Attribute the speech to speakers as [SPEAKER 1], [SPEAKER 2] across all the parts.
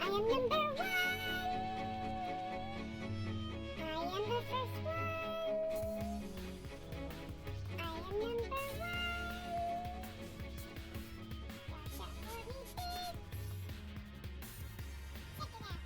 [SPEAKER 1] I am number one. I am the first one. I am number one. Watch out for these pigs. Check it out.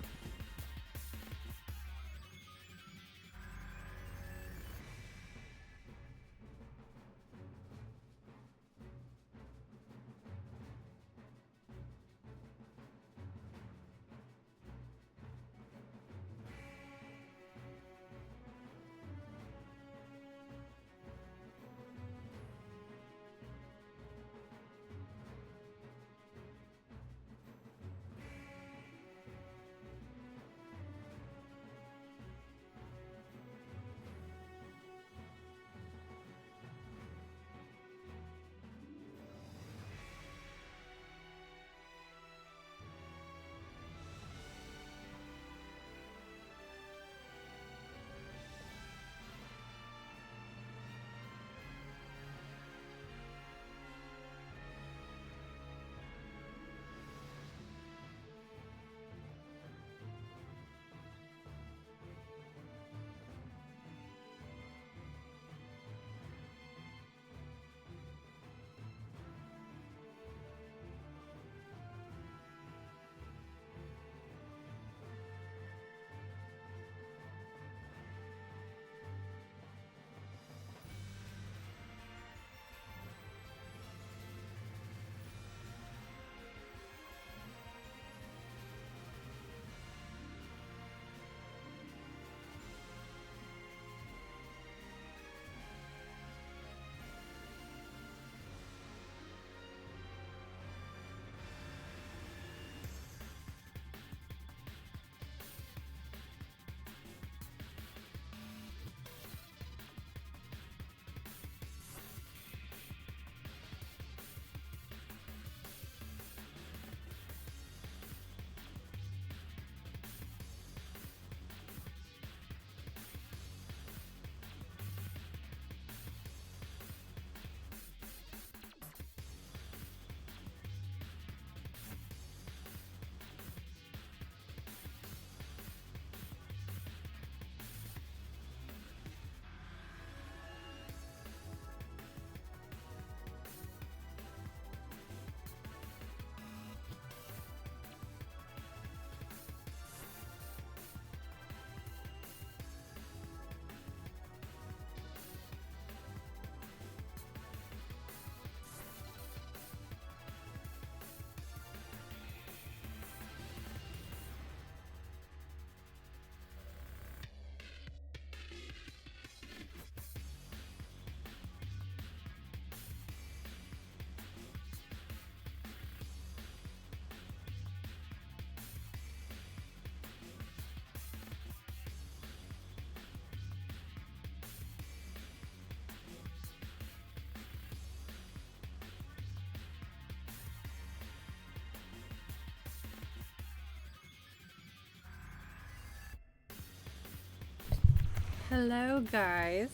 [SPEAKER 2] Hello guys,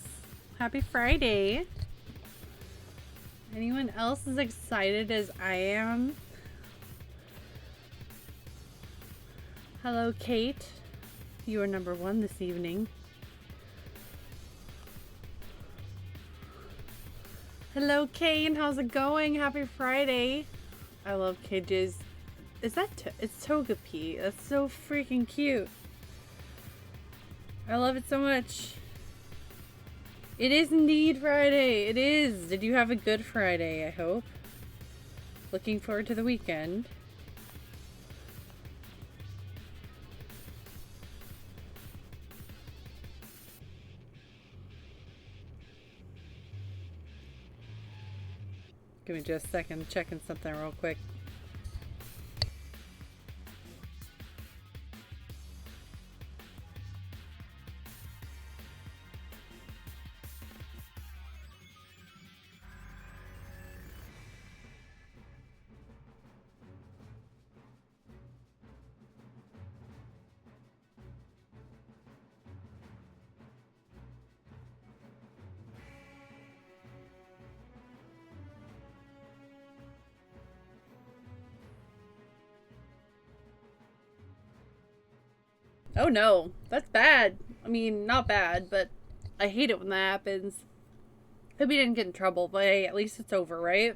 [SPEAKER 2] happy Friday. Anyone else as excited as I am? Hello Kate, you are number one this evening. Hello Kane, how's it going? Happy Friday. I love KJ's, is that, it's Togepi, that's so freaking cute. I love it so much. It is indeed Friday. It is. Did you have a good Friday, I hope? Looking forward to the weekend. Give me just a second, checking something real quick. Oh no, that's bad. I mean, not bad, but I hate it when that happens. Hope we didn't get in trouble, but hey, at least it's over, right?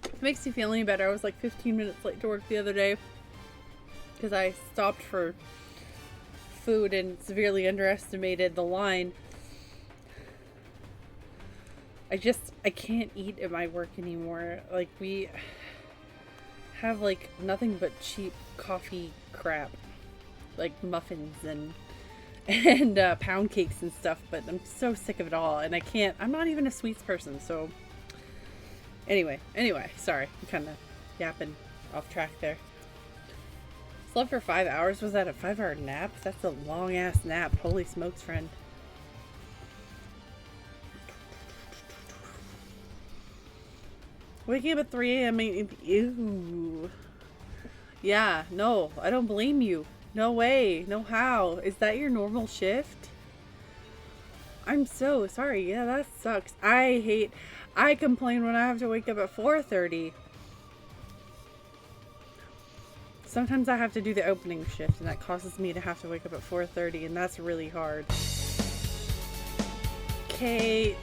[SPEAKER 2] It makes me feel any better. I was like 15 minutes late to work the other day because I stopped for food and severely underestimated the line. I can't eat at my work anymore. Like, we have like nothing but cheap coffee crap, like muffins and pound cakes and stuff, but I'm so sick of it all, and I'm not even a sweets person, so anyway, sorry, I'm kind of yapping off track there. Slept for 5 hours. Was that a 5-hour nap? That's a long ass nap. Holy smokes, friend. Waking up at 3 a.m. Ew. Yeah, no, I don't blame you. No way, no how. Is that your normal shift? I'm so sorry. Yeah, that sucks. I complain when I have to wake up at 4:30. Sometimes I have to do the opening shift, and that causes me to have to wake up at 4:30, and that's really hard. Kate.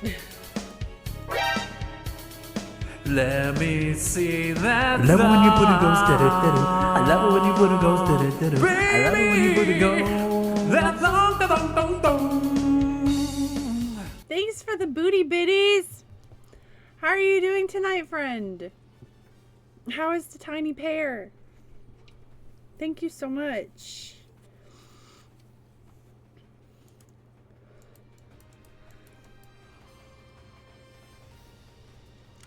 [SPEAKER 3] Let me see that.
[SPEAKER 4] I love it when you put it goes da-da-da-da. I love it when you put it goes da-da-da-da. I love it when you put it goes.
[SPEAKER 3] That dong, da, dong, dong, dong.
[SPEAKER 2] Thanks for the booty biddies. How are you doing tonight, friend? How is the tiny pear? Thank you so much.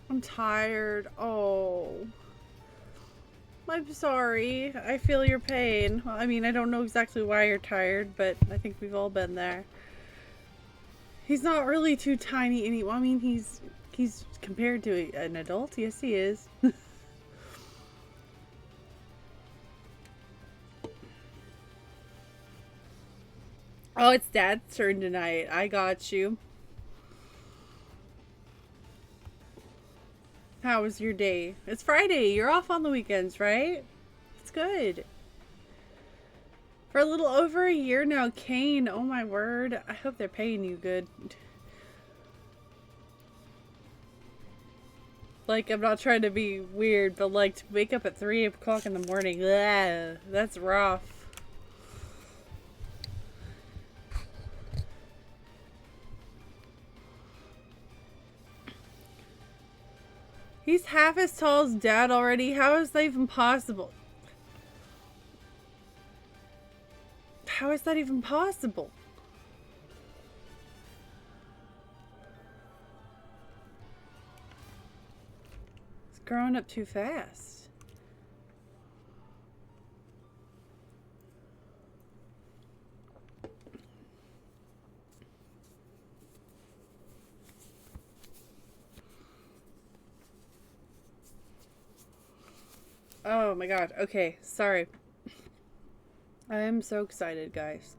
[SPEAKER 2] I'm tired. Oh. I'm sorry. I feel your pain. I mean, I don't know exactly why you're tired, but I think we've all been there. He's not really too tiny anymore. I mean, he's compared to an adult. Yes, he is. Oh, it's Dad's turn tonight. I got you. How was your day? It's Friday. You're off on the weekends, right? It's good. For a little over a year now, Kane. Oh my word. I hope they're paying you good. Like, I'm not trying to be weird, but like to wake up at 3 o'clock in the morning, ugh, that's rough. He's half as tall as Dad already. How is that even possible? How is that even possible? It's growing up too fast. Oh my god. Okay, sorry. I am so excited, guys.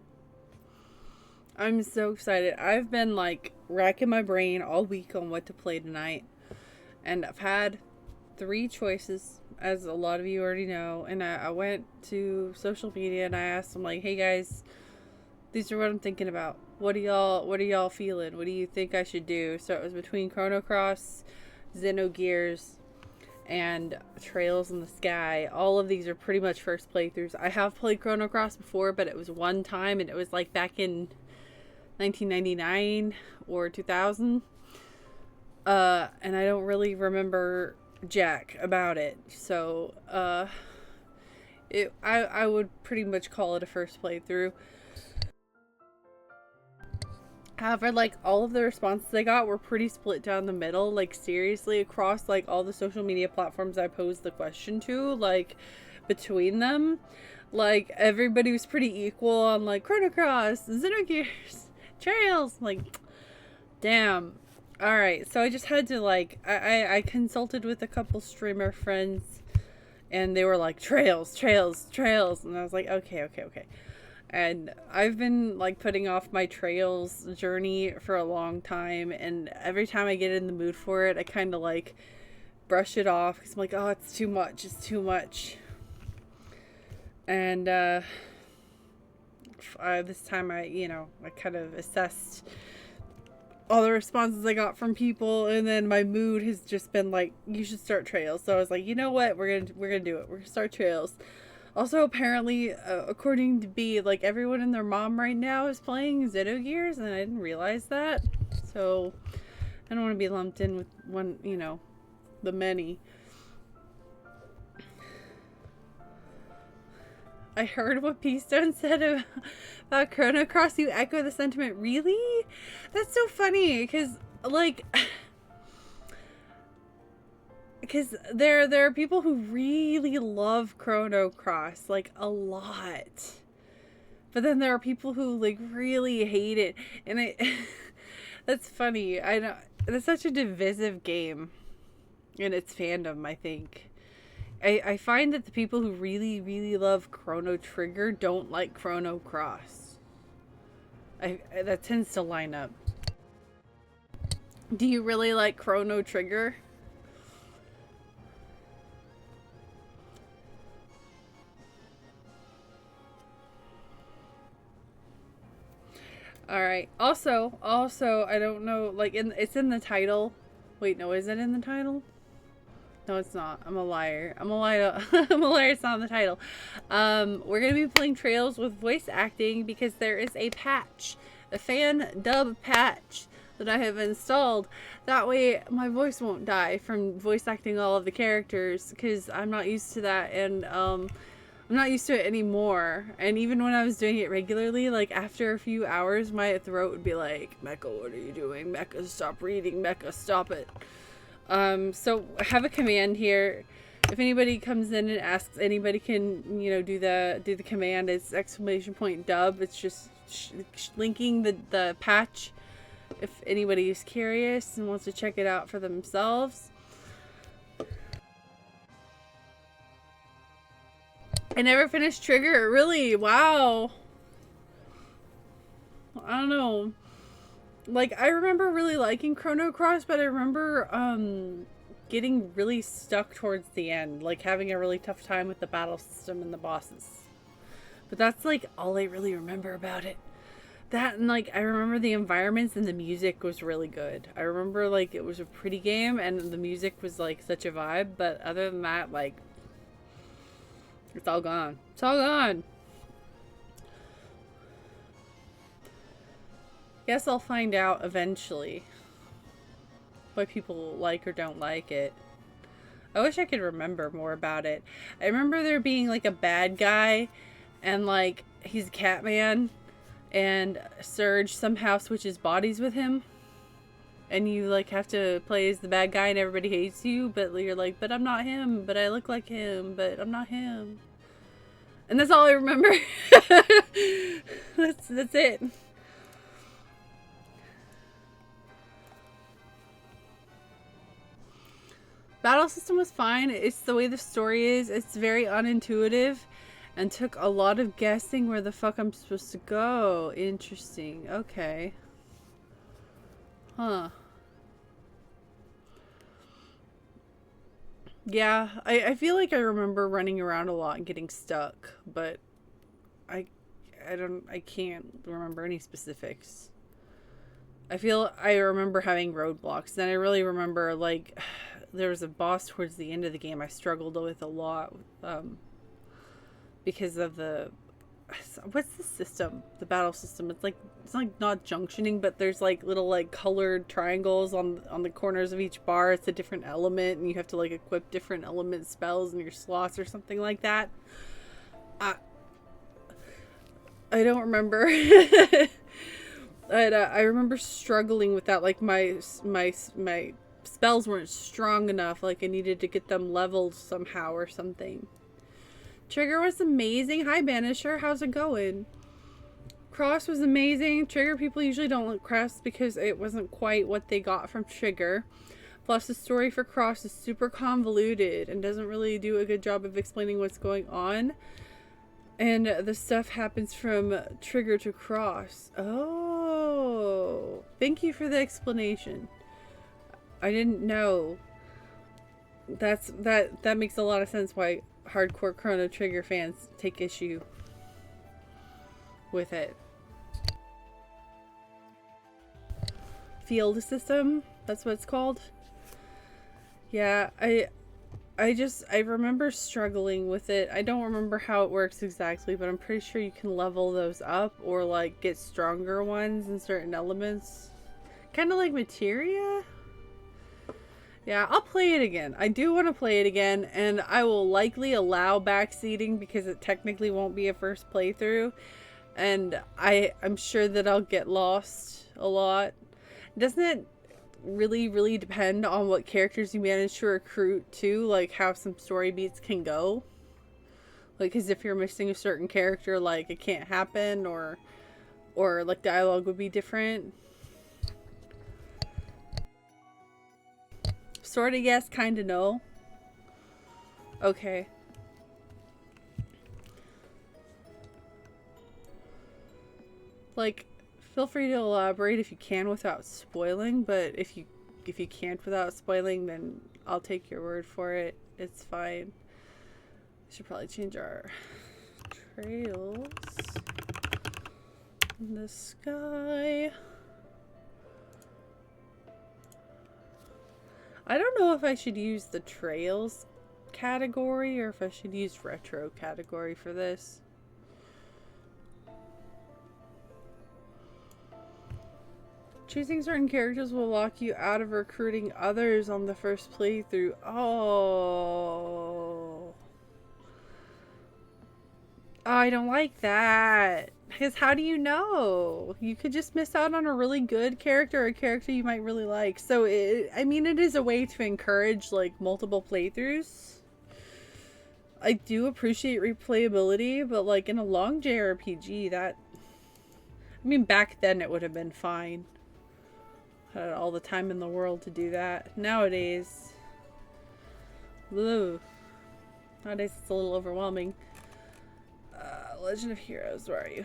[SPEAKER 2] I'm so excited. I've been like racking my brain all week on what to play tonight. And I've had 3 choices, as a lot of you already know. And I went to social media and I asked them, like, hey guys, these are what I'm thinking about. What are y'all feeling? What do you think I should do? So it was between Chrono Cross, Xenogears, and Trails in the Sky. All of these are pretty much first playthroughs. I have played Chrono Cross before, but it was one time, and it was like back in 1999 or 2000. And I don't really remember jack about it. So, I would pretty much call it a first playthrough. However, like, all of the responses I got were pretty split down the middle. Like, seriously, across, like, all the social media platforms I posed the question to, like, between them, like, everybody was pretty equal on, like, Chrono Cross, Xenogears, Trails. Like, damn. Alright, so I just had to, like, I consulted with a couple streamer friends, and they were like, Trails. And I was like, okay. And I've been like putting off my Trails journey for a long time, and every time I get in the mood for it, I kind of like brush it off because I'm like, oh, it's too much. And this time I kind of assessed all the responses I got from people, and then my mood has just been like, you should start Trails. So I was like, you know what, we're gonna do it. We're gonna start Trails. Also, apparently, according to B, like everyone and their mom right now is playing Xenogears, and I didn't realize that. So I don't want to be lumped in with one, the many. I heard what P-Stone said about Chrono Cross. You echo the sentiment. Really? That's so funny, because, like, because there are people who really love Chrono Cross, like, a lot. But then there are people who, like, really hate it. And that's funny. I know. It's such a divisive game in its fandom, I think. I find that the people who really, really love Chrono Trigger don't like Chrono Cross. That tends to line up. Do you really like Chrono Trigger? Alright. Also, I don't know, like, it's in the title. Wait, no, is it in the title? No, it's not. I'm a liar. I'm a liar. It's not in the title. We're going to be playing Trails with voice acting because there is a patch. A fan dub patch that I have installed. That way my voice won't die from voice acting all of the characters, because I'm not used to that, and I'm not used to it anymore. And even when I was doing it regularly, like after a few hours, my throat would be like, Mecha, what are you doing? Mecha, stop reading. Mecha, stop it. So I have a command here. If anybody comes in and asks, anybody can, do the command. It's !dub. It's just linking the patch if anybody is curious and wants to check it out for themselves. I never finished Trigger. Really? Wow. I don't know. Like, I remember really liking Chrono Cross, but I remember getting really stuck towards the end, like having a really tough time with the battle system and the bosses. But that's like all I really remember about it. That, and like I remember the environments and the music was really good. I remember like it was a pretty game and the music was like such a vibe, but other than that, like, it's all gone. It's all gone. Guess I'll find out eventually why people like or don't like it. I wish I could remember more about it. I remember there being like a bad guy, and like he's a Catman, and Surge somehow switches bodies with him, and you like have to play as the bad guy and everybody hates you, but you're like, but I'm not him, but I look like him, but I'm not him. And that's all I remember. That's it. Battle system was fine. It's the way the story is. It's very unintuitive and took a lot of guessing where the fuck I'm supposed to go. Interesting. Okay. Huh. Yeah, I feel like I remember running around a lot and getting stuck, but I can't remember any specifics. I remember having roadblocks. Then I really remember, like, there was a boss towards the end of the game I struggled with a lot, because of what's the system? The battle system. It's like not junctioning, but there's like little like colored triangles on the corners of each bar. It's a different element, and you have to like equip different element spells in your slots or something like that. I don't remember. But I remember struggling with that. Like my spells weren't strong enough. Like I needed to get them leveled somehow or something. Trigger was amazing. Hi Banisher, how's it going? Cross was amazing. Trigger people usually don't like Cross because it wasn't quite what they got from Trigger. Plus the story for Cross is super convoluted and doesn't really do a good job of explaining what's going on. And the stuff happens from Trigger to Cross. Oh, thank you for the explanation. I didn't know. That makes a lot of sense why hardcore Chrono Trigger fans take issue with it. Field system, that's what it's called. Yeah, I remember struggling with it. I don't remember how it works exactly, but I'm pretty sure you can level those up or like get stronger ones in certain elements. Kind of like materia. Yeah, I'll play it again. I do want to play it again, and I will likely allow backseating because it technically won't be a first playthrough. And I'm sure that I'll get lost a lot. Doesn't it really depend on what characters you manage to recruit too? Like how some story beats can go? Like, because if you're missing a certain character, like it can't happen, or like dialogue would be different. Sorta yes, kinda no. Okay. Like, feel free to elaborate if you can without spoiling, but if you can't without spoiling, then I'll take your word for it. It's fine. We should probably change our trails in the sky. I don't know if I should use the trails category or if I should use retro category for this. Choosing certain characters will lock you out of recruiting others on the first playthrough. Oh. I don't like that. Because how do you know? You could just miss out on a really good character or a character you might really like. So, I mean, it is a way to encourage, like, multiple playthroughs. I do appreciate replayability, but, like, in a long JRPG, that... I mean, back then it would have been fine. Had all the time in the world to do that. Nowadays... Ugh. Nowadays it's a little overwhelming. Legend of Heroes, where are you?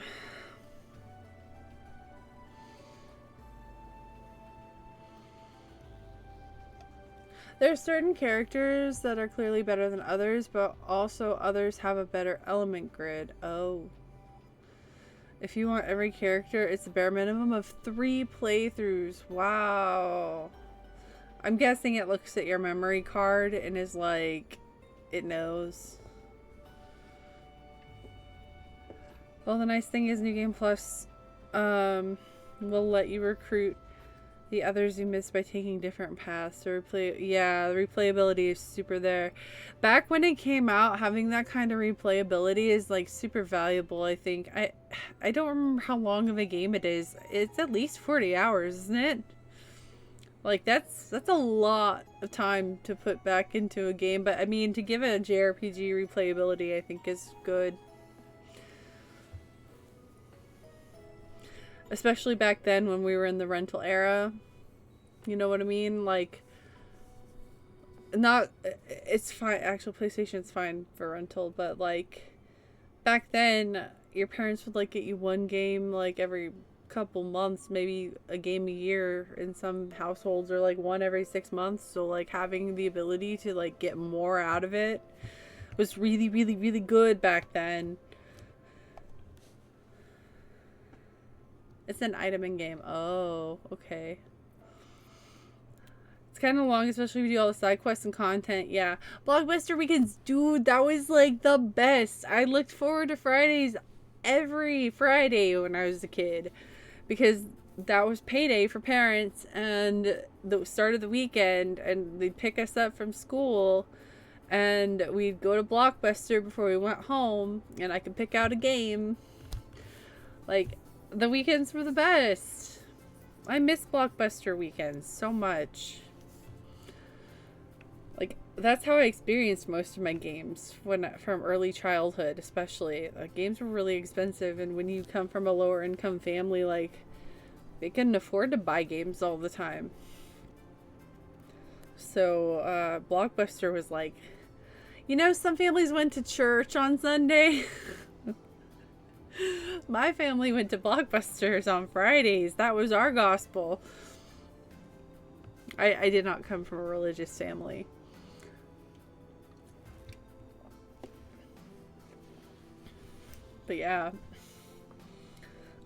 [SPEAKER 2] There are certain characters that are clearly better than others, but also others have a better element grid. Oh. If you want every character, it's a bare minimum of 3 playthroughs. Wow. I'm guessing it looks at your memory card and is like, it knows. Well, the nice thing is New Game Plus will let you recruit the others you missed by taking different paths. The replayability is super there. Back when it came out, having that kind of replayability is like super valuable, I think. I don't remember how long of a game it is. It's at least 40 hours, isn't it? Like, that's a lot of time to put back into a game. But, I mean, to give it a JRPG replayability, I think is good. Especially back then when we were in the rental era. You know what I mean? Like, it's fine. Actual PlayStation's fine for rental, but like, back then, your parents would like get you one game like every couple months, maybe a game a year in some households, or like one every 6 months. So like having the ability to like get more out of it was really, really, really good back then. It's an item in game. Oh, okay. It's kind of long, especially if you do all the side quests and content. Yeah. Blockbuster weekends, dude, that was like the best. I looked forward to Fridays every Friday when I was a kid, because that was payday for parents and the start of the weekend, and they'd pick us up from school and we'd go to Blockbuster before we went home, and I could pick out a game. Like, the weekends were the best. I miss Blockbuster weekends so much. Like, that's how I experienced most of my games from early childhood, especially. Games were really expensive, and when you come from a lower income family, like, they couldn't afford to buy games all the time. So, Blockbuster was like, you know, some families went to church on Sunday. My family went to Blockbusters on Fridays. That was our gospel. I did not come from a religious family. But yeah.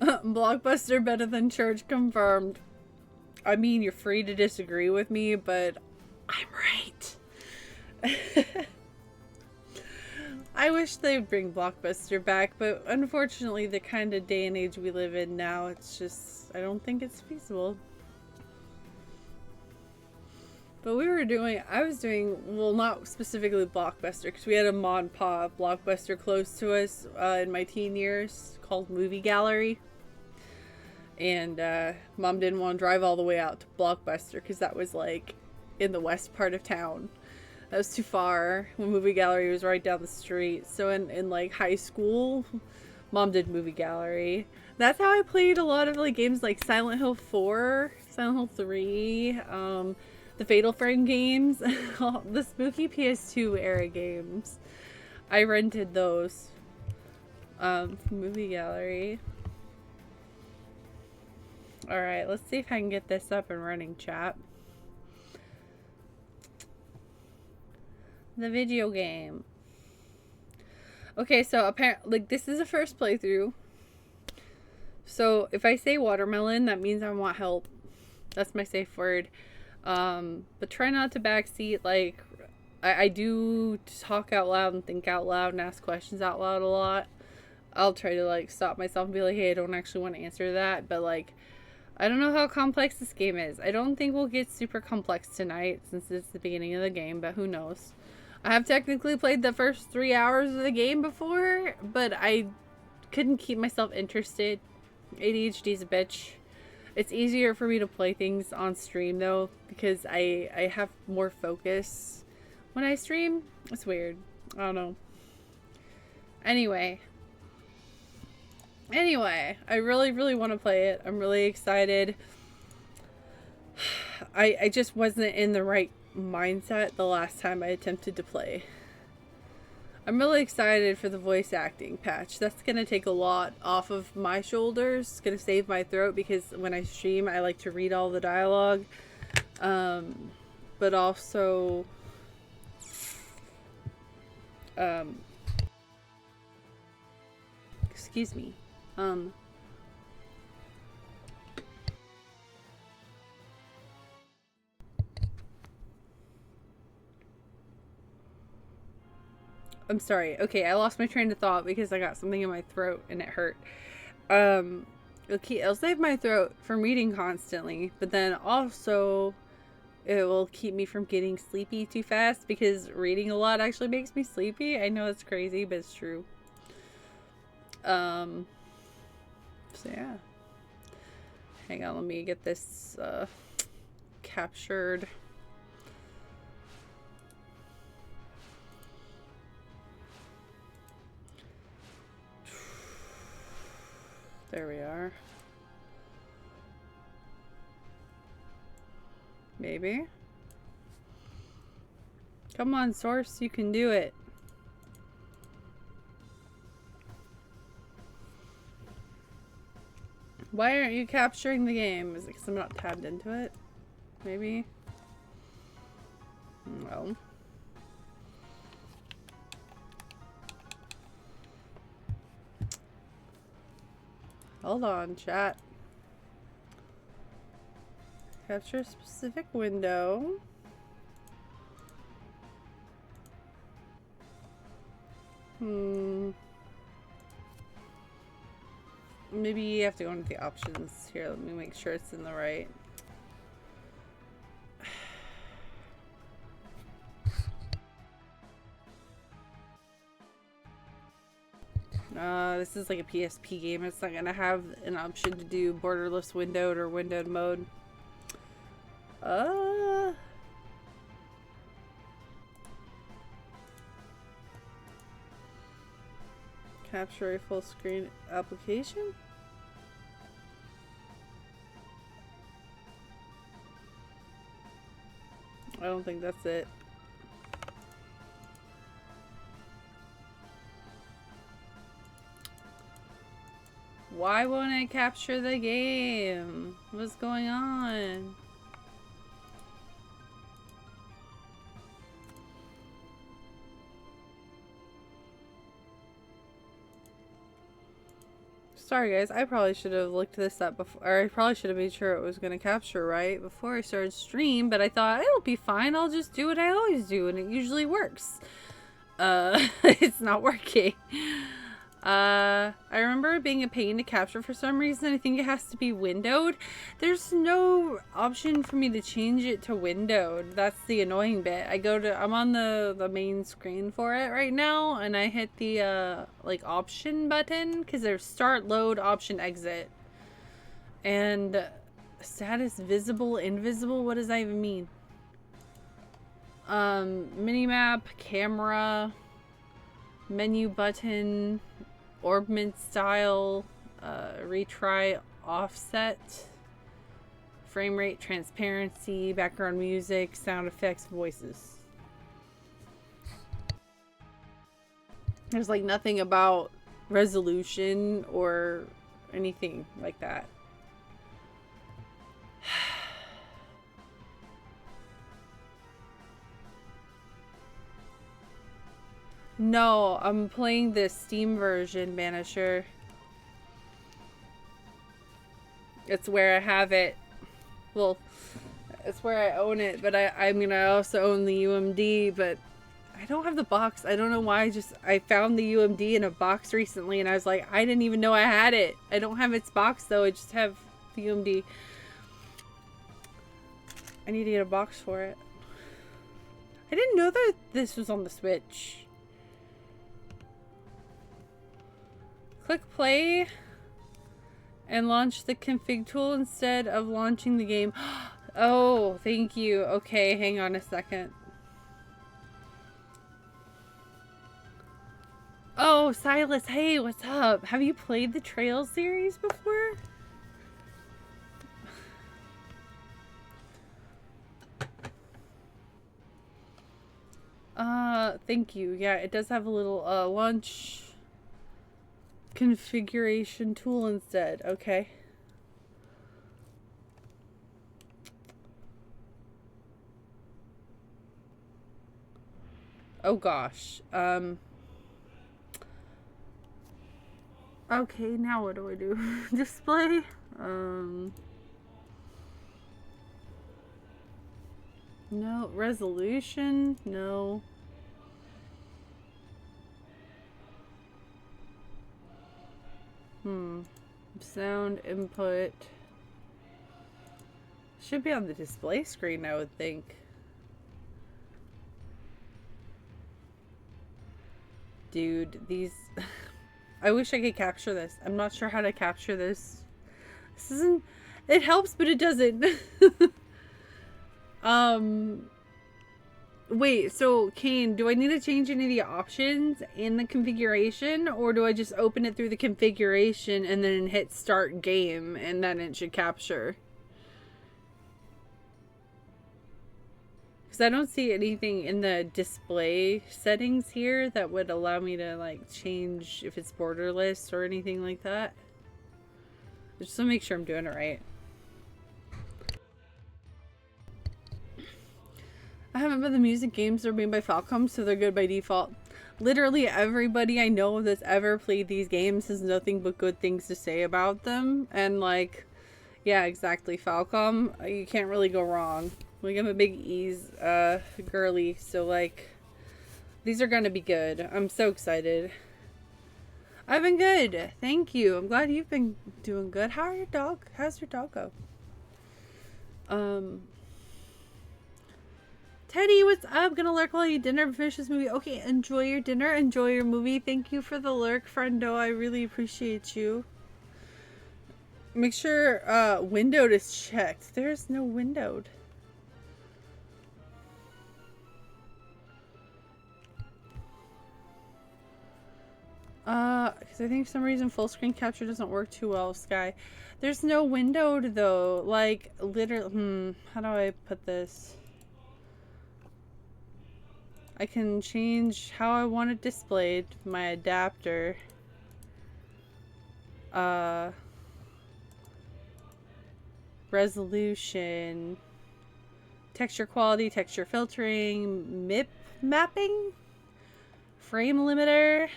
[SPEAKER 2] Blockbuster better than church confirmed. I mean, you're free to disagree with me, but I'm right. I wish they'd bring Blockbuster back, but unfortunately the kind of day and age we live in now, it's just, I don't think it's feasible. But I was doing, well, not specifically Blockbuster, because we had a Ma and Pa Blockbuster close to us in my teen years called Movie Gallery. And Mom didn't want to drive all the way out to Blockbuster because that was like in the west part of town. That was too far when Movie Gallery was right down the street. So in like high school, Mom did Movie Gallery. That's how I played a lot of like games like Silent Hill 4, Silent Hill 3, the Fatal Frame games, the spooky PS2 era games. I rented those from Movie Gallery. Alright, let's see if I can get this up and running, chat. The video game. Okay, so apparently, like, this is the first playthrough. So if I say watermelon, that means I want help. That's my safe word. But try not to backseat. Like, I do talk out loud and think out loud and ask questions out loud a lot. I'll try to, like, stop myself and be like, hey, I don't actually want to answer that. But, like, I don't know how complex this game is. I don't think we'll get super complex tonight since it's the beginning of the game, but who knows. I have technically played the first 3 hours of the game before, but I couldn't keep myself interested. ADHD's a bitch. It's easier for me to play things on stream though, because I have more focus when I stream. It's weird. I don't know. Anyway, I really want to play it. I'm really excited. I just wasn't in the right mindset the last time I attempted to play. I'm really excited for the voice acting patch. That's going to take a lot off of my shoulders. It's going to save my throat because when I stream, I like to read all the dialogue. But also... excuse me. I'm sorry. Okay, I lost my train of thought because I got something in my throat and it hurt. It'll save my throat from reading constantly, but then also it will keep me from getting sleepy too fast because reading a lot actually makes me sleepy. I know it's crazy, but it's true. So yeah. Hang on, let me get this captured. There we are. Maybe. Come on, Source, you can do it. Why aren't you capturing the game? Is it because I'm not tabbed into it? Maybe? No. Hold on, chat. Capture a specific window. Maybe you have to go into the options here. Let me make sure it's in the right. This is like a PSP game. It's not gonna have an option to do borderless windowed or windowed mode. Capture a full screen application? I don't think that's it. Why won't it capture the game? What's going on? Sorry guys, I probably should have looked this up before, or I probably should have made sure it was going to capture right before I started stream, but I thought it'll be fine, I'll just do what I always do, and it usually works. It's not working. I remember it being a pain to capture for some reason. I think it has to be windowed. There's no option for me to change it to windowed. That's the annoying bit. I'm on the main screen for it right now, and I hit the like option button because there's start, load, option, exit, and status visible, invisible. What does that even mean? Minimap, camera, menu button, orbment style, retry, offset, frame rate, transparency, background music, sound effects, voices. There's like nothing about resolution or anything like that. No, I'm playing the Steam version, Banisher. It's where I have it. Well, it's where I own it, but I mean, I also own the UMD, but I don't have the box. I don't know why. I found the UMD in a box recently, and I was like, I didn't even know I had it. I don't have its box, though. I just have the UMD. I need to get a box for it. I didn't know that this was on the Switch. Click play and launch the config tool instead of launching the game. Oh, thank you. Okay, hang on a second. Oh, Silas, hey, what's up? Have you played the Trail series before? Thank you. Yeah, it does have a little launch configuration tool instead. Okay. Oh gosh. Okay, now what do I do? Display? No. Resolution? No. Sound input. Should be on the display screen, I would think. Dude, these... I wish I could capture this. I'm not sure how to capture this. This isn't... It helps, but it doesn't. Wait, so, Kane, do I need to change any of the options in the configuration? Or do I just open it through the configuration and then hit start game and then it should capture? Because I don't see anything in the display settings here that would allow me to, like, change if it's borderless or anything like that. Just to make sure I'm doing it right. I haven't been the music games are made by Falcom, so they're good by default. Literally everybody I know that's ever played these games has nothing but good things to say about them. And like, yeah, exactly, Falcom. You can't really go wrong. Like, I'm a big Ease girly, so like, these are gonna be good. I'm so excited. I've been good. Thank you. I'm glad you've been doing good. How's your dog go? Teddy, what's up? Gonna lurk while you eat dinner and finish this movie. Okay, enjoy your dinner. Enjoy your movie. Thank you for the lurk, friendo. I really appreciate you. Make sure windowed is checked. There's no windowed. Because I think for some reason full screen capture doesn't work too well, Sky. There's no windowed though. Like, literally, how do I put this? I can change how I want it displayed, my adapter. Resolution, texture quality, texture filtering, MIP mapping, frame limiter,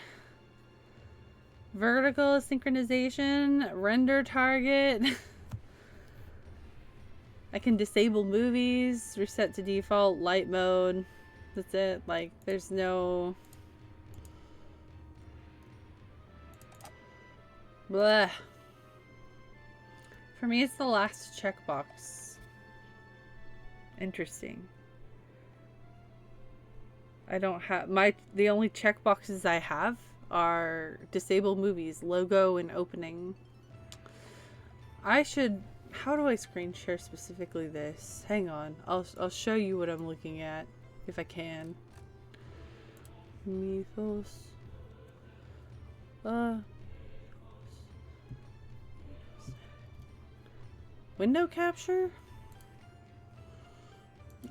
[SPEAKER 2] Vertical synchronization, render target. I can disable movies, reset to default, light mode. That's it. Like, there's no... Blah. For me, it's the last checkbox. Interesting. I don't have... The only checkboxes I have are disable movies, logo, and opening. I should... How do I screen share specifically this? Hang on. I'll show you what I'm looking at. If I can. Mythos. Window capture?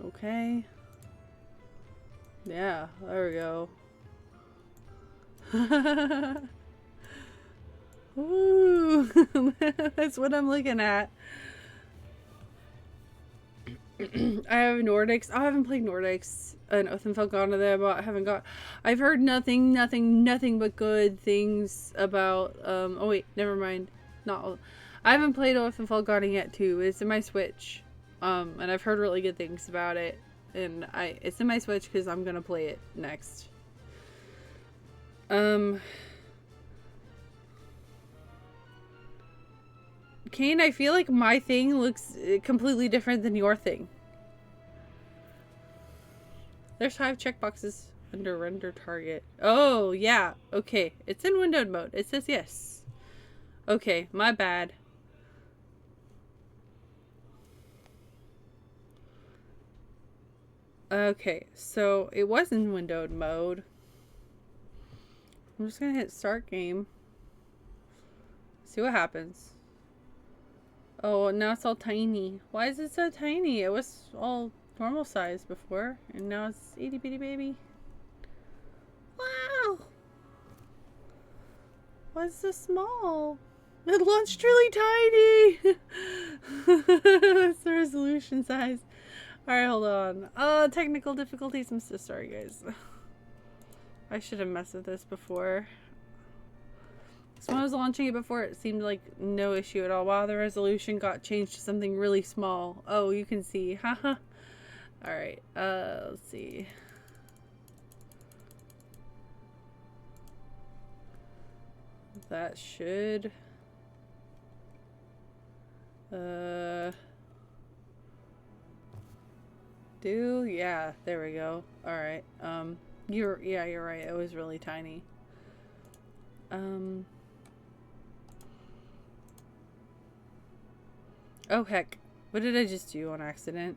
[SPEAKER 2] Okay. Yeah, there we go. Ooh, that's what I'm looking at. I have Nordics. I haven't played Nordics. And Othenfeld gone to them. I haven't got. I've heard nothing but good things about. Oh wait, never mind. Not. I haven't played Othenfeld Gone yet too. It's in my Switch. And I've heard really good things about it. And it's in my Switch because I'm gonna play it next. Kane, I feel like my thing looks completely different than your thing. There's 5 checkboxes under render target. Oh, yeah. Okay. It's in windowed mode. It says yes. Okay, my bad. Okay, so it was in windowed mode. I'm just gonna hit start game. See what happens. Oh, now it's all tiny. Why is it so tiny? It was all normal size before, and now it's itty bitty baby. Wow! Why is it so small? It launched really tiny! That's the resolution size. Alright, hold on. Technical difficulties. I'm so sorry, guys. I should have messed with this before. So when I was launching it before, it seemed like no issue at all. Wow, the resolution got changed to something really small. Oh, you can see. Haha. Alright, let's see. That should... Yeah, there we go. Alright, you're right. It was really tiny. Oh heck. What did I just do on accident?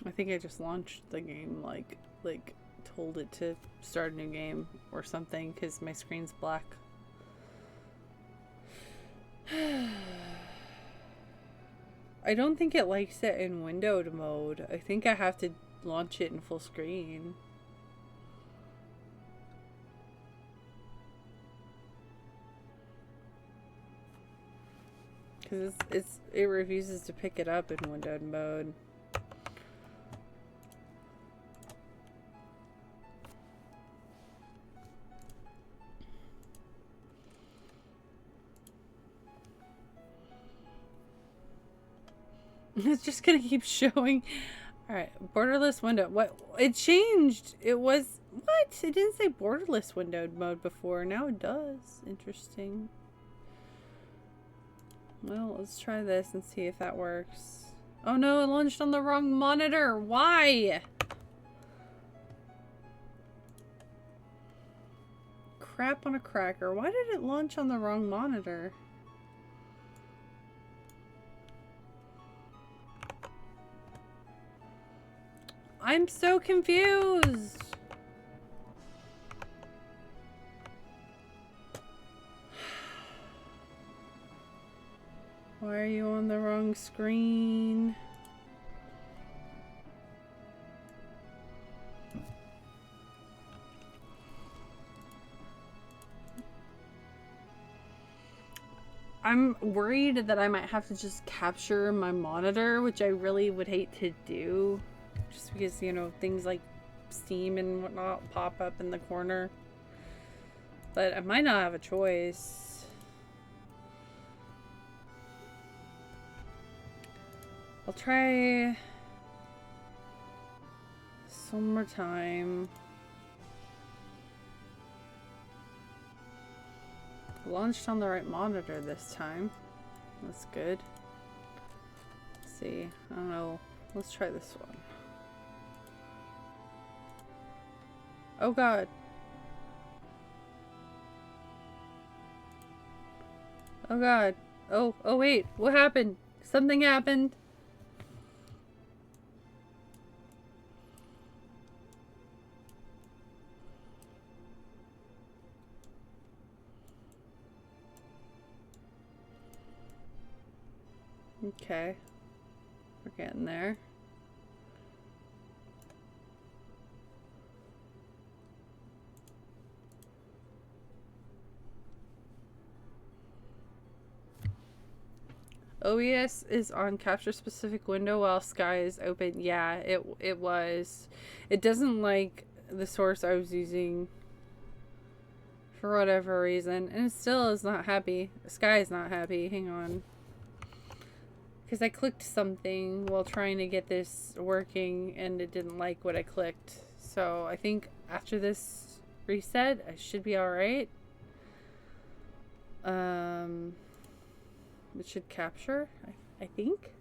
[SPEAKER 2] I think I just launched the game, like told it to start a new game or something because my screen's black. I don't think it likes it in windowed mode. I think I have to launch it in full screen. Because it refuses to pick it up in windowed mode. It's just gonna keep showing. Alright, borderless window. What? It changed. It was... What? It didn't say borderless windowed mode before. Now it does. Interesting. Well, let's try this and see if that works. Oh no, it launched on the wrong monitor. Why? Crap on a cracker. Why did it launch on the wrong monitor? I'm so confused. Why are you on the wrong screen? I'm worried that I might have to just capture my monitor, which I really would hate to do. Just because, you know, things like Steam and whatnot pop up in the corner. But I might not have a choice. I'll try some more time. Launched on the right monitor this time. That's good. Let's see. I don't know. Let's try this one. Oh god. Oh god. Oh wait. What happened? Something happened. Okay. We're getting there. OBS is on capture specific window while Sky is open. Yeah, it was. It doesn't like the source I was using for whatever reason, and it still is not happy. Sky is not happy. Hang on. Because I clicked something while trying to get this working and it didn't like what I clicked. So I think after this reset, I should be alright. It should capture, I think.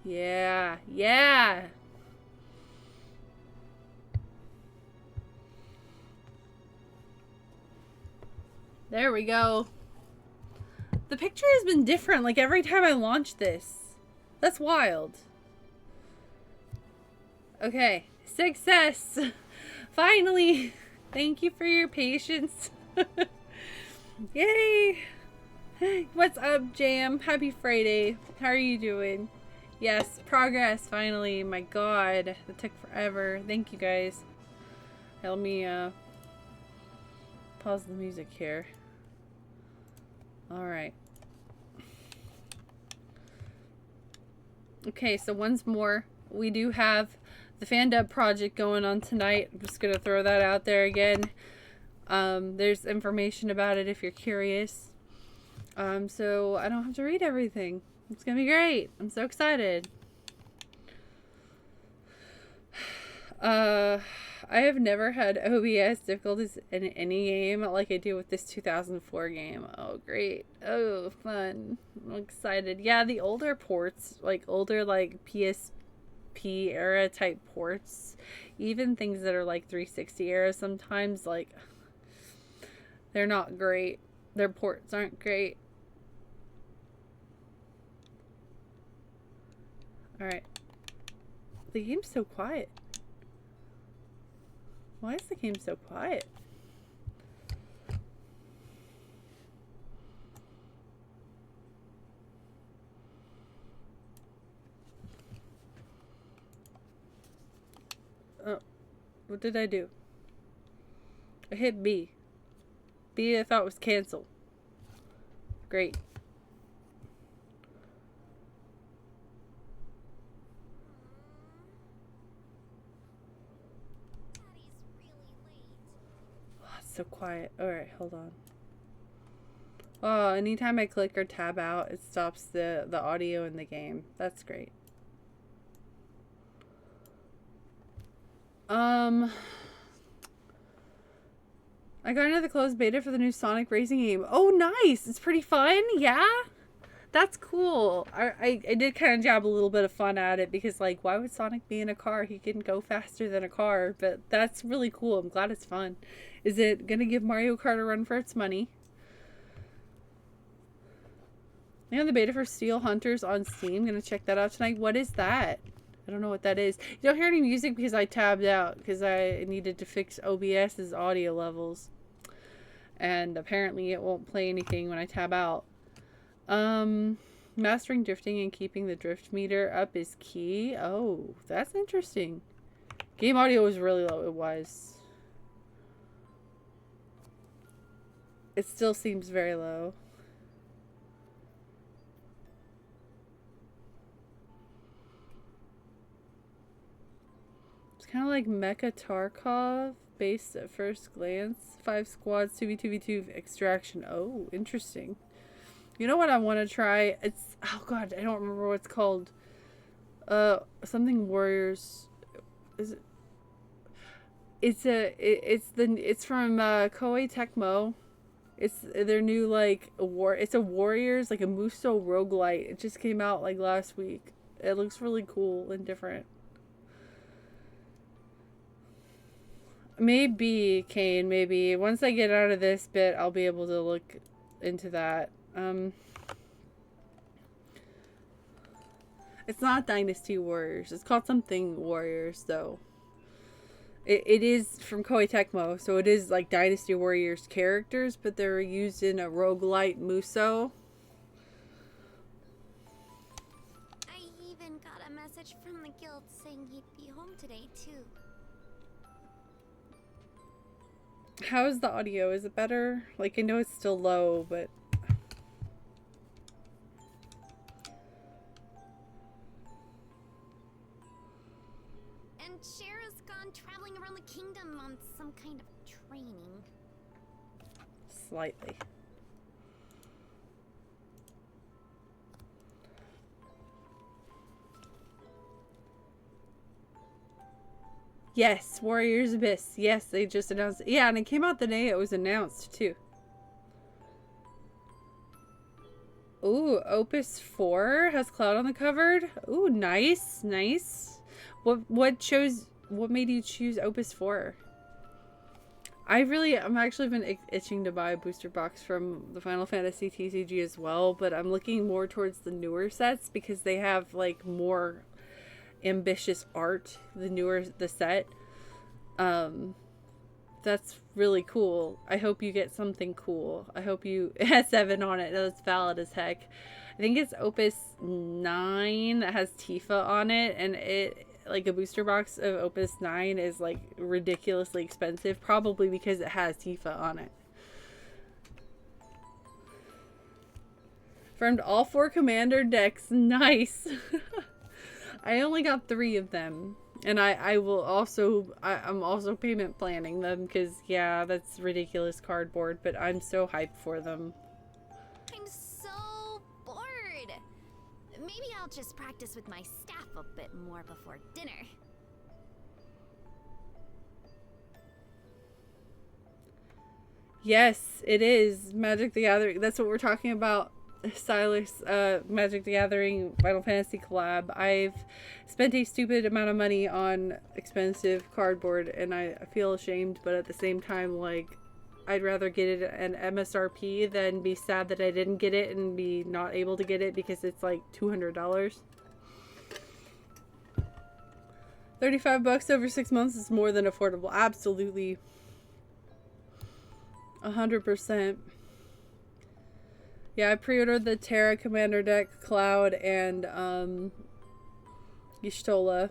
[SPEAKER 2] Yeah, yeah! There we go. The picture has been different, like, every time I launch this. That's wild. Okay. Success! Finally! Thank you for your patience. Yay! What's up, Jam? Happy Friday. How are you doing? Yes, progress, finally. My god. It took forever. Thank you, guys. Let me, pause the music here. Alright. Okay, so once more, we do have the fan dub project going on tonight. I'm just gonna throw that out there again. There's information about it if you're curious. So I don't have to read everything. It's gonna be great. I'm so excited. I have never had OBS difficulties in any game like I do with this 2004 game. Oh, great. Oh, fun. I'm excited. Yeah, the older ports, like older like PSP era type ports, even things that are like 360 era sometimes, like, they're not great. Their ports aren't great. Alright. The game's so quiet. Why is the game so quiet? Oh, what did I do? I hit B. B I thought was cancel. Great. So quiet. Alright, hold on. Oh, anytime I click or tab out, it stops the audio in the game. That's great. I got into the closed beta for the new Sonic racing game. Oh, nice! It's pretty fun, yeah? That's cool. I did kind of jab a little bit of fun at it because, like, why would Sonic be in a car? He can go faster than a car, but that's really cool. I'm glad it's fun. Is it gonna give Mario Kart a run for its money? Yeah, the beta for Steel Hunters on Steam. Gonna check that out tonight. What is that? I don't know what that is. You don't hear any music because I tabbed out because I needed to fix OBS's audio levels. And apparently it won't play anything when I tab out. Mastering drifting and keeping the drift meter up is key. Oh, that's interesting. Game audio was really low. It was. It still seems very low. It's kind of like Mecha Tarkov, based at first glance. 5 squads, 2v2v2 extraction. Oh, interesting. You know what I want to try? It's, oh god, I don't remember what it's called. Something Warriors. Is it? It's from Koei Tecmo. It's their new like it's a Warriors, like a Muso roguelite. It just came out like last week. It looks really cool and different. Maybe, Kane, maybe. Once I get out of this bit, I'll be able to look into that. It's not Dynasty Warriors. It's called something Warriors, though. It is from Koei Tecmo, so it is like Dynasty Warriors characters, but they're used in a roguelite Muso.
[SPEAKER 1] I even got a message from the guild saying he'd be home today, too.
[SPEAKER 2] How's the audio? Is it better? Like, I know it's still low, but...
[SPEAKER 1] And Shara's gone traveling around the kingdom on some kind of training.
[SPEAKER 2] Slightly. Yes, Warriors Abyss. Yes, they just announced it. Yeah, and it came out the day it was announced, too. Ooh, Opus 4 has Cloud on the cover. Ooh, nice, nice. What made you choose Opus 4? I'm actually been itching to buy a booster box from the Final Fantasy TCG as well, but I'm looking more towards the newer sets because they have like more ambitious art, the set. That's really cool. I hope you get something cool. I hope it has 7 on it. That's valid as heck. I think it's Opus 9 that has Tifa on it, and it like a booster box of Opus 9 is like ridiculously expensive, probably because it has Tifa on it. Farmed all 4 commander decks. Nice. I only got 3 of them, and I'm also payment planning them because yeah, that's ridiculous cardboard, but I'm so hyped for them.
[SPEAKER 1] I'm so bored. Maybe I'll just practice with my staff a bit more before dinner.
[SPEAKER 2] Yes, it is Magic the Gathering. That's what we're talking about. Silas, Magic the Gathering Final Fantasy collab. I've spent a stupid amount of money on expensive cardboard, and I feel ashamed, but at the same time, like, I'd rather get it an MSRP than be sad that I didn't get it and be not able to get it because it's like $200. $35 over 6 months is more than affordable. Absolutely. 100%. Yeah, I pre-ordered the Terra Commander deck, Cloud, and Y'shtola.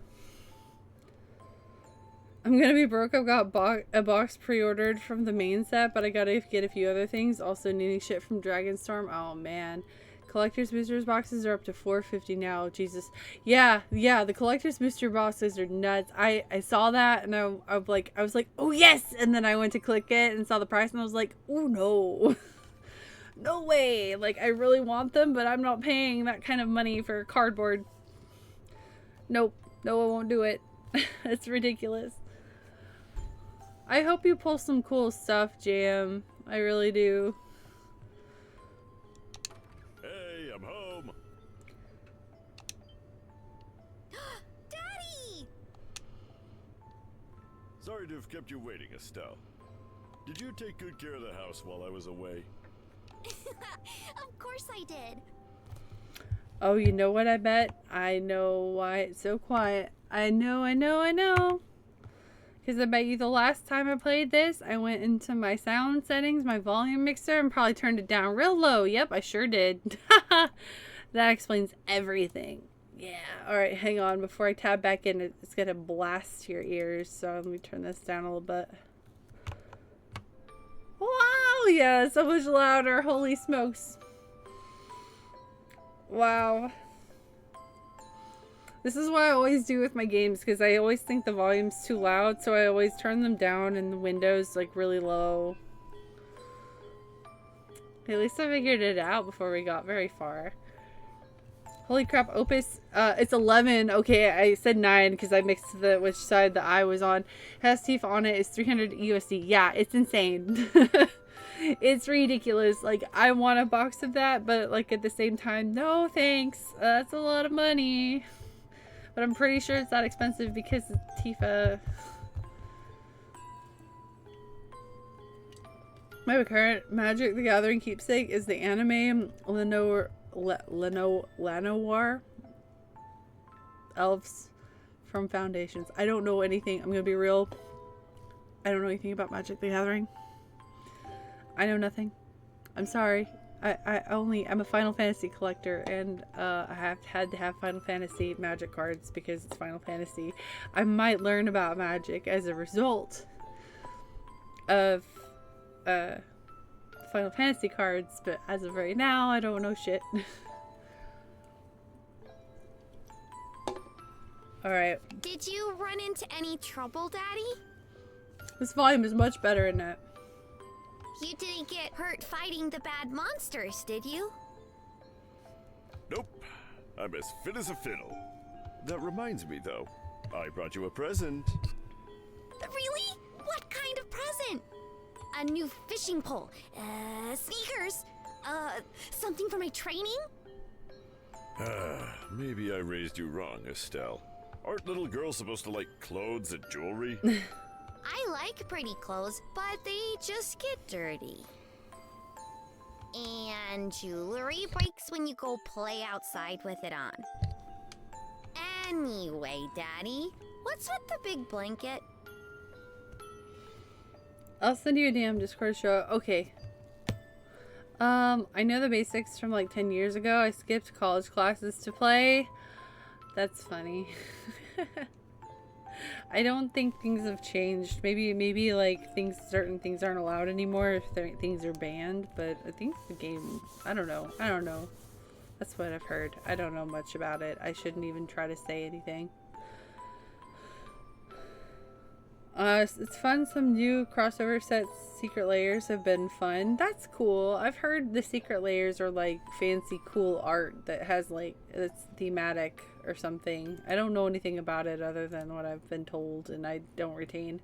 [SPEAKER 2] I'm gonna be broke. I've got a box pre-ordered from the main set, but I gotta get a few other things. Also needing shit from Dragonstorm. Oh man. Collector's Boosters boxes are up to $4.50 now. Jesus. Yeah, the Collector's Booster boxes are nuts. I saw that and I was like, oh yes! And then I went to click it and saw the price and I was like, oh no. No way. Like, I really want them, but I'm not paying that kind of money for cardboard. Nope. No, I won't do it. It's ridiculous. I hope you pull some cool stuff, Jam. I really do.
[SPEAKER 5] Hey, I'm home.
[SPEAKER 1] Daddy!
[SPEAKER 5] Sorry to have kept you waiting, Estelle. Did you take good care of the house while I was away?
[SPEAKER 1] Of course I did.
[SPEAKER 2] Oh, you know what I bet? I know why it's so quiet. I know. Because I bet you the last time I played this, I went into my sound settings, my volume mixer, and probably turned it down real low. Yep, I sure did. That explains everything. Yeah. Alright, hang on. Before I tab back in, it's going to blast your ears. So let me turn this down a little bit. Wow, yeah, so much louder. Holy smokes. Wow. This is what I always do with my games, because I always think the volume's too loud, so I always turn them down and the windows like really low. At least I figured it out before we got very far. Holy crap, Opus, it's 11. Okay, I said 9 because I mixed which side the I was on. Has teeth on it, is 300 USD. Yeah, it's insane. It's ridiculous. Like, I want a box of that, but like at the same time, no thanks. That's a lot of money. But I'm pretty sure it's that expensive because Tifa. My current Magic the Gathering keepsake is the anime Llanowar elves from Foundations. I don't know anything. I'm gonna be real. I don't know anything about Magic the Gathering. I know nothing. I'm sorry. I'm a Final Fantasy collector, and I have had to have Final Fantasy Magic cards because it's Final Fantasy. I might learn about Magic as a result of Final Fantasy cards, but as of right now, I don't know shit. Alright.
[SPEAKER 1] Did you run into any trouble, Daddy?
[SPEAKER 2] This volume is much better in it.
[SPEAKER 1] You didn't get hurt fighting the bad monsters, did you?
[SPEAKER 5] Nope. I'm as fit as a fiddle. That reminds me, though. I brought you a present.
[SPEAKER 1] Really? What kind of present? A new fishing pole, sneakers, something for my training?
[SPEAKER 5] Maybe I raised you wrong, Estelle. Aren't little girls supposed to like clothes and jewelry?
[SPEAKER 1] I like pretty clothes, but they just get dirty. And jewelry breaks when you go play outside with it on. Anyway, Daddy, what's with the big blanket?
[SPEAKER 2] I'll send you a damn Discord show. Okay. I know the basics from like 10 years ago. I skipped college classes to play. That's funny. I don't think things have changed. Maybe like certain things aren't allowed anymore if things are banned, but I think the game, I don't know. That's what I've heard. I don't know much about it. I shouldn't even try to say anything. It's fun. Some new crossover sets, secret layers have been fun. That's cool. I've heard the secret layers are like fancy, cool art that has like, it's thematic or something. I don't know anything about it other than what I've been told, and I don't retain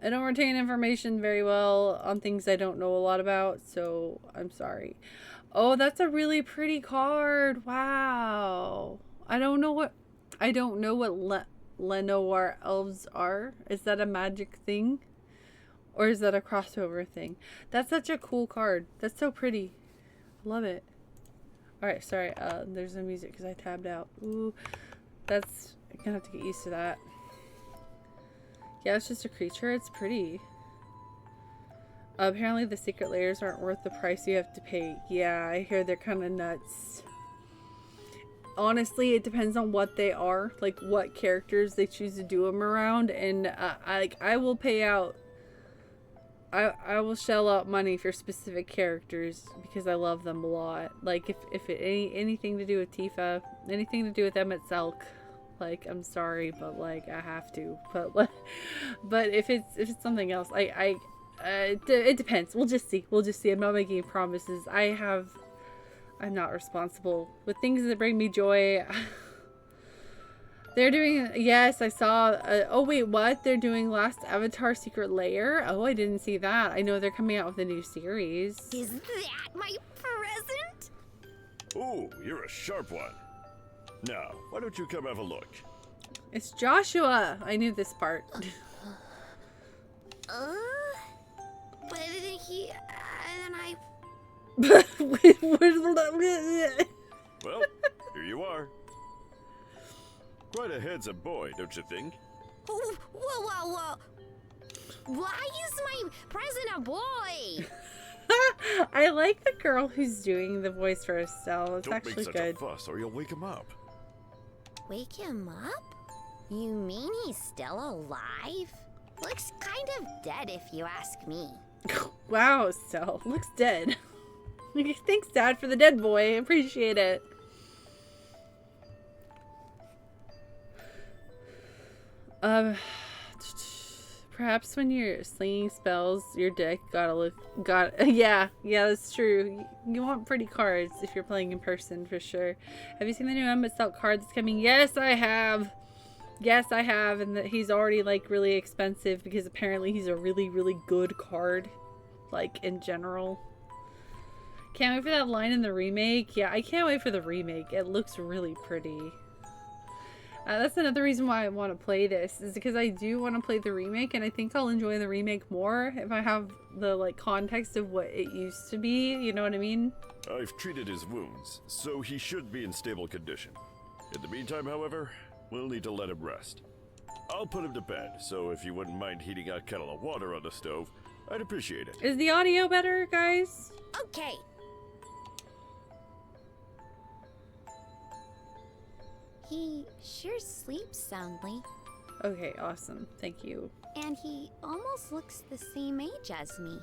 [SPEAKER 2] information very well on things I don't know a lot about, so I'm sorry. Oh, that's a really pretty card. Wow. I don't know what Llanowar elves are. Is that a magic thing? Or is that a crossover thing? That's such a cool card. That's so pretty. Love it. Alright, sorry. There's no music because I tabbed out. Ooh. That's... I'm gonna have to get used to that. Yeah, it's just a creature. It's pretty. Apparently the secret layers aren't worth the price you have to pay. Yeah, I hear they're kind of nuts. Honestly, it depends on what they are, like what characters they choose to do them around, and I will pay out. I will shell out money for specific characters because I love them a lot. Like if anything to do with Tifa, anything to do with Emmett Selk, like I'm sorry, but like I have to. But if it's something else, it depends. We'll just see. I'm not making promises. I'm not responsible with things that bring me joy. They're doing, yes, I saw, oh wait, what? They're doing Last Avatar Secret Lair? Oh, I didn't see that. I know they're coming out with a new series.
[SPEAKER 1] Is that my present?
[SPEAKER 5] Ooh, you're a sharp one. Now, why don't you come have a look?
[SPEAKER 2] It's Joshua. I knew this part.
[SPEAKER 1] But he, and I...
[SPEAKER 5] Well, here you are. Quite a handsome boy, don't you think?
[SPEAKER 1] Whoa. Why is my present a boy?
[SPEAKER 2] I like the girl who's doing the voice for Estelle. It's actually
[SPEAKER 5] Don't make
[SPEAKER 2] good.
[SPEAKER 5] such a fuss or you'll wake him up.
[SPEAKER 1] Wake him up? You mean he's still alive? Looks kind of dead if you ask me.
[SPEAKER 2] Wow, Estelle. Looks dead. Thanks, Dad, for the dead boy. I appreciate it. Um, perhaps when you're slinging spells, your deck yeah, that's true. You want pretty cards if you're playing in person for sure. Have you seen the new Unbestelt card that's coming? Yes, I have. Yes, I have, and that he's already like really expensive because apparently he's a really, really good card, like in general. Can't wait for that line in the remake. Yeah, I can't wait for the remake. It looks really pretty. That's another reason why I want to play this, is because I do want to play the remake, and I think I'll enjoy the remake more if I have the like context of what it used to be, you know what I mean?
[SPEAKER 5] I've treated his wounds, so he should be in stable condition. In the meantime, however, we'll need to let him rest. I'll put him to bed, so if you wouldn't mind heating a kettle of water on the stove, I'd appreciate it.
[SPEAKER 2] Is the audio better, guys?
[SPEAKER 1] Okay. He sure sleeps soundly.
[SPEAKER 2] Okay, awesome. Thank you.
[SPEAKER 1] And he almost looks the same age as me.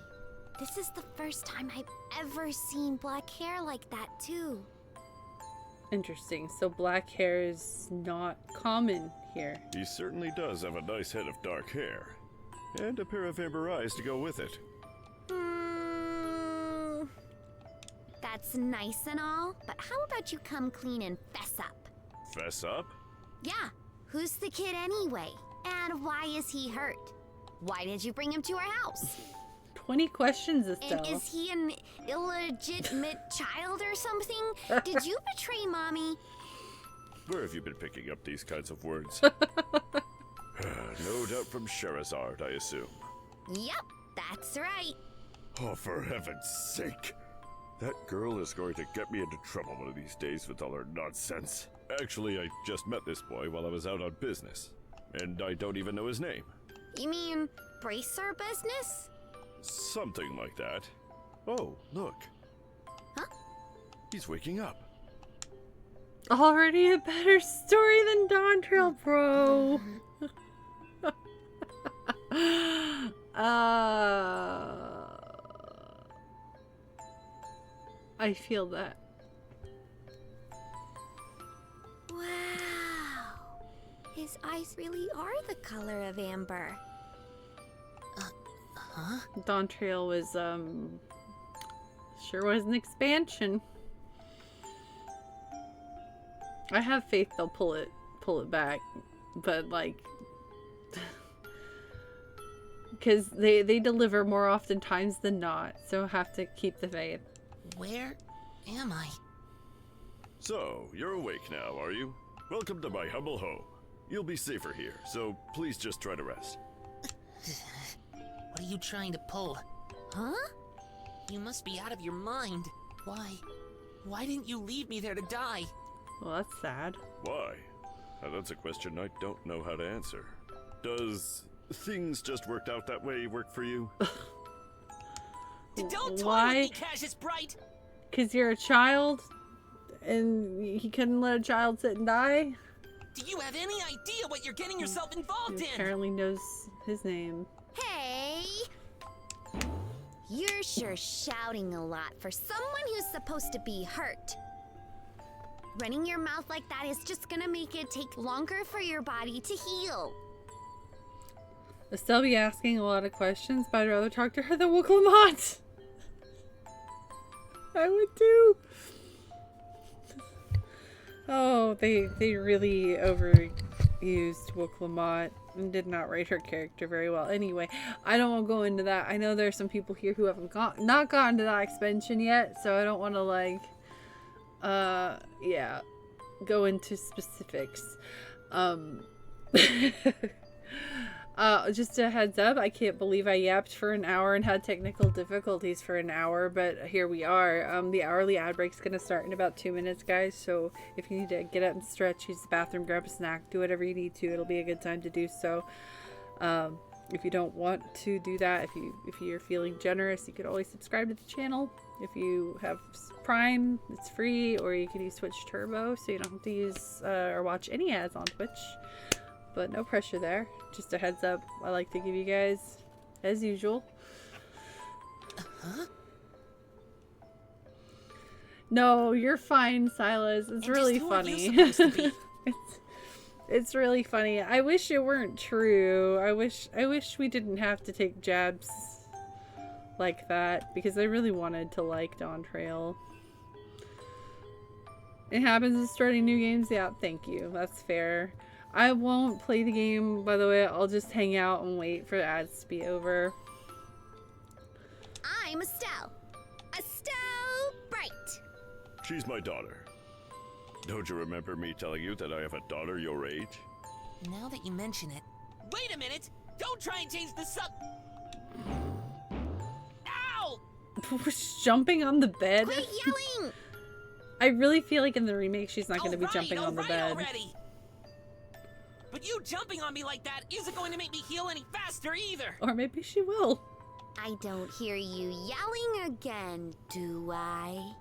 [SPEAKER 1] This is the first time I've ever seen black hair like that, too.
[SPEAKER 2] Interesting. So black hair is not common here.
[SPEAKER 5] He certainly does have a nice head of dark hair. And a pair of amber eyes to go with it.
[SPEAKER 1] That's nice and all, but how about you come clean and fess up?
[SPEAKER 5] Fess up?
[SPEAKER 1] Yeah, who's the kid anyway? And why is he hurt? Why did you bring him to our house?
[SPEAKER 2] 20 questions, Estelle.
[SPEAKER 1] And is he an illegitimate child or something? Did you betray Mommy?
[SPEAKER 5] Where have you been picking up these kinds of words? No doubt from Sherazard, I assume.
[SPEAKER 1] Yep, that's right.
[SPEAKER 5] Oh, for heaven's sake. That girl is going to get me into trouble one of these days with all her nonsense. Actually, I just met this boy while I was out on business. And I don't even know his name.
[SPEAKER 1] You mean bracer business?
[SPEAKER 5] Something like that. Oh, look.
[SPEAKER 1] Huh?
[SPEAKER 5] He's waking up.
[SPEAKER 2] Already a better story than Dawn Trail, bro. I feel that.
[SPEAKER 1] Wow. His eyes really are the color of amber.
[SPEAKER 2] Dawn Trail was, sure was an expansion. I have faith they'll pull it back, but like, because they deliver more oftentimes than not, so have to keep the faith.
[SPEAKER 6] Where am I?
[SPEAKER 5] So, you're awake now, are you? Welcome to my humble home. You'll be safer here, so please just try to rest.
[SPEAKER 6] What are you trying to pull?
[SPEAKER 1] Huh?
[SPEAKER 6] You must be out of your mind. Why didn't you leave me there to die?
[SPEAKER 2] Well, that's sad.
[SPEAKER 5] Why? That's a question I don't know how to answer. Does things just worked out that way work for you?
[SPEAKER 6] Don't toy
[SPEAKER 2] Why?
[SPEAKER 6] with me, Cassius Bright!
[SPEAKER 2] Because you're a child, and he couldn't let a child sit and die?
[SPEAKER 6] Do you have any idea what you're getting yourself involved
[SPEAKER 2] He
[SPEAKER 6] in?
[SPEAKER 2] apparently knows his name.
[SPEAKER 1] Hey! You're sure shouting a lot for someone who's supposed to be hurt. Running your mouth like that is just gonna make it take longer for your body to heal.
[SPEAKER 2] Estelle be asking a lot of questions, but I'd rather talk to her than Wooklamont. I would too. Oh, they really overused Wooklamont and did not write her character very well. Anyway, I don't want to go into that. I know there's some people here who haven't not gotten to that expansion yet, so I don't want to like, yeah, go into specifics. Just a heads up, I can't believe I yapped for an hour and had technical difficulties for an hour, but here we are. The hourly ad break's gonna start in about 2 minutes, guys, so if you need to get up and stretch, use the bathroom, grab a snack, do whatever you need to, it'll be a good time to do so. If you don't want to do that, if you're feeling generous, you could always subscribe to the channel. If you have Prime, it's free, or you can use Twitch Turbo, so you don't have to use or watch any ads on Twitch. But no pressure there. Just a heads up. I like to give you guys, as usual.
[SPEAKER 6] Huh?
[SPEAKER 2] No, you're fine, Silas. It's
[SPEAKER 6] And
[SPEAKER 2] really
[SPEAKER 6] just who are
[SPEAKER 2] funny.
[SPEAKER 6] you supposed to be?
[SPEAKER 2] It's really funny. I wish it weren't true. I wish we didn't have to take jabs like that, because I really wanted to like Dawn Trail. It happens in starting new games. Yeah, thank you. That's fair. I won't play the game, by the way. I'll just hang out and wait for the ads to be over.
[SPEAKER 1] I'm Estelle. Estelle Bright.
[SPEAKER 5] She's my daughter. Don't you remember me telling you that I have a daughter your age?
[SPEAKER 6] Now that you mention it... Wait a minute! Don't try and change the sub... Ow!
[SPEAKER 2] Jumping on the bed?
[SPEAKER 1] Quit yelling!
[SPEAKER 2] I really feel like in the remake she's not going to be jumping on the bed.
[SPEAKER 6] Already. But you jumping on me like that isn't going to make me heal any faster either!
[SPEAKER 2] Or maybe she will.
[SPEAKER 1] I don't hear you yelling again, do I?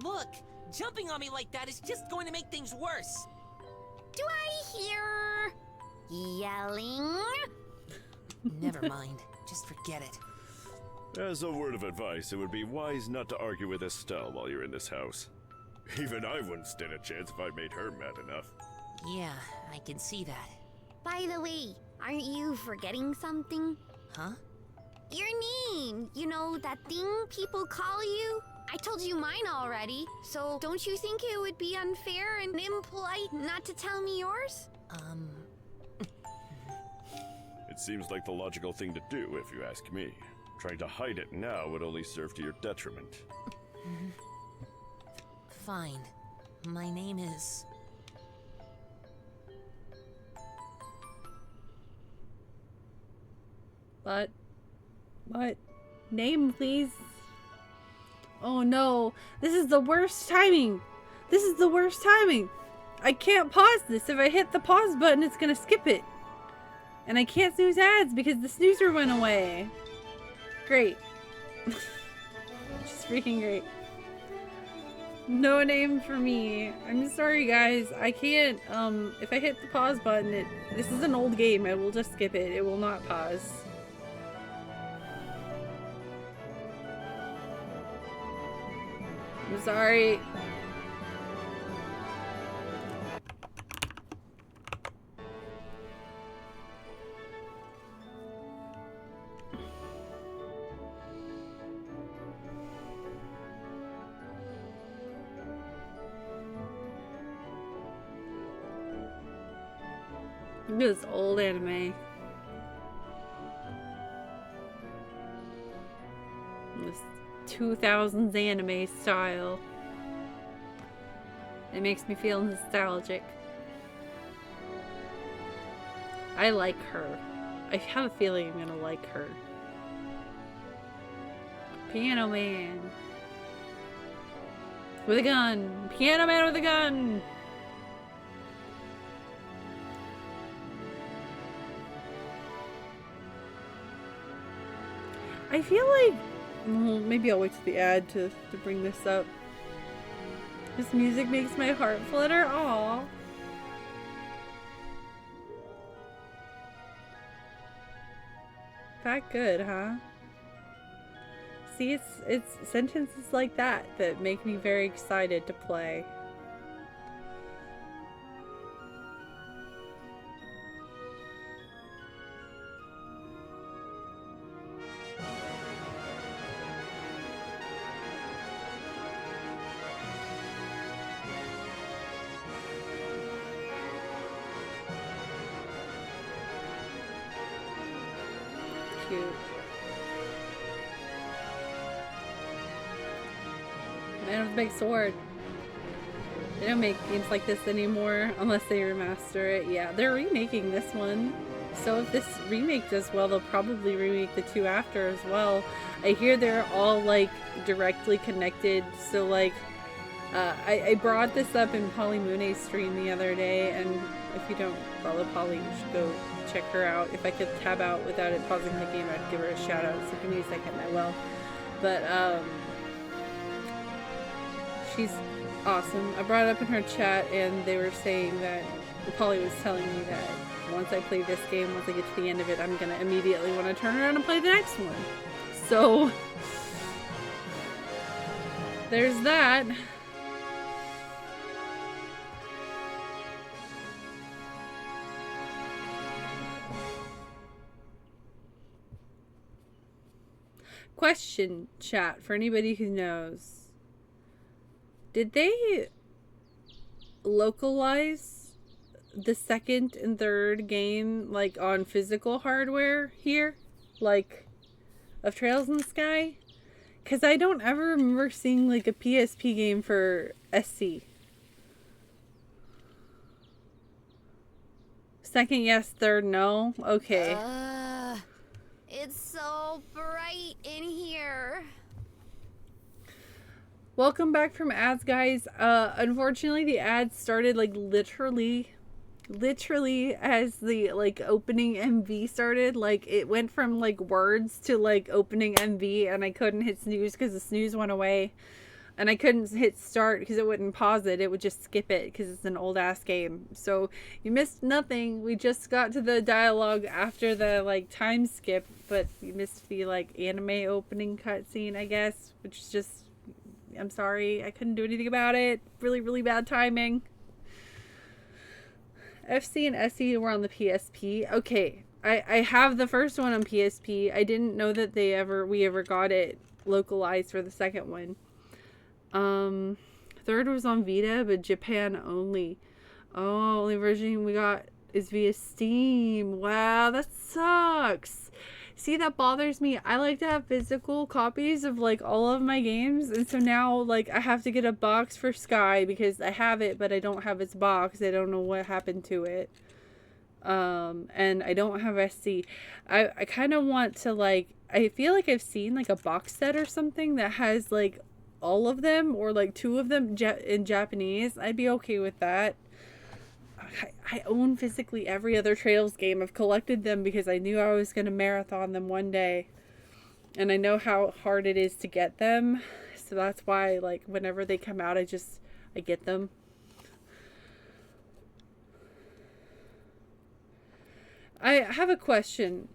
[SPEAKER 6] Look, jumping on me like that is just going to make things worse.
[SPEAKER 1] Do I hear yelling?
[SPEAKER 6] Never mind. Just forget it.
[SPEAKER 5] As a word of advice, it would be wise not to argue with Estelle while you're in this house. Even I wouldn't stand a chance if I made her mad enough.
[SPEAKER 6] Yeah, I can see that.
[SPEAKER 1] By the way, aren't you forgetting something?
[SPEAKER 6] Huh?
[SPEAKER 1] Your name! You know, that thing people call you? I told you mine already, so don't you think it would be unfair and impolite not to tell me yours?
[SPEAKER 5] It seems like the logical thing to do, if you ask me. Trying to hide it now would only serve to your detriment.
[SPEAKER 6] Fine. My name is...
[SPEAKER 2] What? Name, please. Oh no. This is the worst timing. This is the worst timing. I can't pause this. If I hit the pause button, it's gonna skip it. And I can't snooze ads because the snoozer went away. Great. Just freaking great. No name for me. I'm sorry, guys. I can't, if I hit the pause button, this is an old game. I will just skip it. It will not pause. I'm sorry. Look at this old anime. This 2000s anime style. It makes me feel nostalgic. I like her. I have a feeling I'm gonna like her. Piano Man. With a gun. Piano Man with a gun! I feel like... Well, maybe I'll wait till the ad to bring this up. This music makes my heart flutter. Aww. That good, huh? See, it's sentences like that that make me very excited to play. Cute. Man with a big sword. They don't make games like this anymore unless they remaster it. Yeah, they're remaking this one. So if this remake does well, they'll probably remake the two after as well. I hear they're all like directly connected. So like, I brought this up in Polly Moone's stream the other day, and if you don't follow Polly, you should go check her out. If I could tab out without it pausing the game, I'd give her a shout out. So give me a second, I will. But she's awesome. I brought it up in her chat, and they were saying that Polly was telling me that once I play this game, once I get to the end of it, I'm gonna immediately want to turn around and play the next one. So there's that. Question, chat, for anybody who knows. Did they localize the second and third game, like, on physical hardware here? Like, of Trails in the Sky? Because I don't ever remember seeing, like, a PSP game for SC. Second, yes. Third, no. Okay.
[SPEAKER 1] It's so bright in here.
[SPEAKER 2] Welcome back from ads, guys. Unfortunately, the ads started, like, literally as the, like, opening MV started. Like, it went from, like, words to, like, opening MV, and I couldn't hit snooze because the snooze went away. And I couldn't hit start because it wouldn't pause it. It would just skip it because it's an old-ass game. So, you missed nothing. We just got to the dialogue after the, like, time skip. But you missed the, like, anime opening cutscene, I guess. Which is just... I'm sorry. I couldn't do anything about it. Really, really bad timing. FC and SE were on the PSP. Okay. I have the first one on PSP. I didn't know that we ever got it localized for the second one. Third was on Vita, but Japan only. Oh, only version we got is via Steam. Wow, that sucks. See, that bothers me. I like to have physical copies of, like, all of my games, and so now, like, I have to get a box for Sky because I have it, but I don't have its box. I don't know what happened to it. And I don't have SC. I kind of want to, like, I feel like I've seen, like, a box set or something that has, like, all of them, or like 2 of them in Japanese. I'd be okay with that. I own physically every other Trails game. I've collected them because I knew I was going to marathon them one day. And I know how hard it is to get them. So that's why, like, whenever they come out, I get them. I have a question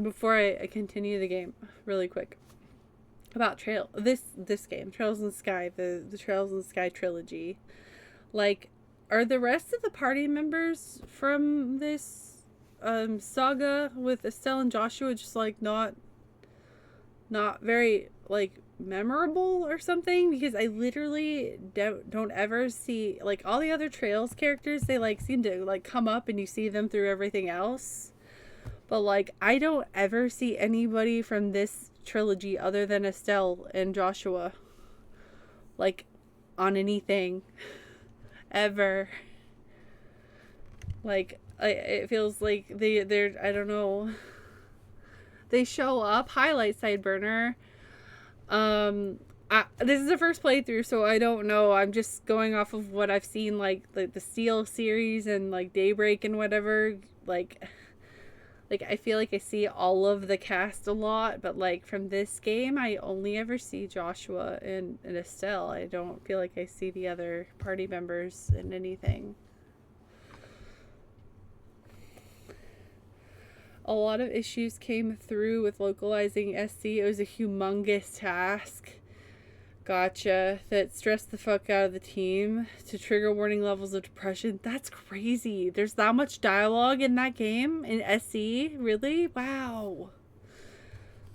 [SPEAKER 2] before I continue the game really quick. About this game, Trails in the Sky, the Trails in the Sky trilogy. Like, are the rest of the party members from this saga with Estelle and Joshua just, like, not very, like, memorable or something? Because I literally don't ever see, like, all the other Trails characters, they, like, seem to, like, come up and you see them through everything else. But, like, I don't ever see anybody from this trilogy other than Estelle and Joshua, like, on anything ever. Like, it feels like they're I don't know, they show up. Highlight Sideburner. This is the first playthrough, so I don't know. I'm just going off of what I've seen, like the Steel series and, like, Daybreak and whatever. Like, I feel like I see all of the cast a lot, but, like, from this game, I only ever see Joshua and Estelle. I don't feel like I see the other party members in anything. A lot of issues came through with localizing SC. It was a humongous task. Gotcha. That stressed the fuck out of the team to trigger warning levels of depression. That's crazy. There's that much dialogue in that game in SC? Really? Wow.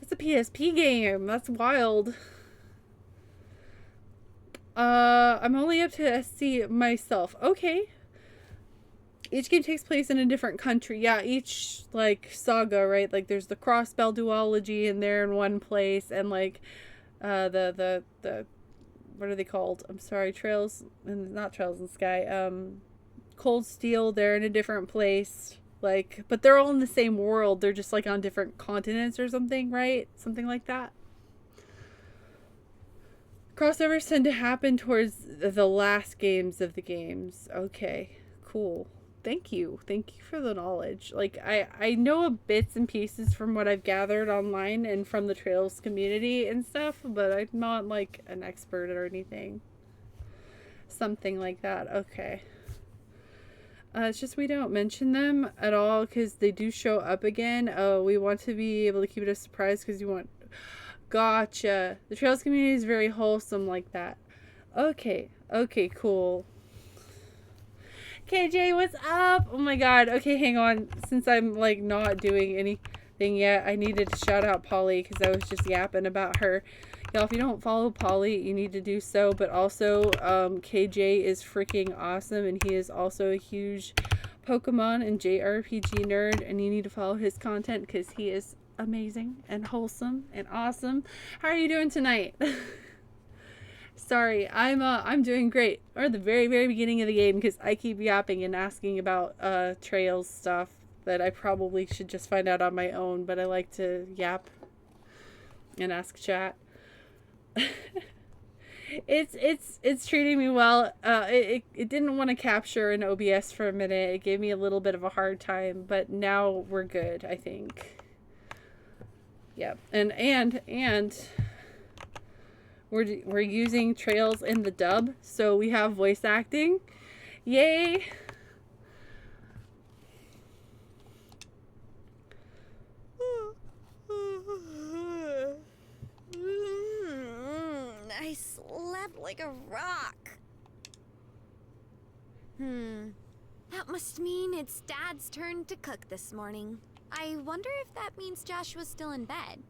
[SPEAKER 2] It's a PSP game. That's wild. I'm only up to SC myself. Okay. Each game takes place in a different country. Yeah, each, like, saga, right? Like, there's the cross-spell duology in there in one place, and, like, the what are they called? I'm sorry, not Trails in the Sky. Cold Steel, they're in a different place. Like, but they're all in the same world. They're just, like, on different continents or something, right? Something like that. Crossovers tend to happen towards the last games of the games. Okay, cool. Thank you for the knowledge. Like, I know bits and pieces from what I've gathered online and from the Trails community and stuff, but I'm not, like, an expert or anything. Something like that. Okay. It's just we don't mention them at all because they do show up again. Oh, we want to be able to keep it a surprise because you want... Gotcha. The Trails community is very wholesome like that. Okay, cool. KJ, what's up? Oh my god. Okay, hang on. Since I'm, like, not doing anything thing yet. I needed to shout out Polly because I was just yapping about her. Y'all, if you don't follow Polly, you need to do so. But also, KJ is freaking awesome, and he is also a huge Pokemon and JRPG nerd, and you need to follow his content because he is amazing and wholesome and awesome. How are you doing tonight? Sorry, I'm doing great. Or the very, very beginning of the game because I keep yapping and asking about Trails stuff that I probably should just find out on my own, but I like to yap and ask chat. It's treating me well. It didn't want to capture an OBS for a minute. It gave me a little bit of a hard time, but now we're good, I think. Yep. And we're using Trails in the dub, so we have voice acting. Yay!
[SPEAKER 1] I slept like a rock. That must mean it's Dad's turn to cook this morning. I wonder if that means Joshua's still in bed.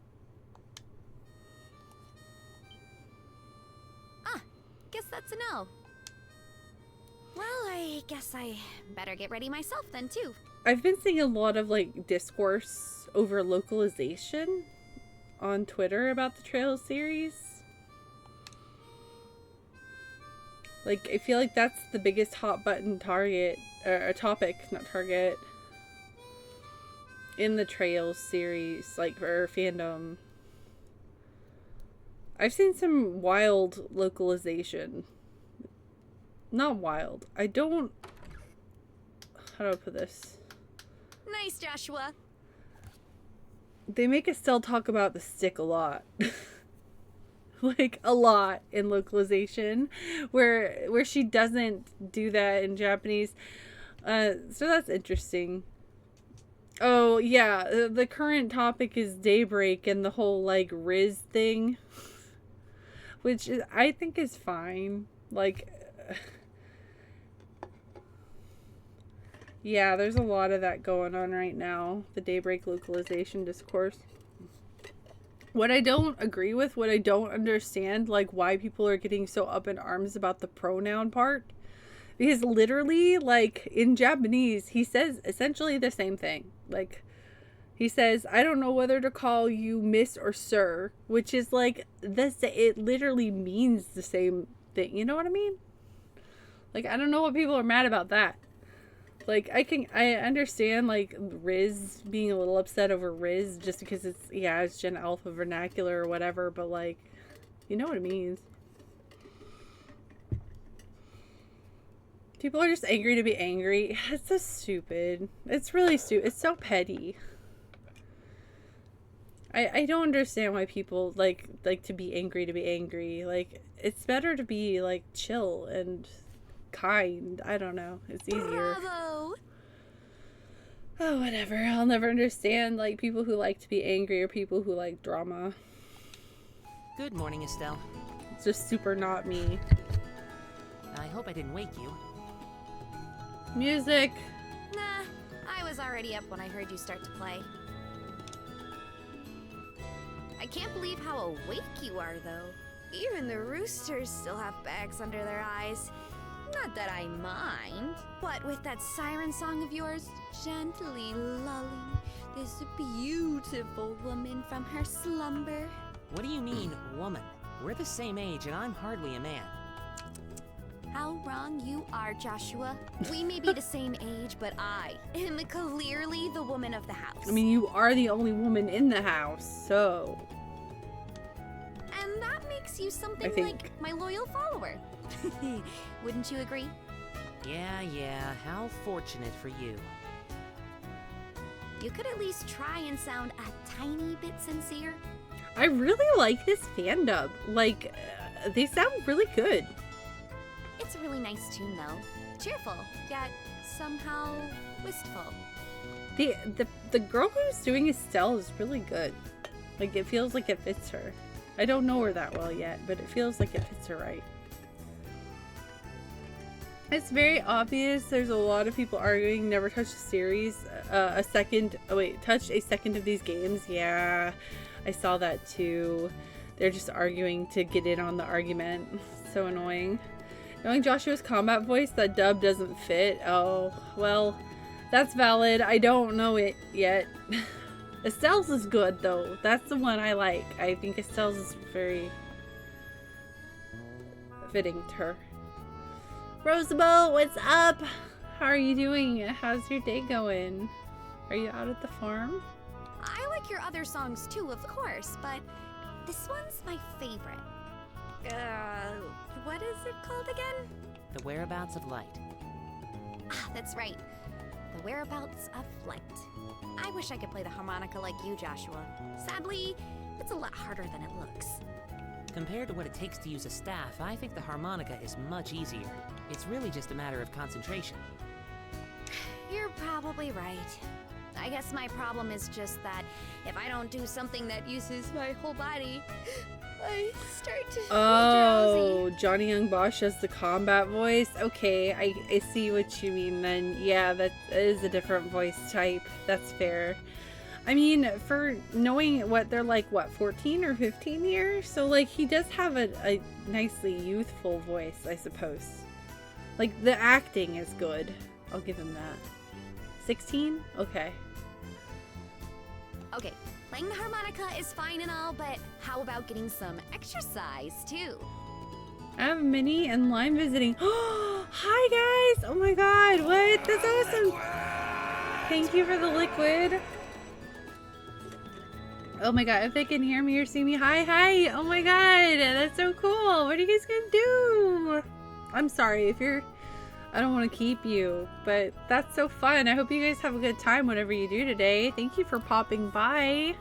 [SPEAKER 1] Guess that's a no. Well, I guess I better get ready myself then, too.
[SPEAKER 2] I've been seeing a lot of, like, discourse over localization on Twitter about the Trails series. Like, I feel like that's the biggest hot button target, or topic, not target, in the Trails series, like, or fandom. I've seen some wild localization. Not wild. How do I put this?
[SPEAKER 1] Nice, Joshua.
[SPEAKER 2] They make Estelle talk about the stick a lot. Like, a lot in localization. Where she doesn't do that in Japanese. So that's interesting. Oh, yeah. The current topic is Daybreak and the whole, like, Riz thing. Which I think is fine. Like, yeah, there's a lot of that going on right now. The Daybreak localization discourse. What I don't agree with, what I don't understand, like, why people are getting so up in arms about the pronoun part. Because literally, like, in Japanese, he says essentially the same thing. Like, he says, I don't know whether to call you miss or sir, which is like, it literally means the same thing. You know what I mean? Like, I don't know what people are mad about that. Like, I understand, like, Riz being a little upset over Riz just because it's Gen Alpha vernacular or whatever, but, like, you know what it means. People are just angry to be angry. It's so stupid. It's really stupid. It's so petty. I don't understand why people like to be angry. Like, it's better to be, like, chill and kind. I don't know. It's easier.
[SPEAKER 1] Bravo!
[SPEAKER 2] Oh, whatever. I'll never understand, like, people who like to be angry or people who like drama.
[SPEAKER 6] Good morning, Estelle.
[SPEAKER 2] It's just super not me.
[SPEAKER 6] I hope I didn't wake you.
[SPEAKER 2] Music!
[SPEAKER 1] Nah, I was already up when I heard you start to play. I can't believe how awake you are, though. Even the roosters still have bags under their eyes. Not that I mind. What with that siren song of yours, gently lulling this beautiful woman from her slumber?
[SPEAKER 6] What do you mean, woman? We're the same age, and I'm hardly a man.
[SPEAKER 1] How wrong you are, Joshua. We may be the same age, but I am clearly the woman of the house.
[SPEAKER 2] I mean, you are the only woman in the house, so...
[SPEAKER 1] And that makes you something like my loyal follower. Wouldn't you agree?
[SPEAKER 6] Yeah, how fortunate for you.
[SPEAKER 1] You could at least try and sound a tiny bit sincere.
[SPEAKER 2] I really like this fandom. Like, they sound really good.
[SPEAKER 1] It's a really nice tune, though. Cheerful, yet somehow wistful.
[SPEAKER 2] The girl who's doing Estelle is really good. Like, it feels like it fits her. I don't know her that well yet, but it feels like it fits her right. It's very obvious. There's a lot of people arguing never touch a series, touch a second of these games. Yeah, I saw that too. They're just arguing to get in on the argument. So annoying. Knowing Joshua's combat voice, that dub doesn't fit. Oh, well, that's valid. I don't know it yet. Estelle's is good though. That's the one I like. I think Estelle's is very fitting to her. Rosabelle, what's up? How are you doing? How's your day going? Are you out at the farm?
[SPEAKER 1] I like your other songs too, of course, but this one's my favorite. What is it called again?
[SPEAKER 6] The Whereabouts of Light.
[SPEAKER 1] Ah, that's right. The Whereabouts of Light. I wish I could play the harmonica like you, Joshua. Sadly, it's a lot harder than it looks.
[SPEAKER 6] Compared to what it takes to use a staff, I think the harmonica is much easier. It's really just a matter of concentration.
[SPEAKER 1] You're probably right. I guess my problem is just that if I don't do something that uses my whole body, I start to feel drowsy.
[SPEAKER 2] Johnny Young Bosch has the combat voice. Okay, I see what you mean then. Yeah, that is a different voice type. That's fair. I mean, for knowing what they're like, 14 or 15 years? So, like, he does have a nicely youthful voice, I suppose. Like, the acting is good. I'll give him that. 16? Okay.
[SPEAKER 1] Okay, playing the harmonica is fine and all, but how about getting some exercise, too?
[SPEAKER 2] I have Minnie and Lime visiting. Oh, hi, guys! Oh my god, what? That's awesome! Thank you for the liquid. Oh my god, if they can hear me or see me, hi! Oh my god, that's so cool! What are you guys gonna do? I'm sorry if you're... I don't want to keep you, but that's so fun. I hope you guys have a good time whatever you do today. Thank you for popping by.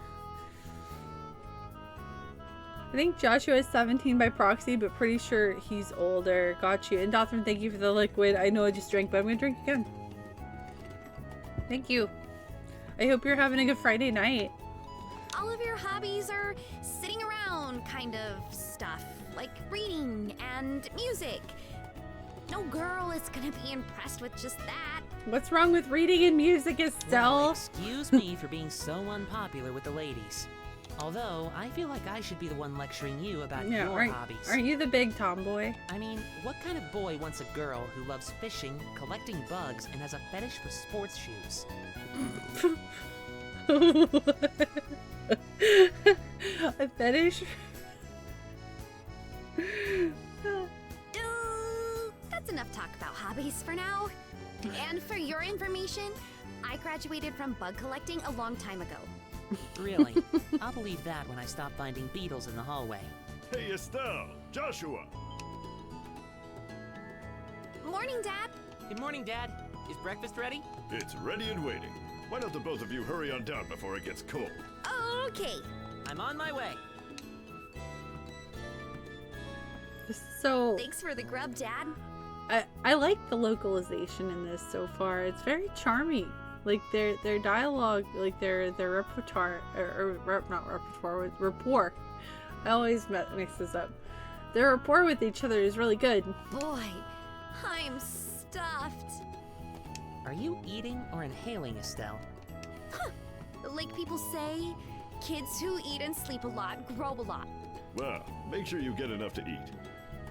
[SPEAKER 2] I think Joshua is 17 by proxy, but pretty sure he's older. Got you. And Dothrin, thank you for the liquid. I know I just drank, but I'm gonna drink again. Thank you. I hope you're having a good Friday night.
[SPEAKER 1] All of your hobbies are sitting around kind of stuff, like reading and music. No girl is gonna be impressed with just that.
[SPEAKER 2] What's wrong with reading and music, Estelle?
[SPEAKER 6] Well, excuse me for being so unpopular with the ladies. Although, I feel like I should be the one lecturing you about your hobbies.
[SPEAKER 2] Aren't you the big tomboy?
[SPEAKER 6] I mean, what kind of boy wants a girl who loves fishing, collecting bugs, and has a fetish for sports shoes?
[SPEAKER 2] A fetish?
[SPEAKER 1] That's enough talk about hobbies for now. And for your information, I graduated from bug collecting a long time ago.
[SPEAKER 6] Really? I'll believe that when I stop finding beetles in the hallway.
[SPEAKER 5] Hey, Estelle! Joshua!
[SPEAKER 1] Morning, Dad.
[SPEAKER 6] Good morning, Dad. Is breakfast ready?
[SPEAKER 5] It's ready and waiting. Why don't the both of you hurry on down before it gets cold?
[SPEAKER 1] Okay.
[SPEAKER 6] I'm on my way.
[SPEAKER 2] So...
[SPEAKER 1] Thanks for the grub, Dad.
[SPEAKER 2] I like the localization in this so far. It's very charming. Like their dialogue, like their repertoire, not repertoire, with rapport. I always mix this up. Their rapport with each other is really good.
[SPEAKER 1] Boy, I'm stuffed.
[SPEAKER 6] Are you eating or inhaling, Estelle?
[SPEAKER 1] Huh. Like people say, kids who eat and sleep a lot grow a lot.
[SPEAKER 5] Well, make sure you get enough to eat.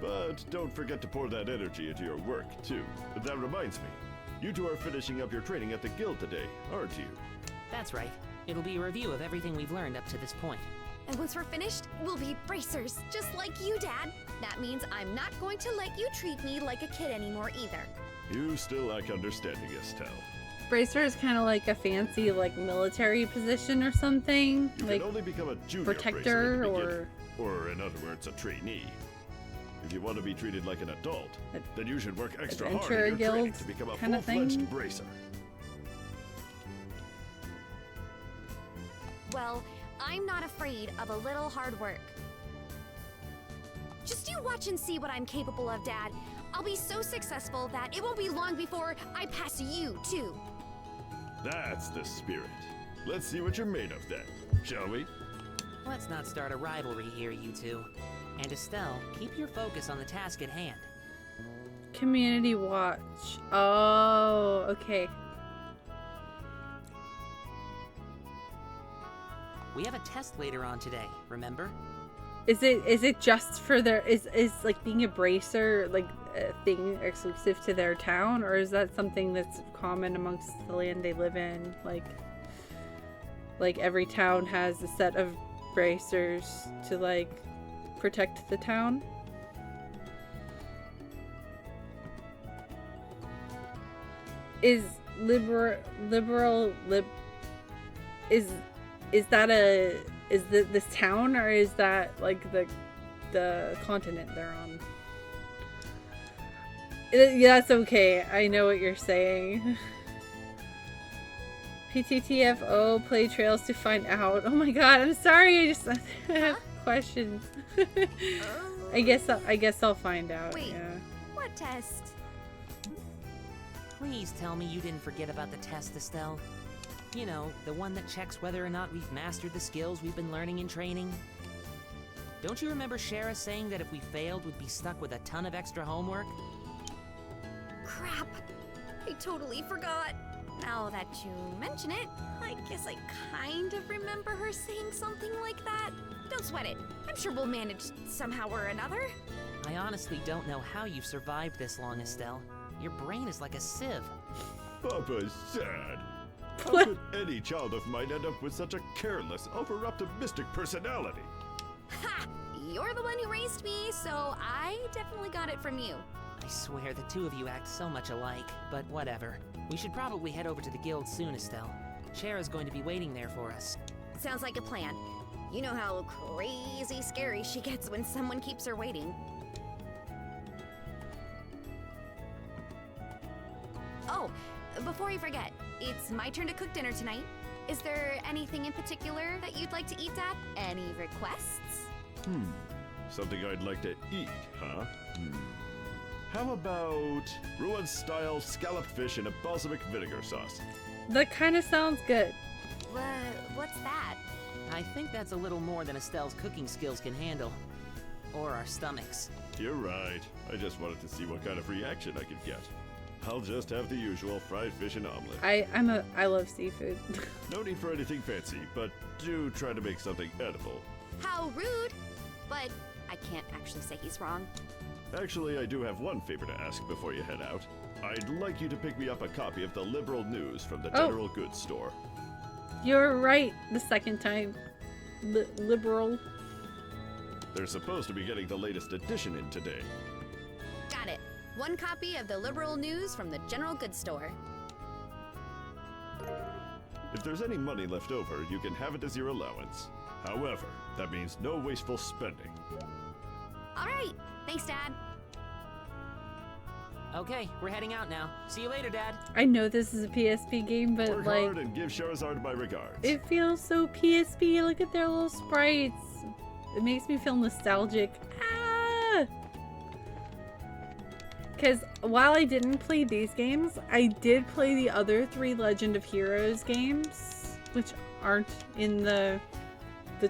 [SPEAKER 5] But don't forget to pour that energy into your work, too. That reminds me, you two are finishing up your training at the guild today, aren't you?
[SPEAKER 6] That's right. It'll be a review of everything we've learned up to this point.
[SPEAKER 1] And once we're finished, we'll be bracers, just like you, Dad. That means I'm not going to let you treat me like a kid anymore either.
[SPEAKER 5] You still lack understanding, Estelle.
[SPEAKER 2] Bracer is kind of like a fancy, like, military position or something.
[SPEAKER 5] You
[SPEAKER 2] like
[SPEAKER 5] can only become a junior
[SPEAKER 2] protector
[SPEAKER 5] bracer in the
[SPEAKER 2] or...
[SPEAKER 5] Or, in other words, a trainee. If you want to be treated like an adult, then you should work extra hard in your
[SPEAKER 2] guild
[SPEAKER 5] training to become a
[SPEAKER 2] kind of thing.
[SPEAKER 5] full-fledged bracer.
[SPEAKER 1] Well, I'm not afraid of a little hard work. Just you watch and see what I'm capable of, Dad. I'll be so successful that it won't be long before I pass you, too.
[SPEAKER 5] That's the spirit. Let's see what you're made of then, shall we?
[SPEAKER 6] Let's not start a rivalry here, you two. And Estelle, keep your focus on the task at hand.
[SPEAKER 2] Community watch. Oh, okay.
[SPEAKER 6] We have a test later on today, remember?
[SPEAKER 2] Is it just for their is like being a bracer like a thing exclusive to their town, or is that something that's common amongst the land they live in? Like every town has a set of bracers to like protect the town? Is is that this town, or is that like the continent they're on? Yeah, that's okay. I know what you're saying. PTTFO, play trails to find out. Oh my god, I'm sorry. I just have questions. I guess I'll find out.
[SPEAKER 1] Wait.
[SPEAKER 2] Yeah.
[SPEAKER 1] What test?
[SPEAKER 6] Please tell me you didn't forget about the test, Estelle. You know, the one that checks whether or not we've mastered the skills we've been learning in training. Don't you remember Shara saying that if we failed, we'd be stuck with a ton of extra homework?
[SPEAKER 1] Crap. I totally forgot. Now that you mention it, I guess I kind of remember her saying something like that. Don't sweat it. I'm sure we'll manage somehow or another.
[SPEAKER 6] I honestly don't know how you've survived this long, Estelle. Your brain is like a sieve.
[SPEAKER 5] Papa's sad. How could any child of mine end up with such a careless, over-optimistic personality?
[SPEAKER 1] Ha! You're the one who raised me, so I definitely got it from you.
[SPEAKER 6] I swear the two of you act so much alike, but whatever. We should probably head over to the guild soon, Estelle. Shara's going to be waiting there for us.
[SPEAKER 1] Sounds like a plan. You know how crazy scary she gets when someone keeps her waiting. Oh, before I forget, it's my turn to cook dinner tonight. Is there anything in particular that you'd like to eat, Dad? Any requests?
[SPEAKER 5] Something I'd like to eat, huh? How about Rouen-style scalloped fish in a balsamic vinegar sauce?
[SPEAKER 2] That kind of sounds good.
[SPEAKER 1] What's that?
[SPEAKER 6] I think that's a little more than Estelle's cooking skills can handle. Or our stomachs.
[SPEAKER 5] You're right. I just wanted to see what kind of reaction I could get. I'll just have the usual fried fish and omelet.
[SPEAKER 2] I love seafood.
[SPEAKER 5] No need for anything fancy, but do try to make something edible.
[SPEAKER 1] How rude! But I can't actually say he's wrong.
[SPEAKER 5] Actually, I do have one favor to ask before you head out. I'd like you to pick me up a copy of the Liberal News from the General Goods store.
[SPEAKER 2] You're right the second time. Liberal.
[SPEAKER 5] They're supposed to be getting the latest edition in today.
[SPEAKER 1] Got it. One copy of the Liberal News from the General Goods store.
[SPEAKER 5] If there's any money left over, you can have it as your allowance. However, that means no wasteful spending.
[SPEAKER 1] All right. Thanks, Dad.
[SPEAKER 6] Okay, we're heading out now. See you later, Dad.
[SPEAKER 2] I know this is a PSP game, but
[SPEAKER 5] Work
[SPEAKER 2] like
[SPEAKER 5] hard and give Charizard my regards.
[SPEAKER 2] it feels so PSP. Look at their little sprites. It makes me feel nostalgic. Because while I didn't play these games, I did play the other 3 Legend of Heroes games, which aren't in the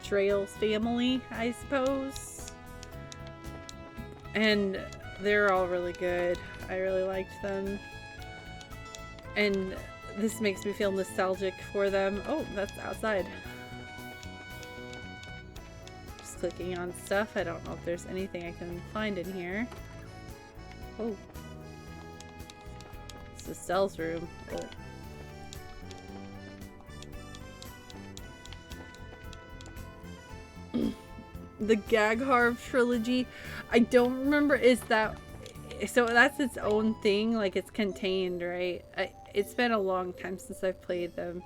[SPEAKER 2] Trails family, I suppose. And they're all really good. I really liked them. And this makes me feel nostalgic for them. Oh, that's outside. Just clicking on stuff. I don't know if there's anything I can find in here. Oh. It's Estelle's room. Oh. The Gagharv trilogy. I don't remember. Is that... So that's its own thing? Like it's contained, right? It's been a long time since I've played them.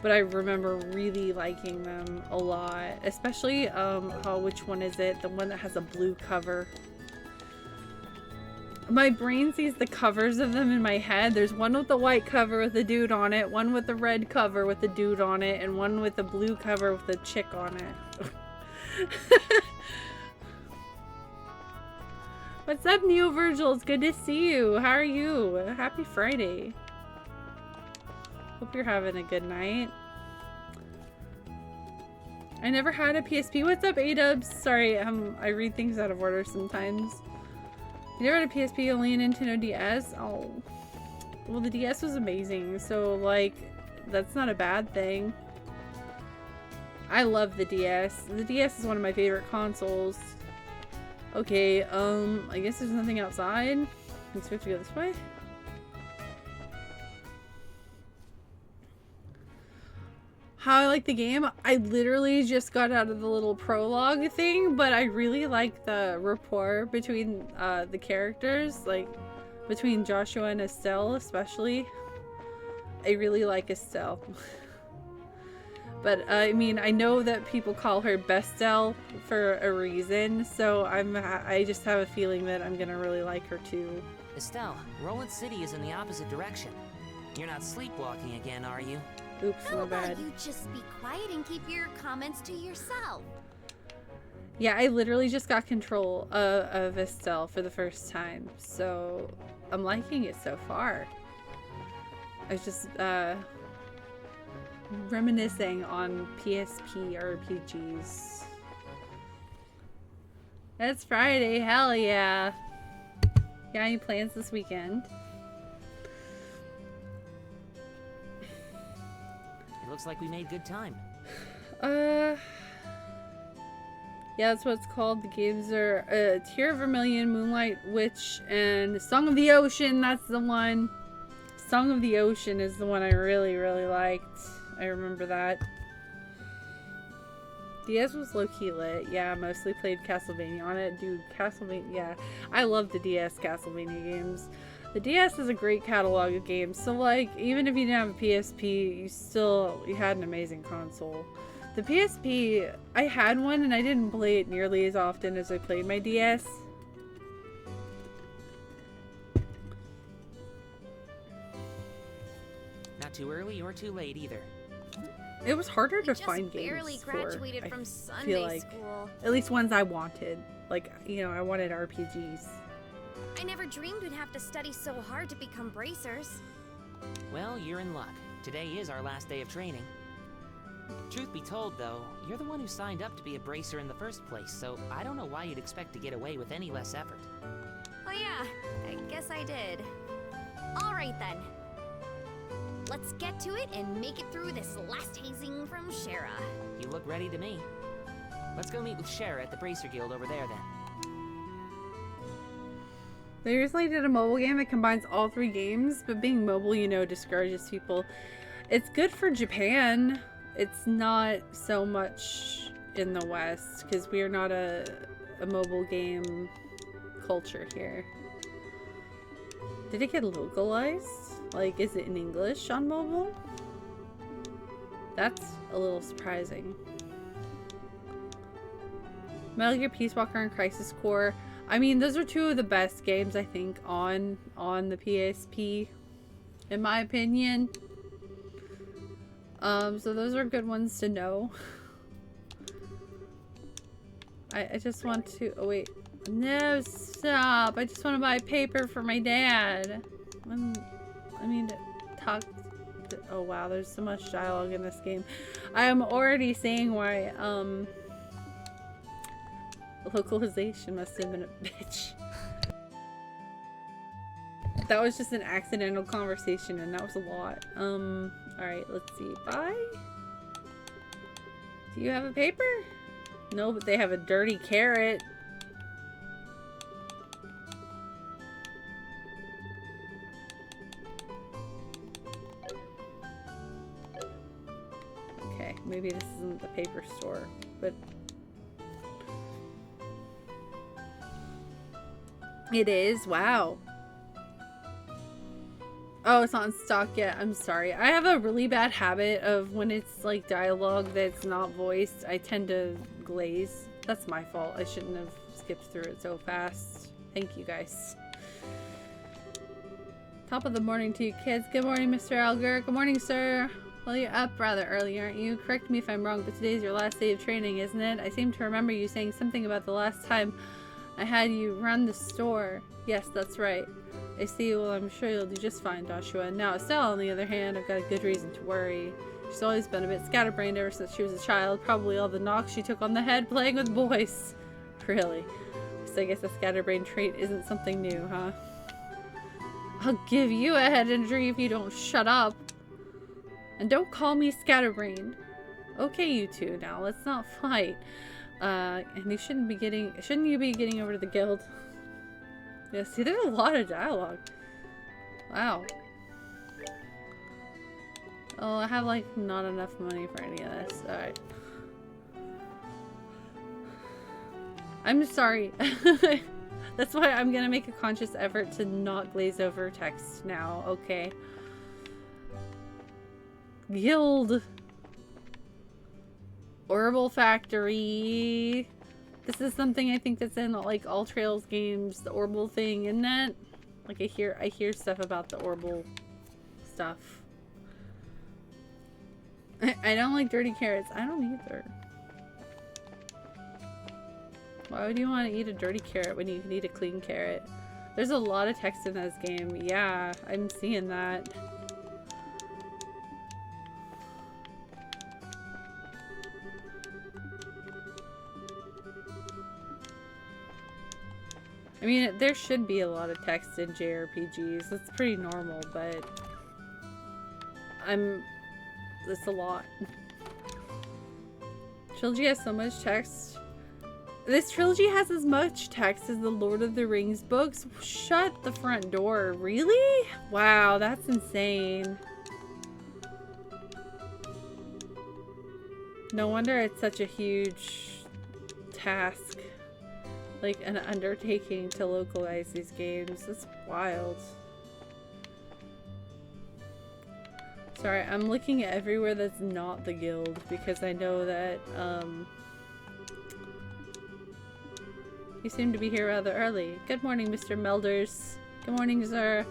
[SPEAKER 2] But I remember really liking them a lot. Especially, which one is it? The one that has a blue cover. My brain sees the covers of them in my head. There's one with the white cover with a dude on it, one with the red cover with a dude on it, and one with the blue cover with a chick on it. What's up, Neo Virgil? It's good to see you. How are you? Happy Friday. Hope you're having a good night. I never had a PSP. What's up, A-dubs? Sorry, I read things out of order sometimes. You never had a PSP, only a Nintendo DS? Oh. Well, the DS was amazing, so, like, that's not a bad thing. I love the DS. The DS is one of my favorite consoles. Okay, I guess there's nothing outside. Guess we have to go this way. How I like the game? I literally just got out of the little prologue thing, but I really like the rapport between the characters, like between Joshua and Estelle especially. I really like Estelle. But I mean, I know that people call her Bestel for a reason, so I just have a feeling that I'm gonna really like her too.
[SPEAKER 6] Estelle, Roland City is in the opposite direction. You're not sleepwalking again, are you?
[SPEAKER 2] Oops,
[SPEAKER 1] How
[SPEAKER 2] my
[SPEAKER 1] about
[SPEAKER 2] bad.
[SPEAKER 1] you just be quiet and keep your comments to yourself?
[SPEAKER 2] Yeah, I literally just got control of Estelle for the first time, so I'm liking it so far. I was just reminiscing on PSP RPGs. It's Friday, hell yeah. Got any plans this weekend?
[SPEAKER 6] It looks like we made good time.
[SPEAKER 2] Yeah, that's what it's called. The games are Tear of Vermilion, Moonlight Witch, and Song of the Ocean. That's the one. Song of the Ocean is the one I really, really liked. I remember that. DS was low-key lit. Yeah, mostly played Castlevania on it. Dude, Castlevania, yeah. I love the DS Castlevania games. The DS is a great catalog of games, so like, even if you didn't have a PSP, you had an amazing console. The PSP, I had one and I didn't play it nearly as often as I played my DS.
[SPEAKER 6] Not too early or too late either.
[SPEAKER 2] It was harder to
[SPEAKER 1] Just
[SPEAKER 2] find
[SPEAKER 1] barely
[SPEAKER 2] games
[SPEAKER 1] graduated
[SPEAKER 2] for,
[SPEAKER 1] from
[SPEAKER 2] I
[SPEAKER 1] Sunday
[SPEAKER 2] feel like.
[SPEAKER 1] school.
[SPEAKER 2] At least ones I wanted. Like, you know, I wanted RPGs.
[SPEAKER 1] I never dreamed we'd have to study so hard to become bracers.
[SPEAKER 6] Well, you're in luck. Today is our last day of training. Truth be told, though, you're the one who signed up to be a bracer in the first place, so I don't know why you'd expect to get away with any less effort.
[SPEAKER 1] Oh yeah, I guess I did. All right then. Let's get to it and make it through this last hazing from Shara.
[SPEAKER 6] You look ready to me. Let's go meet with Shara at the Bracer Guild over there, then.
[SPEAKER 2] They recently did a mobile game that combines all three games, but being mobile, you know, discourages people. It's good for Japan. It's not so much in the West, because we are not a mobile game culture here. Did it get localized? Like, is it in English on mobile? That's a little surprising. Metal Gear Peace Walker and Crisis Core. I mean, those are two of the best games, I think, on the PSP, in my opinion. So those are good ones to know. I just want to... Oh, wait. No, stop. I just want to buy paper for my dad. I need to talk to... Oh, wow. There's so much dialogue in this game. I am already saying why, localization must have been a bitch. That was just an accidental conversation, and that was a lot. Alright, let's see. Bye? Do you have a paper? No, but they have a dirty carrot. Okay, maybe this isn't the paper store, but... It is? Wow. Oh, it's not in stock yet. I'm sorry. I have a really bad habit of when it's like dialogue that's not voiced, I tend to glaze. That's my fault. I shouldn't have skipped through it so fast. Thank you guys. Top of the morning to you kids. Good morning, Mr. Alger. Good morning, sir. Well, you're up rather early, aren't you? Correct me if I'm wrong, but today's your last day of training, isn't it? I seem to remember you saying something about the last time I had you run the store. Yes, that's right. I see. Well, I'm sure you'll do just fine, Joshua. Now, Estelle, on the other hand, I've got a good reason to worry. She's always been a bit scatterbrained ever since she was a child. Probably all the knocks she took on the head playing with boys. Really. text. I guess a scatterbrain trait isn't something new, huh? I'll give you a head injury if you don't shut up. And don't call me scatterbrained. Okay, you two, now let's not fight. And you shouldn't you be getting over to the guild? Yeah, see, there's a lot of dialogue. Wow. Oh, I have like not enough money for any of this. Alright. I'm sorry. That's why I'm gonna make a conscious effort to not glaze over text now, okay? Guild. Orbital Factory. This is something I think that's in like all Trails games, the Orbital thing, isn't it? Like I hear stuff about the Orbital stuff. I don't like dirty carrots. I don't either. Why would you want to eat a dirty carrot when you can eat a clean carrot? There's a lot of text in this game. Yeah, I'm seeing that. I mean, there should be a lot of text in JRPGs. That's pretty normal, but it's a lot. Trilogy has so much text. This trilogy has as much text as the Lord of the Rings books. Shut the front door. Really? Wow, that's insane. No wonder it's such a huge task. Like an undertaking to localize these games. It's wild. Sorry, I'm looking everywhere that's not the guild because I know that you seem to be here rather early. Good morning, Mr. Melders. Good morning, sir.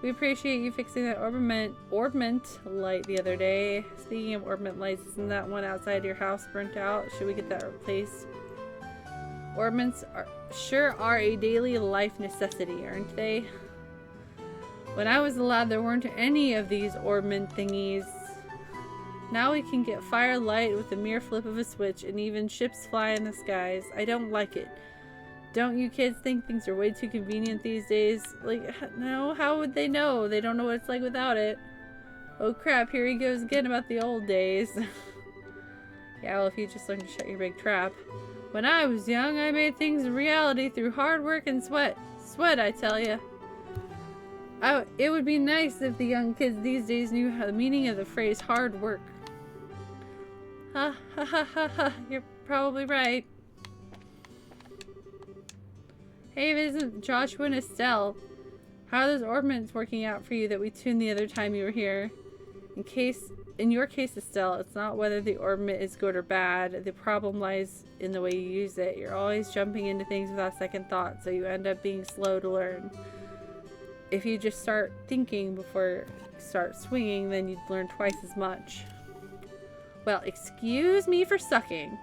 [SPEAKER 2] We appreciate you fixing that orbment light the other day. Speaking of orbment lights, isn't that one outside your house burnt out? Should we get that replaced? Orbments sure are a daily life necessity, aren't they? When I was a lad, there weren't any of these orbment thingies. Now we can get firelight with the mere flip of a switch, and even ships fly in the skies. I don't like it. Don't you kids think things are way too convenient these days? Like, no, how would they know? They don't know what it's like without it. Oh crap, here he goes again about the old days. Yeah, well, if you just learn to shut your big trap. When I was young, I made things a reality through hard work and sweat. Sweat, I tell ya. It would be nice if the young kids these days knew the meaning of the phrase hard work. Ha ha ha ha ha, you're probably right. Hey, visit Joshua and Estelle. How are those orbments working out for you that we tuned the other time you were here? In your case, Estelle, it's not whether the orbment is good or bad. The problem lies in the way you use it. You're always jumping into things without second thought, so you end up being slow to learn. If you just start thinking before you start swinging, then you'd learn twice as much. Well, excuse me for sucking.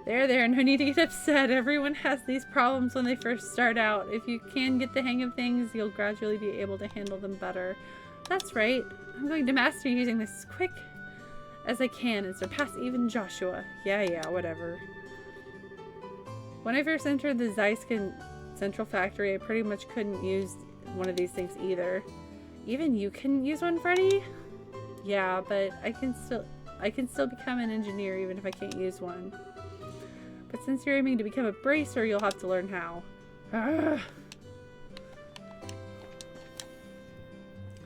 [SPEAKER 2] There, no need to get upset. Everyone has these problems when they first start out. If you can get the hang of things, you'll gradually be able to handle them better. That's right. I'm going to master using this as quick as I can and surpass even Joshua. Yeah, whatever. When I first entered the Zeiskin Central Factory, I pretty much couldn't use one of these things either. Even you couldn't use one, Freddy? Yeah, but I can still become an engineer even if I can't use one. But since you're aiming to become a bracer, you'll have to learn how. Ugh.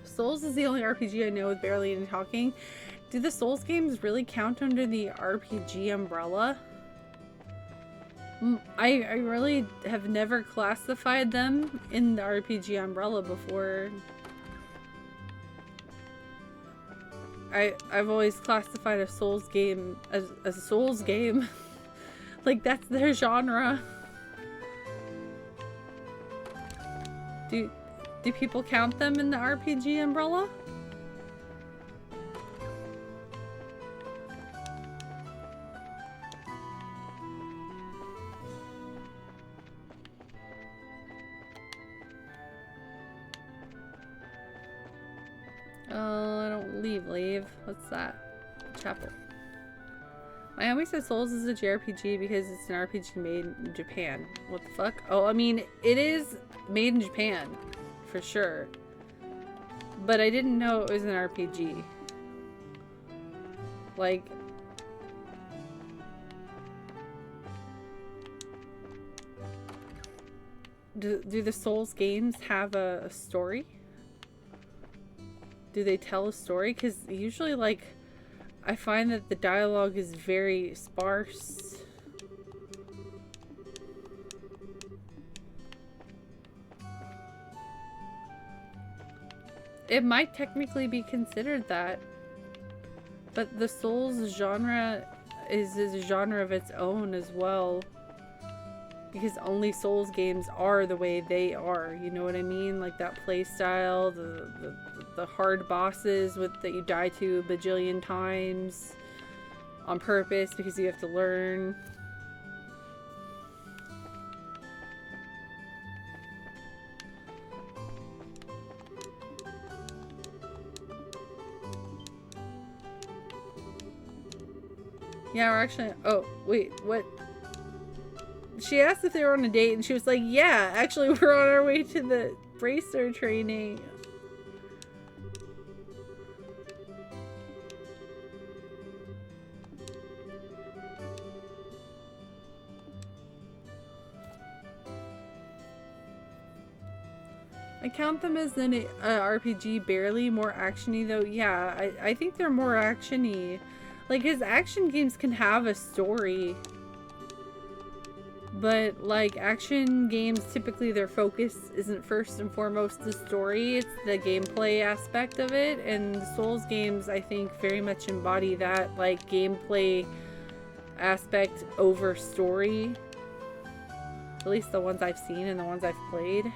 [SPEAKER 2] Souls is the only RPG I know with barely any talking. Do the Souls games really count under the RPG umbrella? I really have never classified them in the RPG umbrella before. I've always classified a Souls game as a Souls game. Like, that's their genre. Do people count them in the RPG umbrella? Oh, I don't leave. What's that? Chapel. I always said Souls is a JRPG because it's an RPG made in Japan. What the fuck? Oh, I mean, it is made in Japan, for sure. But I didn't know it was an RPG. Like... Do the Souls games have a story? Do they tell a story? Because usually, like, I find that the dialogue is very sparse. It might technically be considered that. But the Souls genre is a genre of its own as well. Because only Souls games are the way they are. You know what I mean? Like that play style, the hard bosses that you die to a bajillion times on purpose because you have to learn. Yeah, we're actually... Oh, wait, what? She asked if they were on a date, and she was like, yeah, actually, we're on our way to the bracer training. I count them as an RPG, barely more action-y, though. Yeah, I think they're more action-y. Like, his action games can have a story. But, like, action games, typically their focus isn't first and foremost the story, it's the gameplay aspect of it, and the Souls games, I think, very much embody that, like, gameplay aspect over story. At least the ones I've seen and the ones I've played.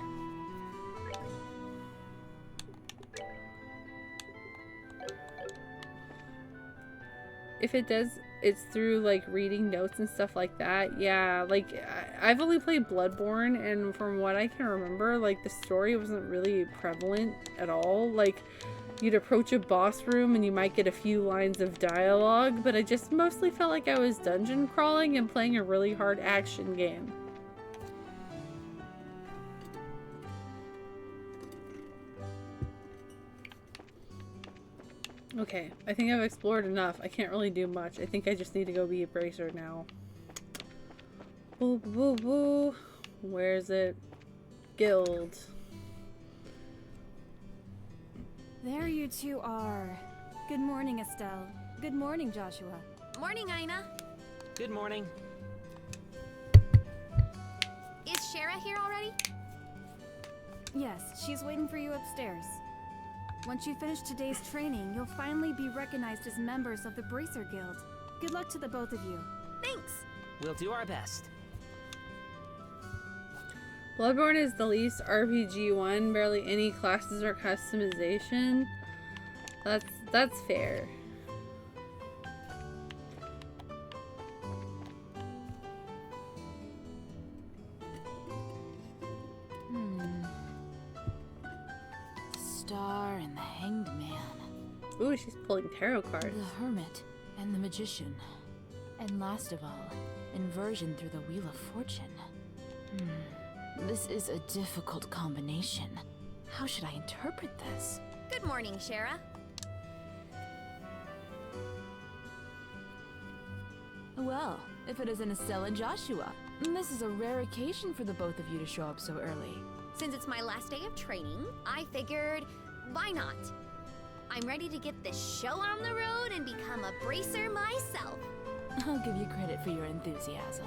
[SPEAKER 2] If it does, it's through like reading notes and stuff like that. Yeah, like I've only played Bloodborne, and from what I can remember, like the story wasn't really prevalent at all. Like you'd approach a boss room and you might get a few lines of dialogue, but I just mostly felt like I was dungeon crawling and playing a really hard action game. Okay, I think I've explored enough. I can't really do much. I think I just need to go be a bracer now. Boo boo boo. Where's it? Guild.
[SPEAKER 7] There you two are. Good morning, Estelle. Good morning, Joshua.
[SPEAKER 1] Morning, Aina.
[SPEAKER 6] Good morning.
[SPEAKER 1] Is Shara here already?
[SPEAKER 7] Yes, she's waiting for you upstairs. Once you finish today's training, you'll finally be recognized as members of the Bracer Guild. Good luck to the both of you.
[SPEAKER 1] Thanks.
[SPEAKER 6] We'll do our best.
[SPEAKER 2] Bloodborne is the least RPG one. Barely any classes or customization. That's fair.
[SPEAKER 8] Star and the Hanged Man.
[SPEAKER 2] Ooh, she's pulling tarot cards.
[SPEAKER 8] The Hermit and the Magician. And last of all, inversion through the Wheel of Fortune. This is a difficult combination. How should I interpret this?
[SPEAKER 1] Good morning, Shara.
[SPEAKER 8] Well, if it isn't Estelle and Joshua, this is a rare occasion for the both of you to show up so early.
[SPEAKER 1] Since it's my last day of training, I figured, why not? I'm ready to get this show on the road and become a bracer myself.
[SPEAKER 8] I'll give you credit for your enthusiasm.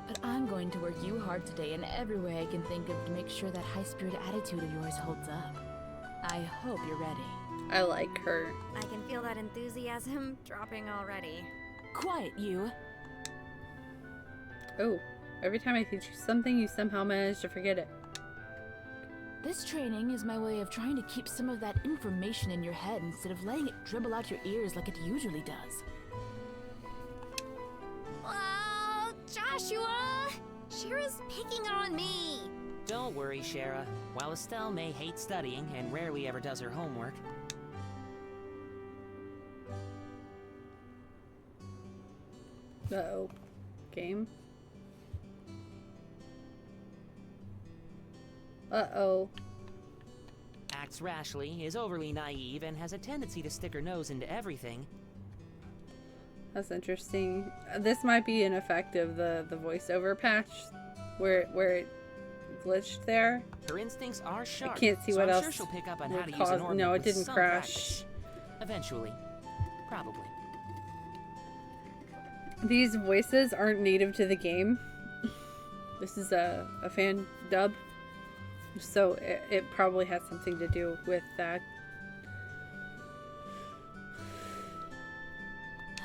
[SPEAKER 8] But I'm going to work you hard today in every way I can think of to make sure that high-spirited attitude of yours holds up. I hope you're ready.
[SPEAKER 2] I like her.
[SPEAKER 1] I can feel that enthusiasm dropping already.
[SPEAKER 8] Quiet, you!
[SPEAKER 2] Oh, every time I teach you something, you somehow manage to forget it.
[SPEAKER 8] This training is my way of trying to keep some of that information in your head instead of letting it dribble out your ears like it usually does.
[SPEAKER 1] Oh, Joshua! Shara's picking on me!
[SPEAKER 6] Don't worry, Shara. While Estelle may hate studying and rarely ever does her homework,
[SPEAKER 2] Uh-oh. Game. Uh-oh.
[SPEAKER 6] Acts rashly, is overly naive, and has a tendency to stick her nose into everything.
[SPEAKER 2] That's interesting. This might be an effect of the voiceover patch where it glitched there.
[SPEAKER 6] Her instincts are sharp.
[SPEAKER 2] I can't see
[SPEAKER 6] so
[SPEAKER 2] what
[SPEAKER 6] I'm
[SPEAKER 2] else
[SPEAKER 6] sure she'll pick up on
[SPEAKER 2] would
[SPEAKER 6] how to use
[SPEAKER 2] cause.
[SPEAKER 6] an orbit
[SPEAKER 2] No, it
[SPEAKER 6] with
[SPEAKER 2] didn't
[SPEAKER 6] some
[SPEAKER 2] crash.
[SPEAKER 6] practice. Eventually. Probably.
[SPEAKER 2] These voices aren't native to the game. This is a fan dub. So it probably has something to do with that.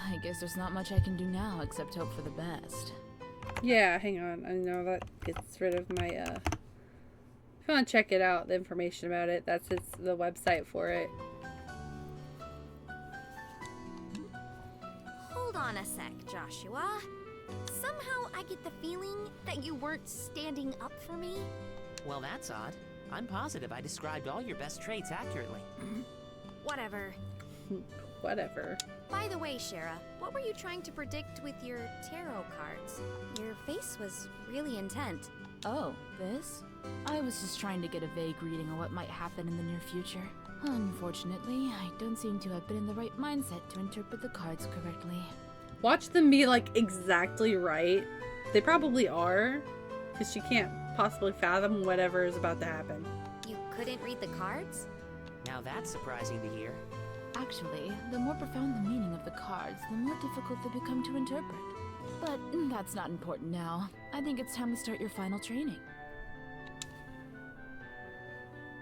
[SPEAKER 8] I guess there's not much I can do now except hope for the best.
[SPEAKER 2] Yeah, hang on. I know that gets rid of my, if you want to check it out, the information about it, that's the website for it.
[SPEAKER 1] Hold on a sec, Joshua. Somehow I get the feeling that you weren't standing up for me.
[SPEAKER 6] Well, that's odd. I'm positive I described all your best traits accurately.
[SPEAKER 1] Whatever.
[SPEAKER 2] Whatever.
[SPEAKER 1] By the way, Shara, what were you trying to predict with your tarot cards? Your face was really intent.
[SPEAKER 8] Oh, this? I was just trying to get a vague reading of what might happen in the near future. Unfortunately, I don't seem to have been in the right mindset to interpret the cards correctly.
[SPEAKER 2] Watch them be, like, exactly right. They probably are, because she can't possibly fathom whatever is about to happen.
[SPEAKER 1] You couldn't read the cards?
[SPEAKER 6] Now that's surprising to hear.
[SPEAKER 8] Actually, the more profound the meaning of the cards, the more difficult they become to interpret. But that's not important now. I think it's time to start your final training.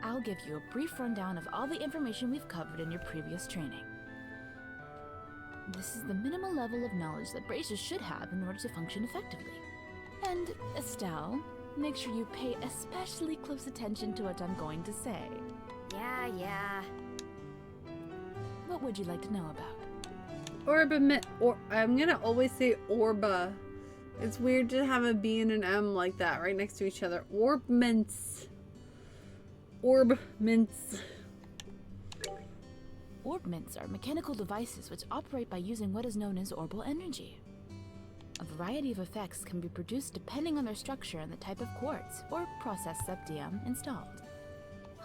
[SPEAKER 8] I'll give you a brief rundown of all the information we've covered in your previous training. This is the minimal level of knowledge that bracers should have in order to function effectively. And, Estelle, make sure you pay especially close attention to what I'm going to say.
[SPEAKER 1] Yeah.
[SPEAKER 8] What would you like to know about?
[SPEAKER 2] I'm gonna always say Orba. It's weird to have a B and an M like that right next to each other. Orbments.
[SPEAKER 8] Orbments are mechanical devices which operate by using what is known as orbal energy. A variety of effects can be produced depending on their structure and the type of quartz, or process septium, installed.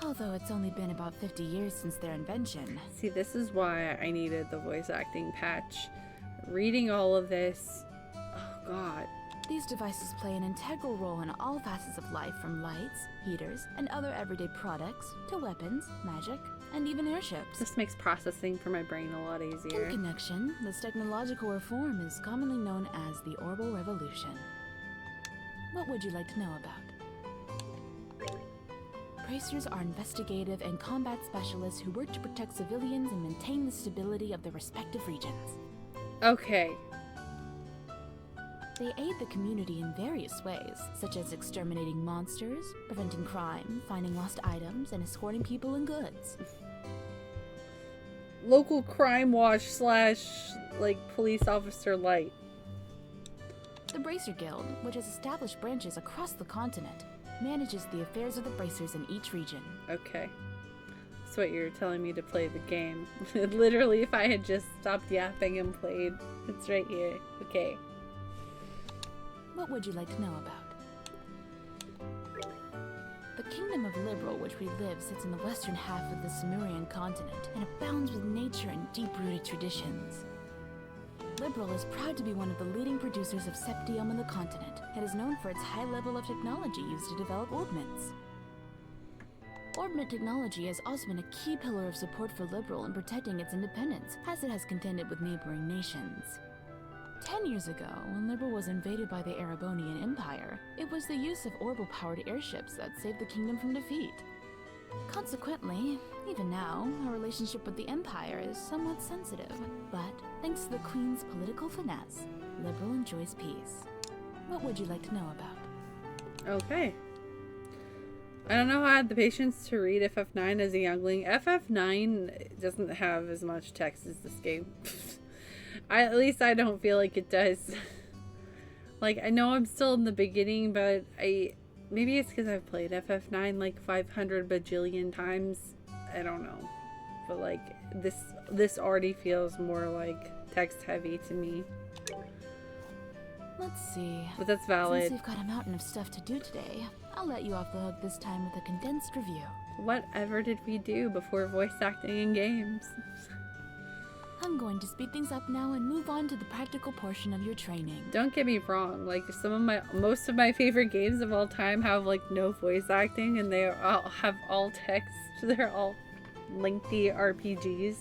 [SPEAKER 8] Although it's only been about 50 years since their invention.
[SPEAKER 2] See, this is why I needed the voice acting patch. Reading all of this, oh god.
[SPEAKER 8] These devices play an integral role in all facets of life, from lights, heaters, and other everyday products, to weapons, magic, and even airships.
[SPEAKER 2] This makes processing for my brain a lot easier.
[SPEAKER 8] In connection, this technological reform is commonly known as the Orbal Revolution. What would you like to know about? Bracers are investigative and combat specialists who work to protect civilians and maintain the stability of their respective regions.
[SPEAKER 2] Okay.
[SPEAKER 8] They aid the community in various ways, such as exterminating monsters, preventing crime, finding lost items, and escorting people and goods.
[SPEAKER 2] Local crime watch / police officer light.
[SPEAKER 8] The Bracer Guild, which has established branches across the continent, manages the affairs of the bracers in each region.
[SPEAKER 2] Okay. That's what you're telling me to play the game. Literally, if I had just stopped yapping and played. It's right here. Okay.
[SPEAKER 8] What would you like to know about? The Kingdom of Liberal, which we live, sits in the western half of the Sumerian continent and abounds with nature and deep-rooted traditions. Liberal is proud to be one of the leading producers of septium on the continent and is known for its high level of technology used to develop orbments. Orbment technology has also been a key pillar of support for Liberal in protecting its independence, as it has contended with neighboring nations. 10 years ago, when Liberal was invaded by the Erebonian Empire, it was the use of orbital-powered airships that saved the kingdom from defeat. Consequently, even now, our relationship with the Empire is somewhat sensitive, but thanks to the Queen's political finesse, Liberal enjoys peace. What would you like to know about?
[SPEAKER 2] Okay. I don't know how I had the patience to read FF9 as a youngling. FF9 doesn't have as much text as this game. At least I don't feel like it does. Like, I know I'm still in the beginning, but maybe it's because I've played FF9 like 500 bajillion times. I don't know. But like, this already feels more like text heavy to me.
[SPEAKER 8] Let's see.
[SPEAKER 2] But that's
[SPEAKER 8] Since
[SPEAKER 2] valid.
[SPEAKER 8] we've got a mountain of stuff to do today, I'll let you off the hook this time with a condensed review.
[SPEAKER 2] Whatever did we do before voice acting in games?
[SPEAKER 8] I'm going to speed things up now and move on to the practical portion of your training.
[SPEAKER 2] Don't get me wrong, like most of my favorite games of all time have like no voice acting, and they have all text. They're all lengthy RPGs.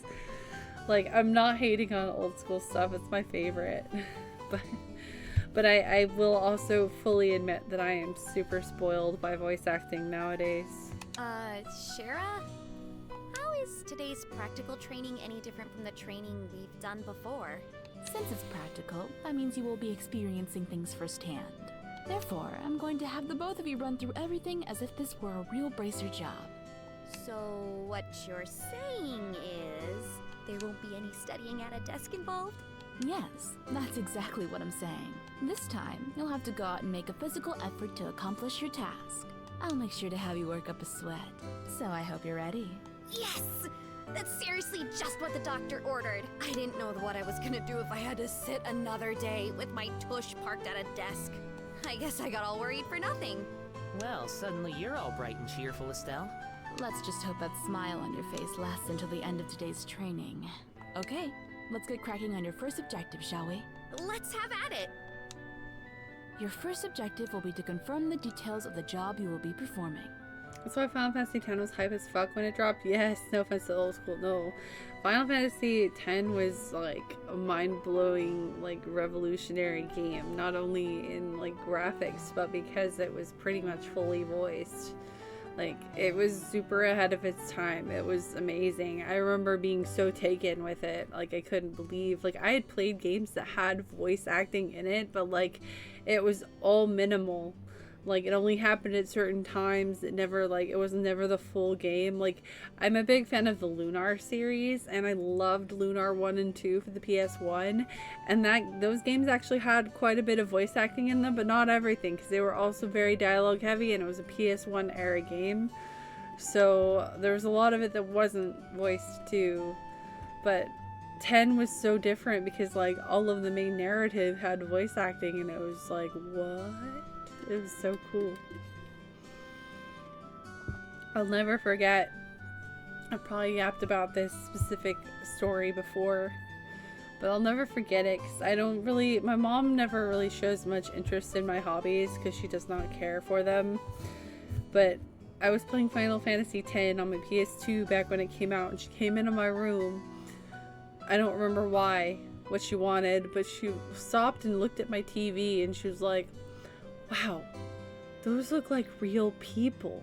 [SPEAKER 2] Like, I'm not hating on old school stuff, it's my favorite. but I will also fully admit that I am super spoiled by voice acting nowadays.
[SPEAKER 1] Shara? How is today's practical training any different from the training we've done before?
[SPEAKER 8] Since it's practical, that means you will be experiencing things firsthand. Therefore, I'm going to have the both of you run through everything as if this were a real bracer job.
[SPEAKER 1] So, what you're saying is there won't be any studying at a desk involved?
[SPEAKER 8] Yes, that's exactly what I'm saying. This time, you'll have to go out and make a physical effort to accomplish your task. I'll make sure to have you work up a sweat. So I hope you're ready.
[SPEAKER 1] Yes! That's seriously just what the doctor ordered. I didn't know what I was gonna do if I had to sit another day with my tush parked at a desk. I guess I got all worried for nothing.
[SPEAKER 6] Well, suddenly you're all bright and cheerful, Estelle.
[SPEAKER 8] Let's just hope that smile on your face lasts until the end of today's training. Okay, let's get cracking on your first objective, shall we?
[SPEAKER 1] Let's have at it!
[SPEAKER 8] Your first objective will be to confirm the details of the job you will be performing.
[SPEAKER 2] That's why Final Fantasy X was hype as fuck when it dropped. Yes, no offense to old school, no. Final Fantasy X was like a mind-blowing, like revolutionary game. Not only in like graphics, but because it was pretty much fully voiced. Like, it was super ahead of its time. It was amazing. I remember being so taken with it. Like, I couldn't believe, like, I had played games that had voice acting in it, but like, it was all minimal. Like, it only happened at certain times. It never, like, it was never the full game. Like, I'm a big fan of the Lunar series, and I loved Lunar 1 and 2 for the PS1. And those games actually had quite a bit of voice acting in them, but not everything, because they were also very dialogue heavy, and it was a PS1 era game. So, there was a lot of it that wasn't voiced too. But 10 was so different because, like, all of the main narrative had voice acting, and it was like, what? It was so cool. I'll never forget. I've probably yapped about this specific story before, but I'll never forget it because my mom never really shows much interest in my hobbies because she does not care for them. But I was playing Final Fantasy X on my PS2 back when it came out, and she came into my room. I don't remember what she wanted, but she stopped and looked at my TV, and she was like, wow, those look like real people.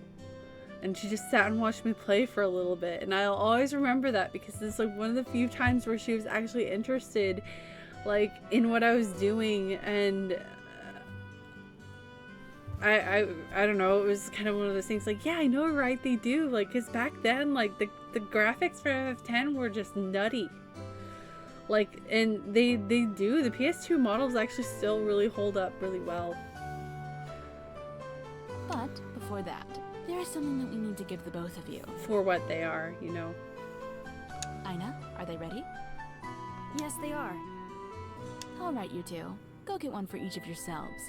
[SPEAKER 2] And she just sat and watched me play for a little bit, and I'll always remember that because it's like one of the few times where she was actually interested, like, in what I was doing. And I don't know, it was kind of one of those things like, yeah, I know, right, they do, like, because back then, like, the graphics for FF10 were just nutty. Like, and they do, the PS2 models actually still really hold up really well.
[SPEAKER 8] But before that, there is something that we need to give the both of you.
[SPEAKER 2] For what they are, you know.
[SPEAKER 8] Aina, are they ready?
[SPEAKER 7] Yes, they are.
[SPEAKER 8] All right, you two. Go get one for each of yourselves.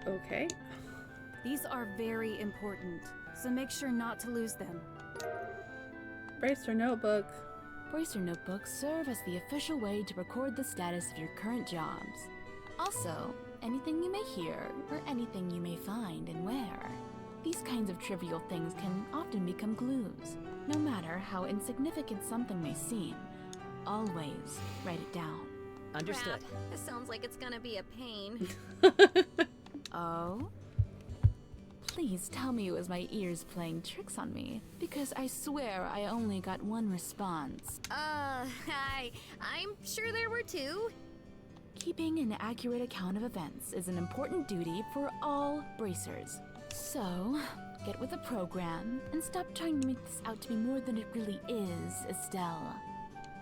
[SPEAKER 2] Okay.
[SPEAKER 7] These are very important, so make sure not to lose them.
[SPEAKER 2] Bracer notebook.
[SPEAKER 8] Bracer notebooks serve as the official way to record the status of your current jobs. Also, anything you may hear or anything you may find and where. These kinds of trivial things can often become clues. No matter how insignificant something may seem, always write it down.
[SPEAKER 6] Understood.
[SPEAKER 1] Crap. This sounds like it's gonna be a pain.
[SPEAKER 8] Oh? Please tell me it was my ears playing tricks on me, because I swear I only got one response.
[SPEAKER 1] I'm sure there were two.
[SPEAKER 8] Keeping an accurate account of events is an important duty for all bracers. So, get with the program and stop trying to make this out to be more than it really is, Estelle.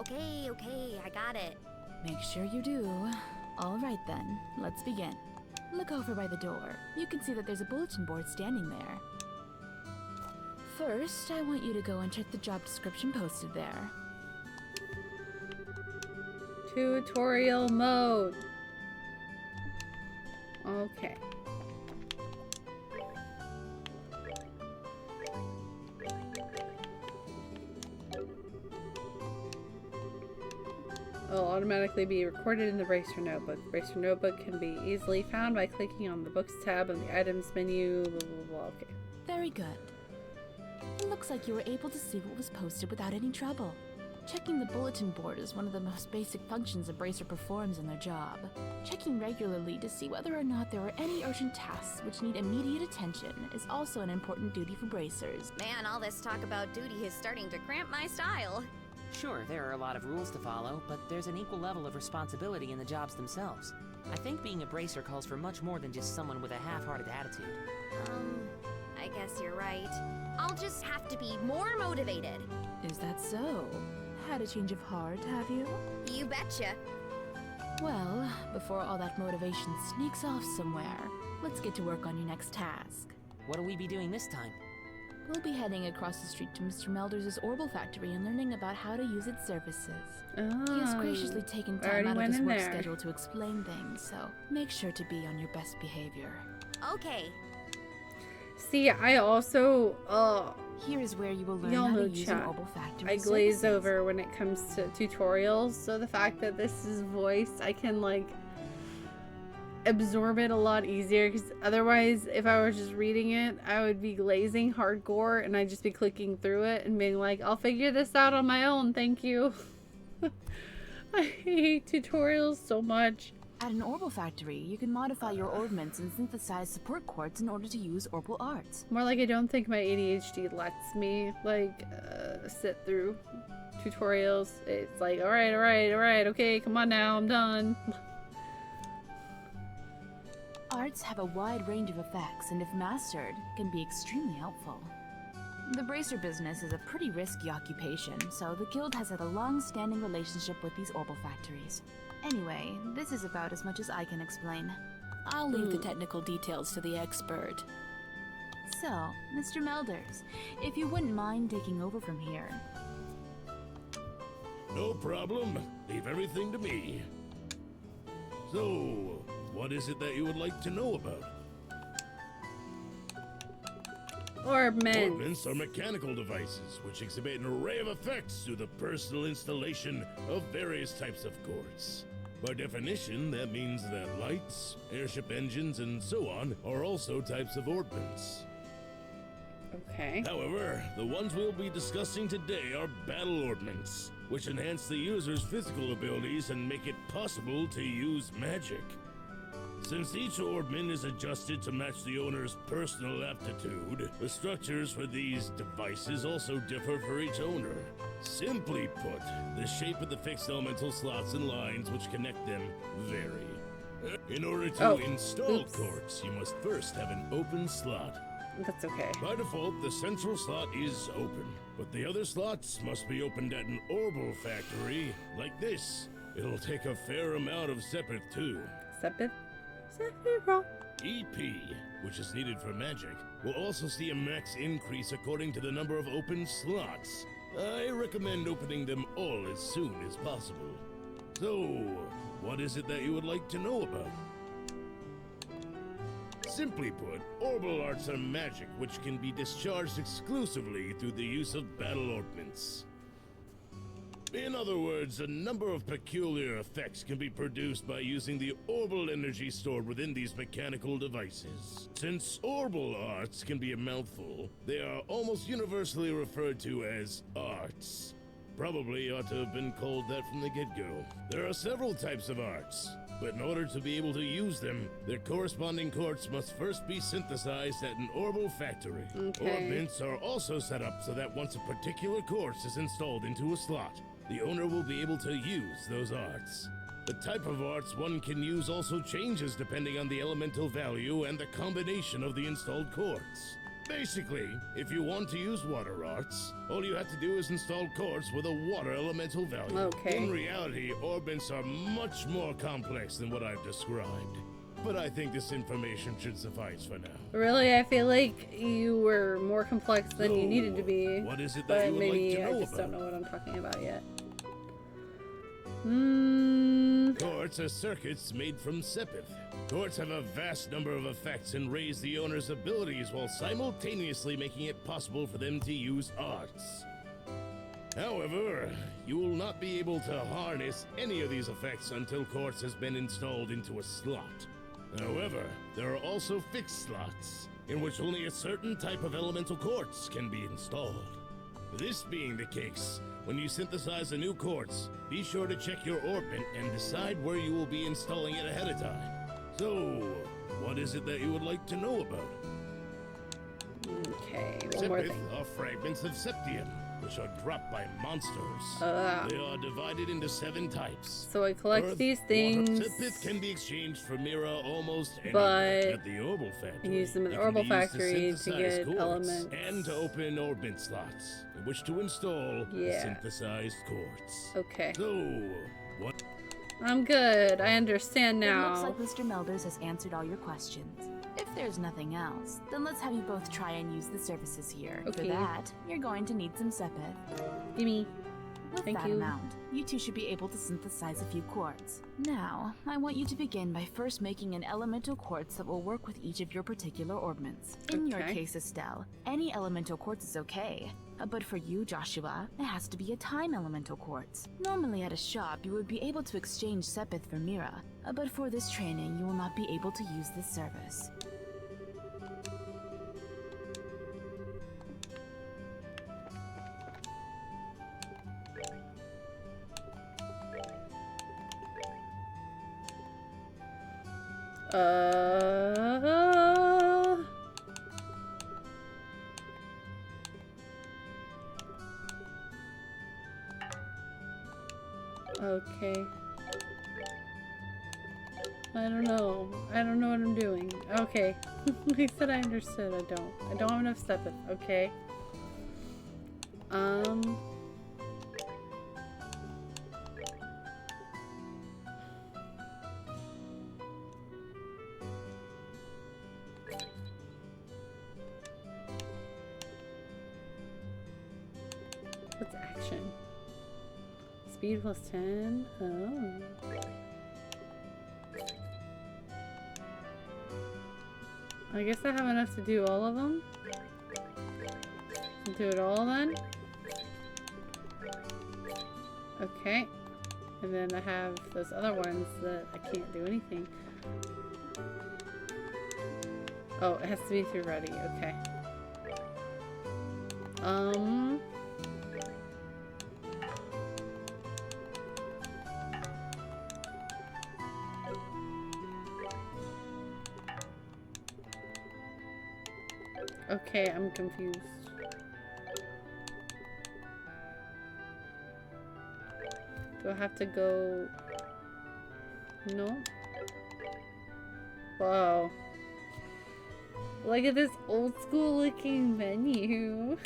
[SPEAKER 1] Okay, I got it.
[SPEAKER 8] Make sure you do. All right then, let's begin. Look over by the door. You can see that there's a bulletin board standing there. First, I want you to go and check the job description posted there.
[SPEAKER 2] Tutorial mode. Okay. It'll automatically be recorded in the Bracer Notebook. The Bracer Notebook can be easily found by clicking on the Books tab on the Items menu, blah blah blah. Okay.
[SPEAKER 8] Very good. It looks like you were able to see what was posted without any trouble. Checking the bulletin board is one of the most basic functions a bracer performs in their job. Checking regularly to see whether or not there are any urgent tasks which need immediate attention is also an important duty for bracers.
[SPEAKER 1] Man, all this talk about duty is starting to cramp my style.
[SPEAKER 6] Sure, there are a lot of rules to follow, but there's an equal level of responsibility in the jobs themselves. I think being a bracer calls for much more than just someone with a half-hearted attitude.
[SPEAKER 1] I guess you're right. I'll just have to be more motivated.
[SPEAKER 8] Is that so? Had a change of heart, have you?
[SPEAKER 1] You betcha.
[SPEAKER 8] Well, before all that motivation sneaks off somewhere, let's get to work on your next task.
[SPEAKER 6] What'll we be doing this time?
[SPEAKER 8] We'll be heading across the street to Mr. Melders' Orbital Factory and learning about how to use its services. He has graciously taken time out of his work schedule to explain things, so make sure to be on your best behavior.
[SPEAKER 1] Okay.
[SPEAKER 2] See, I also,
[SPEAKER 8] Here is where you will learn
[SPEAKER 2] y'all
[SPEAKER 8] how to
[SPEAKER 2] know,
[SPEAKER 8] use an
[SPEAKER 2] chat.
[SPEAKER 8] Orbital Factory
[SPEAKER 2] I glaze
[SPEAKER 8] services.
[SPEAKER 2] over when it comes to tutorials, so the fact that this is voiced, I can, like, absorb it a lot easier, because otherwise, if I were just reading it, I would be glazing hardcore, and I'd just be clicking through it and being like, I'll figure this out on my own, thank you. I hate tutorials so much.
[SPEAKER 8] At an Orbital Factory, you can modify your orbments and synthesize support quartz in order to use Orbital arts.
[SPEAKER 2] More like I don't think my ADHD lets me, like, sit through tutorials. It's like, alright, okay, come on now, I'm done.
[SPEAKER 8] Arts have a wide range of effects, and if mastered, can be extremely helpful. The bracer business is a pretty risky occupation, so the guild has had a long-standing relationship with these Orbital Factories. Anyway, this is about as much as I can explain. I'll leave the technical details to the expert. So, Mr. Melders, if you wouldn't mind taking over from here.
[SPEAKER 9] No problem. Leave everything to me. So, what is it that you would like to know about?
[SPEAKER 2] Orbments.
[SPEAKER 9] Orbments are mechanical devices which exhibit an array of effects through the personal installation of various types of quartz. By definition, that means that lights, airship engines, and so on are also types of orbments.
[SPEAKER 2] Okay.
[SPEAKER 9] However, the ones we'll be discussing today are battle orbments, which enhance the user's physical abilities and make it possible to use magic. Since each orbment is adjusted to match the owner's personal aptitude, the structures for these devices also differ for each owner. Simply put, the shape of the fixed elemental slots and lines which connect them vary. In order to install quartz, you must first have an open slot.
[SPEAKER 2] That's okay.
[SPEAKER 9] By default, the central slot is open, but the other slots must be opened at an Orbital Factory, like this. It'll take a fair amount of Sepith too.
[SPEAKER 2] Sepith?
[SPEAKER 9] EP, which is needed for magic, will also see a max increase according to the number of open slots. I recommend opening them all as soon as possible. So, what is it that you would like to know about? Simply put, orbital arts are magic which can be discharged exclusively through the use of battle orbments. In other words, a number of peculiar effects can be produced by using the orbital energy stored within these mechanical devices. Since orbital arts can be a mouthful, they are almost universally referred to as arts. Probably ought to have been called that from the get-go. There are several types of arts, but in order to be able to use them, their corresponding quartz must first be synthesized at an orbital factory.
[SPEAKER 2] Okay.
[SPEAKER 9] Orbments are also set up so that once a particular quartz is installed into a slot, the owner will be able to use those arts. The type of arts one can use also changes depending on the elemental value and the combination of the installed quartz. Basically, if you want to use water arts, all you have to do is install quartz with a water elemental value.
[SPEAKER 2] Okay.
[SPEAKER 9] In reality, orbments are much more complex than what I've described. But I think this information should suffice for now.
[SPEAKER 2] Really, I feel like you were more complex than you needed to be.
[SPEAKER 9] What is it that
[SPEAKER 2] But
[SPEAKER 9] you would
[SPEAKER 2] maybe
[SPEAKER 9] like to
[SPEAKER 2] I
[SPEAKER 9] know
[SPEAKER 2] just
[SPEAKER 9] about?
[SPEAKER 2] don't know what I'm talking about yet.
[SPEAKER 9] Quartz are circuits made from sepith. Quartz have a vast number of effects and raise the owner's abilities while simultaneously making it possible for them to use arts. However, you will not be able to harness any of these effects until quartz has been installed into a slot. However, there are also fixed slots, in which only a certain type of elemental quartz can be installed. This being the case, when you synthesize a new quartz, be sure to check your orbit and decide where you will be installing it ahead of time. So, what is it that you would like to know about?
[SPEAKER 2] Okay, one more
[SPEAKER 9] Sepith
[SPEAKER 2] thing.
[SPEAKER 9] are fragments of septium, which are dropped by monsters. They are divided into 7 types.
[SPEAKER 2] So I collect
[SPEAKER 9] Earth,
[SPEAKER 2] these
[SPEAKER 9] water,
[SPEAKER 2] things.
[SPEAKER 9] Sepith can be exchanged for Mira almost
[SPEAKER 2] But
[SPEAKER 9] anywhere at the Orbital Factory.
[SPEAKER 2] I use them in the
[SPEAKER 9] It can
[SPEAKER 2] Orbital
[SPEAKER 9] be used
[SPEAKER 2] Factory to
[SPEAKER 9] synthesize
[SPEAKER 2] get
[SPEAKER 9] quartz
[SPEAKER 2] elements.
[SPEAKER 9] and to open orbit slots, in which to install the
[SPEAKER 2] Yeah.
[SPEAKER 9] synthesized quartz.
[SPEAKER 2] Okay.
[SPEAKER 9] So, what?
[SPEAKER 2] I'm good. I understand
[SPEAKER 8] It
[SPEAKER 2] now.
[SPEAKER 8] looks like Mr. Melders has answered all your questions. If there's nothing else, then let's have you both try and use the services here. For
[SPEAKER 2] Okay.
[SPEAKER 8] that, you're going to need some sepith.
[SPEAKER 2] Gimme.
[SPEAKER 8] With
[SPEAKER 2] Thank
[SPEAKER 8] that
[SPEAKER 2] you.
[SPEAKER 8] amount, you two should be able to synthesize a few quartz. Now, I want you to begin by first making an elemental quartz that will work with each of your particular orbments. In your
[SPEAKER 2] Okay.
[SPEAKER 8] case, Estelle, any elemental quartz is okay. But for you, Joshua, it has to be a time elemental quartz. Normally at a shop, you would be able to exchange sepith for Mira, but for this training, you will not be able to use this service.
[SPEAKER 2] Uh... Okay. I don't know. I don't know what I'm doing. Okay. I said I understood. I don't. I don't have enough sepith. Okay. What's action? Speed plus 10? Oh. I guess I have enough to do all of them. Do it all then. Okay. And then I have those other ones that I can't do anything. Oh, it has to be through ready. Okay. Okay, I'm confused. Do I have to go? No? Wow. Look at this old school looking menu.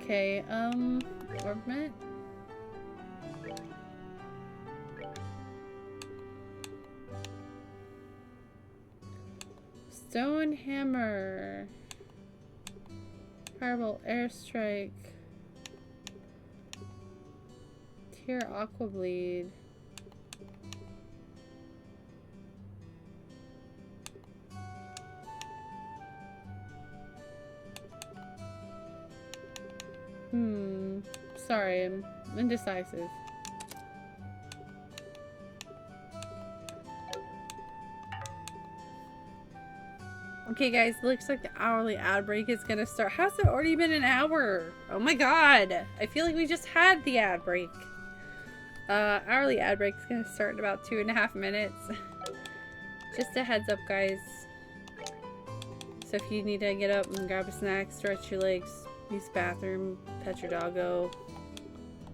[SPEAKER 2] Okay, orbit? Stone hammer. Fireball airstrike. Tear aqua bleed. Sorry, I'm indecisive. Okay guys, looks like the hourly ad break is gonna start. How's it already been an hour? Oh my god! I feel like we just had the ad break. Hourly ad break is gonna start in about 2.5 minutes. Just a heads up guys. So if you need to get up and grab a snack, stretch your legs, use the bathroom, pet your doggo,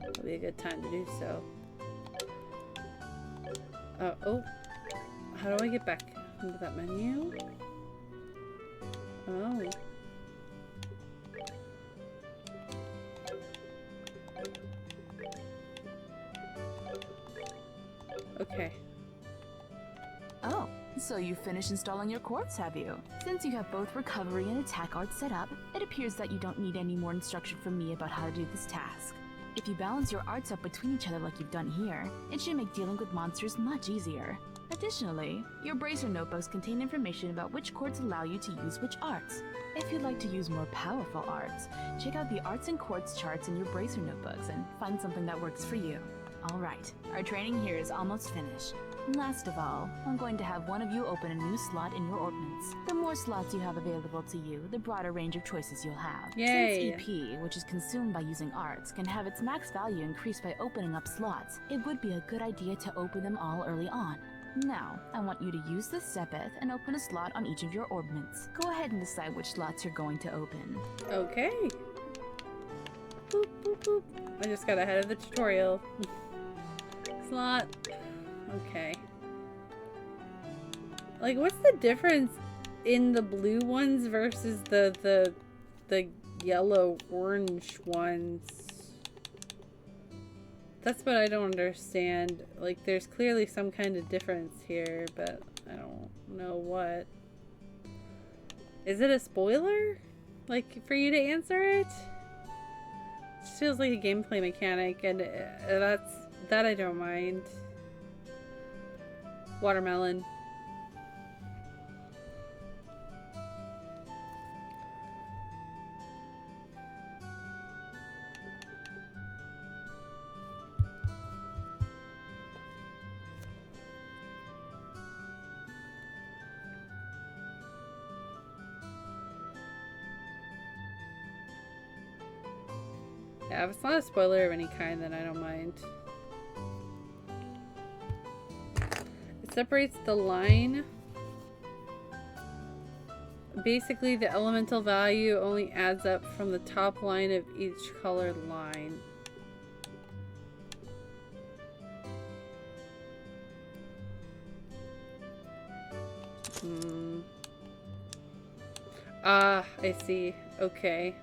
[SPEAKER 2] it'll be a good time to do so. Oh, how do I get back into that menu? Oh. Okay.
[SPEAKER 8] Oh, so you finished installing your quartz, have you? Since you have both recovery and attack art set up, it appears that you don't need any more instruction from me about how to do this task. If you balance your arts up between each other like you've done here, it should make dealing with monsters much easier. Additionally, your bracer notebooks contain information about which quartz allow you to use which arts. If you'd like to use more powerful arts, check out the arts and quartz charts in your bracer notebooks and find something that works for you. Alright, our training here is almost finished. Last of all, I'm going to have one of you open a new slot in your ordnance. The more slots you have available to you, the broader range of choices you'll have.
[SPEAKER 2] Yay.
[SPEAKER 8] Since EP, which is consumed by using arts, can have its max value increased by opening up slots, it would be a good idea to open them all early on. Now, I want you to use the Sepith and open a slot on each of your ordnance. Go ahead and decide which slots you're going to open.
[SPEAKER 2] Okay. Boop, boop, boop. I just got ahead of the tutorial. Slot. Okay. Like, what's the difference in the blue ones versus the yellow orange ones? That's what I don't understand. Like, there's clearly some kind of difference here, but I don't know what. Is it a spoiler? Like, for you to answer it? It just feels like a gameplay mechanic, and that I don't mind. Watermelon. Yeah, if it's not a spoiler of any kind, then I don't mind. It separates the line. Basically, the elemental value only adds up from the top line of each colored line. Ah, I see. Okay.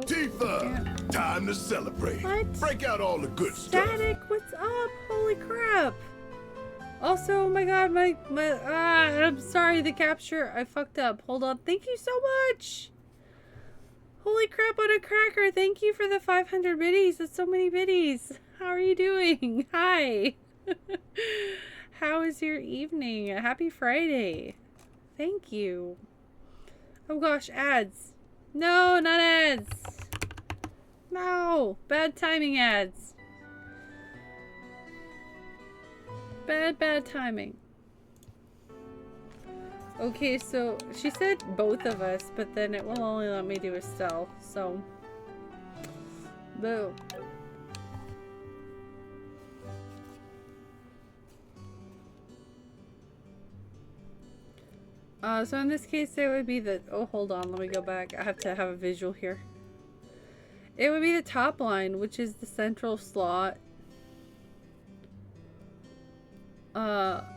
[SPEAKER 9] Tifa! Time to celebrate.
[SPEAKER 2] What?
[SPEAKER 9] Break out all the good stuff.
[SPEAKER 2] Static, what's up? Holy crap. Also, oh my god, I'm sorry, the capture, I fucked up. Hold on, thank you so much. Holy crap on a cracker, thank you for the 500 biddies. That's so many biddies. How are you doing? Hi. How is your evening? Happy Friday. Thank you. Oh gosh, ads. No, not ads. No, bad timing ads. Bad timing. Okay, so she said both of us, but then it will only let me do Estelle, so. Boo. So in this case, it would be the, oh, hold on, let me go back. I have to have a visual here. It would be the top line, which is the central slot.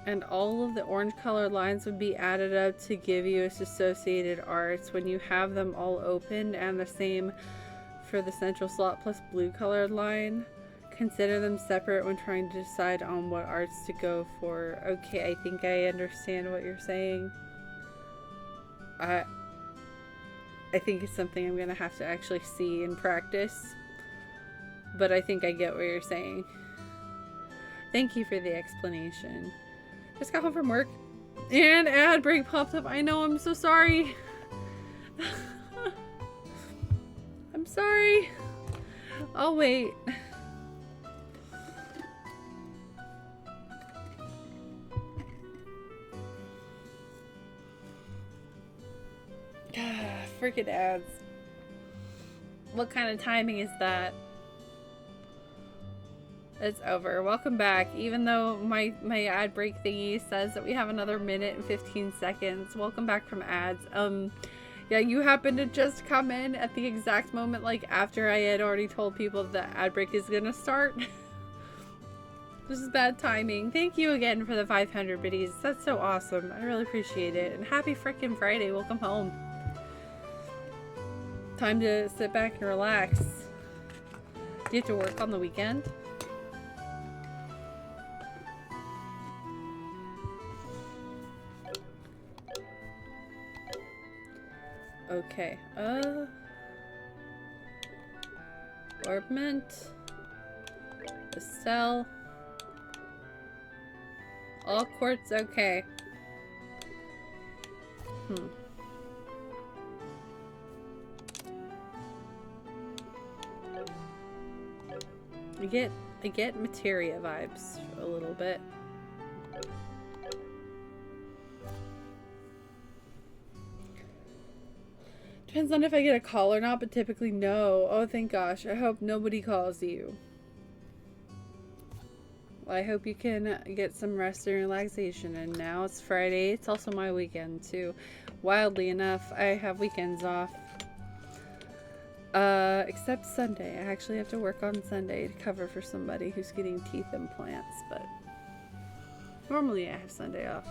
[SPEAKER 2] And all of the orange colored lines would be added up to give you its associated arts. When you have them all open, and the same for the central slot plus blue colored line, consider them separate when trying to decide on what arts to go for. Okay, I think I understand what you're saying. I think it's something I'm gonna have to actually see in practice, but I think I get what you're saying. Thank you for the explanation. Just got home from work and ad break popped up. I know, I'm so sorry. I'm sorry. I'll wait. Freaking ads. What kind of timing is that? It's over. Welcome back. Even though my ad break thingy says that we have another minute and 15 seconds. Welcome back from ads. Yeah, you happen to just come in at the exact moment, like after I had already told people that ad break is gonna start. This is bad timing. Thank you again for the 500 biddies. That's so awesome. I really appreciate it. And happy frickin' Friday. Welcome home. Time to sit back and relax. Do you have to work on the weekend? Okay. Orbment. Estelle. All quartz okay. I get materia vibes a little bit. Depends on if I get a call or not, but typically no. Oh, thank gosh. I hope nobody calls you. Well, I hope you can get some rest and relaxation. And now it's Friday. It's also my weekend too. Wildly enough, I have weekends off. Except Sunday. I actually have to work on Sunday to cover for somebody who's getting teeth implants, but normally I have Sunday off.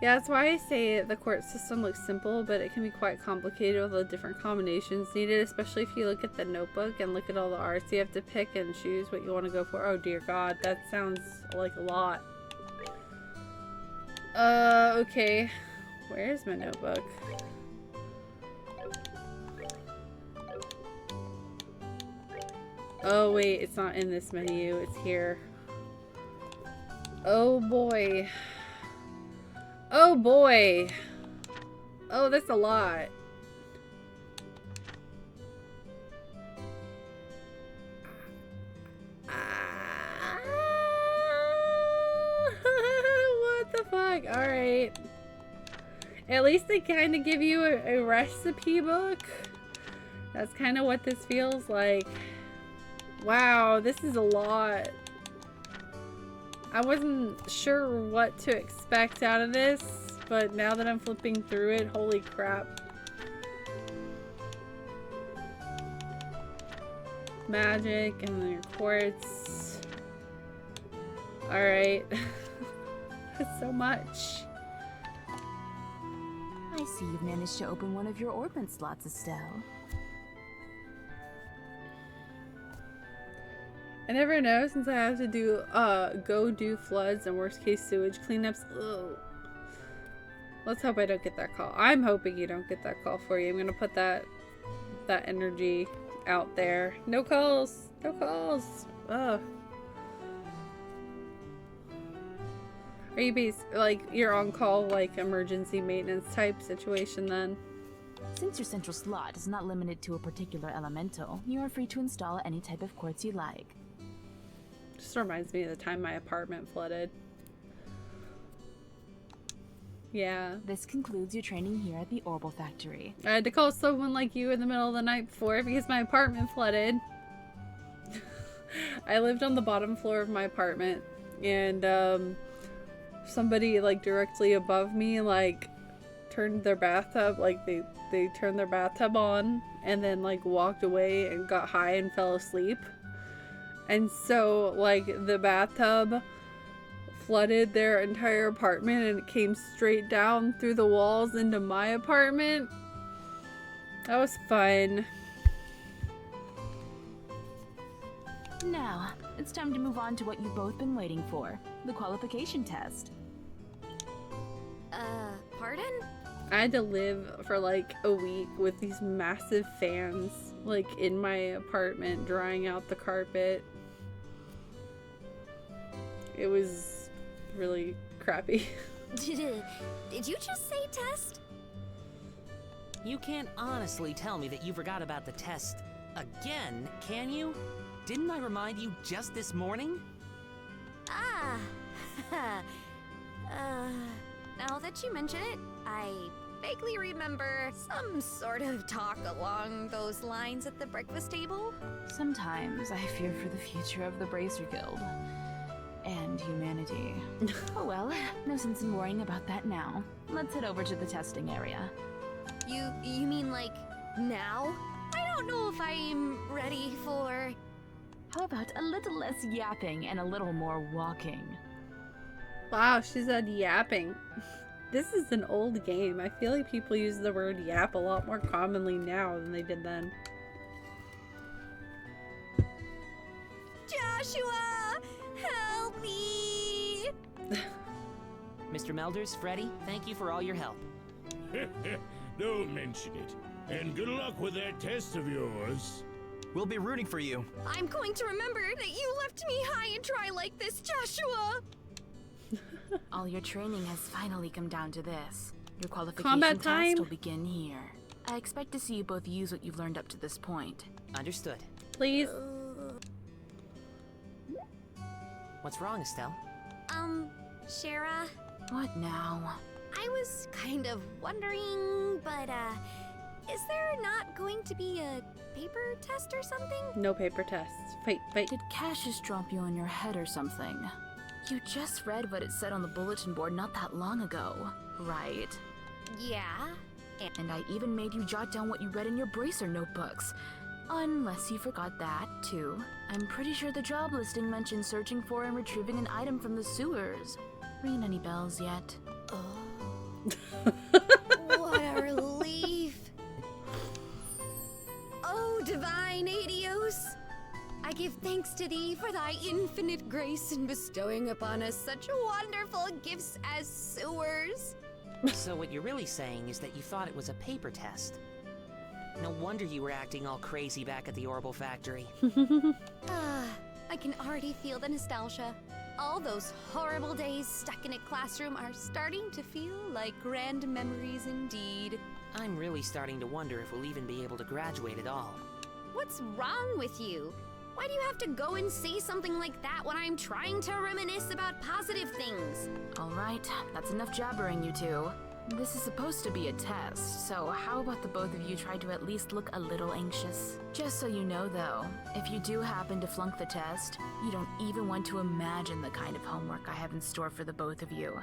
[SPEAKER 2] Yeah, that's why I say the quartz system looks simple, but it can be quite complicated with all the different combinations needed, especially if you look at the notebook and look at all the arts. You have to pick and choose what you want to go for. Oh dear God, that sounds like a lot. Okay. Where's my notebook? Oh wait, it's not in this menu, it's here. Oh boy. Oh boy. Oh, that's a lot. What the fuck? Alright. At least they kind of give you a recipe book. That's kind of what this feels like. Wow, this is a lot. I wasn't sure what to expect out of this, but now that I'm flipping through it, holy crap. Magic and then your quartz. Alright. That's so much.
[SPEAKER 8] I see you've managed to open one of your orbment slots, Estelle.
[SPEAKER 2] I never know since I have to do go do floods and worst case sewage cleanups. Ugh. Let's hope I don't get that call. I'm hoping you don't get that call for you. I'm gonna put that energy out there. No calls. No calls. Ugh. Are you like you're on call like emergency maintenance type situation then?
[SPEAKER 8] Since your central slot is not limited to a particular elemental, you are free to install any type of quartz you like.
[SPEAKER 2] Just reminds me of the time my apartment flooded. Yeah.
[SPEAKER 8] This concludes your training here at the Orbital Factory.
[SPEAKER 2] I had to call someone like you in the middle of the night before because my apartment flooded. I lived on the bottom floor of my apartment and somebody like directly above me like turned their bathtub, like they turned their bathtub on and then like walked away and got high and fell asleep. And so, like, the bathtub flooded their entire apartment and it came straight down through the walls into my apartment. That was fun.
[SPEAKER 8] Now, it's time to move on to what you've both been waiting for, the qualification test.
[SPEAKER 1] Pardon?
[SPEAKER 2] I had to live for like a week with these massive fans, like, in my apartment, drying out the carpet. It was really crappy.
[SPEAKER 1] Did you just say test?
[SPEAKER 6] You can't honestly tell me that you forgot about the test again, can you? Didn't I remind you just this morning?
[SPEAKER 1] Ah. Now that you mention it, I vaguely remember some sort of talk along those lines at the breakfast table.
[SPEAKER 8] Sometimes I fear for the future of the Bracer Guild. And humanity. Oh well, no sense in worrying about that now. Let's head over to the testing area.
[SPEAKER 1] You mean like now? I don't know if I'm ready for...
[SPEAKER 8] How about a little less yapping and a little more walking?
[SPEAKER 2] Wow, she said yapping. This is an old game. I feel like people use the word yap a lot more commonly now than they did then.
[SPEAKER 1] Joshua! Help me!
[SPEAKER 6] Mr. Melders, Freddy, thank you for all your help.
[SPEAKER 9] Don't mention it. And good luck with that test of yours.
[SPEAKER 10] We'll be rooting for you.
[SPEAKER 1] I'm going to remember that you left me high and dry like this, Joshua!
[SPEAKER 8] All your training has finally come down to this. Your qualification
[SPEAKER 2] Combat time?
[SPEAKER 8] test will begin here. I expect to see you both use what you've learned up to this point.
[SPEAKER 6] Understood.
[SPEAKER 2] Please.
[SPEAKER 6] What's wrong, Estelle?
[SPEAKER 1] Shara,
[SPEAKER 8] What now?
[SPEAKER 1] I was kind of wondering, but, is there not going to be a paper test or something?
[SPEAKER 2] No paper tests. Fight, fight.
[SPEAKER 8] Did Cassius drop you on your head or something? You just read what it said on the bulletin board not that long ago, right?
[SPEAKER 1] Yeah.
[SPEAKER 8] And I even made you jot down what you read in your bracer notebooks. Unless you forgot that, too. I'm pretty sure the job listing mentioned searching for and retrieving an item from the sewers. Ring any bells yet?
[SPEAKER 1] What a relief! Oh, divine Adios! I give thanks to thee for thy infinite grace in bestowing upon us such wonderful gifts as sewers.
[SPEAKER 6] So what you're really saying is that you thought it was a paper test. No wonder you were acting all crazy back at the Orbital Factory.
[SPEAKER 1] I can already feel the nostalgia. All those horrible days stuck in a classroom are starting to feel like grand memories indeed.
[SPEAKER 6] I'm really starting to wonder if we'll even be able to graduate at all.
[SPEAKER 1] What's wrong with you? Why do you have to go and say something like that when I'm trying to reminisce about positive things?
[SPEAKER 8] Alright, that's enough jabbering, you two. This is supposed to be a test, so how about the both of you try to at least look a little anxious? Just so you know though, if you do happen to flunk the test, you don't even want to imagine the kind of homework I have in store for the both of you.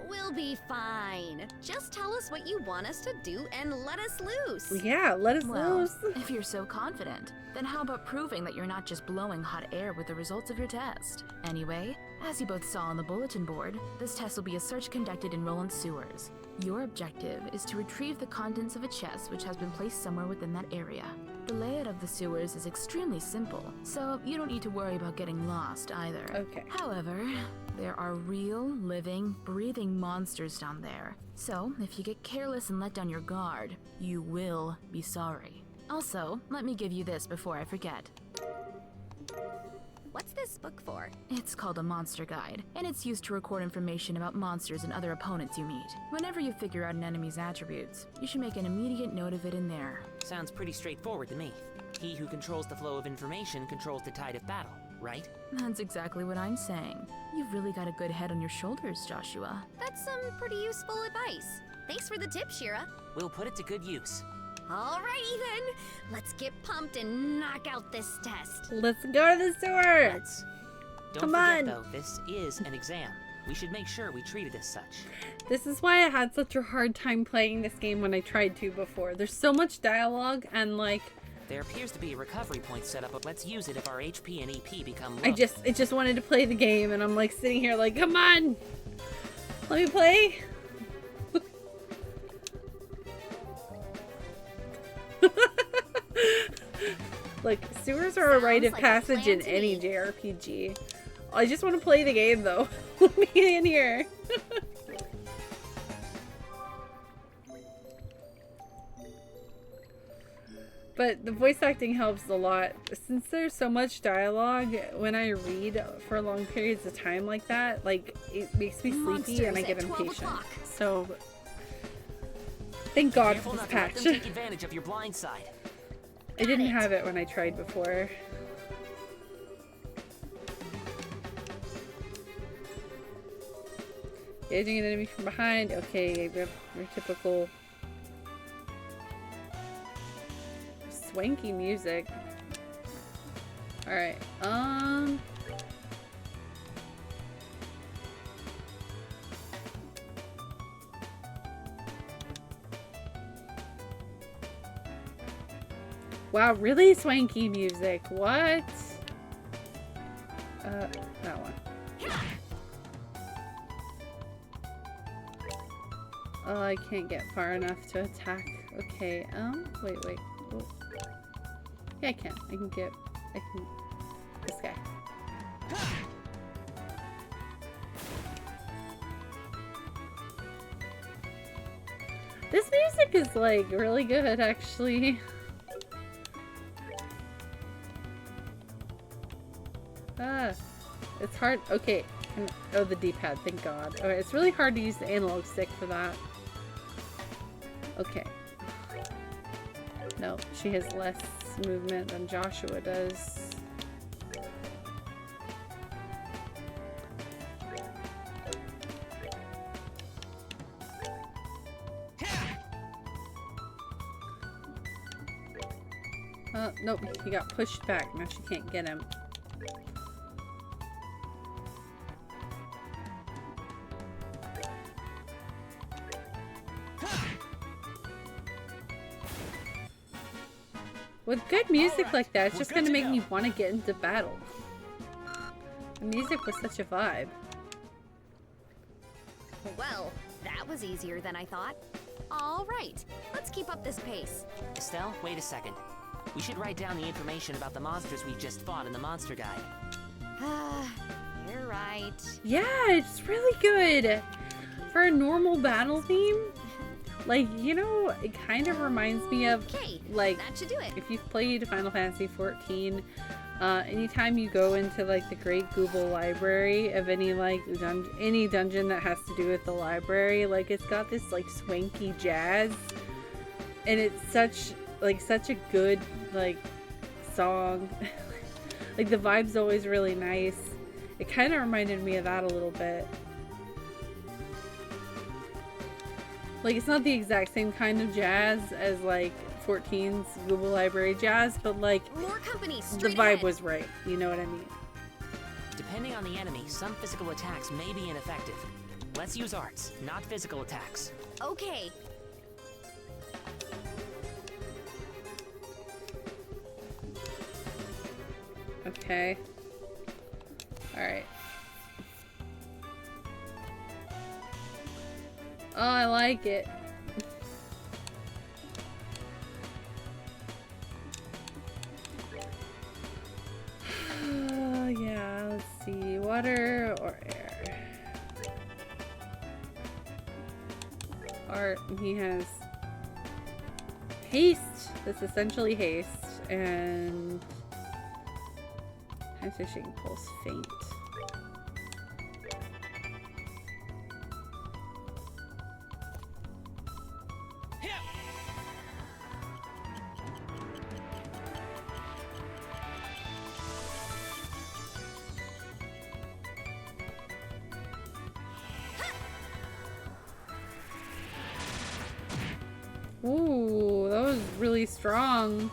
[SPEAKER 1] We'll be fine. Just tell us what you want us to do and let us loose.
[SPEAKER 2] Yeah, let us
[SPEAKER 8] Well,
[SPEAKER 2] loose.
[SPEAKER 8] if you're so confident, then how about proving that you're not just blowing hot air with the results of your test? Anyway, as you both saw on the bulletin board, this test will be a search conducted in Roland's sewers. Your objective is to retrieve the contents of a chest which has been placed somewhere within that area. The layout of the sewers is extremely simple, so you don't need to worry about getting lost either.
[SPEAKER 2] Okay.
[SPEAKER 8] However, there are real, living, breathing monsters down there. So, if you get careless and let down your guard, you will be sorry. Also, let me give you this before I forget.
[SPEAKER 1] What's this book for?
[SPEAKER 8] It's called a monster guide, and it's used to record information about monsters and other opponents you meet. Whenever you figure out an enemy's attributes, you should make an immediate note of it in there.
[SPEAKER 6] Sounds pretty straightforward to me. He who controls the flow of information controls the tide of battle, right?
[SPEAKER 8] That's exactly what I'm saying. You've really got a good head on your shoulders, Joshua.
[SPEAKER 1] That's some pretty useful advice. Thanks for the tip, Shira.
[SPEAKER 6] We'll put it to good use.
[SPEAKER 1] Alrighty then, let's get pumped and knock out this test.
[SPEAKER 2] Let's go to the sewer.
[SPEAKER 6] Let's. Don't
[SPEAKER 2] Come
[SPEAKER 6] forget,
[SPEAKER 2] on.
[SPEAKER 6] though, this is an exam. We should make sure we treat it as such.
[SPEAKER 2] This is why I had such a hard time playing this game when I tried to before. There's so much dialogue and like
[SPEAKER 6] There appears to be a recovery point set up, but let's use it if our HP and EP become low.
[SPEAKER 2] I just wanted to play the game and I'm like sitting here like, come on. Let me play. Like, sewers are a rite of
[SPEAKER 1] Sounds like a
[SPEAKER 2] passage
[SPEAKER 1] plan
[SPEAKER 2] in
[SPEAKER 1] to
[SPEAKER 2] any
[SPEAKER 1] me.
[SPEAKER 2] JRPG. I just want to play the game though. Let me in here. But the voice acting helps a lot. Since there's so much dialogue, when I read for long periods of time like that, like, it makes me sleepy and I
[SPEAKER 1] Monsters
[SPEAKER 2] get
[SPEAKER 1] at 12
[SPEAKER 2] impatient.
[SPEAKER 1] o'clock.
[SPEAKER 2] So, thank God
[SPEAKER 6] Careful
[SPEAKER 2] for this
[SPEAKER 6] not to let
[SPEAKER 2] patch.
[SPEAKER 6] them take advantage of your blind side.
[SPEAKER 2] I didn't
[SPEAKER 1] it.
[SPEAKER 2] have it when I tried before. Engaging an enemy from behind. Okay, your typical swanky music. Alright, wow, really swanky music. What? That one. Oh, I can't get far enough to attack. Okay, wait. Oh. Yeah, I can. I can. This guy. This music is like really good, actually. It's hard. Okay. Oh, the D-pad, thank God. Okay, it's really hard to use the analog stick for that. Okay. No, she has less movement than Joshua does. Nope, he got pushed back. Now she can't get him. With good music like that, it's just gonna make me want to get into battle. The music was such a vibe.
[SPEAKER 1] Well, that was easier than I thought. All right, let's keep up this pace.
[SPEAKER 6] Estelle, wait a second. We should write down the information about the monsters we just fought in the monster guide.
[SPEAKER 1] You're right.
[SPEAKER 2] Yeah, it's really good. For a normal battle theme, like, you know, it kind of reminds me of, like,
[SPEAKER 1] that should do it.
[SPEAKER 2] If you've played Final Fantasy XIV, anytime you go into, like, the Great Google Library of any, like, any dungeon that has to do with the library, like, it's got this, like, swanky jazz, and it's such a good, like, song. Like, the vibe's always really nice. It kind of reminded me of that a little bit. Like, it's not the exact same kind of jazz as, like, 14's Google Library jazz, but, like,
[SPEAKER 1] more company
[SPEAKER 2] the vibe was right. You know what I mean?
[SPEAKER 6] Depending on the enemy, some physical attacks may be ineffective. Let's use arts, not physical attacks.
[SPEAKER 1] Okay.
[SPEAKER 2] Okay. Alright. Oh, I like it. Yeah, let's see. Water or air? Art. He has haste. That's essentially haste. And Fishing pulse faint. Ooh, that was really strong.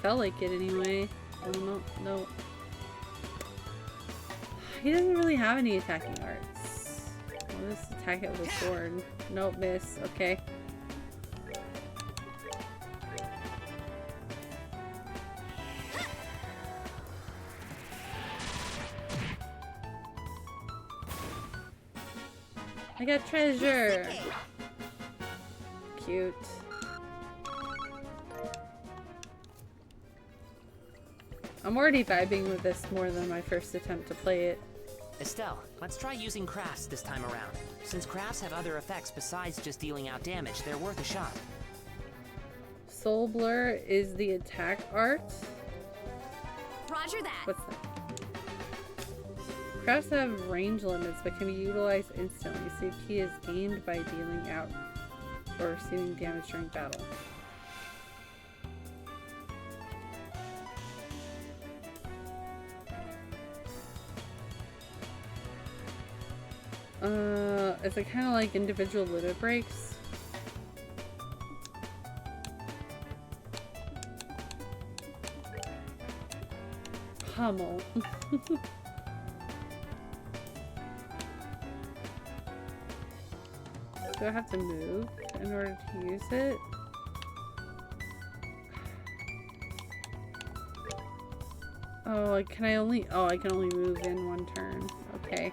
[SPEAKER 2] Felt like it anyway. Oh, no. He doesn't really have any attacking arts. I'll just attack it with a sword. Nope, miss. Okay. I got treasure! Cute. I'm already vibing with this more than my first attempt to play it.
[SPEAKER 6] Estelle, let's try using crafts this time around. Since crafts have other effects besides just dealing out damage, they're worth a shot.
[SPEAKER 2] Soul Blur is the attack art.
[SPEAKER 1] Roger that.
[SPEAKER 2] What's that? Crafts have range limits but can be utilized instantly. CP is gained by dealing out or receiving damage during battle. Is it kind of like individual limit breaks? Pummel. Do I have to move in order to use it? Oh, I can only move in one turn. Okay.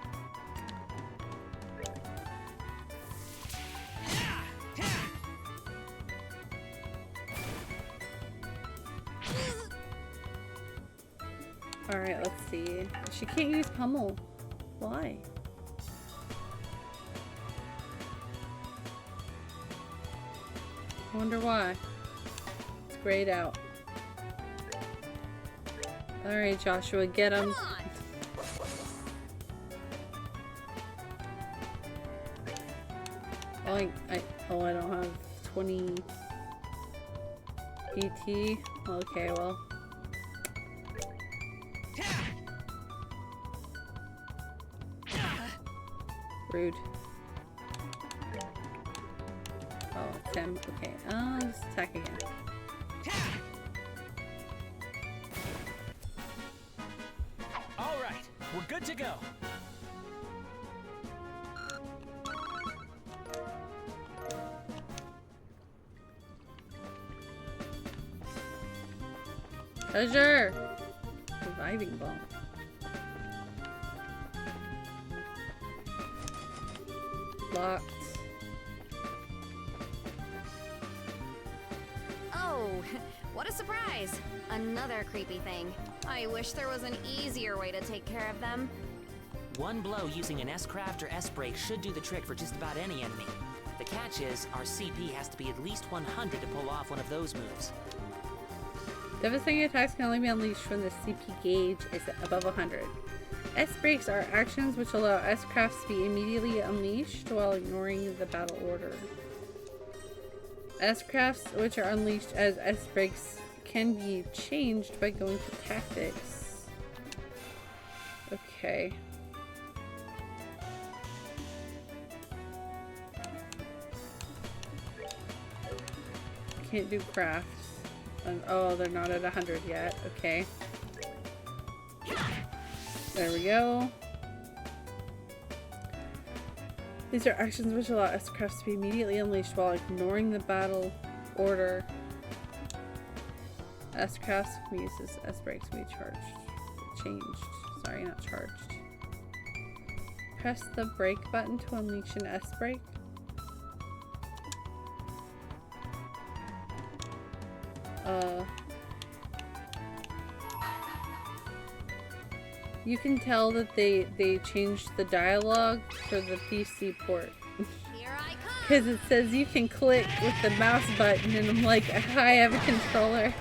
[SPEAKER 2] Alright, let's see. She can't use pummel. Why? I wonder why. It's grayed out. Alright, Joshua, get him.
[SPEAKER 1] Come on.
[SPEAKER 2] Oh, I don't have 20 PT. Okay, well. Rude. Oh, it's him. Okay, let's attack again.
[SPEAKER 6] All right, we're good to go.
[SPEAKER 2] Treasure! Reviving ball. Locked.
[SPEAKER 1] Oh, what a surprise! Another creepy thing. I wish there was an easier way to take care of them.
[SPEAKER 6] One blow using an S-Craft or S-Break should do the trick for just about any enemy. The catch is, our CP has to be at least 100 to pull off one of those moves.
[SPEAKER 2] Devastating attacks can only be unleashed when the CP gauge is above 100. S-breaks are actions which allow S-crafts to be immediately unleashed while ignoring the battle order. S-crafts which are unleashed as S-breaks can be changed by going to tactics. Okay. Can't do crafts. Oh, they're not at 100 yet. Okay. There we go. These are actions which allow S-crafts to be immediately unleashed while ignoring the battle order. S-crafts can be used as S-breaks can be charged. Changed. Sorry, not charged. Press the break button to unleash an S-break. You can tell that they changed the dialogue for the PC port.
[SPEAKER 1] Here I come!
[SPEAKER 2] Because it says you can click with the mouse button and I'm like, I have a controller.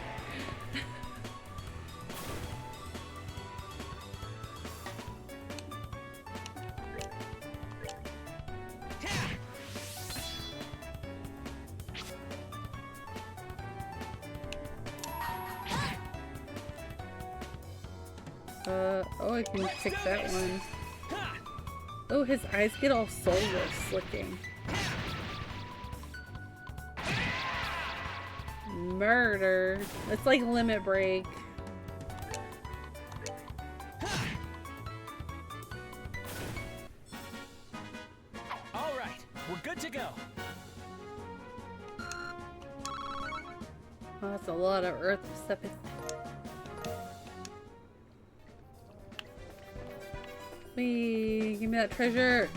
[SPEAKER 2] Oh, I can pick that one. Oh, his eyes get all soulless looking. Murder. It's like Limit Break.
[SPEAKER 6] All right, we're good to go.
[SPEAKER 2] Oh, that's a lot of earth stuff. Wee, give me that treasure.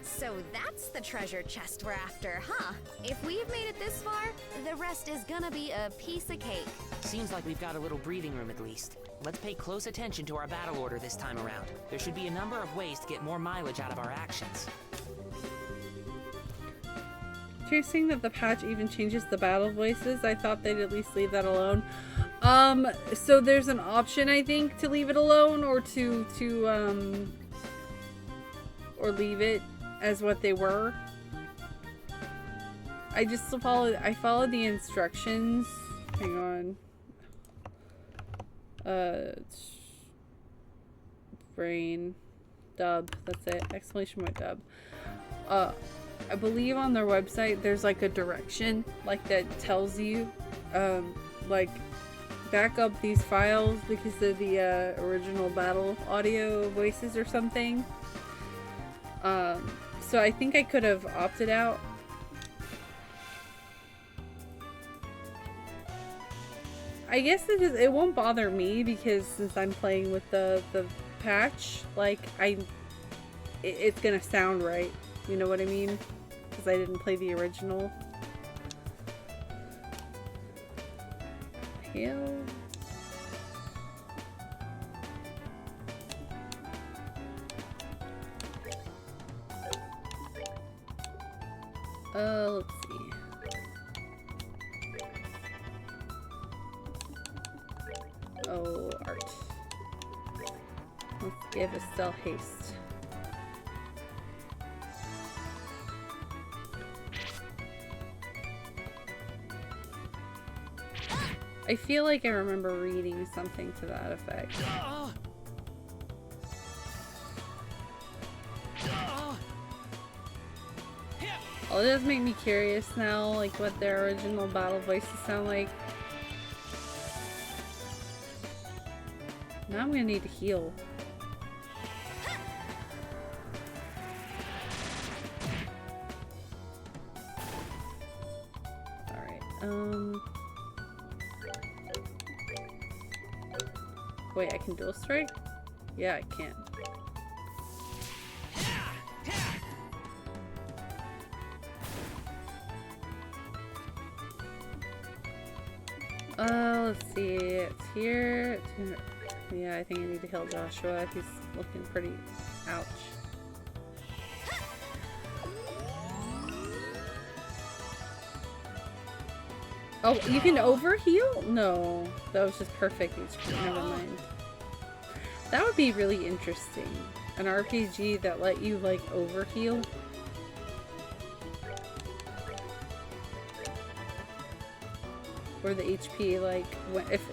[SPEAKER 1] So that's the treasure chest we're after, huh? If we've made it this far, the rest is gonna be a piece of cake.
[SPEAKER 6] Seems like we've got a little breathing room at least. Let's pay close attention to our battle order this time around. There should be a number of ways to get more mileage out of our actions.
[SPEAKER 2] Interesting that the patch even changes the battle voices. I thought they'd at least leave that alone. So there's an option, I think, to leave it alone or or leave it as what they were. I followed the instructions. Hang on. Brain. Dub. That's it. Exclamation point dub. I believe on their website there's like a direction like that tells you like back up these files because they're the original battle audio voices or something. So I think I could have opted out. I guess it won't bother me because since I'm playing with the patch, like it's gonna sound right. You know what I mean? Because I didn't play the original. Hell. Let's see. heart. Let's give Estelle haste. I feel like I remember reading something to that effect. Oh, it does make me curious now, like what their original battle voices sound like. Now I'm gonna need to heal. Alright, wait, I can dual strike? Yeah, I can. Let's see. It's here. It's here. Yeah, I think I need to heal Joshua. He's looking pretty... Ouch. Oh, you can overheal? No. That was just perfect HP. Never mind. That would be really interesting. An RPG that let you, like, overheal. Or the HP, like,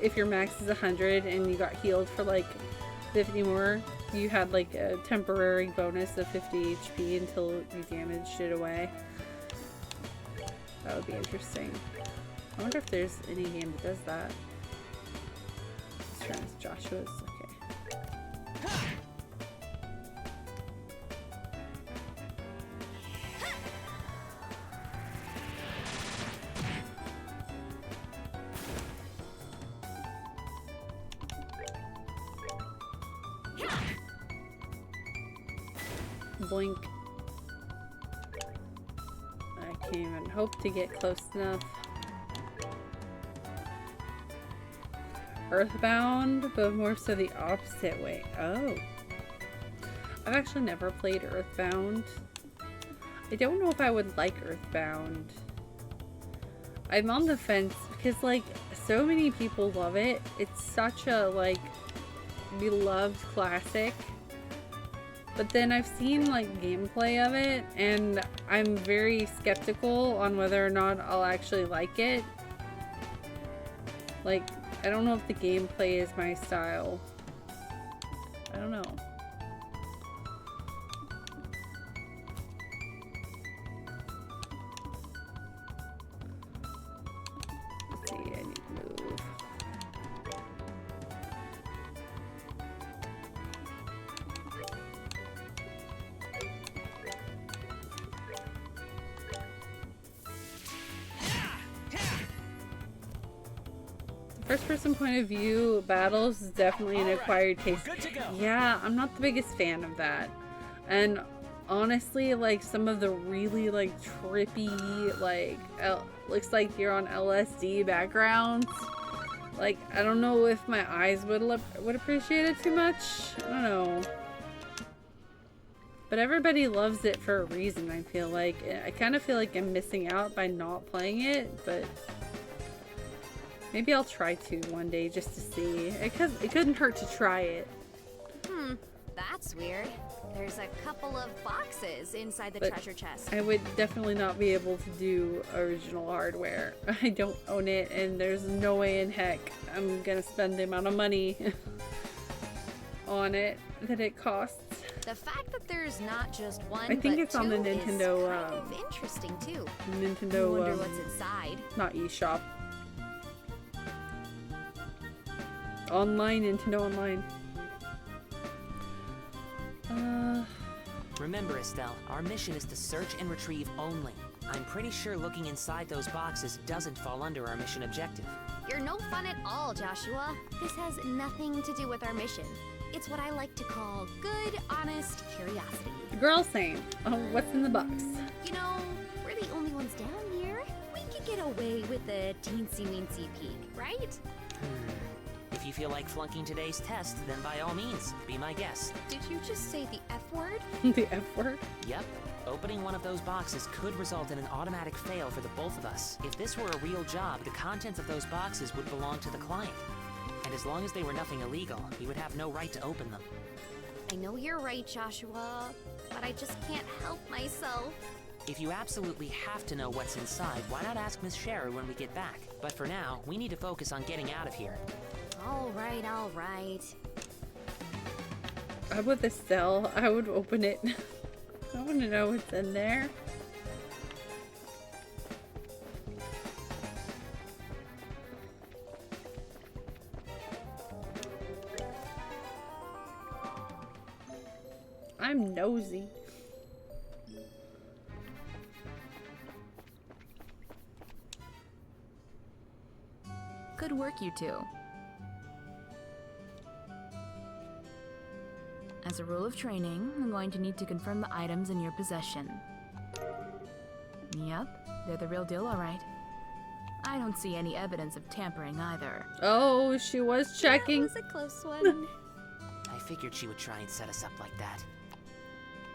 [SPEAKER 2] if your max is 100 and you got healed for, like, 50 more, you had, like, a temporary bonus of 50 HP until you damaged it away. That would be interesting. I wonder if there's any game that does that. Let's try this Joshua's. Okay. Blink. I can't even hope to get close enough. Earthbound, but more so the opposite way. Oh. I've actually never played Earthbound. I don't know if I would like Earthbound. I'm on the fence because, like, so many people love it. It's such a, like, beloved classic. But then I've seen, like, gameplay of it, and I'm very skeptical on whether or not I'll actually like it. Like, I don't know if the gameplay is my style. I don't know. Let's see, I need to move. First person point of view battles is definitely an acquired taste. Yeah, I'm not the biggest fan of that. And honestly, like, some of the really, like, trippy, like, looks like you're on LSD backgrounds. Like, I don't know if my eyes would appreciate it too much. I don't know. But everybody loves it for a reason, I feel like. I kind of feel like I'm missing out by not playing it, but... maybe I'll try to one day just to see. It couldn't hurt to try it.
[SPEAKER 1] That's weird. There's a couple of boxes inside the treasure chest.
[SPEAKER 2] I would definitely not be able to do original hardware. I don't own it, and there's no way in heck I'm gonna spend the amount of money on it that it costs.
[SPEAKER 1] The fact that there's not just one,
[SPEAKER 2] I think
[SPEAKER 1] but
[SPEAKER 2] it's on the
[SPEAKER 1] two
[SPEAKER 2] Nintendo.
[SPEAKER 1] is kind of interesting too.
[SPEAKER 2] Nintendo.
[SPEAKER 1] I wonder what's inside.
[SPEAKER 2] Not eShop. Online, Nintendo Online.
[SPEAKER 6] Remember, Estelle, our mission is to search and retrieve only. I'm pretty sure looking inside those boxes doesn't fall under our mission objective.
[SPEAKER 1] You're no fun at all, Joshua. This has nothing to do with our mission. It's what I like to call good, honest curiosity.
[SPEAKER 2] The girl's saying, oh, what's in the box?
[SPEAKER 1] You know, we're the only ones down here. We could get away with a teensy-weensy peek, right?
[SPEAKER 6] If you feel like flunking today's test, then by all means, be my guest.
[SPEAKER 1] Did you just say the F word?
[SPEAKER 2] The F word?
[SPEAKER 6] Yep. Opening one of those boxes could result in an automatic fail for the both of us. If this were a real job, the contents of those boxes would belong to the client. And as long as they were nothing illegal, we would have no right to open them.
[SPEAKER 1] I know you're right, Joshua, but I just can't help myself.
[SPEAKER 6] If you absolutely have to know what's inside, why not ask Miss Scherer when we get back? But for now, we need to focus on getting out of here.
[SPEAKER 1] All right, all right.
[SPEAKER 2] I'm with the cell. I would open it. I want to know what's in there. I'm nosy.
[SPEAKER 8] Good work, you two. As a rule of training, I'm going to need to confirm the items in your possession. Yep, they're the real deal, all right. I don't see any evidence of tampering either.
[SPEAKER 2] Oh, she was checking.
[SPEAKER 1] That was a close one.
[SPEAKER 6] I figured she would try and set us up like that.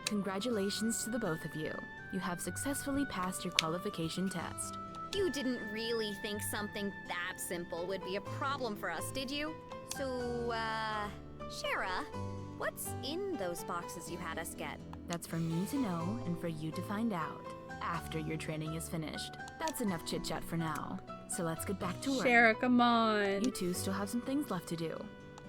[SPEAKER 8] Congratulations to the both of you. You have successfully passed your qualification test.
[SPEAKER 1] You didn't really think something that simple would be a problem for us, did you? So, Shara, what's in those boxes you had us get?
[SPEAKER 8] That's for me to know and for you to find out after your training is finished. That's enough chit-chat for now. So let's get back to work.
[SPEAKER 2] Shara, come on.
[SPEAKER 8] You two still have some things left to do.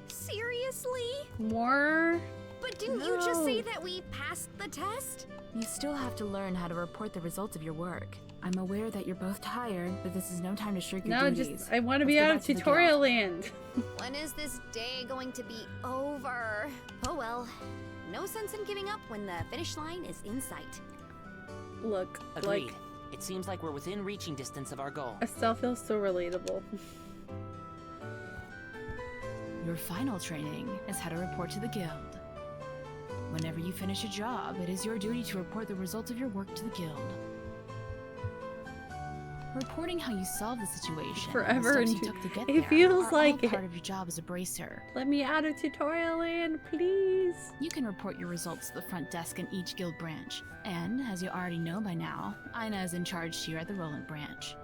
[SPEAKER 1] Seriously?
[SPEAKER 2] More?
[SPEAKER 1] But didn't you just say that we passed the test?
[SPEAKER 8] You still have to learn how to report the results of your work. I'm aware that you're both tired, but this is no time to shirk your duties.
[SPEAKER 2] Just I want to be out of tutorial land.
[SPEAKER 1] When is this day going to be over? Oh well, no sense in giving up when the finish line is in sight.
[SPEAKER 2] Look,
[SPEAKER 6] Agreed.
[SPEAKER 2] like,
[SPEAKER 6] It seems like we're within reaching distance of our goal.
[SPEAKER 2] Estelle feels so relatable.
[SPEAKER 8] Your final training is how to report to the guild. Whenever you finish a job, it is your duty to report the results of your work to the guild. Reporting how you solve the situation
[SPEAKER 2] Forever
[SPEAKER 8] and the
[SPEAKER 2] and
[SPEAKER 8] steps you took to get
[SPEAKER 2] it
[SPEAKER 8] there
[SPEAKER 2] feels
[SPEAKER 8] are
[SPEAKER 2] like
[SPEAKER 8] all
[SPEAKER 2] it.
[SPEAKER 8] part of your job as a bracer.
[SPEAKER 2] Let me out of tutorial land, please.
[SPEAKER 8] You can report your results to the front desk in each guild branch. And, as you already know by now, Ina is in charge here at the Roland branch.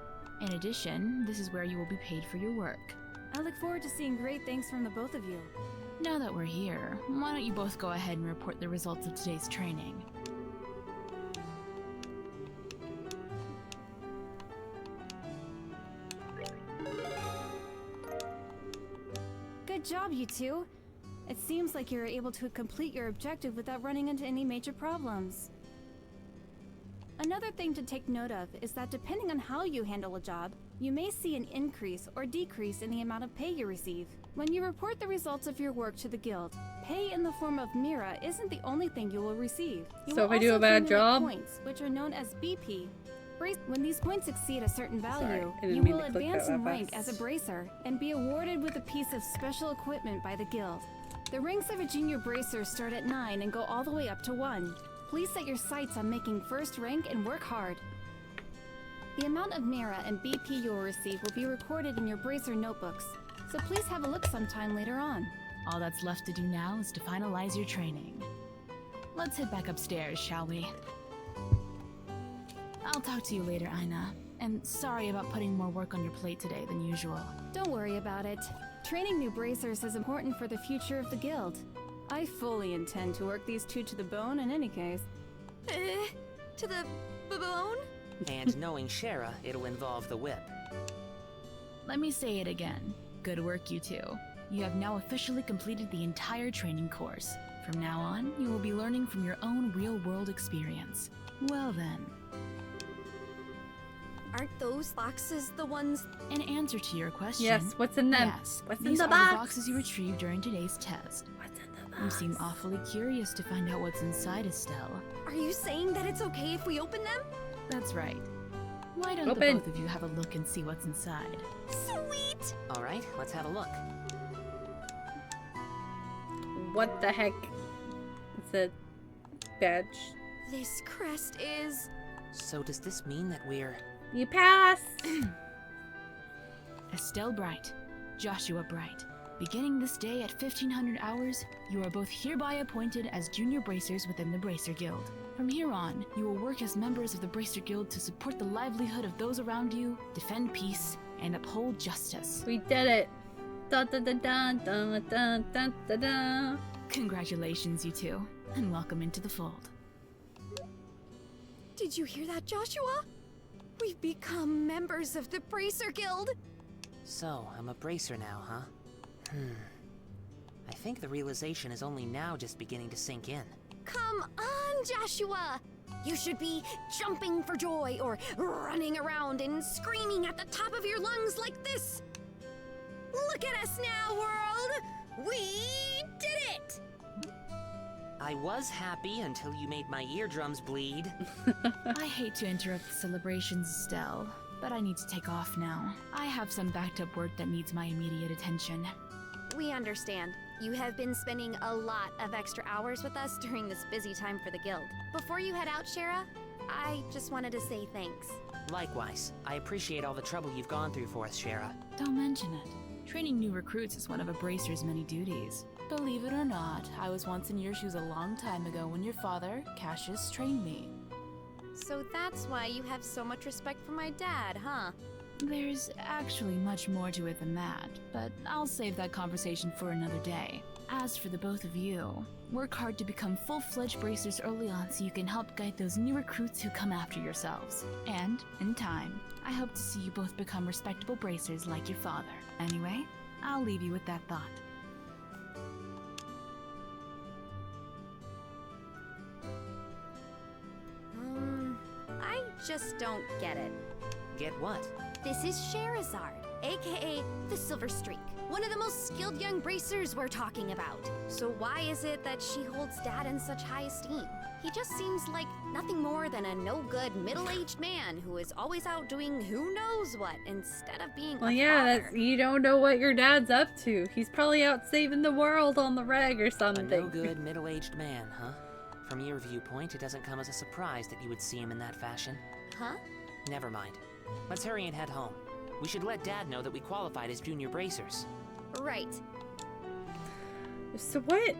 [SPEAKER 8] In addition, this is where you will be paid for your work.
[SPEAKER 7] I look forward to seeing great things from the both of you.
[SPEAKER 8] Now that we're here, why don't you both go ahead and report the results of today's training?
[SPEAKER 7] Good job, you two. It seems like you're able to complete your objective without running into any major problems. Another thing to take note of is that depending on how you handle a job, you may see an increase or decrease in the amount of pay you receive. When you report the results of your work to the guild, pay in the form of Mira isn't the only thing you will receive. You
[SPEAKER 2] So
[SPEAKER 7] will
[SPEAKER 2] if I do a
[SPEAKER 7] also
[SPEAKER 2] bad
[SPEAKER 7] accumulate
[SPEAKER 2] job?
[SPEAKER 7] points, which are known as BP. When these points exceed a certain
[SPEAKER 2] Sorry,
[SPEAKER 7] value,
[SPEAKER 2] I didn't
[SPEAKER 7] you
[SPEAKER 2] mean
[SPEAKER 7] will
[SPEAKER 2] to click
[SPEAKER 7] advance
[SPEAKER 2] that
[SPEAKER 7] in rank
[SPEAKER 2] fast.
[SPEAKER 7] as a bracer and be awarded with a piece of special equipment by the guild. The ranks of a junior bracer start at 9 and go all the way up to 1. Please set your sights on making first rank and work hard. The amount of Mira and BP you will receive will be recorded in your bracer notebooks, so please have a look sometime later on.
[SPEAKER 8] All that's left to do now is to finalize your training. Let's head back upstairs, shall we? I'll talk to you later, Ina. And sorry about putting more work on your plate today than usual.
[SPEAKER 7] Don't worry about it. Training new bracers is important for the future of the guild. I fully intend to work these two to the bone in any case.
[SPEAKER 1] To the bone?
[SPEAKER 6] And knowing Shara, it'll involve the whip.
[SPEAKER 8] Let me say it again. Good work, you two. You have now officially completed the entire training course. From now on, you will be learning from your own real-world experience. Well then,
[SPEAKER 1] Aren't those boxes the ones?
[SPEAKER 8] in answer to your question,
[SPEAKER 2] Yes, what's in them?
[SPEAKER 8] yes,
[SPEAKER 2] What's in
[SPEAKER 8] these
[SPEAKER 2] the
[SPEAKER 8] are
[SPEAKER 2] box?
[SPEAKER 8] the boxes you retrieved during today's test.
[SPEAKER 2] What's in the box?
[SPEAKER 8] You seem awfully curious to find out what's inside, Estelle.
[SPEAKER 1] Are you saying that it's okay if we open them?
[SPEAKER 8] That's right. Why don't the
[SPEAKER 2] Open.
[SPEAKER 8] both of you have a look and see what's inside?
[SPEAKER 1] Sweet!
[SPEAKER 6] All right, let's have a look.
[SPEAKER 2] What the heck? It's a badge.
[SPEAKER 1] This crest is...
[SPEAKER 6] So does this mean that we're...
[SPEAKER 2] You pass!
[SPEAKER 8] Estelle Bright, Joshua Bright. Beginning this day at 1500 hours, you are both hereby appointed as junior bracers within the Bracer Guild. From here on, you will work as members of the Bracer Guild to support the livelihood of those around you, defend peace, and uphold justice.
[SPEAKER 2] We did it. Da da da da da da da da da.
[SPEAKER 8] Congratulations, you two, and welcome into the fold.
[SPEAKER 1] Did you hear that, Joshua? We've become members of the Bracer Guild.
[SPEAKER 6] So, I'm a bracer now, huh? I think the realization is only now just beginning to sink in.
[SPEAKER 1] Come on, Joshua! You should be jumping for joy or running around and screaming at the top of your lungs like this. Look at us now, world! We did it!
[SPEAKER 6] I was happy until you made my eardrums bleed.
[SPEAKER 8] I hate to interrupt the celebrations, Estelle, but I need to take off now. I have some backed up work that needs my immediate attention.
[SPEAKER 1] We understand. You have been spending a lot of extra hours with us during this busy time for the guild. Before you head out, Shara, I just wanted to say thanks.
[SPEAKER 6] Likewise, I appreciate all the trouble you've gone through for us, Shara.
[SPEAKER 8] Don't mention it. Training new recruits is one of a bracer's many duties. Believe it or not, I was once in your shoes a long time ago when your father, Cassius, trained me.
[SPEAKER 1] So that's why you have so much respect for my dad, huh?
[SPEAKER 8] There's actually much more to it than that, but I'll save that conversation for another day. As for the both of you, work hard to become full-fledged bracers early on so you can help guide those new recruits who come after yourselves. And, in time, I hope to see you both become respectable bracers like your father. Anyway, I'll leave you with that thought.
[SPEAKER 1] I just don't get it.
[SPEAKER 6] Get what?
[SPEAKER 1] This is Sherazard, aka the Silver Streak, one of the most skilled young bracers we're talking about. So why is it that she holds Dad in such high esteem? He just seems like nothing more than a no-good middle-aged man who is always out doing who knows what instead of being
[SPEAKER 2] Well,
[SPEAKER 1] a
[SPEAKER 2] yeah,
[SPEAKER 1] father.
[SPEAKER 2] you don't know what your dad's up to. He's probably out saving the world on the reg or
[SPEAKER 6] A
[SPEAKER 2] something.
[SPEAKER 6] no-good middle-aged man, huh? From your viewpoint, it doesn't come as a surprise that you would see him in that fashion.
[SPEAKER 1] Huh?
[SPEAKER 6] Never mind. Let's hurry and head home. We should let Dad know that we qualified as junior bracers.
[SPEAKER 1] Right.
[SPEAKER 2] So what?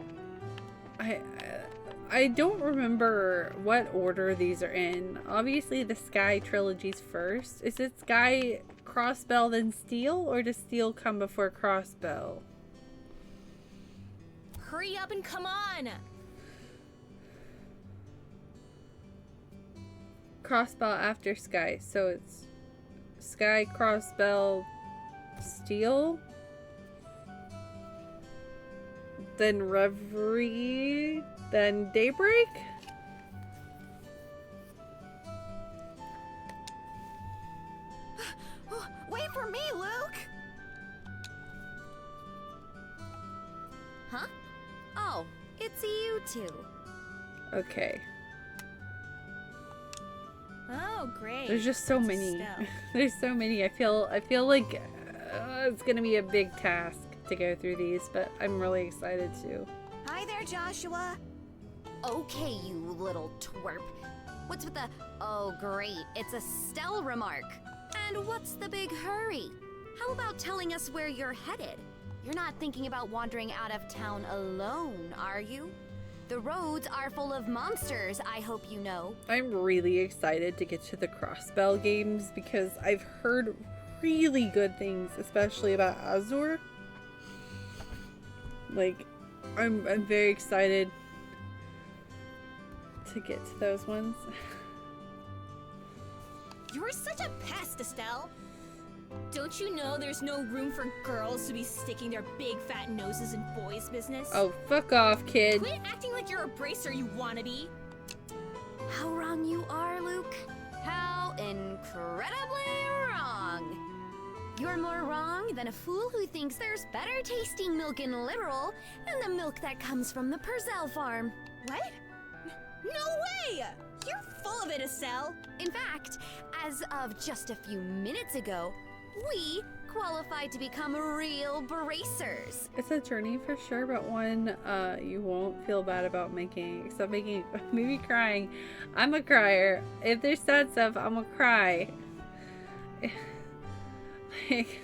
[SPEAKER 2] I don't remember what order these are in. Obviously, the Sky trilogy's first. Is it Sky, Crossbell, then Steel, or does Steel come before Crossbell?
[SPEAKER 10] Hurry up and come on!
[SPEAKER 2] Crossbell after Sky, so it's Sky, Crossbell, Steel, then Reverie, then Daybreak?
[SPEAKER 1] Wait for me, Luke! Huh? Oh, it's you two.
[SPEAKER 2] Okay.
[SPEAKER 10] Oh, great.
[SPEAKER 2] There's just so
[SPEAKER 10] It's
[SPEAKER 2] many.
[SPEAKER 10] Estelle.
[SPEAKER 2] There's so many. I feel like it's gonna be a big task to go through these, but I'm really excited to.
[SPEAKER 10] Hi there, Joshua.
[SPEAKER 1] Okay, you little twerp. What's with the, oh great, it's a Stell remark? And what's the big hurry? How about telling us where you're headed? You're not thinking about wandering out of town alone, are you? The roads are full of monsters, I hope you know.
[SPEAKER 2] I'm really excited to get to the Crossbell games because I've heard really good things, especially about Azure. Like, I'm very excited to get to those ones.
[SPEAKER 10] You're such a pest, Estelle. Don't you know there's no room for girls to be sticking their big fat noses in boys' business?
[SPEAKER 2] Oh, fuck off, kid.
[SPEAKER 10] Quit acting like you're a bracer, you wannabe.
[SPEAKER 1] How wrong you are, Luke. How incredibly wrong. You're more wrong than a fool who thinks there's better tasting milk in Literal than the milk that comes from the Purcell farm.
[SPEAKER 10] What? No way! You're full of it, Estelle.
[SPEAKER 1] In fact, as of just a few minutes ago, we qualified to become real bracers.
[SPEAKER 2] It's a journey for sure, but one you won't feel bad about making, except making maybe crying. I'm a crier. If there's sad stuff, I'm a cry. Like,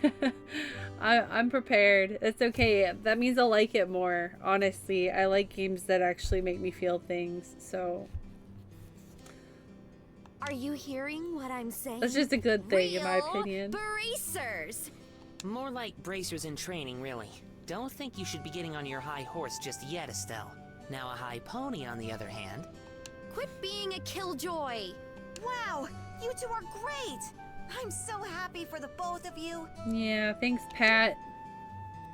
[SPEAKER 2] I'm prepared. It's okay. That means I'll like it more. Honestly, I like games that actually make me feel things. So
[SPEAKER 1] Are you hearing what I'm saying?
[SPEAKER 2] that's just a good thing, in my
[SPEAKER 1] Real
[SPEAKER 2] opinion.
[SPEAKER 1] bracers.
[SPEAKER 6] More like bracers in training, really. Don't think you should be getting on your high horse just yet, Estelle. Now a high pony, on the other hand.
[SPEAKER 1] Quit being a killjoy!
[SPEAKER 11] Wow, you two are great! I'm so happy for the both of you.
[SPEAKER 2] Yeah, thanks, Pat.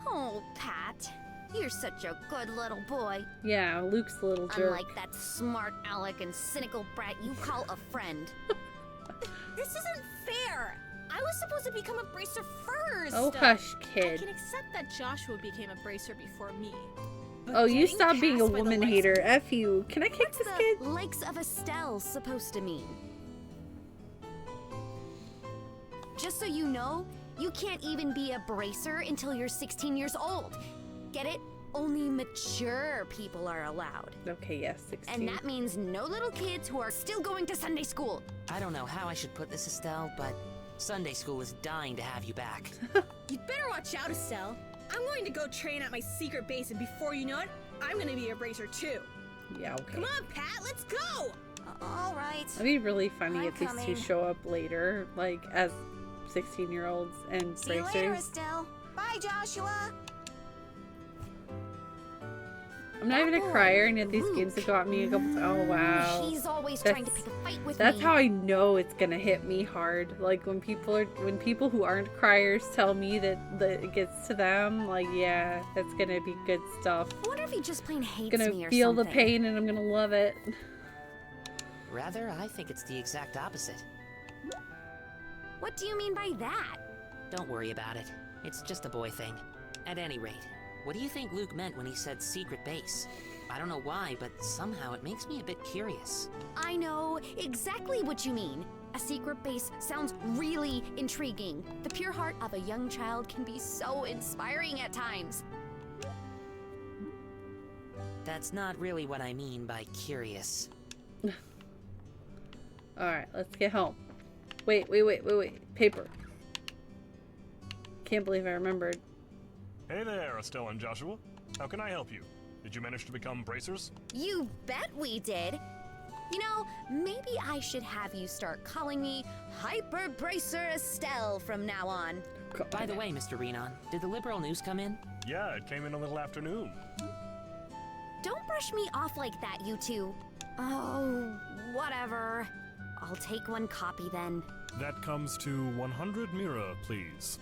[SPEAKER 1] Oh, Pat. You're such a good little boy.
[SPEAKER 2] Yeah, Luke's a little jerk.
[SPEAKER 1] Unlike that smart aleck and cynical brat you call a friend.
[SPEAKER 10] This isn't fair! I was supposed to become a bracer first!
[SPEAKER 2] Oh, hush,
[SPEAKER 10] I
[SPEAKER 2] kid.
[SPEAKER 10] can accept that Joshua became a bracer before me. But
[SPEAKER 2] Oh, you
[SPEAKER 10] getting
[SPEAKER 2] stop being a
[SPEAKER 10] passed by the
[SPEAKER 2] woman
[SPEAKER 10] likes
[SPEAKER 2] hater.
[SPEAKER 10] of-
[SPEAKER 2] F you. Can I kick
[SPEAKER 1] What's
[SPEAKER 2] this
[SPEAKER 1] the
[SPEAKER 2] kid?
[SPEAKER 1] likes of Estelle supposed to mean? Just so you know, you can't even be a bracer until you're 16 years old. Get it? Only mature people are allowed.
[SPEAKER 2] Okay, yes, 16.
[SPEAKER 1] And that means no little kids who are still going to Sunday school.
[SPEAKER 6] I don't know how I should put this, Estelle, but Sunday school is dying to have you back.
[SPEAKER 10] You'd better watch out, Estelle. I'm going to go train at my secret base, and before you know it, I'm gonna be a bracer too.
[SPEAKER 2] Yeah, okay.
[SPEAKER 10] Come on, Pat, let's go!
[SPEAKER 11] All right.
[SPEAKER 2] It'd be really funny
[SPEAKER 11] I'm
[SPEAKER 2] if these two
[SPEAKER 11] coming.
[SPEAKER 2] show up later, like, as 16-year-olds and
[SPEAKER 11] See you later,
[SPEAKER 2] bracers.
[SPEAKER 11] Estelle. Bye, Joshua.
[SPEAKER 2] I'm not even a crier, and yet these games have got me a couple Oh, wow.
[SPEAKER 1] He's always
[SPEAKER 2] That's-
[SPEAKER 1] trying to pick a fight with
[SPEAKER 2] That's
[SPEAKER 1] me.
[SPEAKER 2] how I know it's gonna hit me hard. Like when people who aren't criers tell me that it gets to them, like yeah, that's gonna be good stuff.
[SPEAKER 1] I wonder if he just plain hates
[SPEAKER 2] Gonna
[SPEAKER 1] me or
[SPEAKER 2] feel
[SPEAKER 1] something.
[SPEAKER 2] the pain and I'm gonna love it.
[SPEAKER 6] Rather, I think it's the exact opposite.
[SPEAKER 1] What do you mean by that?
[SPEAKER 6] Don't worry about it. It's just a boy thing. At any rate, what do you think Luke meant when he said secret base? I don't know why, but somehow it makes me a bit curious.
[SPEAKER 1] I know exactly what you mean. A secret base sounds really intriguing. The pure heart of a young child can be so inspiring at times.
[SPEAKER 6] That's not really what I mean by curious.
[SPEAKER 2] Alright, let's get home. Wait. Paper. Can't believe I remembered.
[SPEAKER 12] Hey there, Estelle and Joshua. How can I help you? Did you manage to become bracers?
[SPEAKER 1] You bet we did. You know, maybe I should have you start calling me Hyper Bracer Estelle from now on.
[SPEAKER 6] By the way, Mr. Renan, did the liberal news come in?
[SPEAKER 12] Yeah, it came in a little afternoon.
[SPEAKER 1] Don't brush me off like that, you two. Oh, whatever. I'll take one copy then.
[SPEAKER 12] That comes to 100 Mira, please.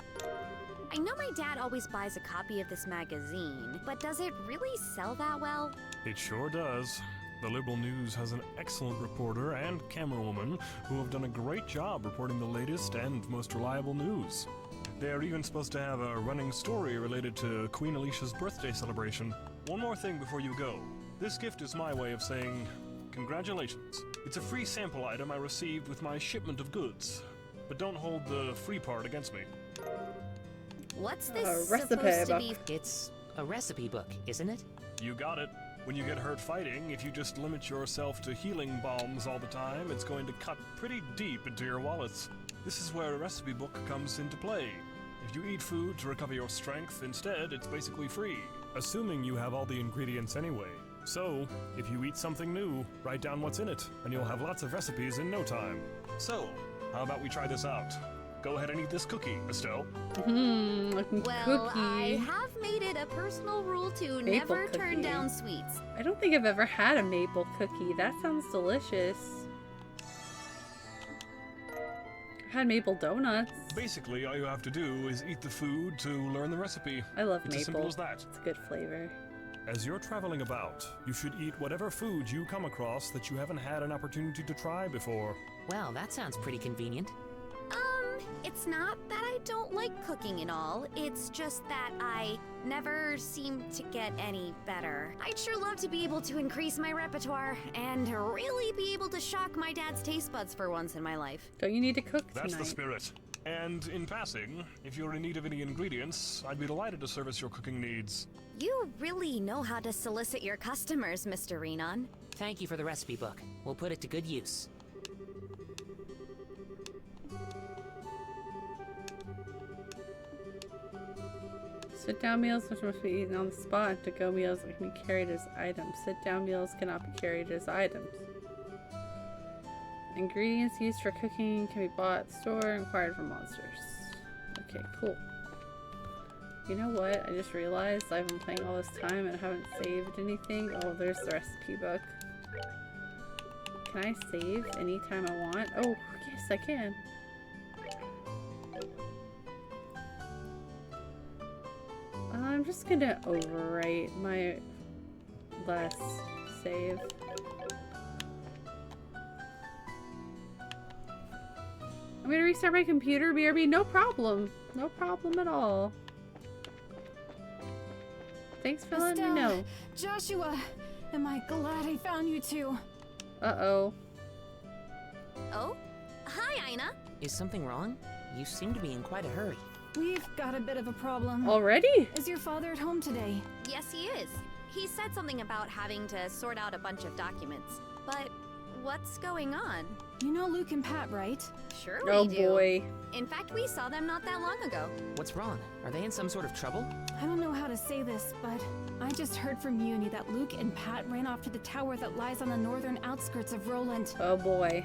[SPEAKER 1] I know my dad always buys a copy of this magazine, but does it really sell that well?
[SPEAKER 12] It sure does. The Liberal News has an excellent reporter and camerawoman who have done a great job reporting the latest and most reliable news. They're even supposed to have a running story related to Queen Alicia's birthday celebration. One more thing before you go. This gift is my way of saying congratulations. It's a free sample item I received with my shipment of goods. But don't hold the free part against me.
[SPEAKER 1] What's this
[SPEAKER 2] recipe
[SPEAKER 1] supposed to
[SPEAKER 2] book.
[SPEAKER 1] be?
[SPEAKER 6] It's a recipe book, isn't it?
[SPEAKER 12] You got it. When you get hurt fighting, if you just limit yourself to healing bombs all the time, it's going to cut pretty deep into your wallets. This is where a recipe book comes into play. If you eat food to recover your strength instead, it's basically free. Assuming you have all the ingredients anyway. So, if you eat something new, write down what's in it, and you'll have lots of recipes in no time. So, how about we try this out? Go ahead and eat this cookie, Estelle.
[SPEAKER 2] Looking
[SPEAKER 1] Well,
[SPEAKER 2] cookie.
[SPEAKER 1] I have made it a personal rule to
[SPEAKER 2] Maple
[SPEAKER 1] never turn
[SPEAKER 2] cookie.
[SPEAKER 1] down sweets.
[SPEAKER 2] I don't think I've ever had a maple cookie. That sounds delicious. I've had maple donuts.
[SPEAKER 12] Basically, all you have to do is eat the food to learn the recipe.
[SPEAKER 2] I love
[SPEAKER 12] It's as
[SPEAKER 2] maple.
[SPEAKER 12] simple as that.
[SPEAKER 2] It's a good flavor.
[SPEAKER 12] As you're traveling about, you should eat whatever food you come across that you haven't had an opportunity to try before.
[SPEAKER 6] Well, that sounds pretty convenient.
[SPEAKER 1] It's not that I don't like cooking and all, it's just that I never seem to get any better. I'd sure love to be able to increase my repertoire and really be able to shock my dad's taste buds for once in my life.
[SPEAKER 2] Don't you need to cook
[SPEAKER 12] That's
[SPEAKER 2] tonight?
[SPEAKER 12] the spirit. And in passing, if you're in need of any ingredients, I'd be delighted to service your cooking needs.
[SPEAKER 1] You really know how to solicit your customers, Mr. Renan.
[SPEAKER 6] Thank you for the recipe book. We'll put it to good use.
[SPEAKER 2] Sit-down meals which must be eaten on the spot. To-go meals that can be carried as items. Sit-down meals cannot be carried as items. Ingredients used for cooking can be bought at the store and acquired from monsters. Okay, cool. You know what? I just realized I've been playing all this time and I haven't saved anything. Oh, there's the recipe book. Can I save anytime I want? Oh, yes, I can. I'm just gonna overwrite my last save. I'm gonna restart my computer, BRB. No problem. No problem at all. Thanks for letting me know.
[SPEAKER 7] Joshua, am I glad I found you two.
[SPEAKER 2] Uh-oh.
[SPEAKER 1] Oh? Hi, Aina.
[SPEAKER 6] Is something wrong? You seem to be in quite a hurry.
[SPEAKER 7] We've got a bit of a problem.
[SPEAKER 2] Already?
[SPEAKER 7] Is your father at home today?
[SPEAKER 1] Yes, he is. He said something about having to sort out a bunch of documents. But what's going on?
[SPEAKER 7] You know Luke and Pat, right?
[SPEAKER 1] Sure
[SPEAKER 2] Oh
[SPEAKER 1] we do.
[SPEAKER 2] boy.
[SPEAKER 1] In fact, we saw them not that long ago.
[SPEAKER 6] What's wrong? Are they in some sort of trouble?
[SPEAKER 7] I don't know how to say this, but I just heard from Uni that Luke and Pat ran off to the tower that lies on the northern outskirts of Roland.
[SPEAKER 2] Oh boy.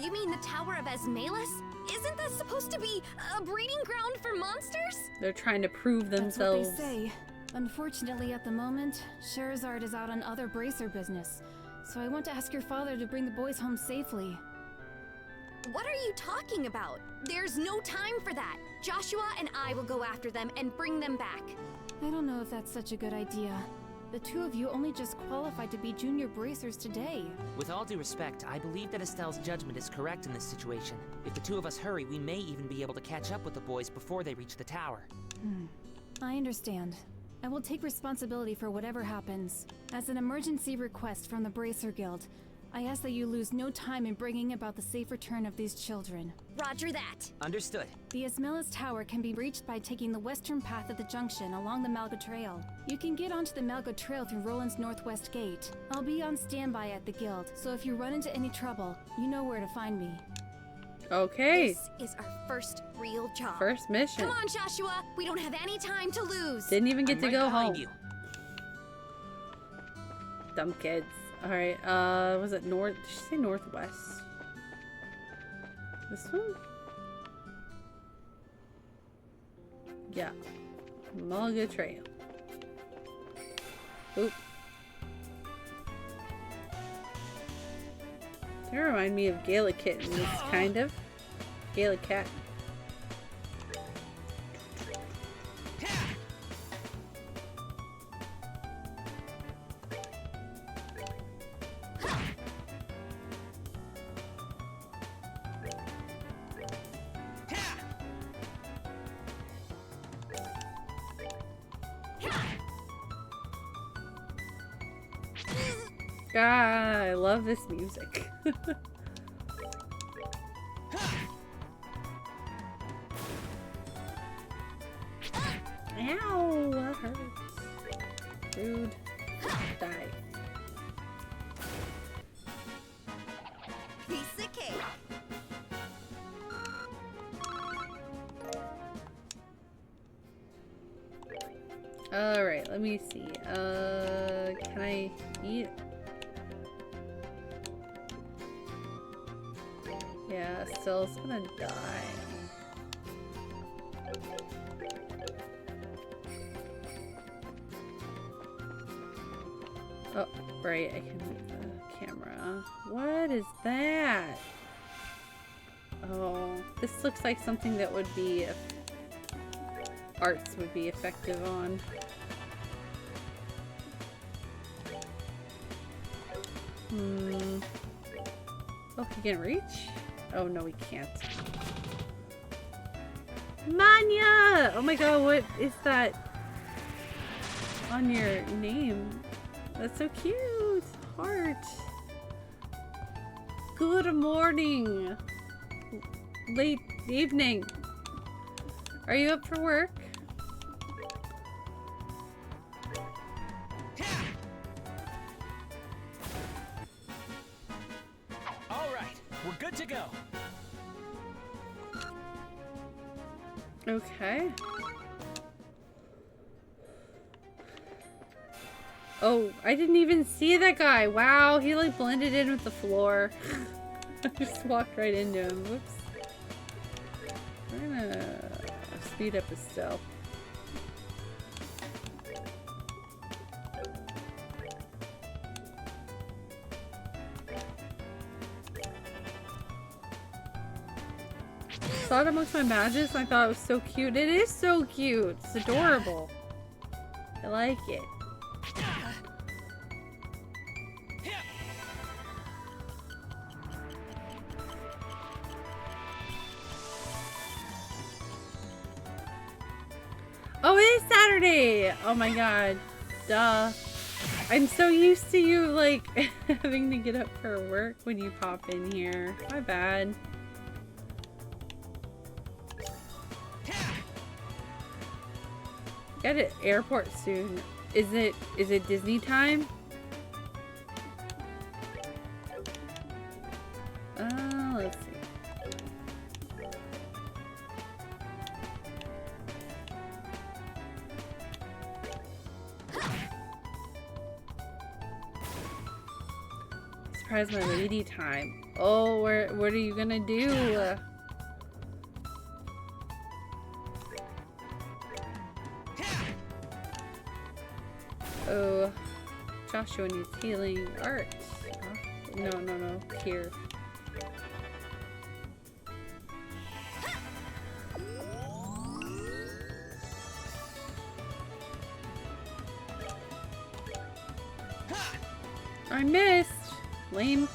[SPEAKER 1] You mean the Tower of Asmalus? Isn't that supposed to be a breeding ground for monsters?
[SPEAKER 2] They're trying to prove themselves.
[SPEAKER 7] That's what they say. Unfortunately, at the moment, Sherazard is out on other bracer business. So I want to ask your father to bring the boys home safely.
[SPEAKER 1] What are you talking about? There's no time for that. Joshua and I will go after them and bring them back.
[SPEAKER 7] I don't know if that's such a good idea. The two of you only just qualified to be junior bracers today.
[SPEAKER 6] With all due respect, I believe that Estelle's judgment is correct in this situation. If the two of us hurry, we may even be able to catch up with the boys before they reach the tower.
[SPEAKER 7] I understand. I will take responsibility for whatever happens. As an emergency request from the Bracer Guild, I ask that you lose no time in bringing about the safe return of these children.
[SPEAKER 1] Roger that.
[SPEAKER 6] Understood.
[SPEAKER 7] The Asmalus Tower can be reached by taking the western path of the junction along the Malga Trail. You can get onto the Malga Trail through Roland's northwest gate. I'll be on standby at the guild, so if you run into any trouble, you know where to find me.
[SPEAKER 2] Okay.
[SPEAKER 1] This is our first real job.
[SPEAKER 2] First mission.
[SPEAKER 1] Come on, Joshua. We don't have any time to lose.
[SPEAKER 2] Didn't even get to go home.
[SPEAKER 6] You.
[SPEAKER 2] Dumb kids. Alright, was it north? Did she say northwest? This one? Yeah. Malga Trail. Oop. They remind me of Gala kittens, kind of. Gala cat. Ah, I love this music. Ow, that hurts. Rude. Die.
[SPEAKER 11] Piece of cake.
[SPEAKER 2] Alright, let me see. Can I eat? Yeah, Estelle's gonna die. Oh, right, I can move the camera. What is that? Oh, this looks like something that would be arts would be effective on. Oh, he can reach? Oh no, he can't. Manya! Oh my god, what is that on your name? That's so cute! Heart! Good morning! Late evening! Are you up for work?
[SPEAKER 6] Alright, we're good to go.
[SPEAKER 2] Okay. Oh, I didn't even see that guy. Wow, he like blended in with the floor. I just walked right into him. Whoops. We're gonna speed up Estelle. saw it amongst my badges and I thought it was so cute. It is so cute. It's adorable. I like it. Oh, it is Saturday! Oh my god. Duh. I'm so used to you, like, having to get up for work when you pop in here. My bad. Got an airport soon. Is it Disney time? Let's see. Surprise my lady time. Oh, what are you gonna do? Oh, Joshua needs healing art. No, here. I missed! Lame.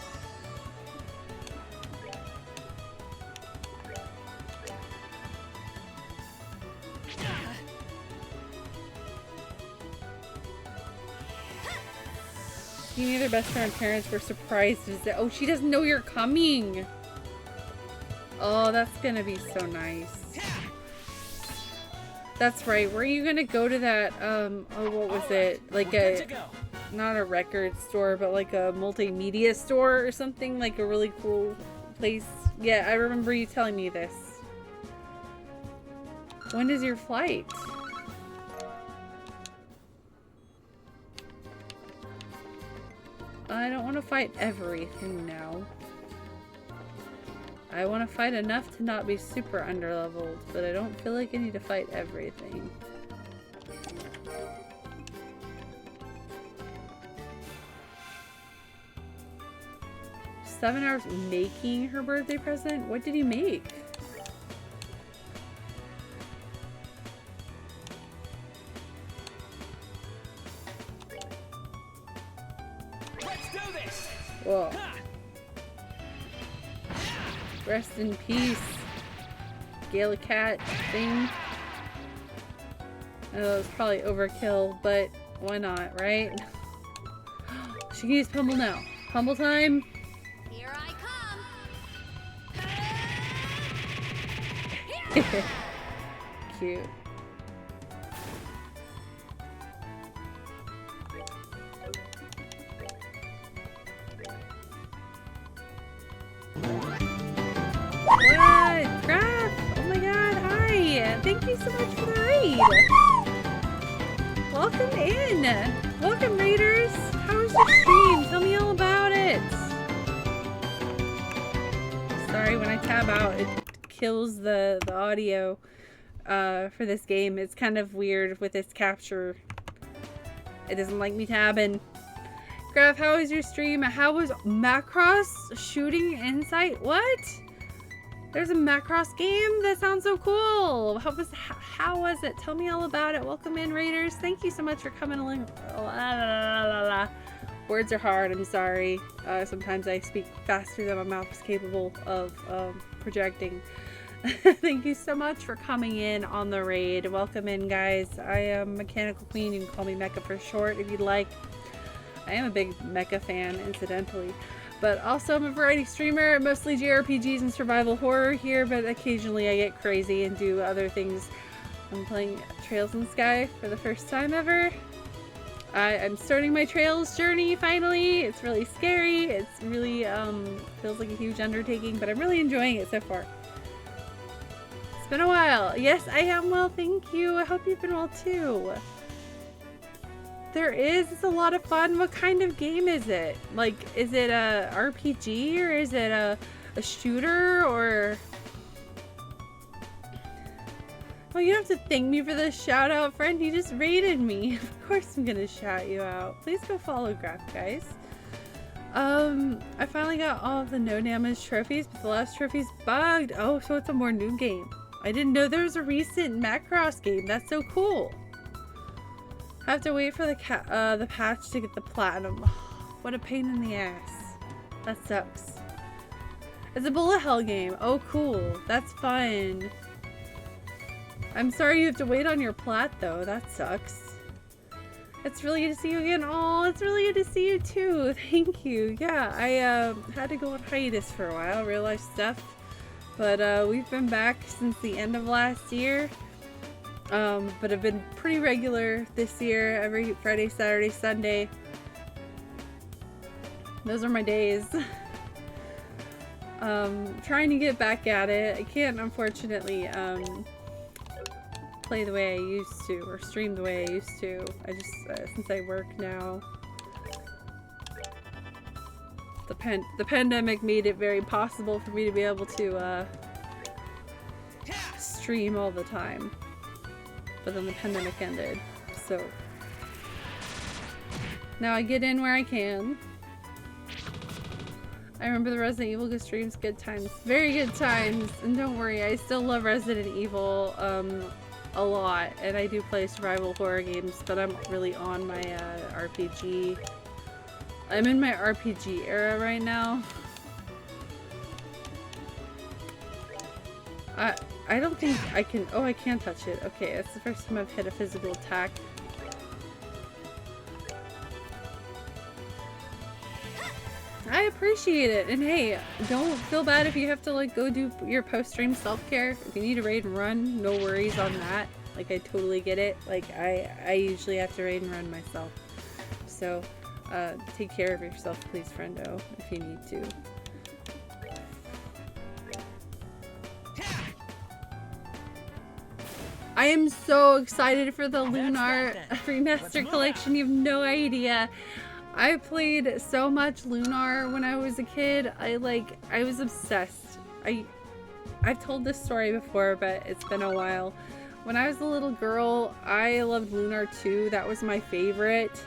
[SPEAKER 2] Neither best friend and parents were surprised to visit. Oh, she doesn't know you're coming! Oh, that's gonna be so nice. That's right. Were you gonna go to that, oh, what was it? Like not a record store, but like a multimedia store or something? Like a really cool place? Yeah, I remember you telling me this. When is your flight? I don't want to fight everything now. I want to fight enough to not be super underleveled, but I don't feel like I need to fight everything. "7 hours making her birthday present? What did he make?" Whoa. Rest in peace, Gala Cat thing. I know it was probably overkill, but why not, right? She can use Pummel now. Pummel time!
[SPEAKER 1] Here I come!
[SPEAKER 2] Cute. What? Graf! Oh my god, hi! Thank you so much for the raid! Welcome in! Welcome, raiders! How was your stream? Tell me all about it! Sorry, when I tab out, it kills the audio for this game. It's kind of weird with this capture. It doesn't like me tabbing. Graf, how was your stream? How was Macross shooting Insight? What? There's a Macross game? That sounds so cool. How was it? Tell me all about it. Welcome in, raiders. Thank you so much for coming along. Words are hard. I'm sorry. Sometimes I speak faster than my mouth is capable of projecting. Thank you so much for coming in on the raid. Welcome in, guys. I am Mechanical Queen. You can call me Mecha for short if you'd like. I am a big mecha fan, incidentally. But also I'm a variety streamer, mostly JRPGs and survival horror here, but occasionally I get crazy and do other things. I'm playing Trails in Sky for the first time ever. I'm starting my Trails journey, finally. It's really scary. It's really, feels like a huge undertaking, but I'm really enjoying it so far. It's been a while. Yes, I am well, thank you. I hope you've been well too. There is. It's a lot of fun. What kind of game is it? Like, is it a RPG or is it a shooter or... Well, you don't have to thank me for the shout out, friend. You just raided me. Of course I'm gonna shout you out. Please go follow Graf, guys. I finally got all of the no damage trophies, but the last trophy's bugged. Oh, so it's a more new game. I didn't know there was a recent Macross game. That's so cool. Have to wait for the patch to get the platinum. What a pain in the ass. That sucks. It's a bullet hell game. Oh, cool. That's fun. I'm sorry you have to wait on your plat, though. That sucks. It's really good to see you again. Oh, it's really good to see you, too. Thank you. Yeah, I had to go on hiatus for a while. Real life stuff. But we've been back since the end of last year. But I've been pretty regular this year. Every Friday, Saturday, Sunday. Those are my days. Trying to get back at it. I can't, unfortunately, play the way I used to, or stream the way I used to. I just, since I work now. The pandemic made it very possible for me to be able to, stream all the time. But then the pandemic ended, so now I get in where I can. I remember the Resident Evil good streams, good times, very good times, and don't worry, I still love Resident Evil a lot, and I do play survival horror games, but I'm really on my RPG. I'm in my RPG era right now. I don't think I can. Oh, I can touch it. Okay, that's the first time I've hit a physical attack. I appreciate it, and hey, don't feel bad if you have to like go do your post-stream self-care. If you need to raid and run, no worries on that. Like, I totally get it. Like, I usually have to raid and run myself. So, take care of yourself, please, friendo, if you need to. I am so excited for the Lunar Remaster Collection. You have no idea. I played so much Lunar when I was a kid. I was obsessed. I've told this story before, but it's been a while. When I was a little girl, I loved Lunar 2. That was my favorite.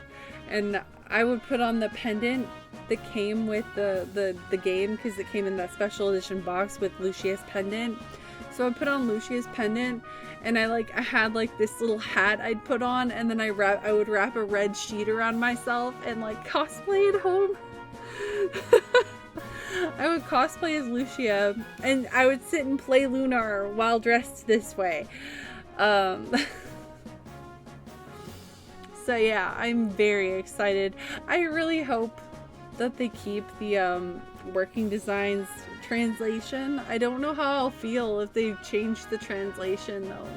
[SPEAKER 2] And I would put on the pendant that came with the game, because it came in that special edition box with Lucia's pendant. So I put on Lucia's pendant, and I had like this little hat I'd put on, and then I would wrap a red sheet around myself and like cosplay at home. I would cosplay as Lucia, and I would sit and play Lunar while dressed this way. So yeah, I'm very excited. I really hope that they keep the working designs translation. I don't know how I'll feel if they change the translation though,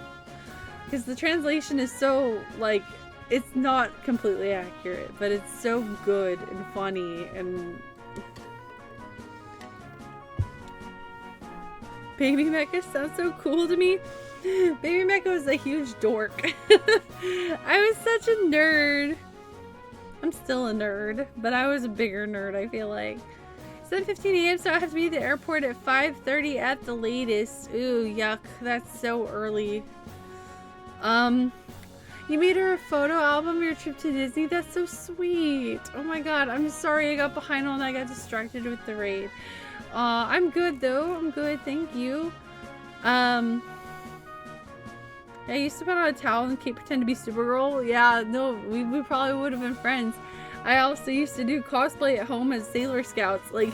[SPEAKER 2] because the translation is so like, it's not completely accurate, but it's so good and funny. And Baby Mecha sounds so cool to me. Baby Mecha was a huge dork. I was such a nerd. I'm still a nerd, but I was a bigger nerd, I feel like. 7:15 a.m. so I have to be at the airport at 5:30 at the latest. Ooh, yuck. That's so early. You made her a photo album of your trip to Disney? That's so sweet. Oh my god, I'm sorry I got behind on that. I got distracted with the raid. I'm good though. I'm good, thank you. I used to put on a towel and pretend to be Supergirl. Yeah, no, we probably would have been friends. I also used to do cosplay at home as Sailor Scouts. Like,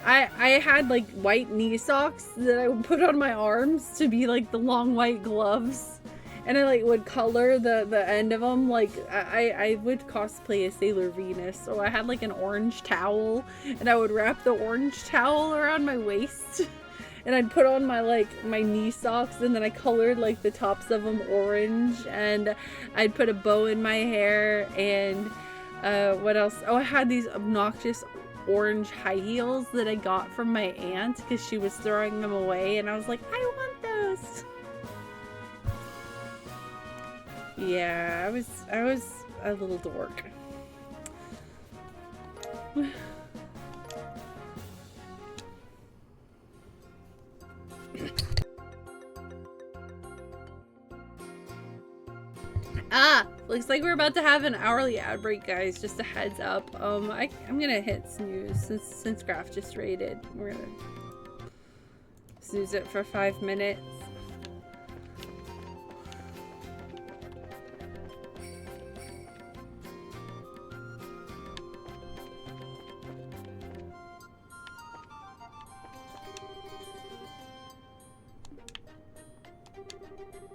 [SPEAKER 2] I had like white knee socks that I would put on my arms to be like the long white gloves. And I like would color the end of them. Like, I would cosplay as Sailor Venus. So I had like an orange towel, and I would wrap the orange towel around my waist. And I'd put on my knee socks, and then I colored like the tops of them orange, and I'd put a bow in my hair, and what else? Oh, I had these obnoxious orange high heels that I got from my aunt because she was throwing them away, and I was like, I want those. Yeah, I was a little dork. Looks like we're about to have an hourly ad break, guys. Just a heads up. I'm gonna hit snooze since Graf just raided. We're gonna snooze it for 5 minutes.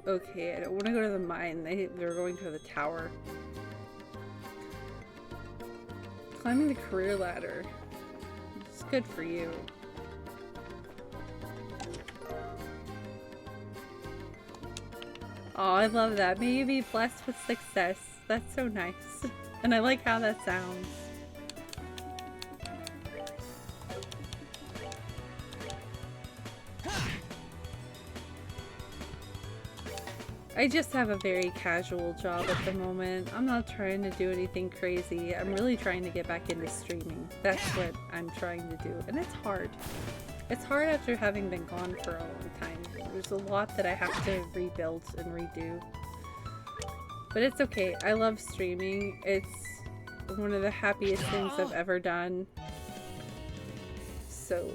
[SPEAKER 2] Okay, I don't want to go to the mine. They're going to the tower. Climbing the career ladder. It's good for you. Oh, I love that. May you be blessed with success. That's so nice. And I like how that sounds. I just have a very casual job at the moment. I'm not trying to do anything crazy. I'm really trying to get back into streaming. That's what I'm trying to do. And it's hard. It's hard after having been gone for a long time. There's a lot that I have to rebuild and redo. But it's okay. I love streaming. It's one of the happiest things I've ever done. So...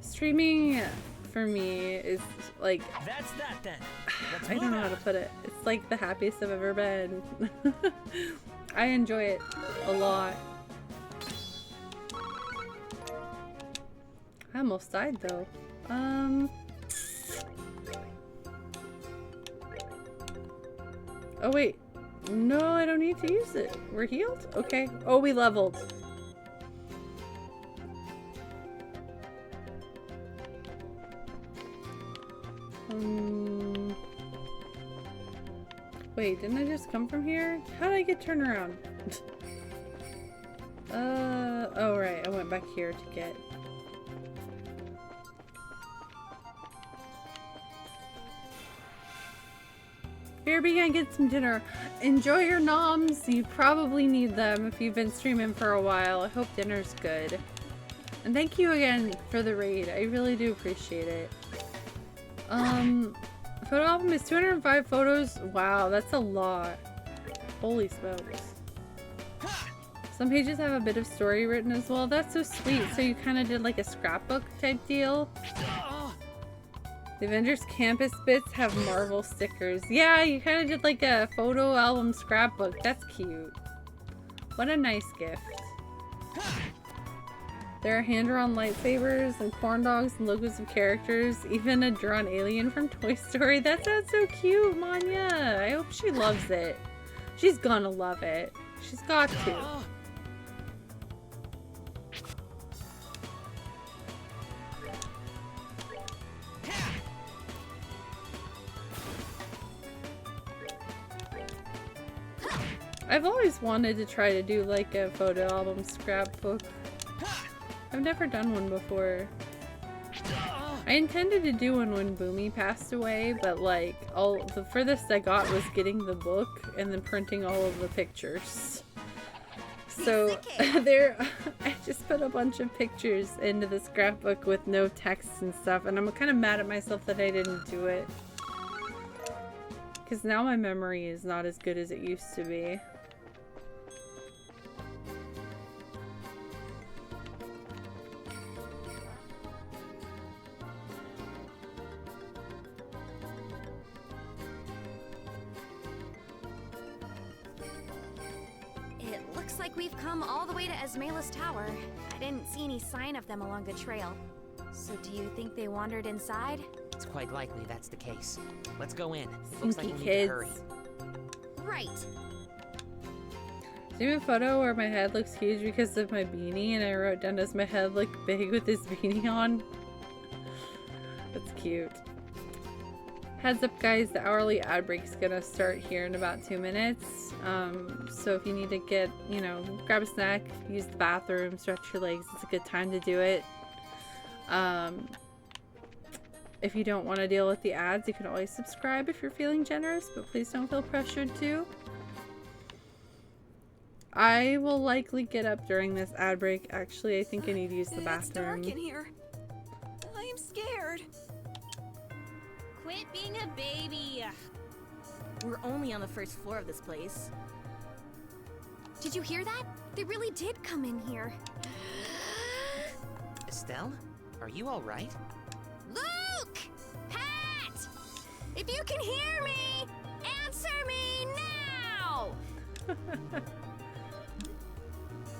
[SPEAKER 2] streaming... for me is like,
[SPEAKER 6] that's that then.
[SPEAKER 2] I don't know how to put it. It's like the happiest I've ever been. I enjoy it a lot. I almost died though. Oh wait. No, I don't need to use it. We're healed? Okay. Oh, we leveled. Wait, didn't I just come from here? How did I get turned around? Oh right, I went back here to get... BRB, gonna get some dinner. Enjoy your noms. You probably need them if you've been streaming for a while. I hope dinner's good. And thank you again for the raid. I really do appreciate it. Photo album is 205 photos. Wow, that's a lot. Holy smokes. Some pages have a bit of story written as well. That's so sweet. So you kind of did like a scrapbook type deal. The Avengers campus bits have Marvel stickers. Yeah, you kind of did like a photo album scrapbook. That's cute. What a nice gift. There are hand-drawn lightsabers and corn dogs and logos of characters, even a drawn alien from Toy Story. That sounds so cute, Manya. I hope she loves it. She's gonna love it. She's got to. I've always wanted to try to do like a photo album scrapbook. I've never done one before. I intended to do one when Boomy passed away, but like the furthest I got was getting the book and then printing all of the pictures. So there, I just put a bunch of pictures into the scrapbook with no text and stuff, and I'm kind of mad at myself that I didn't do it. Because now my memory is not as good as it used to be.
[SPEAKER 1] We've come all the way to Esmela's tower. I didn't see any sign of them along the trail. So do you think they wandered inside?
[SPEAKER 6] It's quite likely that's the case. Let's go in. Looks like we need
[SPEAKER 2] kids.
[SPEAKER 6] to hurry.
[SPEAKER 1] Right.
[SPEAKER 2] See a photo where my head looks huge because of my beanie, and I wrote down, does my head look big with this beanie on? That's cute. Heads up guys, the hourly ad break is gonna start here in about 2 minutes. So if you need to get, you know, grab a snack, use the bathroom, stretch your legs, it's a good time to do it. If you don't want to deal with the ads, you can always subscribe if you're feeling generous, but please don't feel pressured to. I will likely get up during this ad break. Actually, I think I need to use the bathroom.
[SPEAKER 11] It's dark in here. I'm scared.
[SPEAKER 10] Quit being a baby. We're only on the first floor of this place.
[SPEAKER 1] Did you hear that? They really did come in here.
[SPEAKER 6] Estelle, are you all right?
[SPEAKER 1] Luke! Pat! If you can hear me, answer me now!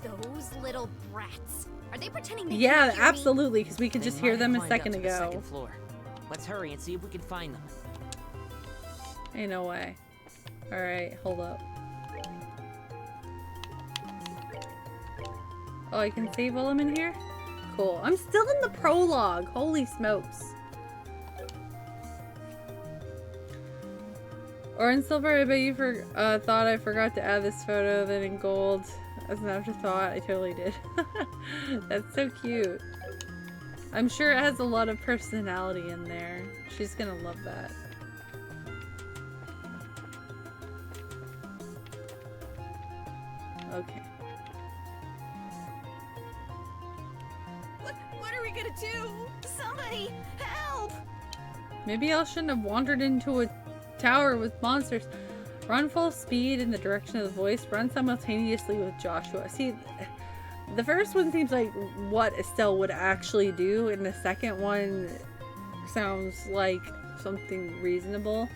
[SPEAKER 1] Those little brats. Are they pretending they
[SPEAKER 2] Yeah,
[SPEAKER 1] can't hear me?
[SPEAKER 2] absolutely, because we could
[SPEAKER 6] They
[SPEAKER 2] just
[SPEAKER 6] might
[SPEAKER 2] hear
[SPEAKER 6] have
[SPEAKER 2] them a
[SPEAKER 6] climbed up
[SPEAKER 2] second
[SPEAKER 6] to the
[SPEAKER 2] ago.
[SPEAKER 6] second floor. Let's hurry and see if we can find them.
[SPEAKER 2] Ain't no way. Alright, hold up. Oh, I can save while I'm in here? Cool. I'm still in the prologue. Holy smokes. Orange Silver, I bet you thought I forgot to add this photo, then in gold. As an afterthought, I totally did. That's so cute. I'm sure it has a lot of personality in there. She's gonna love that. Okay.
[SPEAKER 11] What are we gonna do? Somebody, help!
[SPEAKER 2] Maybe I shouldn't have wandered into a tower with monsters. Run full speed in the direction of the voice. Run simultaneously with Joshua. See, the first one seems like what Estelle would actually do, and the second one sounds like something reasonable.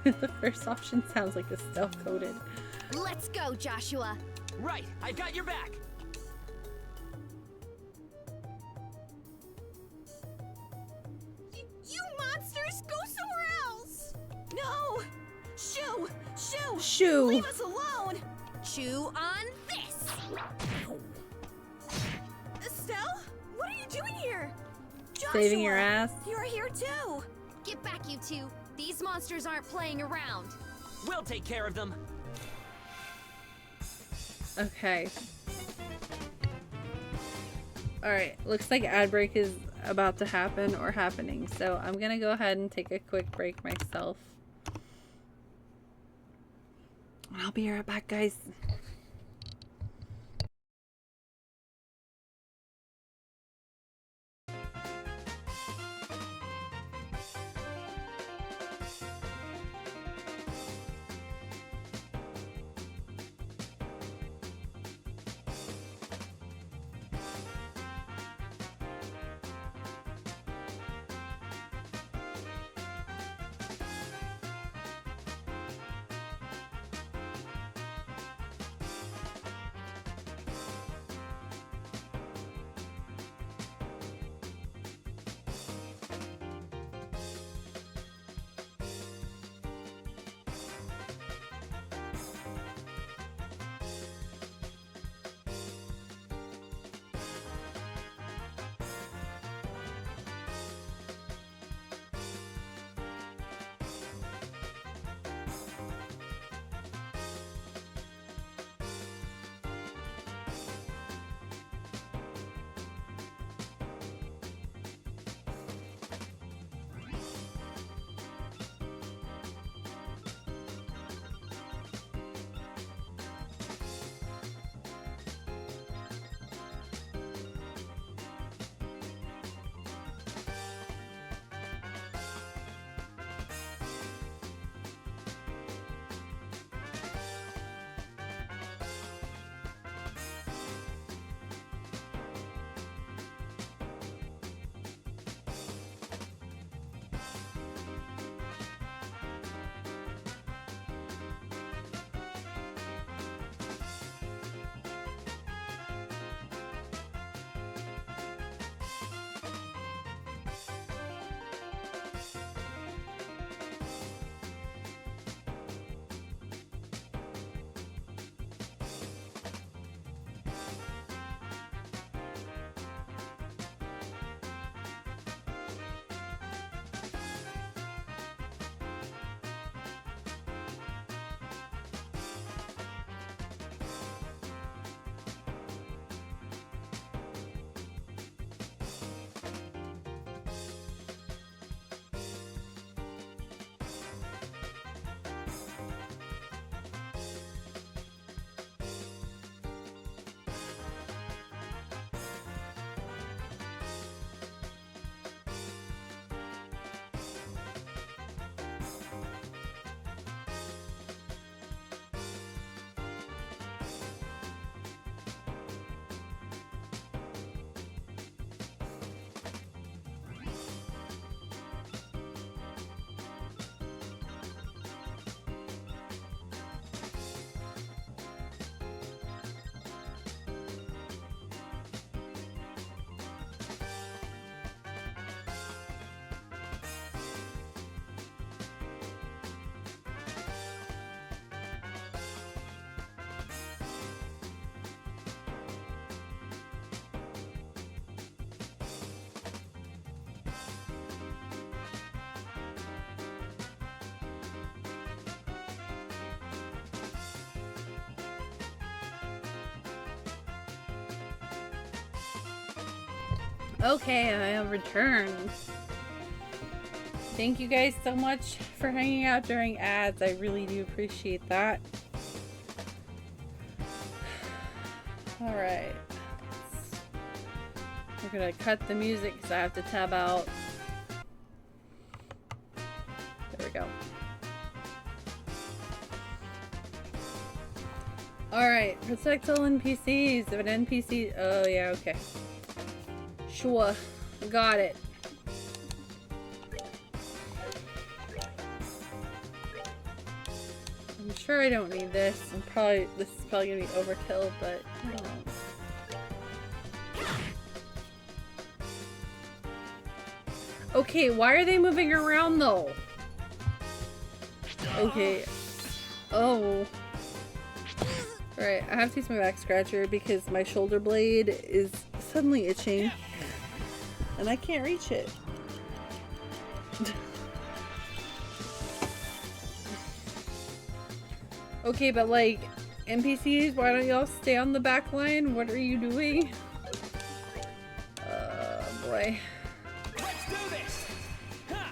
[SPEAKER 2] The first option sounds like Estelle coded.
[SPEAKER 1] Let's go, Joshua.
[SPEAKER 6] Right, I've got your back.
[SPEAKER 11] You monsters, go somewhere else! No! Shoo! Shoo!
[SPEAKER 2] Shoo!
[SPEAKER 11] Leave us alone!
[SPEAKER 1] Chew on this.
[SPEAKER 11] Estelle? What are you doing here?
[SPEAKER 2] Saving your
[SPEAKER 11] Joshua,
[SPEAKER 2] ass.
[SPEAKER 11] You're here too!
[SPEAKER 1] Get back, you two. These monsters aren't playing around.
[SPEAKER 6] We'll take care of them.
[SPEAKER 2] Okay. Alright, looks like ad break is about to happen or happening, so I'm gonna go ahead and take a quick break myself. I'll be right back, guys. Okay, I have returned. Thank you guys so much for hanging out during ads. I really do appreciate that. Alright. We're gonna cut the music because I have to tab out. There we go. Alright, protect all NPCs. If an NPC... Oh, yeah, okay. Sure. Got it. I'm sure I don't need this. This is probably gonna be overkill, but I don't know. Okay, why are they moving around though? Okay. Oh. Alright, I have to use my back scratcher because my shoulder blade is suddenly itching. And I can't reach it. Okay, but like, NPCs, why don't y'all stay on the back line? What are you doing? Boy.
[SPEAKER 6] Let's do this! Ha!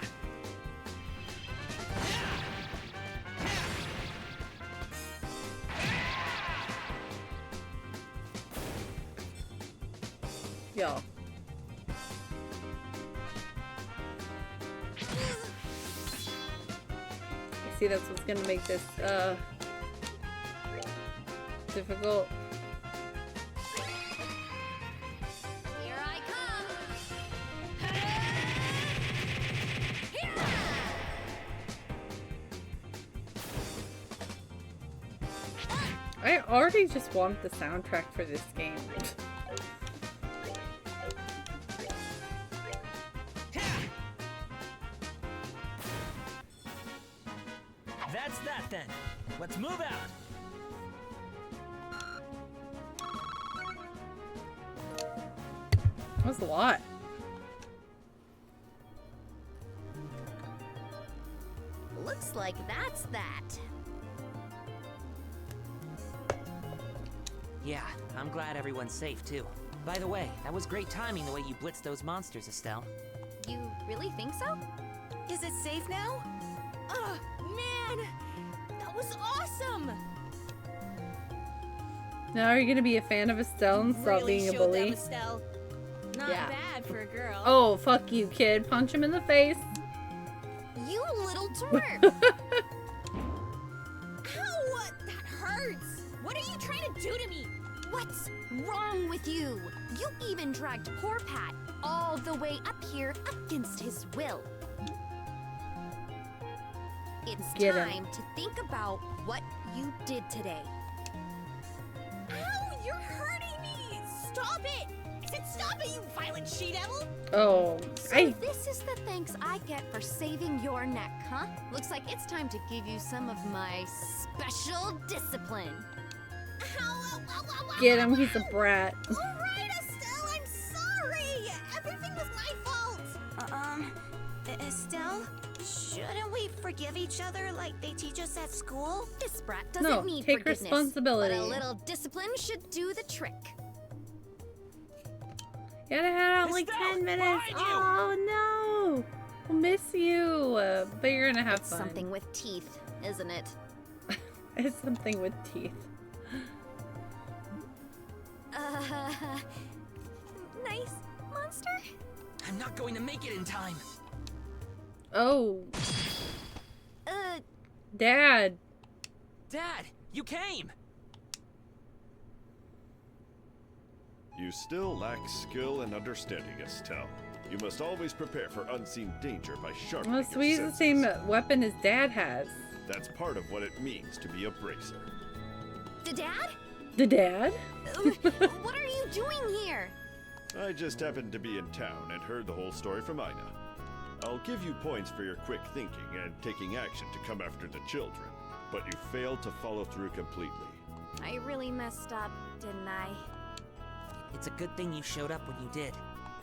[SPEAKER 2] Y'all. I see that's what's gonna make this, difficult.
[SPEAKER 1] Here I come!
[SPEAKER 2] I already just want the soundtrack for this game.
[SPEAKER 6] That's that then. Let's move out.
[SPEAKER 2] That was a lot.
[SPEAKER 1] Looks like that's that.
[SPEAKER 6] Yeah, I'm glad everyone's safe too. By the way, that was great timing the way you blitzed those monsters, Estelle.
[SPEAKER 1] You really think so?
[SPEAKER 11] Is it safe now? Oh, man! That was awesome!
[SPEAKER 2] Now are you gonna be a fan of Estelle and stop
[SPEAKER 11] Really
[SPEAKER 2] being a
[SPEAKER 11] showed
[SPEAKER 2] bully?
[SPEAKER 11] them, Estelle. Not
[SPEAKER 2] Yeah.
[SPEAKER 11] bad for a girl.
[SPEAKER 2] Oh, fuck you, kid. Punch him in the face.
[SPEAKER 1] You little twerp!
[SPEAKER 11] Ow! That hurts! What are you trying to do to me?
[SPEAKER 1] What's wrong with you? You even dragged poor Pat all the way up here against his will. It's
[SPEAKER 2] Get him.
[SPEAKER 1] time to think about what you did today.
[SPEAKER 11] Ow! You're hurting me! Stop it! I said stop it, you violent she-devil!
[SPEAKER 2] Oh,
[SPEAKER 1] So this is the thanks I get for saving your neck, huh? Looks like it's time to give you some of my special discipline.
[SPEAKER 11] Ow, ow, ow, ow, ow,
[SPEAKER 2] get him.
[SPEAKER 11] ow,
[SPEAKER 2] He's a
[SPEAKER 11] ow.
[SPEAKER 2] brat.
[SPEAKER 11] Alright, Estelle, I'm sorry! Everything was my fault!
[SPEAKER 13] Estelle? Shouldn't we forgive each other like they teach us at school?
[SPEAKER 1] This brat doesn't
[SPEAKER 2] No,
[SPEAKER 1] need
[SPEAKER 2] take
[SPEAKER 1] forgiveness,
[SPEAKER 2] responsibility.
[SPEAKER 1] but a little discipline should do the trick.
[SPEAKER 2] You gotta head out in like
[SPEAKER 6] Estelle,
[SPEAKER 2] 10 minutes.
[SPEAKER 6] behind you!
[SPEAKER 2] Oh no! We'll miss you. But you're gonna have
[SPEAKER 1] It's
[SPEAKER 2] fun.
[SPEAKER 1] something with teeth, isn't it?
[SPEAKER 2] It's something with teeth.
[SPEAKER 1] Nice monster?
[SPEAKER 6] I'm not going to make it in time.
[SPEAKER 2] Oh,
[SPEAKER 1] Uh,
[SPEAKER 2] Dad.
[SPEAKER 6] Dad, you came!
[SPEAKER 5] You still lack skill and understanding, Estelle. You must always prepare for unseen danger by sharpening
[SPEAKER 2] Well,
[SPEAKER 5] your
[SPEAKER 2] so he's the
[SPEAKER 5] senses.
[SPEAKER 2] same weapon his dad has.
[SPEAKER 5] That's part of what it means to be a bracer.
[SPEAKER 1] the dad?
[SPEAKER 2] The dad?
[SPEAKER 1] What are you doing here?
[SPEAKER 5] I just happened to be in town and heard the whole story from Ina. I'll give you points for your quick thinking and taking action to come after the children, but you failed to follow through completely.
[SPEAKER 1] I really messed up, didn't I?
[SPEAKER 6] It's a good thing you showed up when you did.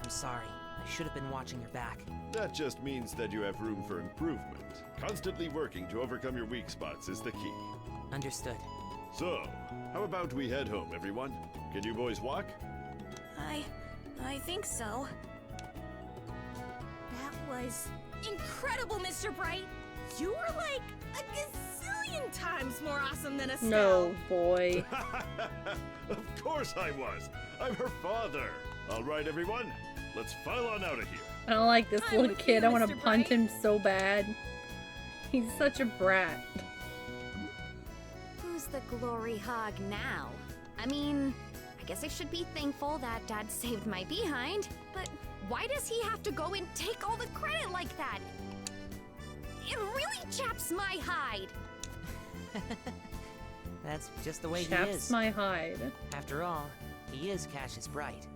[SPEAKER 6] I'm sorry. I should have been watching your back.
[SPEAKER 5] That just means that you have room for improvement. Constantly working to overcome your weak spots is the key.
[SPEAKER 6] Understood.
[SPEAKER 5] So, how about we head home, everyone? Can you boys walk?
[SPEAKER 13] I think so.
[SPEAKER 10] was incredible, Mr. Bright. You were like a gazillion times more awesome than Estelle.
[SPEAKER 2] No, boy.
[SPEAKER 5] Of course I was. I'm her father. All right, everyone. Let's file on out of here.
[SPEAKER 2] I don't like this
[SPEAKER 10] I'm
[SPEAKER 2] little
[SPEAKER 10] with
[SPEAKER 2] kid.
[SPEAKER 10] you,
[SPEAKER 2] I want to
[SPEAKER 10] Mr.
[SPEAKER 2] punch
[SPEAKER 10] Bright.
[SPEAKER 2] him so bad. He's such a brat.
[SPEAKER 1] Who's the glory hog now? I mean, I guess I should be thankful that Dad saved my behind, but why does he have to go and take all the credit like that? It really chaps my hide.
[SPEAKER 6] That's just the way he
[SPEAKER 2] Chaps
[SPEAKER 6] is.
[SPEAKER 2] my hide.
[SPEAKER 6] After all, he is Cassius Bright.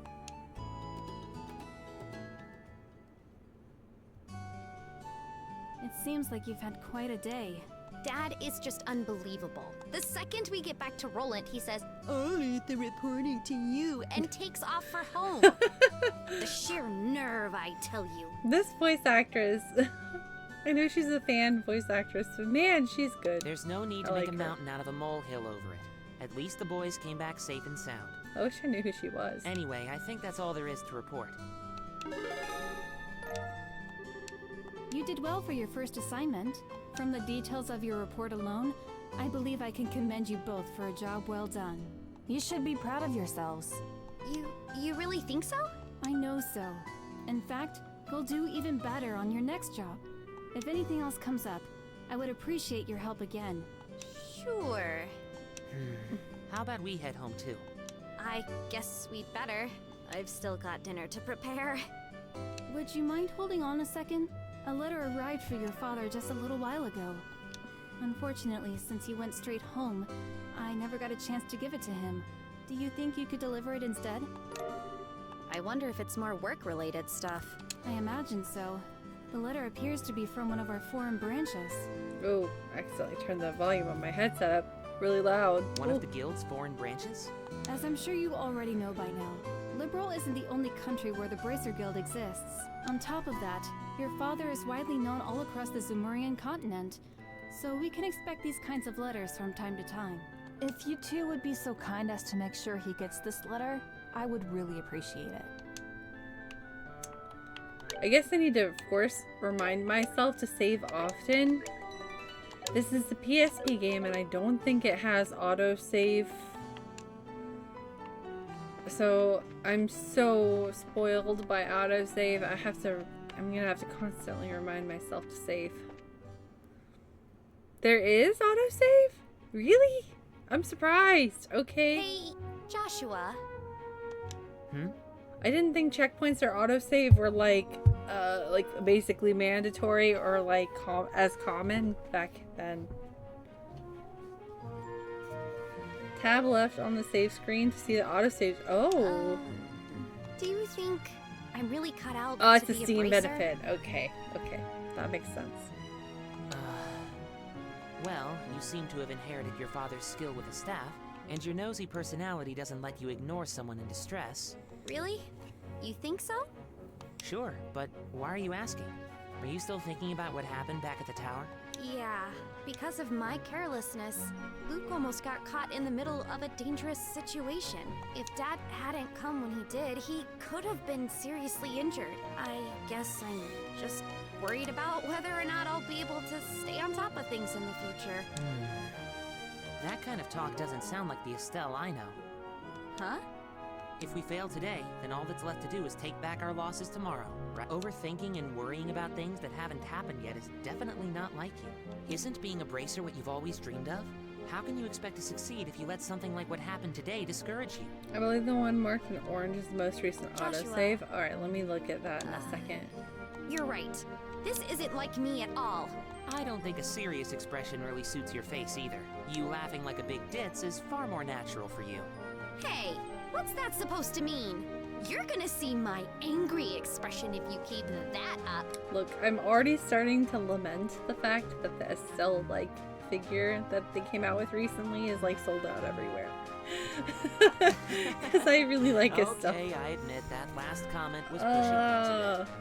[SPEAKER 7] It seems like you've had quite a day.
[SPEAKER 1] Dad is just unbelievable. The second we get back to Roland, he says, "I'll leave the reporting to you," and takes off for home. The sheer nerve, I tell you.
[SPEAKER 2] This voice actress, I know she's a fan voice actress, but man, she's good.
[SPEAKER 6] There's no need to
[SPEAKER 2] I
[SPEAKER 6] make
[SPEAKER 2] like
[SPEAKER 6] a
[SPEAKER 2] her.
[SPEAKER 6] mountain out of a molehill over it. At least the boys came back safe and sound.
[SPEAKER 2] I wish I knew who she was.
[SPEAKER 6] Anyway, I think that's all there is to report.
[SPEAKER 7] You did well for your first assignment. From the details of your report alone, I believe I can commend you both for a job well done.
[SPEAKER 8] You should be proud of yourselves.
[SPEAKER 1] You really think so?
[SPEAKER 7] I know so. In fact, you'll do even better on your next job. If anything else comes up, I would appreciate your help again.
[SPEAKER 1] Sure.
[SPEAKER 6] How about we head home too?
[SPEAKER 1] I guess we'd better. I've still got dinner to prepare.
[SPEAKER 7] Would you mind holding on a second? A letter arrived for your father just a little while ago. Unfortunately, since he went straight home, I never got a chance to give it to him. Do you think you could deliver it instead?
[SPEAKER 1] I wonder if it's more work-related stuff.
[SPEAKER 7] I imagine so. The letter appears to be from one of our foreign branches.
[SPEAKER 2] Oh, I accidentally turned the volume on my headset up really loud.
[SPEAKER 6] One
[SPEAKER 2] Ooh.
[SPEAKER 6] of the guild's foreign branches?
[SPEAKER 7] As I'm sure you already know by now, Liberal isn't the only country where the Bracer Guild exists. On top of that, your father is widely known all across the Zumurian continent, so we can expect these kinds of letters from time to time.
[SPEAKER 8] If you two would be so kind as to make sure he gets this letter, I would really appreciate it.
[SPEAKER 2] I guess I need to, of course, remind myself to save often. This is the PSP game, and I don't think it has autosave. So, I'm so spoiled by autosave. I'm gonna have to constantly remind myself to save. There is autosave? Really? I'm surprised. Okay.
[SPEAKER 1] Hey, Joshua.
[SPEAKER 2] I didn't think checkpoints or autosave were like basically mandatory or like as common back then. Tab left on the save screen to see the autosave. Oh.
[SPEAKER 1] Do you think I'm really cut out
[SPEAKER 2] Oh,
[SPEAKER 1] to
[SPEAKER 2] it's a
[SPEAKER 1] be
[SPEAKER 2] Steam
[SPEAKER 1] bracer?
[SPEAKER 2] benefit. Okay. That makes sense.
[SPEAKER 6] Well, you seem to have inherited your father's skill with the staff, and your nosy personality doesn't let you ignore someone in distress.
[SPEAKER 1] Really? You think so?
[SPEAKER 6] Sure, but why are you asking? Are you still thinking about what happened back at the tower?
[SPEAKER 1] Yeah, because of my carelessness, Luke almost got caught in the middle of a dangerous situation. If Dad hadn't come when he did, he could have been seriously injured. I guess I'm just worried about whether or not I'll be able to stay on top of things in the future.
[SPEAKER 6] That kind of talk doesn't sound like the Estelle I know.
[SPEAKER 1] Huh?
[SPEAKER 6] If we fail today, then all that's left to do is take back our losses tomorrow. Overthinking and worrying about things that haven't happened yet is definitely not like you. Isn't being a bracer what you've always dreamed of? How can you expect to succeed if you let something like what happened today discourage you?
[SPEAKER 2] I believe the one marked in orange is the most recent
[SPEAKER 1] Joshua.
[SPEAKER 2] autosave. Alright, let me look at that in a second.
[SPEAKER 1] You're right. This isn't like me at all.
[SPEAKER 6] I don't think a serious expression really suits your face either. You laughing like a big ditz is far more natural for you.
[SPEAKER 1] Hey, what's that supposed to mean? You're gonna see my angry expression if you keep that up.
[SPEAKER 2] Look, I'm already starting to lament the fact that the Estelle figure that they came out with recently is sold out everywhere. Because I really like Estelle.
[SPEAKER 6] Okay, I admit that last comment was pushing things a bit.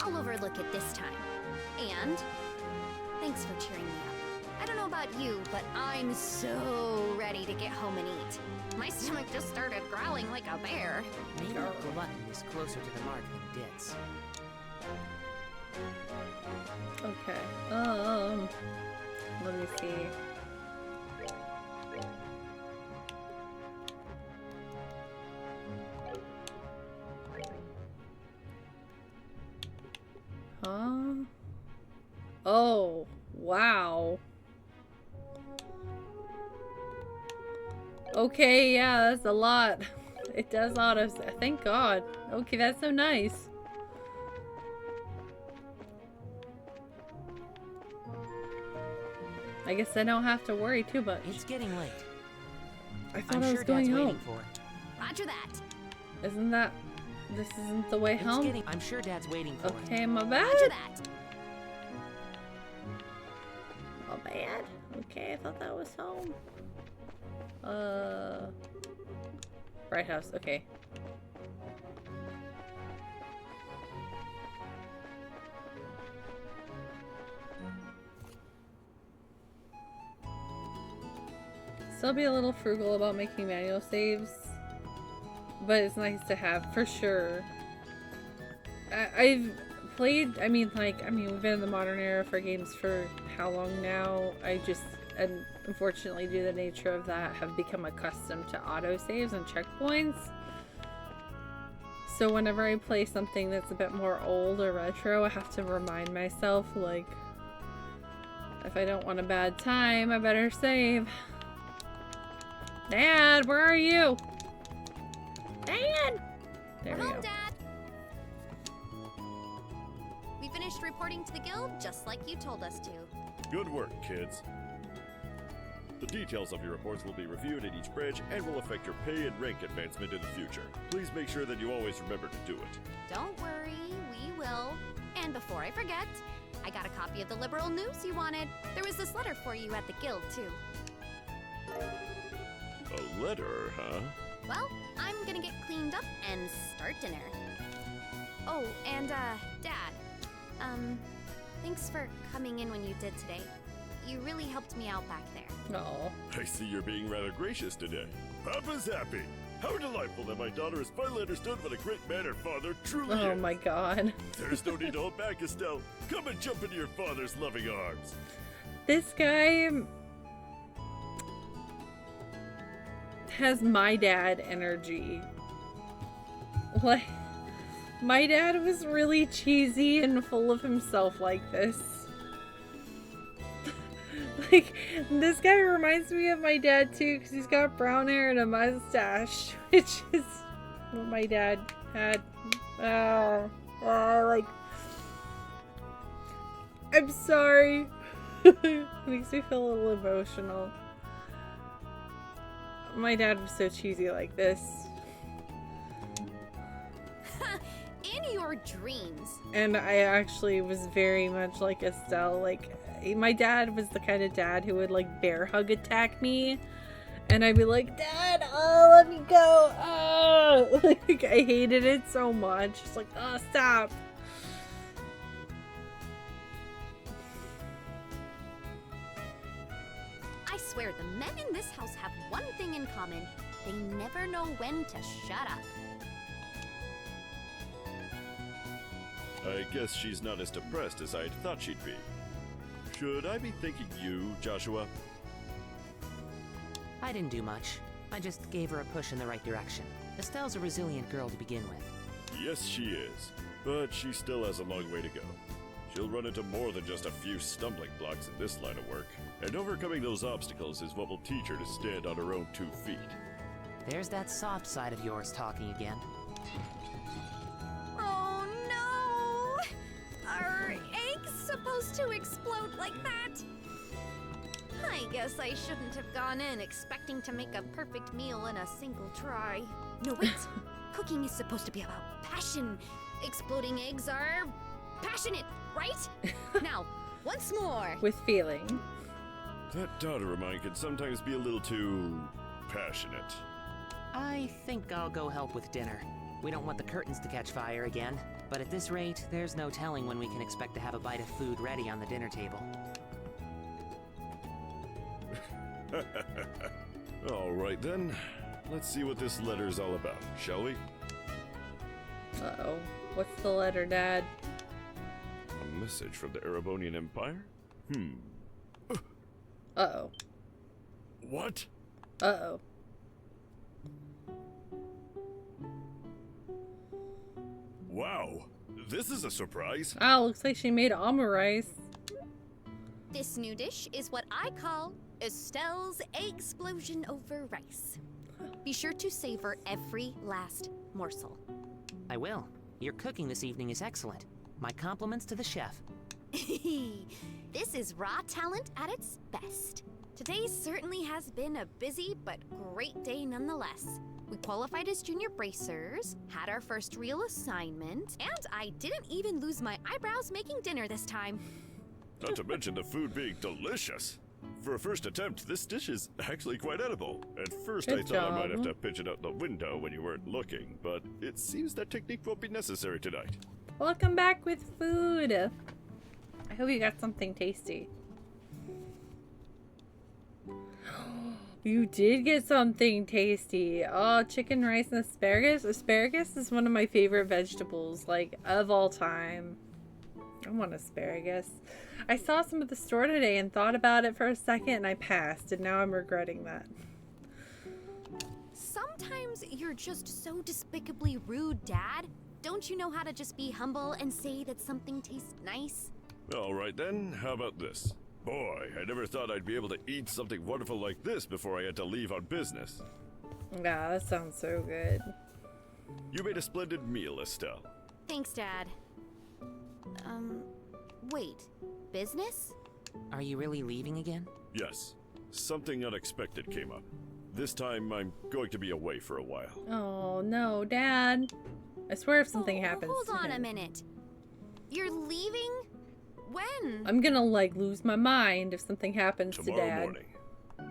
[SPEAKER 1] I'll overlook it this time. And thanks for cheering me up. I don't know about you, but I'm so ready to get home and eat. My stomach just started growling like a bear.
[SPEAKER 6] Maybe glutton is closer to the mark than ditz.
[SPEAKER 2] Okay. Let me see. Huh? Oh, wow. Okay, yeah, that's a lot. It does auto. Thank God. Okay, that's so nice. I guess I don't have to worry too much.
[SPEAKER 6] It's getting late.
[SPEAKER 2] I thought
[SPEAKER 6] I'm
[SPEAKER 2] I was
[SPEAKER 6] sure
[SPEAKER 2] going
[SPEAKER 6] Dad's
[SPEAKER 2] home.
[SPEAKER 6] waiting for it.
[SPEAKER 1] Roger that.
[SPEAKER 2] Isn't that? This isn't the way home.
[SPEAKER 6] I'm sure Dad's waiting for it.
[SPEAKER 2] Okay, my bad.
[SPEAKER 1] Roger that.
[SPEAKER 2] My bad. Okay, I thought that was home. Bright house. Okay. Still be a little frugal about making manual saves, but it's nice to have for sure. I've played, we've been in the modern era for games for how long now? And unfortunately, due to the nature of that, have become accustomed to autosaves and checkpoints. So whenever I play something that's a bit more old or retro, I have to remind myself, like, if I don't want a bad time, I better save. Dad, where are you? Dad! There we
[SPEAKER 1] We're
[SPEAKER 2] go.
[SPEAKER 1] home, Dad. We finished reporting to the guild just like you told us to.
[SPEAKER 5] Good work, kids. The details of your reports will be reviewed at each branch and will affect your pay and rank advancement in the future. Please make sure that you always remember to do it.
[SPEAKER 1] Don't worry, we will. And before I forget, I got a copy of the liberal news you wanted. There was this letter for you at the guild, too.
[SPEAKER 5] A letter, huh?
[SPEAKER 1] Well, I'm gonna get cleaned up and start dinner. Oh, and, Dad. Thanks for coming in when you did today. You really helped me out back there.
[SPEAKER 2] Oh.
[SPEAKER 5] I see you're being rather gracious today. Papa's happy. How delightful that my daughter has finally understood what a great man her father truly is.
[SPEAKER 2] Oh my God.
[SPEAKER 5] There's no need to hold back, Estelle. Come and jump into your father's loving arms.
[SPEAKER 2] This guy has my dad energy. Like, my dad was really cheesy and full of himself like this. Like, this guy reminds me of my dad too, because he's got brown hair and a mustache, which is what my dad had. I'm sorry. It makes me feel a little emotional. My dad was so cheesy like this.
[SPEAKER 1] In your dreams.
[SPEAKER 2] And I actually was very much like Estelle. Like, my dad was the kind of dad who would, like, bear hug attack me. And I'd be like, Dad, oh, let me go. Oh. Like, I hated it so much. It's like, oh, stop.
[SPEAKER 1] I swear the men in this house have one thing in common. They never know when to shut up.
[SPEAKER 5] I guess she's not as depressed as I'd thought she'd be. Should I be thanking you, Joshua?
[SPEAKER 6] I didn't do much. I just gave her a push in the right direction. Estelle's a resilient girl to begin with.
[SPEAKER 5] Yes, she is. But she still has a long way to go. She'll run into more than just a few stumbling blocks in this line of work. And overcoming those obstacles is what will teach her to stand on her own 2 feet.
[SPEAKER 6] There's that soft side of yours talking again.
[SPEAKER 1] Oh no! Are eggs supposed to explode like that? I guess I shouldn't have gone in expecting to make a perfect meal in a single try. No, wait! Cooking is supposed to be about passion. Exploding eggs are passionate, right? Now, once more!
[SPEAKER 2] With feeling.
[SPEAKER 5] That daughter of mine can sometimes be a little too passionate.
[SPEAKER 6] I think I'll go help with dinner. We don't want the curtains to catch fire again. But at this rate, there's no telling when we can expect to have a bite of food ready on the dinner table.
[SPEAKER 5] All right then. Let's see what this letter's all about, shall we?
[SPEAKER 2] Uh-oh. What's the letter, Dad?
[SPEAKER 5] message from the Erebonian Empire?
[SPEAKER 2] Uh-oh.
[SPEAKER 5] What?
[SPEAKER 2] Uh-oh.
[SPEAKER 5] Wow, this is a surprise.
[SPEAKER 2] Oh, looks like she made omelet rice.
[SPEAKER 1] This new dish is what I call Estelle's Explosion over rice. Be sure to savor every last morsel.
[SPEAKER 6] I will. Your cooking this evening is excellent. My compliments to the chef.
[SPEAKER 1] This is raw talent at its best. Today certainly has been a busy but great day nonetheless. We qualified as junior bracers, had our first real assignment, and I didn't even lose my eyebrows making dinner this time.
[SPEAKER 5] Not to mention the food being delicious. For a first attempt, this dish is actually quite edible. At first,
[SPEAKER 2] Good
[SPEAKER 5] I thought I might have
[SPEAKER 2] job.
[SPEAKER 5] to pitch it out the window when you weren't looking, but it seems that technique won't be necessary tonight.
[SPEAKER 2] Welcome back with food. I hope you got something tasty. You did get something tasty. Oh, chicken, rice, and asparagus. Asparagus is one of my favorite vegetables, like, of all time. I want asparagus. I saw some at the store today and thought about it for a second and I passed, and now I'm regretting that.
[SPEAKER 1] Sometimes you're just so despicably rude, Dad. Don't you know how to just be humble and say that something tastes nice?
[SPEAKER 5] Alright then, how about this? Boy, I never thought I'd be able to eat something wonderful like this before I had to leave on business.
[SPEAKER 2] Yeah, that sounds so good.
[SPEAKER 5] You made a splendid meal, Estelle.
[SPEAKER 1] Thanks, Dad. Wait. Business?
[SPEAKER 6] Are you really leaving again?
[SPEAKER 5] Yes, something unexpected came up. This time I'm going to be away for a while.
[SPEAKER 2] Oh, no, Dad. I swear if something happens
[SPEAKER 1] Hold
[SPEAKER 2] to
[SPEAKER 1] on a
[SPEAKER 2] him,
[SPEAKER 1] minute. You're leaving? When?
[SPEAKER 2] I'm gonna, like, lose my mind if something happens to
[SPEAKER 5] Tomorrow
[SPEAKER 2] Dad.
[SPEAKER 5] morning.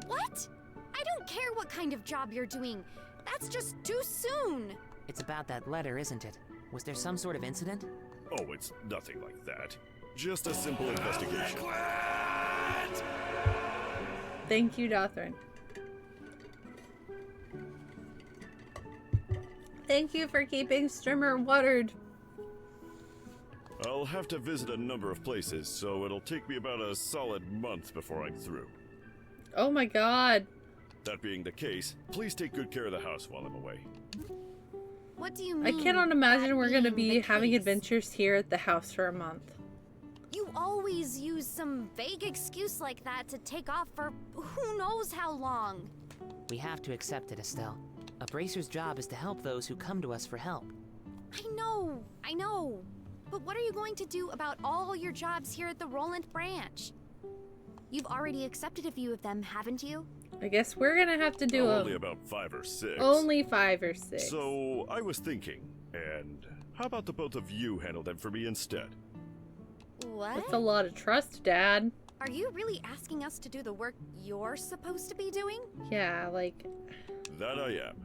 [SPEAKER 1] What? I don't care what kind of job you're doing. That's just too soon.
[SPEAKER 6] It's about that letter, isn't it? Was there some sort of incident?
[SPEAKER 5] Oh, it's nothing like that. Just a simple investigation.
[SPEAKER 2] Thank you, Dothrin. Thank you for keeping Strimmer watered.
[SPEAKER 5] I'll have to visit a number of places, so it'll take me about a solid month before I'm through.
[SPEAKER 2] Oh my god.
[SPEAKER 5] That being the case, please take good care of the house while I'm away.
[SPEAKER 1] What do you mean?
[SPEAKER 2] I cannot imagine
[SPEAKER 1] that
[SPEAKER 2] we're gonna
[SPEAKER 1] being
[SPEAKER 2] be
[SPEAKER 1] the
[SPEAKER 2] having
[SPEAKER 1] case?
[SPEAKER 2] adventures here at the house for a month.
[SPEAKER 1] You always use some vague excuse like that to take off for who knows how long.
[SPEAKER 6] We have to accept it, Estelle. A bracer's job is to help those who come to us for help.
[SPEAKER 1] I know. But what are you going to do about all your jobs here at the Roland branch? You've already accepted a few of them, haven't you?
[SPEAKER 2] I guess we're gonna have to do
[SPEAKER 5] Only about 5 or 6.
[SPEAKER 2] only 5 or 6.
[SPEAKER 5] So, I was thinking, and how about the both of you handle them for me instead?
[SPEAKER 1] What?
[SPEAKER 2] That's a lot of trust, Dad.
[SPEAKER 1] Are you really asking us to do the work you're supposed to be doing?
[SPEAKER 2] Yeah, like...
[SPEAKER 5] That I am.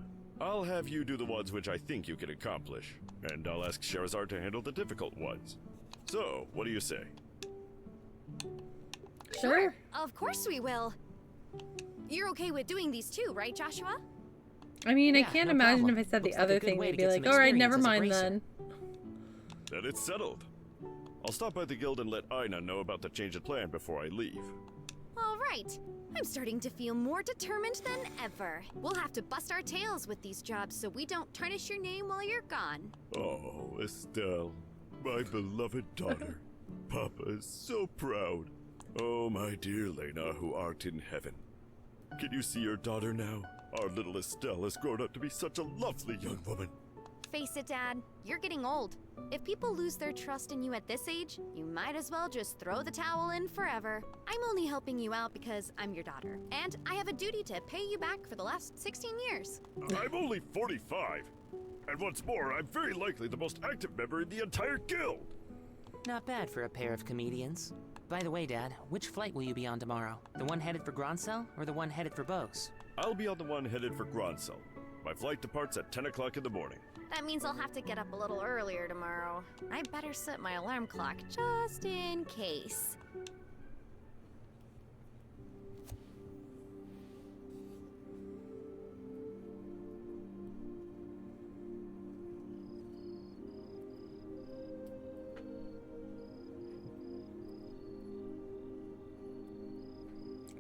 [SPEAKER 5] I'll have you do the ones which I think you can accomplish, and I'll ask Sherazard to handle the difficult ones. So, what do you say?
[SPEAKER 2] Sure.
[SPEAKER 1] Of course we will. You're okay with doing these too, right, Joshua?
[SPEAKER 2] I mean, I
[SPEAKER 6] Yeah,
[SPEAKER 2] can't
[SPEAKER 6] no
[SPEAKER 2] imagine
[SPEAKER 6] problem.
[SPEAKER 2] if I said
[SPEAKER 6] Looks
[SPEAKER 2] the
[SPEAKER 6] like a
[SPEAKER 2] other
[SPEAKER 6] good
[SPEAKER 2] thing,
[SPEAKER 6] way
[SPEAKER 2] they'd
[SPEAKER 6] to
[SPEAKER 2] be
[SPEAKER 6] get
[SPEAKER 2] like,
[SPEAKER 6] some
[SPEAKER 2] alright,
[SPEAKER 6] experience
[SPEAKER 2] never
[SPEAKER 6] as a
[SPEAKER 2] mind
[SPEAKER 6] bracer."
[SPEAKER 2] then.
[SPEAKER 5] Then it's settled. I'll stop by the guild and let Aina know about the change of plan before I leave.
[SPEAKER 1] All right. I'm starting to feel more determined than ever. We'll have to bust our tails with these jobs so we don't tarnish your name while you're gone.
[SPEAKER 5] Oh, Estelle, my beloved daughter. Papa is so proud. Oh, my dear Lena, who art in heaven. Can you see your daughter now? Our little Estelle has grown up to be such a lovely young woman.
[SPEAKER 1] Face it, Dad, you're getting old. If people lose their trust in you at this age, you might as well just throw the towel in forever. I'm only helping you out because I'm your daughter, and I have a duty to pay you back for the last 16 years.
[SPEAKER 5] I'm only 45. And what's more, I'm very likely the most active member in the entire guild.
[SPEAKER 6] Not bad for a pair of comedians. By the way, Dad, which flight will you be on tomorrow? The one headed for Gronsel or the one headed for Bose?
[SPEAKER 5] I'll be on the one headed for Gronsel. My flight departs at 10 o'clock in the morning.
[SPEAKER 1] That means I'll have to get up a little earlier tomorrow. I better set my alarm clock just in case.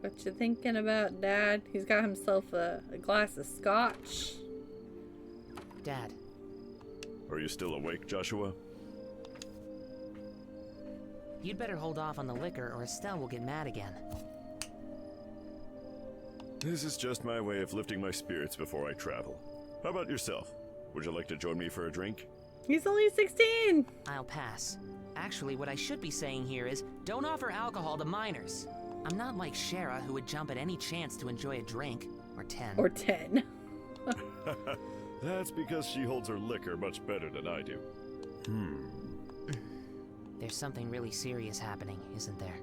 [SPEAKER 2] What you thinking about, Dad? He's got himself a glass of scotch.
[SPEAKER 6] Dad.
[SPEAKER 5] Are you still awake, Joshua?
[SPEAKER 6] You'd better hold off on the liquor or Estelle will get mad again.
[SPEAKER 5] This is just my way of lifting my spirits before I travel. How about yourself? Would you like to join me for a drink?
[SPEAKER 2] He's only 16!
[SPEAKER 6] I'll pass. Actually, what I should be saying here is, don't offer alcohol to minors. I'm not like Shara, who would jump at any chance to enjoy a drink. Or 10.
[SPEAKER 2] Or 10.
[SPEAKER 5] That's because she holds her liquor much better than I do.
[SPEAKER 6] There's something really serious happening, isn't there?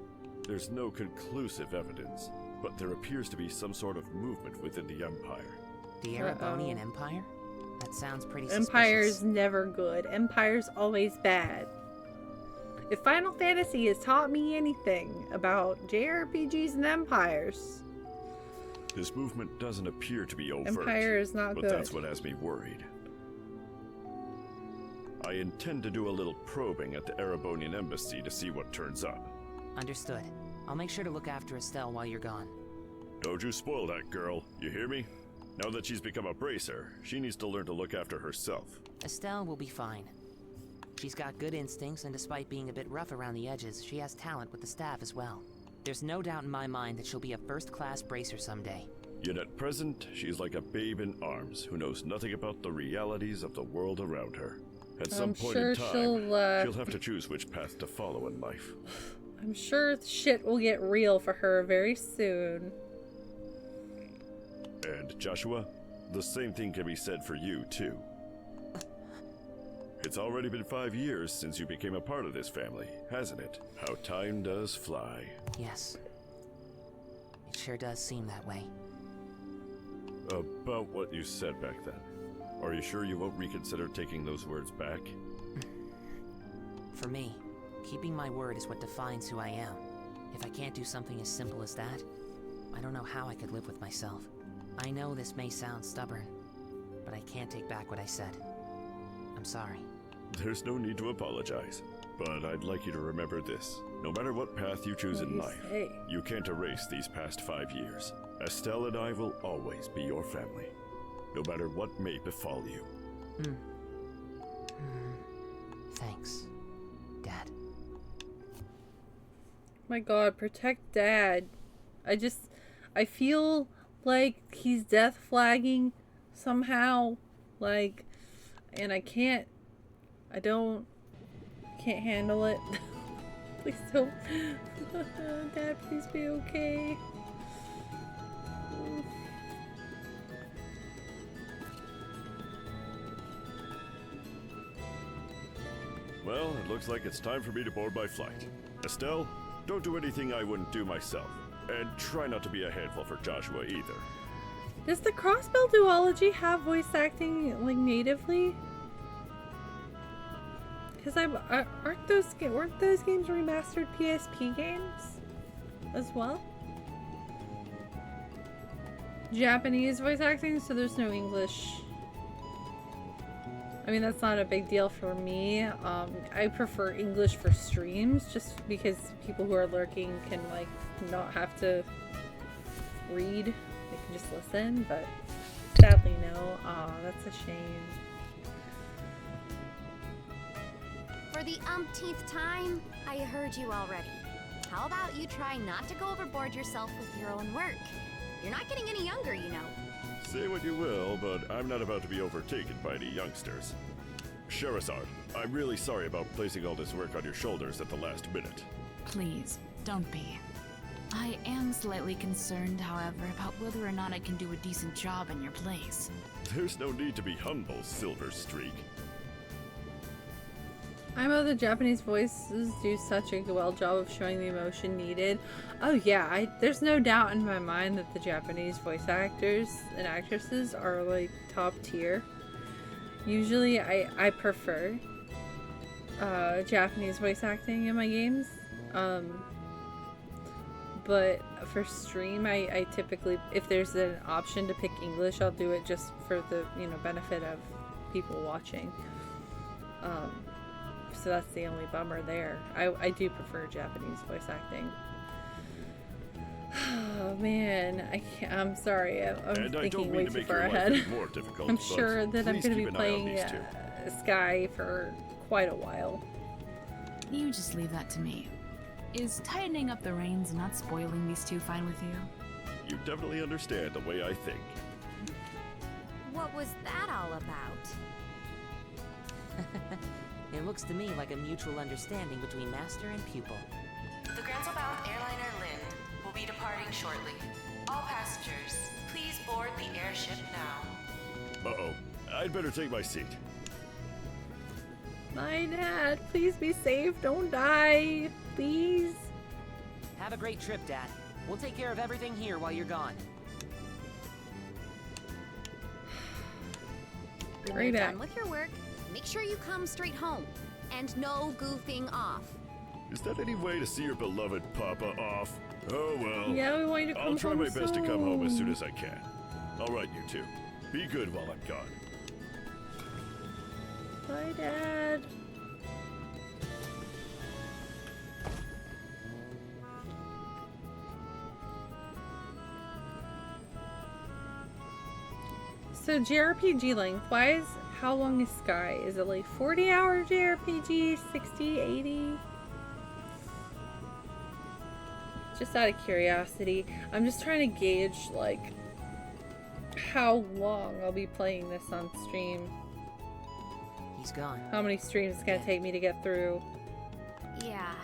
[SPEAKER 5] There's no conclusive evidence, but there appears to be some sort of movement within the Empire.
[SPEAKER 6] The Erebonian Empire? That sounds pretty suspicious.
[SPEAKER 2] Empire's never good. Empire's always bad. If Final Fantasy has taught me anything about JRPGs and empires,
[SPEAKER 5] this movement doesn't appear to be overt.
[SPEAKER 2] Empire is not
[SPEAKER 5] but
[SPEAKER 2] good.
[SPEAKER 5] That's what has me worried. I intend to do a little probing at the Erebonian embassy to see what turns up.
[SPEAKER 6] Understood. I'll make sure to look after Estelle while you're gone.
[SPEAKER 5] Don't you spoil that girl, you hear me? Now that she's become a bracer, she needs to learn to look after herself.
[SPEAKER 6] Estelle will be fine. She's got good instincts, and despite being a bit rough around the edges, she has talent with the staff as well. There's no doubt in my mind that she'll be a first-class bracer someday.
[SPEAKER 5] Yet at present, she's like a babe in arms who knows nothing about the realities of the world around her. At some point in time, she'll have to choose which path to follow in life.
[SPEAKER 2] I'm sure shit will get real for her very soon.
[SPEAKER 5] And Joshua, the same thing can be said for you, too. It's already been 5 years since you became a part of this family, hasn't it? How time does fly.
[SPEAKER 6] Yes. It sure does seem that way.
[SPEAKER 5] About what you said back then. Are you sure you won't reconsider taking those words back?
[SPEAKER 6] For me, keeping my word is what defines who I am. If I can't do something as simple as that, I don't know how I could live with myself. I know this may sound stubborn, but I can't take back what I said. I'm sorry.
[SPEAKER 5] There's no need to apologize, but I'd like you to remember this. No matter what path you choose in life, you can't erase these past 5 years. Estelle and I will always be your family, no matter what may befall you.
[SPEAKER 6] Thanks, Dad.
[SPEAKER 2] My God, protect Dad. I feel like he's death flagging somehow, and I can't handle it. Please don't. Dad, please be okay.
[SPEAKER 5] Well, it looks like it's time for me to board my flight. Estelle, don't do anything I wouldn't do myself. And try not to be a handful for Joshua either.
[SPEAKER 2] Does the Crossbell duology have voice acting, natively? Because weren't those games remastered PSP games as well? Japanese voice acting, so there's no English. I mean, that's not a big deal for me. I prefer English for streams, just because people who are lurking can not have to read. They can just listen, but sadly no. Aw, that's a shame.
[SPEAKER 1] For the umpteenth time, I heard you already. How about you try not to go overboard yourself with your own work? You're not getting any younger, you know.
[SPEAKER 5] Say what you will, but I'm not about to be overtaken by any youngsters. Sherazard, I'm really sorry about placing all this work on your shoulders at the last minute.
[SPEAKER 8] Please, don't be. I am slightly concerned, however, about whether or not I can do a decent job in your place.
[SPEAKER 5] There's no need to be humble, Silver Streak.
[SPEAKER 2] I know the Japanese voices do such a well job of showing the emotion needed. Oh yeah, there's no doubt in my mind that the Japanese voice actors and actresses are top tier. Usually I prefer Japanese voice acting in my games. But for stream, I typically, if there's an option to pick English, I'll do it just for the benefit of people watching. So that's the only bummer there. I do prefer Japanese voice acting. again. I'm sorry. I'm
[SPEAKER 5] And I
[SPEAKER 2] thinking
[SPEAKER 5] don't
[SPEAKER 2] way
[SPEAKER 5] mean to
[SPEAKER 2] too
[SPEAKER 5] make
[SPEAKER 2] far
[SPEAKER 5] your life
[SPEAKER 2] ahead.
[SPEAKER 5] any more difficult,
[SPEAKER 2] I'm
[SPEAKER 5] but
[SPEAKER 2] sure that I'm
[SPEAKER 5] please
[SPEAKER 2] going to
[SPEAKER 5] keep
[SPEAKER 2] be
[SPEAKER 5] an eye on
[SPEAKER 2] playing
[SPEAKER 5] these two.
[SPEAKER 2] Sky for quite a while.
[SPEAKER 8] You just leave that to me. Is tightening up the reins and not spoiling these two fine with you?
[SPEAKER 5] You definitely understand the way I think.
[SPEAKER 1] What was that all about?
[SPEAKER 6] It looks to me like a mutual understanding between master and pupil.
[SPEAKER 14] The Granzel-bound airliner Lind will be departing shortly. All passengers, please board the airship now.
[SPEAKER 5] Uh-oh. I'd better take my seat.
[SPEAKER 2] My dad, please be safe. Don't die. Please.
[SPEAKER 6] Have a great trip, Dad. We'll take care of everything here while you're gone.
[SPEAKER 1] When
[SPEAKER 2] Hurry
[SPEAKER 1] you're
[SPEAKER 2] back.
[SPEAKER 1] done with your work, make sure you come straight home. And no goofing off.
[SPEAKER 5] Is that any way to see your beloved Papa off? Oh well.
[SPEAKER 2] Yeah, we want you to come
[SPEAKER 5] I'll try
[SPEAKER 2] home
[SPEAKER 5] my best to come home as soon
[SPEAKER 2] soon.
[SPEAKER 5] as I can. All right, you two. Be good while I'm gone.
[SPEAKER 2] Bye, Dad. So JRPG length, how long is Sky? Is it like 40-hour JRPG, 60, 80? Just out of curiosity. I'm just trying to gauge like how long I'll be playing this on stream.
[SPEAKER 6] He's gone.
[SPEAKER 2] How many streams it's gonna take me to get through.
[SPEAKER 1] Yeah.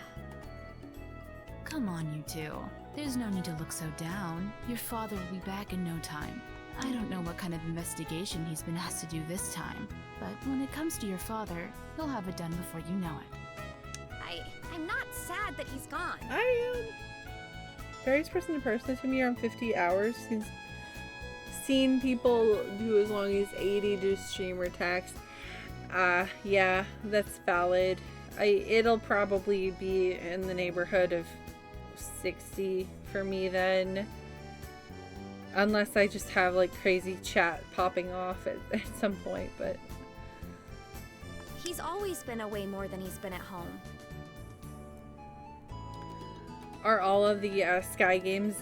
[SPEAKER 8] Come on, you two. There's no need to look so down. Your father will be back in no time. I don't know what kind of investigation he's been asked to do this time, but when it comes to your father, he'll have it done before you know it.
[SPEAKER 1] I'm not sad that he's gone.
[SPEAKER 2] I am. Varies person to person. To me, around 50 hours. Seen people do as long as 80 do streamer tax. Yeah, that's valid. It'll probably be in the neighborhood of 60 for me then. Unless I just have like crazy chat popping off at some point, but...
[SPEAKER 1] He's always been away more than he's been at home.
[SPEAKER 2] Are all of the Sky games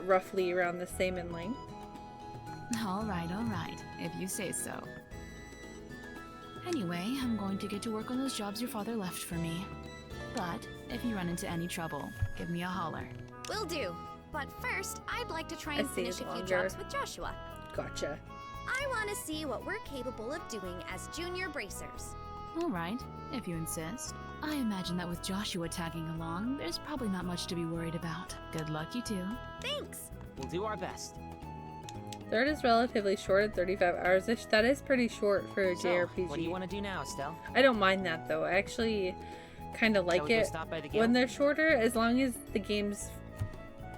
[SPEAKER 2] roughly around the same in length?
[SPEAKER 8] All right, if you say so. Anyway, I'm going to get to work on those jobs your father left for me. But if you run into any trouble, give me a holler.
[SPEAKER 1] Will do. But first, I'd like to try
[SPEAKER 2] I
[SPEAKER 1] and
[SPEAKER 2] see,
[SPEAKER 1] finish a few
[SPEAKER 2] longer.
[SPEAKER 1] jobs with Joshua.
[SPEAKER 2] Gotcha.
[SPEAKER 1] I want to see what we're capable of doing as junior bracers.
[SPEAKER 8] All right, if you insist. I imagine that with Joshua tagging along, there's probably not much to be worried about. Good luck, you two.
[SPEAKER 1] Thanks!
[SPEAKER 6] We'll do our best.
[SPEAKER 2] Third is relatively short at 35 hours-ish. That is pretty short for a
[SPEAKER 6] So,
[SPEAKER 2] JRPG.
[SPEAKER 6] what do you want to do now, Estelle?
[SPEAKER 2] I don't mind that though. I actually kind of like
[SPEAKER 6] Shall we go
[SPEAKER 2] it
[SPEAKER 6] stop by the guild?
[SPEAKER 2] when they're shorter, as long as the games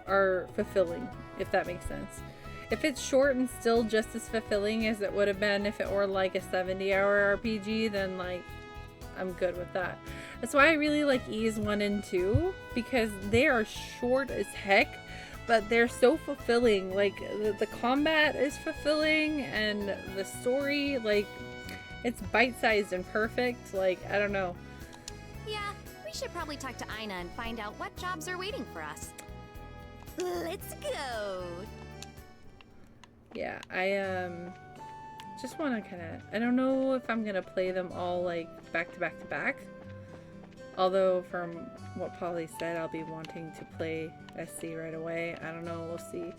[SPEAKER 2] are fulfilling, if that makes sense. If it's short and still just as fulfilling as it would have been if it were like a 70-hour RPG, then like I'm good with that. That's why I really like Ys 1 and 2, because they are short as heck, but they're so fulfilling. Like the combat is fulfilling, and the story, like, it's bite-sized and perfect. Like, I don't know.
[SPEAKER 1] Yeah, we should probably talk to Ina and find out what jobs are waiting for us. Let's go!
[SPEAKER 2] Yeah, I just want to kind of, I don't know if I'm gonna play them all like back to back to back. Although from what Polly said, I'll be wanting to play SC right away. I don't know, we'll see.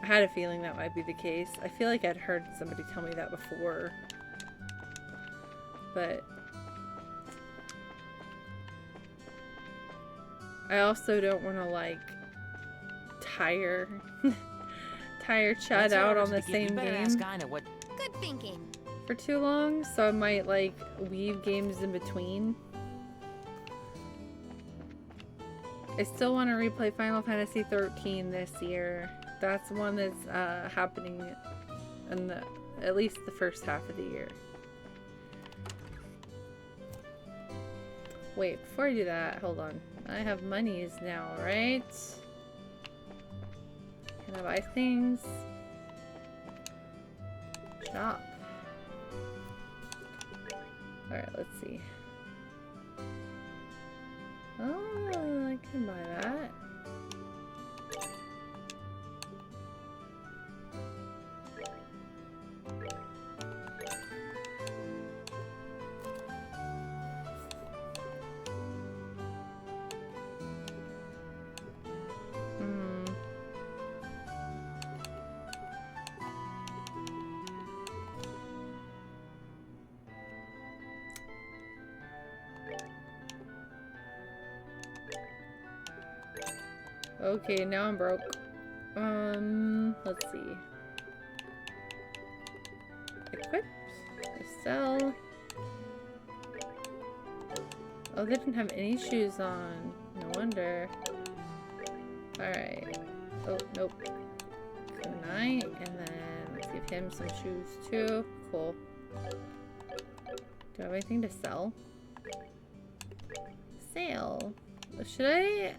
[SPEAKER 2] I had a feeling that might be the case. I feel like I'd heard somebody tell me that before. But I also don't want to like tire Chad out on the same game
[SPEAKER 1] Good thinking.
[SPEAKER 2] for too long, so I might like weave games in between. I still want to replay Final Fantasy 13 this year. That's one that's happening in at least the first half of the year. Wait, before I do that, hold on. I have monies now, right? Can I buy things? Shop. Alright, let's see. Oh, I can buy that. Okay, now I'm broke. Let's see. Equip. Sell. Oh, they didn't have any shoes on. No wonder. Alright. Oh, nope. Good night. And then let's give him some shoes too. Cool. Do I have anything to sell? Sale. Should I...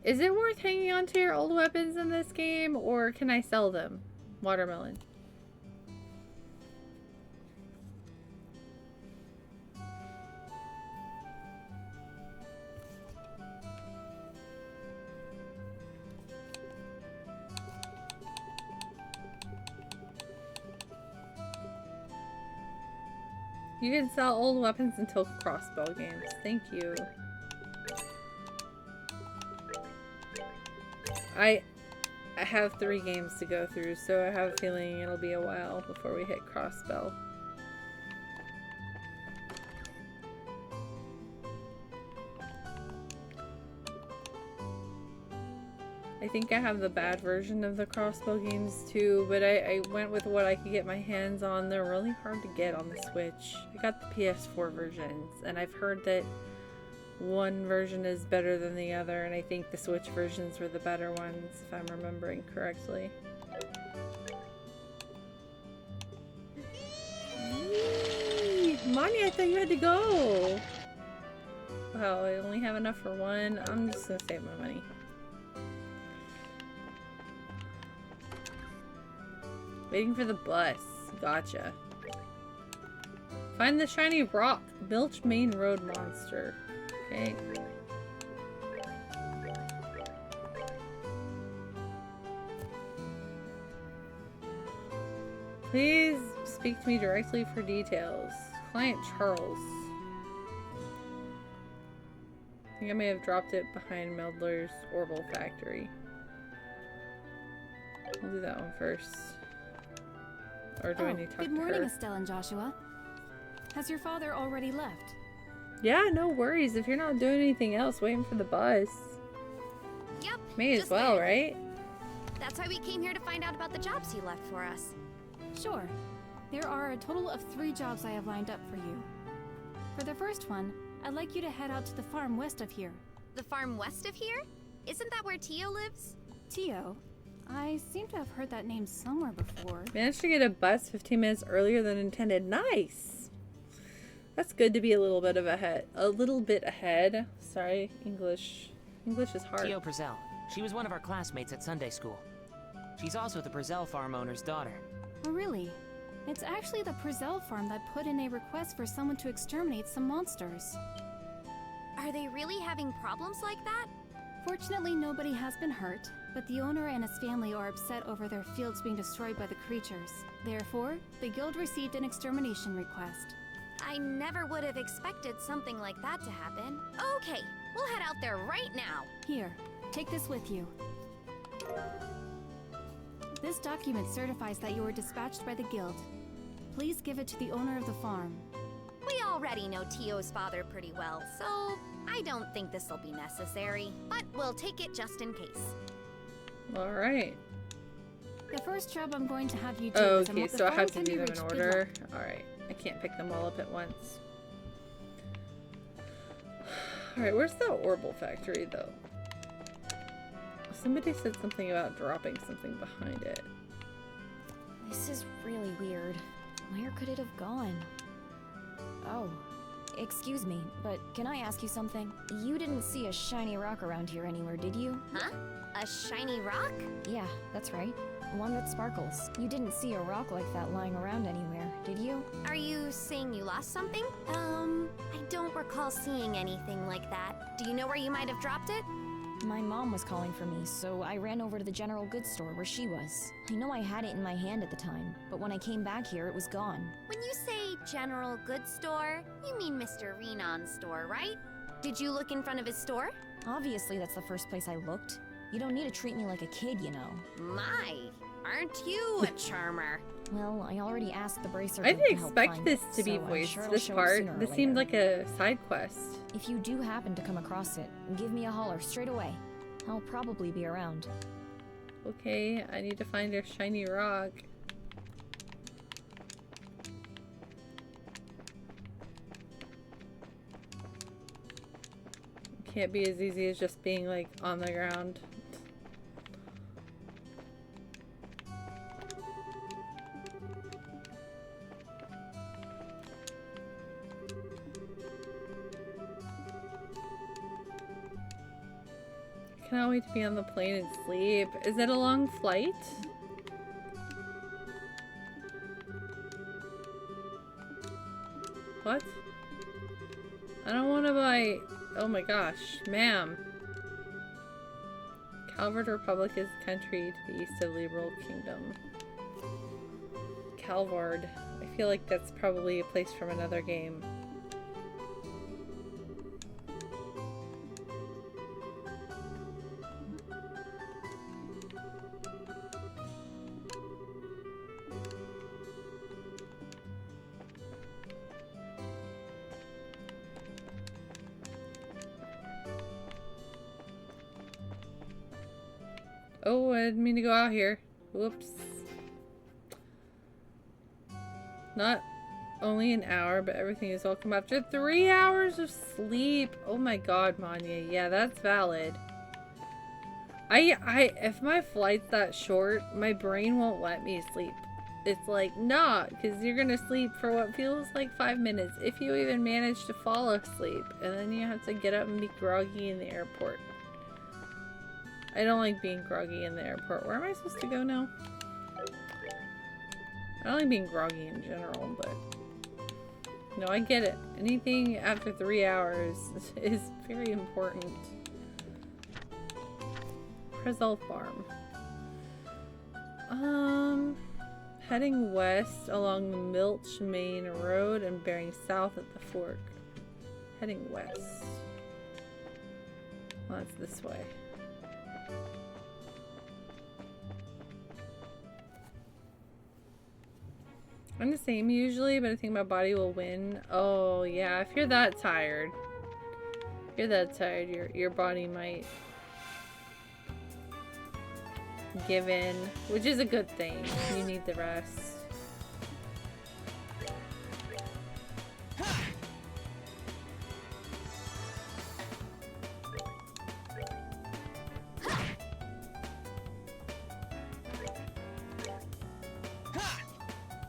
[SPEAKER 2] Is it worth hanging on to your old weapons in this game, or can I sell them? Watermelon. You can sell old weapons until crossbow games. Thank you. I have 3 games to go through, so I have a feeling it'll be a while before we hit crossbow. I think I have the bad version of the crossbow games too, but I went with what I could get my hands on. They're really hard to get on the Switch. I got the PS4 versions, and I've heard that one version is better than the other, and I think the Switch versions were the better ones, if I'm remembering correctly. Money, I thought you had to go! Well, I only have enough for one. I'm just gonna save my money. Waiting for the bus. Gotcha. Find the shiny rock. Bilge Main Road monster. Okay. Please speak to me directly for details. Client Charles. I think I may have dropped it behind Meldler's Orbital Factory. I'll do that one first. Or do I need to talk
[SPEAKER 7] good
[SPEAKER 2] to
[SPEAKER 7] morning,
[SPEAKER 2] her?
[SPEAKER 7] Estelle and Joshua. Has your father already left?
[SPEAKER 2] Yeah, no worries. If you're not doing anything else, waiting for the bus.
[SPEAKER 1] Yep.
[SPEAKER 2] May as well, right?
[SPEAKER 1] That's why we came here to find out about the jobs he left for us.
[SPEAKER 7] Sure. There are a total of 3 jobs I have lined up for you. For the first one, I'd like you to head out to the farm west of here.
[SPEAKER 1] The farm west of here? Isn't that where Tio lives?
[SPEAKER 7] Tio? I seem to have heard that name somewhere before.
[SPEAKER 2] Managed to get a bus 15 minutes earlier than intended. Nice! That's good to be a little bit ahead. Sorry, English. English is hard.
[SPEAKER 6] Tio Prezell. She was one of our classmates at Sunday school. She's also the Prezell farm owner's daughter.
[SPEAKER 7] Oh, really? It's actually the Prezell farm that put in a request for someone to exterminate some monsters.
[SPEAKER 1] Are they really having problems like that?
[SPEAKER 7] Fortunately, nobody has been hurt, but the owner and his family are upset over their fields being destroyed by the creatures. Therefore, the guild received an extermination request.
[SPEAKER 1] I never would have expected something like that to happen. Okay, we'll head out there right now.
[SPEAKER 7] Here, take this with you. This document certifies that you were dispatched by the guild. Please give it to the owner of the farm.
[SPEAKER 1] We already know Tio's father pretty well, so I don't think this will be necessary, but we'll take it just in case.
[SPEAKER 2] Alright.
[SPEAKER 7] The first job I'm going to have you do is
[SPEAKER 2] Okay, so I have to do them in order. Alright. I can't pick them all up at once. Alright, where's the Orbital Factory, though? Somebody said something about dropping something behind it.
[SPEAKER 15] This is really weird. Where could it have gone? Oh, excuse me, but can I ask you something? You didn't see a shiny rock around here anywhere, did you?
[SPEAKER 1] Huh? A shiny rock?
[SPEAKER 15] Yeah, that's right. One that sparkles. You didn't see a rock like that lying around anywhere, did you?
[SPEAKER 1] Are you saying you lost something? I don't recall seeing anything like that. Do you know where you might have dropped it?
[SPEAKER 15] My mom was calling for me, so I ran over to the general goods store where she was. I know I had it in my hand at the time, but when I came back here, it was gone.
[SPEAKER 1] When you say general goods store, you mean Mr. Renon's store, right? Did you look in front of his store?
[SPEAKER 15] Obviously, that's the first place I looked. You don't need to treat me like a kid, you know.
[SPEAKER 1] My, aren't you a charmer?
[SPEAKER 15] Well, I already asked the bracer.
[SPEAKER 2] I didn't expect this to be voiced, this part. This seemed like a side quest.
[SPEAKER 15] If you do happen to come across it, give me a holler straight away. I'll probably be around.
[SPEAKER 2] Okay, I need to find a shiny rock. Can't be as easy as just being like on the ground. I cannot wait to be on the plane and sleep. Is it a long flight? What? I don't want to buy... Oh my gosh, ma'am. Calvard Republic is the country to the east of Liberal Kingdom. Calvard. I feel like that's probably a place from another game. Oh, I didn't mean to go out here. Whoops. Not only an hour, but everything is welcome after 3 hours of sleep. Oh my god, Manya. Yeah, that's valid. If my flight's that short, my brain won't let me sleep. It's like, nah, because you're gonna sleep for what feels like 5 minutes, if you even manage to fall asleep. And then you have to get up and be groggy in the airport. I don't like being groggy in the airport. Where am I supposed to go now? I don't like being groggy in general, but... No, I get it. Anything after 3 hours is very important. Prezol Farm. Heading west along the Milch Main Road and bearing south at the fork. Heading west. Well, that's this way. I'm the same usually, but I think my body will win. Oh yeah, if you're that tired, your body might give in, which is a good thing. You need the rest.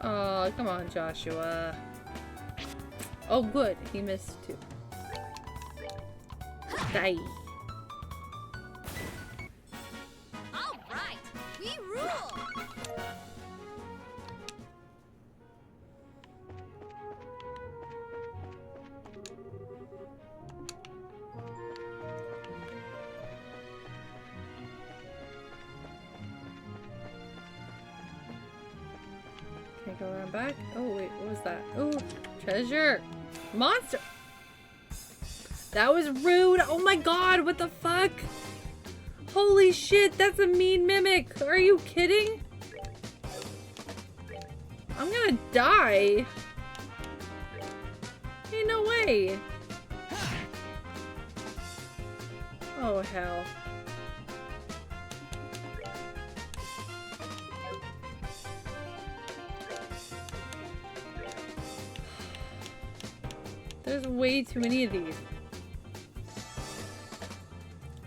[SPEAKER 2] Oh, come on, Joshua. Oh, good. He missed too. Die.
[SPEAKER 11] All right, we rule.
[SPEAKER 2] Can I go around back? Oh, wait, what was that? Oh, treasure! Monster! That was rude! Oh my god, what the fuck? Holy shit, that's a mean mimic! Are you kidding? I'm gonna die! Ain't no way! Oh, hell. There's way too many of these.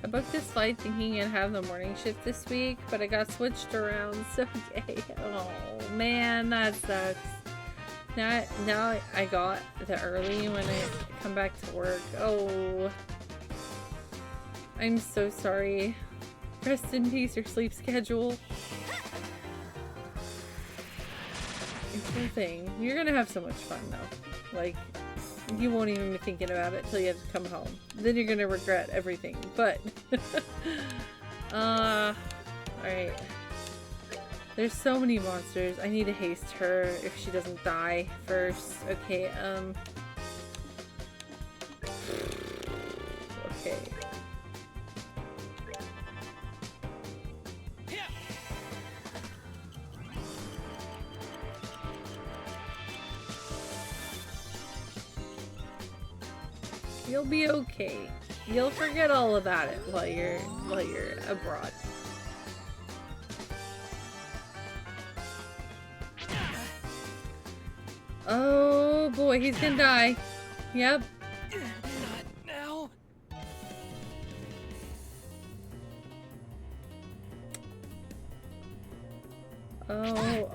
[SPEAKER 2] I booked this flight thinking I'd have the morning shift this week, but I got switched around, so yay. Oh man, that sucks. Now I got the early when I come back to work. Oh. I'm so sorry. Rest in peace, your sleep schedule. Cool thing. You're gonna have so much fun though. Like, you won't even be thinking about it till you have to come home. Then you're gonna regret everything. But alright. There's so many monsters. I need to haste her if she doesn't die first. Okay, okay. You'll be okay. You'll forget all about it while you're abroad. Oh boy, he's gonna die. Yep.
[SPEAKER 6] Not now.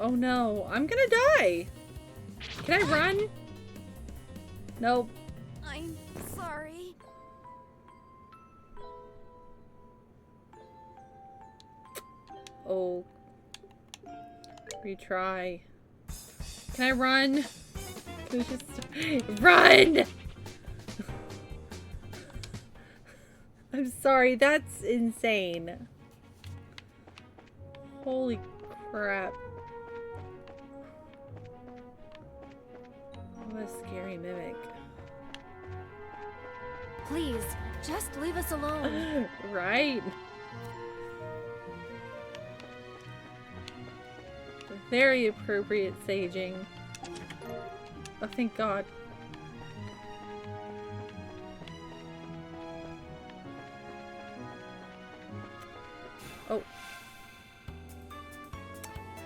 [SPEAKER 2] Oh no, I'm gonna die. Can I run? Nope.
[SPEAKER 1] I'm sorry.
[SPEAKER 2] Oh. Retry. Can I run? Can I just run? I'm sorry, that's insane. Holy crap. What a scary mimic.
[SPEAKER 7] Please, just leave us alone.
[SPEAKER 2] Right? Very appropriate saging. Oh, thank God. Oh.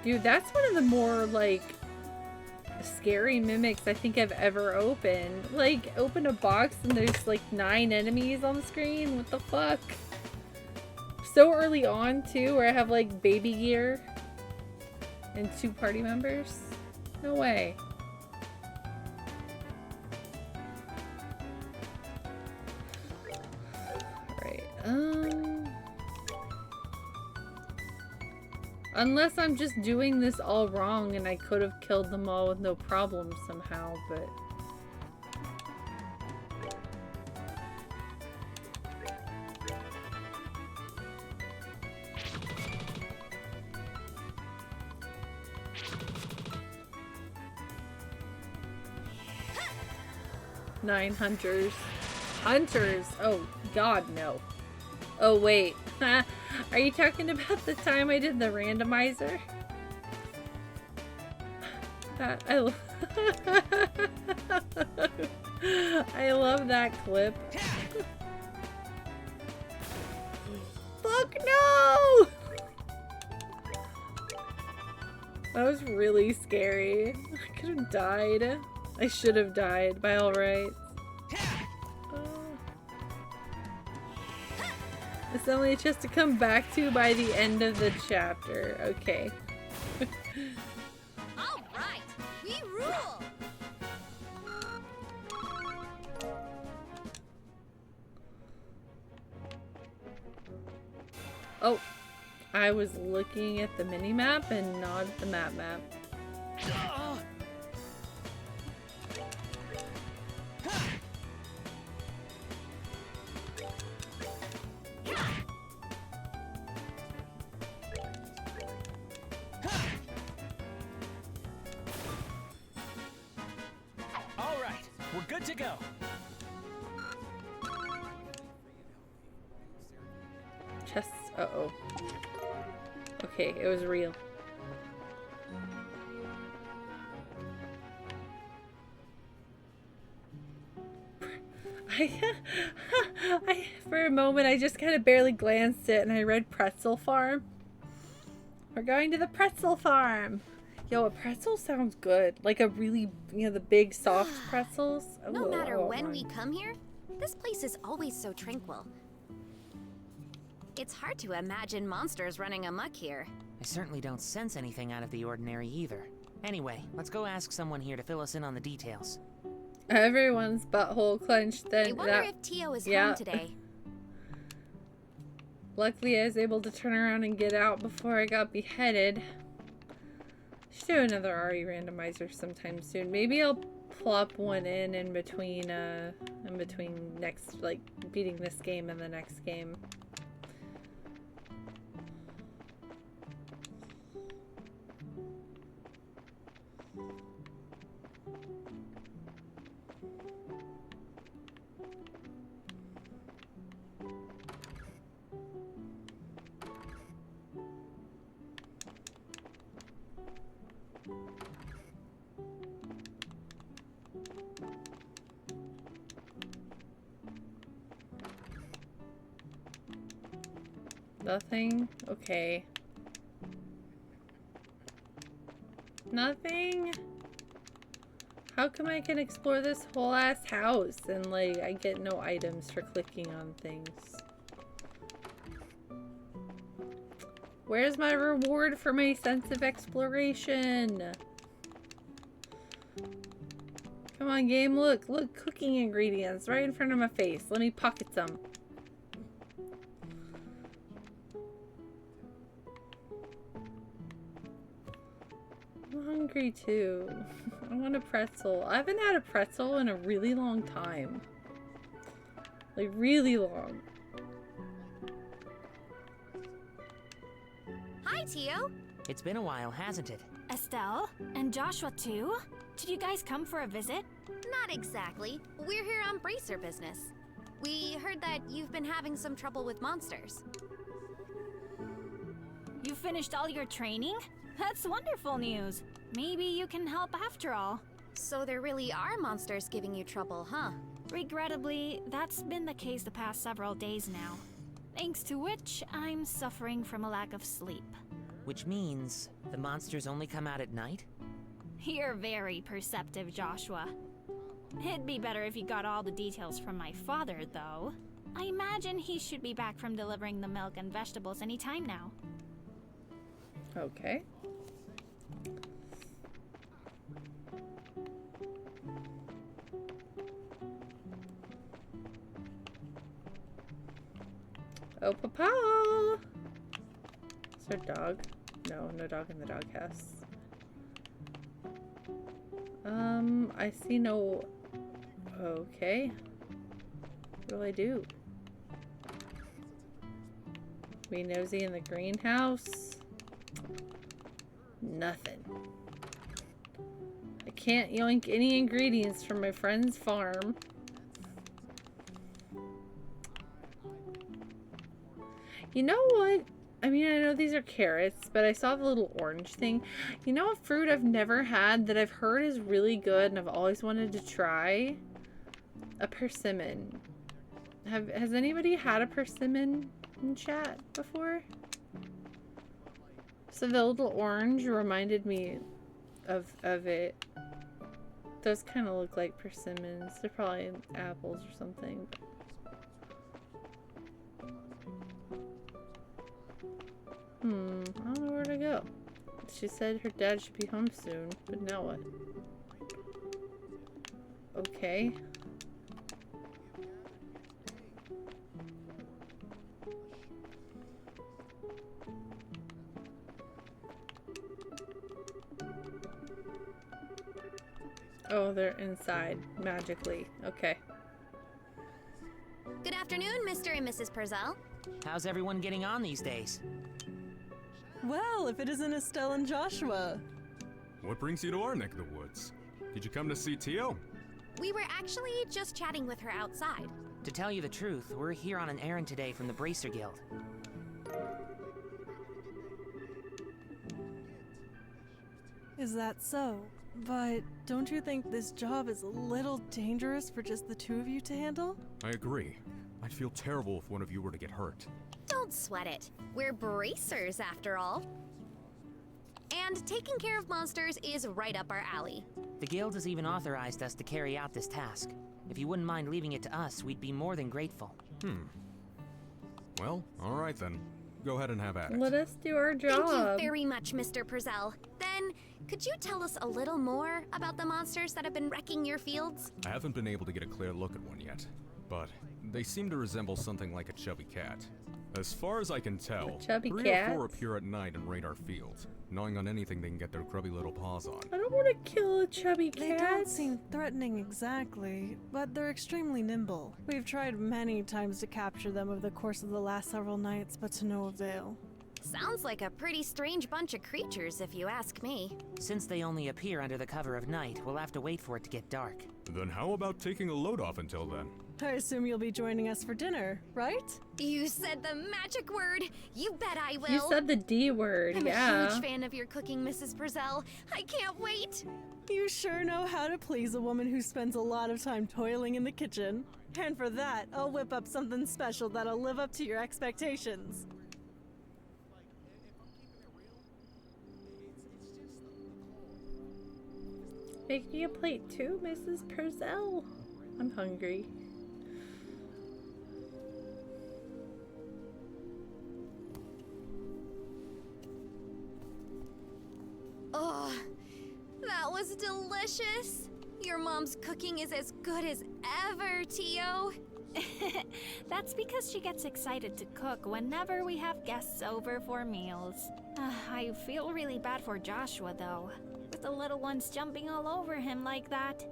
[SPEAKER 2] Dude, that's one of the more, like, scary mimics I think I've ever opened. Like, open a box and there's, like, 9 enemies on the screen? What the fuck? So early on, too, where I have, like, baby gear and 2 party members? No way. Right, unless I'm just doing this all wrong and I could have killed them all with no problem somehow, but... Nine hunters. Hunters! Oh, God, no. Oh, wait. Are you talking about the time I did the randomizer? I love that clip. Fuck no! That was really scary. I could have died. I should have died by all rights. It's only just to come back to by the end of the chapter. Okay.
[SPEAKER 11] All right, we rule.
[SPEAKER 2] Oh, I was looking at the mini map and not at the map.
[SPEAKER 6] All right, we're good to go.
[SPEAKER 2] Chests. Uh-oh. Okay, it was real. For a moment, I just kind of barely glanced at it and I read Pretzel Farm. We're going to the Pretzel Farm. Yo, a pretzel sounds good. Like a really, you know, the big soft pretzels.
[SPEAKER 1] No
[SPEAKER 2] Ooh,
[SPEAKER 1] matter
[SPEAKER 2] I want
[SPEAKER 1] when
[SPEAKER 2] one.
[SPEAKER 1] we come here, this place is always so tranquil. It's hard to imagine monsters running amok here.
[SPEAKER 6] I certainly don't sense anything out of the ordinary either. Anyway, let's go ask someone here to fill us in on the details.
[SPEAKER 2] Everyone's butthole clenched then.
[SPEAKER 1] I wonder if Tio is home today.
[SPEAKER 2] Luckily, I was able to turn around and get out before I got beheaded. Should do another RE randomizer sometime soon. Maybe I'll plop one in between next, like, beating this game and the next game. Nothing? Okay. Nothing? How come I can explore this whole ass house and like I get no items for clicking on things? Where's my reward for my sense of exploration? Come on, game, look, cooking ingredients right in front of my face. Let me pocket some. I'm hungry too. I want a pretzel. I haven't had a pretzel in a really long time. Like, really long.
[SPEAKER 1] Hi, Tio.
[SPEAKER 6] It's been a while, hasn't it?
[SPEAKER 7] Estelle? And Joshua too? Did you guys come for a visit?
[SPEAKER 1] Not exactly. We're here on bracer business. We heard that you've been having some trouble with monsters.
[SPEAKER 7] You finished all your training? That's wonderful news. Maybe you can help after all.
[SPEAKER 1] So there really are monsters giving you trouble, huh?
[SPEAKER 7] Regrettably, that's been the case the past several days now. Thanks to which, I'm suffering from a lack of sleep.
[SPEAKER 6] Which means the monsters only come out at night?
[SPEAKER 7] You're very perceptive, Joshua. It'd be better if you got all the details from my father, though. I imagine he should be back from delivering the milk and vegetables any time now.
[SPEAKER 2] Okay. Oh, Papa! Is there a dog? No, no dog in the doghouse. I see no... Okay. What do I do? Be nosy in the greenhouse? Nothing. I can't yoink any ingredients from my friend's farm. You know what? I mean, I know these are carrots, but I saw the little orange thing. You know a fruit I've never had that I've heard is really good and I've always wanted to try? A persimmon. Has anybody had a persimmon in chat before? So the little orange reminded me of it. Those kind of look like persimmons. They're probably apples or something. I don't know where to go. She said her dad should be home soon, but now what? Okay. Oh, they're inside magically. Okay.
[SPEAKER 1] Good afternoon, Mr. and Mrs. Purcell.
[SPEAKER 6] How's everyone getting on these days?
[SPEAKER 16] Well, if it isn't Estelle and Joshua.
[SPEAKER 17] What brings you to our neck of the woods? Did you come to see Tio?
[SPEAKER 1] We were actually just chatting with her outside.
[SPEAKER 6] To tell you the truth, we're here on an errand today from the Bracer Guild.
[SPEAKER 16] Is that so? But don't you think this job is a little dangerous for just the two of you to handle?
[SPEAKER 17] I agree. I'd feel terrible if one of you were to get hurt.
[SPEAKER 1] Don't sweat it. We're bracers, after all. And taking care of monsters is right up our alley.
[SPEAKER 6] The guild has even authorized us to carry out this task. If you wouldn't mind leaving it to us, we'd be more than grateful.
[SPEAKER 17] Well, alright then. Go ahead and have at it.
[SPEAKER 2] Let us do our job.
[SPEAKER 1] Thank you very much, Mr. Purcell. Then, could you tell us a little more about the monsters that have been wrecking your fields?
[SPEAKER 17] I haven't been able to get a clear look at one yet, but they seem to resemble something like a chubby cat. As far as I can tell,
[SPEAKER 2] chubby
[SPEAKER 17] 3
[SPEAKER 2] cat?
[SPEAKER 17] or 4 appear at night and raid our fields, gnawing on anything they can get their grubby little paws on.
[SPEAKER 2] I don't want to kill a chubby cat.
[SPEAKER 16] They don't seem threatening exactly, but they're extremely nimble. We've tried many times to capture them over the course of the last several nights, but to no avail.
[SPEAKER 1] Sounds like a pretty strange bunch of creatures, if you ask me.
[SPEAKER 6] Since they only appear under the cover of night, we'll have to wait for it to get dark.
[SPEAKER 17] Then how about taking a load off until then?
[SPEAKER 16] I assume you'll be joining us for dinner, right?
[SPEAKER 1] You said the magic word. You bet I will.
[SPEAKER 2] You said the D word,
[SPEAKER 1] I'm
[SPEAKER 2] yeah.
[SPEAKER 1] a huge fan of your cooking, Mrs. Purcell. I can't wait.
[SPEAKER 16] You sure know how to please a woman who spends a lot of time toiling in the kitchen. And for that, I'll whip up something special that'll live up to your expectations.
[SPEAKER 2] Make me a plate too, Mrs. Purcell. I'm hungry.
[SPEAKER 1] Oh, that was delicious. Your mom's cooking is as good as ever, Tio.
[SPEAKER 7] That's because she gets excited to cook whenever we have guests over for meals. I feel really bad for Joshua, though, with the little ones jumping all over him like that.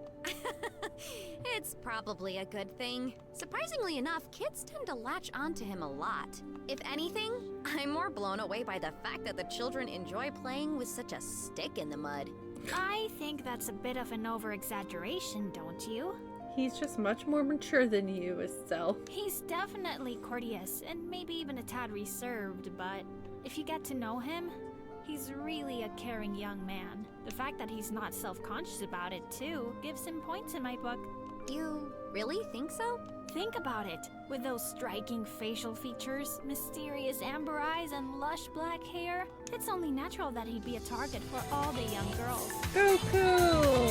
[SPEAKER 1] It's probably a good thing. Surprisingly enough, kids tend to latch onto him a lot. If anything, I'm more blown away by the fact that the children enjoy playing with such a stick in the mud.
[SPEAKER 7] I think that's a bit of an over-exaggeration, don't you?
[SPEAKER 2] He's just much more mature than you, Estelle.
[SPEAKER 7] He's definitely courteous and maybe even a tad reserved, but if you get to know him, he's really a caring young man. The fact that he's not self-conscious about it, too, gives him points in my book.
[SPEAKER 1] You really think so?
[SPEAKER 7] Think about it. With those striking facial features, mysterious amber eyes, and lush black hair, it's only natural that he'd be a target for all the young girls.
[SPEAKER 2] Goku!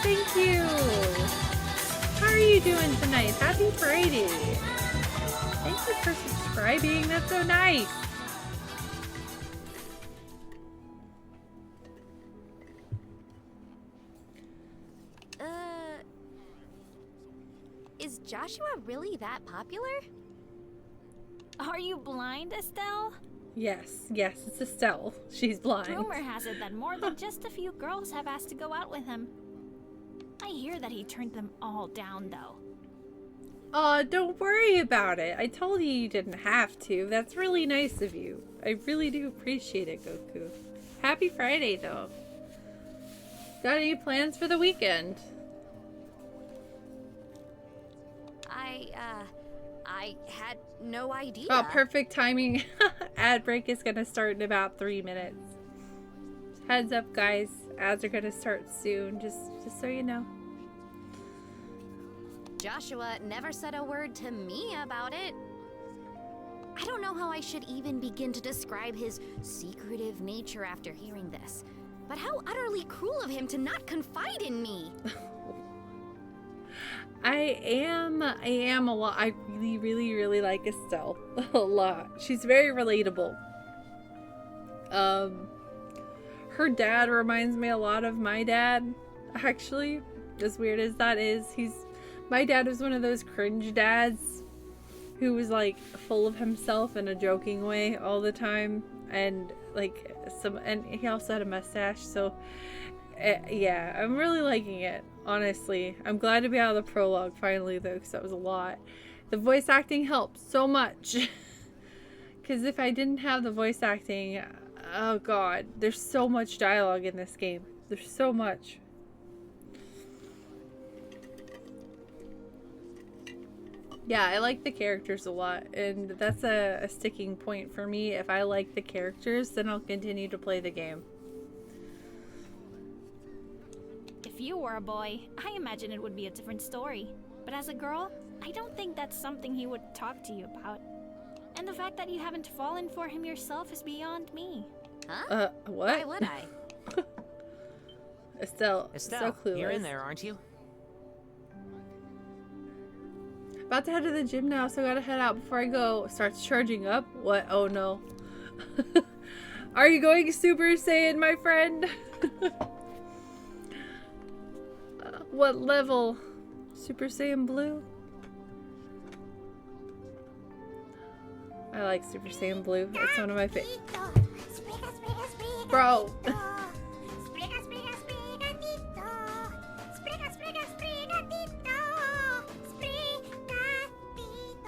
[SPEAKER 2] Thank you! How are you doing tonight? Happy Friday! Thank you for subscribing. That's so nice!
[SPEAKER 1] Is Joshua really that popular?
[SPEAKER 7] Are you blind, Estelle?
[SPEAKER 2] Yes, it's Estelle. She's blind.
[SPEAKER 7] Rumor has it that more than just a few girls have asked to go out with him. I hear that he turned them all down, though.
[SPEAKER 2] Don't worry about it. I told you didn't have to. That's really nice of you. I really do appreciate it, Goku. Happy Friday, though. Got any plans for the weekend?
[SPEAKER 1] I had no idea.
[SPEAKER 2] Oh, perfect timing. Ad break is gonna start in about 3 minutes. Heads up, guys. Ads are gonna start soon, just so you know.
[SPEAKER 1] Joshua never said a word to me about it. I don't know how I should even begin to describe his secretive nature after hearing this. But how utterly cruel of him to not confide in me.
[SPEAKER 2] I am a lot. I really like Estelle a lot. She's very relatable. Her dad reminds me a lot of my dad, actually. As weird as that is, my dad was one of those cringe dads who was like full of himself in a joking way all the time, and and he also had a mustache, so yeah, I'm really liking it, honestly. I'm glad to be out of the prologue finally, though, because that was a lot. The voice acting helped so much. Because if I didn't have the voice acting, oh god, there's so much dialogue in this game. There's so much. Yeah, I like the characters a lot, and that's a sticking point for me. If I like the characters, then I'll continue to play the game.
[SPEAKER 7] If you were a boy, I imagine it would be a different story. But as a girl, I don't think that's something he would talk to you about. And the fact that you haven't fallen for him yourself is beyond me.
[SPEAKER 1] Huh?
[SPEAKER 2] What?
[SPEAKER 1] Why would I?
[SPEAKER 2] Estelle, so clueless.
[SPEAKER 6] You're in there, aren't you?
[SPEAKER 2] About to head to the gym now, so I gotta head out before I go. Starts charging up. What? Oh no. Are you going Super Saiyan, my friend? What level? Super Saiyan Blue? I like Super Saiyan Blue. It's one of my favorites. Bro.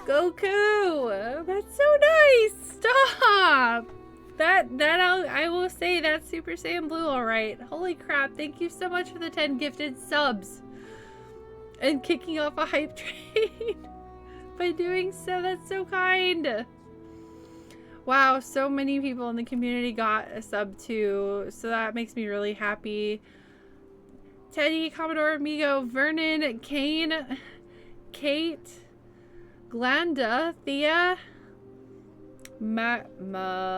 [SPEAKER 2] Goku! That's so nice! Stop! I will say that's Super Saiyan Blue, alright. Holy crap, thank you so much for the 10 gifted subs. And kicking off a hype train. By doing so, that's so kind. Wow, so many people in the community got a sub too, so that makes me really happy. Teddy, Commodore Amigo, Vernon, Kane, Kate, Glenda, Thea, Mahagalang,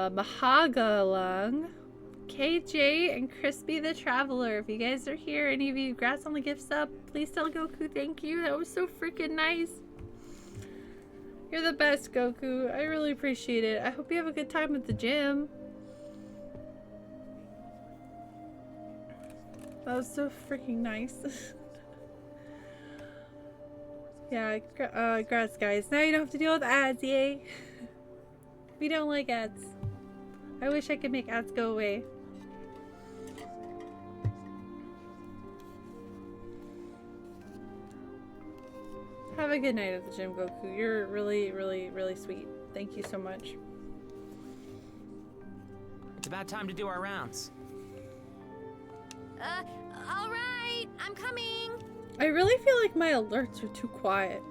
[SPEAKER 2] KJ and Crispy the Traveler. If you guys are here, any of you, congrats on the gift sub. Please tell Goku thank you. That was so freaking nice. You're the best, Goku. I really appreciate it. I hope you have a good time at the gym. That was so freaking nice. Yeah, congrats, guys. Now you don't have to deal with ads, yay. We don't like ads. I wish I could make ads go away. Have a good night at the gym, Goku. You're really, really, really sweet. Thank you so much.
[SPEAKER 6] It's about time to do our rounds.
[SPEAKER 1] Alright, I'm coming.
[SPEAKER 2] I really feel like my alerts are too quiet.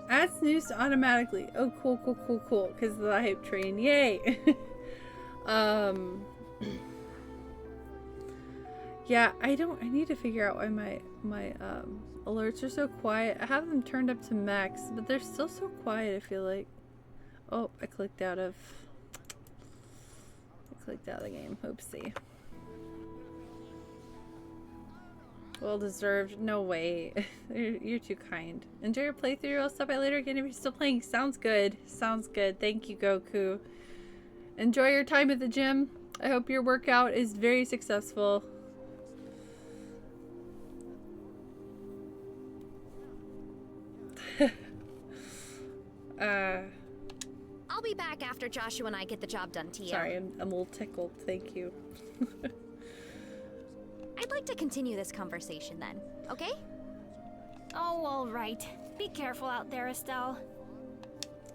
[SPEAKER 2] Add snooze automatically. Oh, cool, cool, cool, cool. Because of the hype train. Yay! Yeah, I need to figure out why my alerts are so quiet. I have them turned up to max, but they're still so quiet, I feel like. Oh, I clicked out of the game. Oopsie. Well deserved. No way. You're too kind. Enjoy your playthrough. I'll stop by later again if you're still playing. Sounds good. Sounds good. Thank you, Goku. Enjoy your time at the gym. I hope your workout is very successful.
[SPEAKER 1] I'll be back after Joshua and I get the job done, Tio.
[SPEAKER 2] Sorry, I'm a little tickled. Thank you.
[SPEAKER 1] I'd like to continue this conversation then, okay?
[SPEAKER 7] Oh, all right. Be careful out there, Estelle.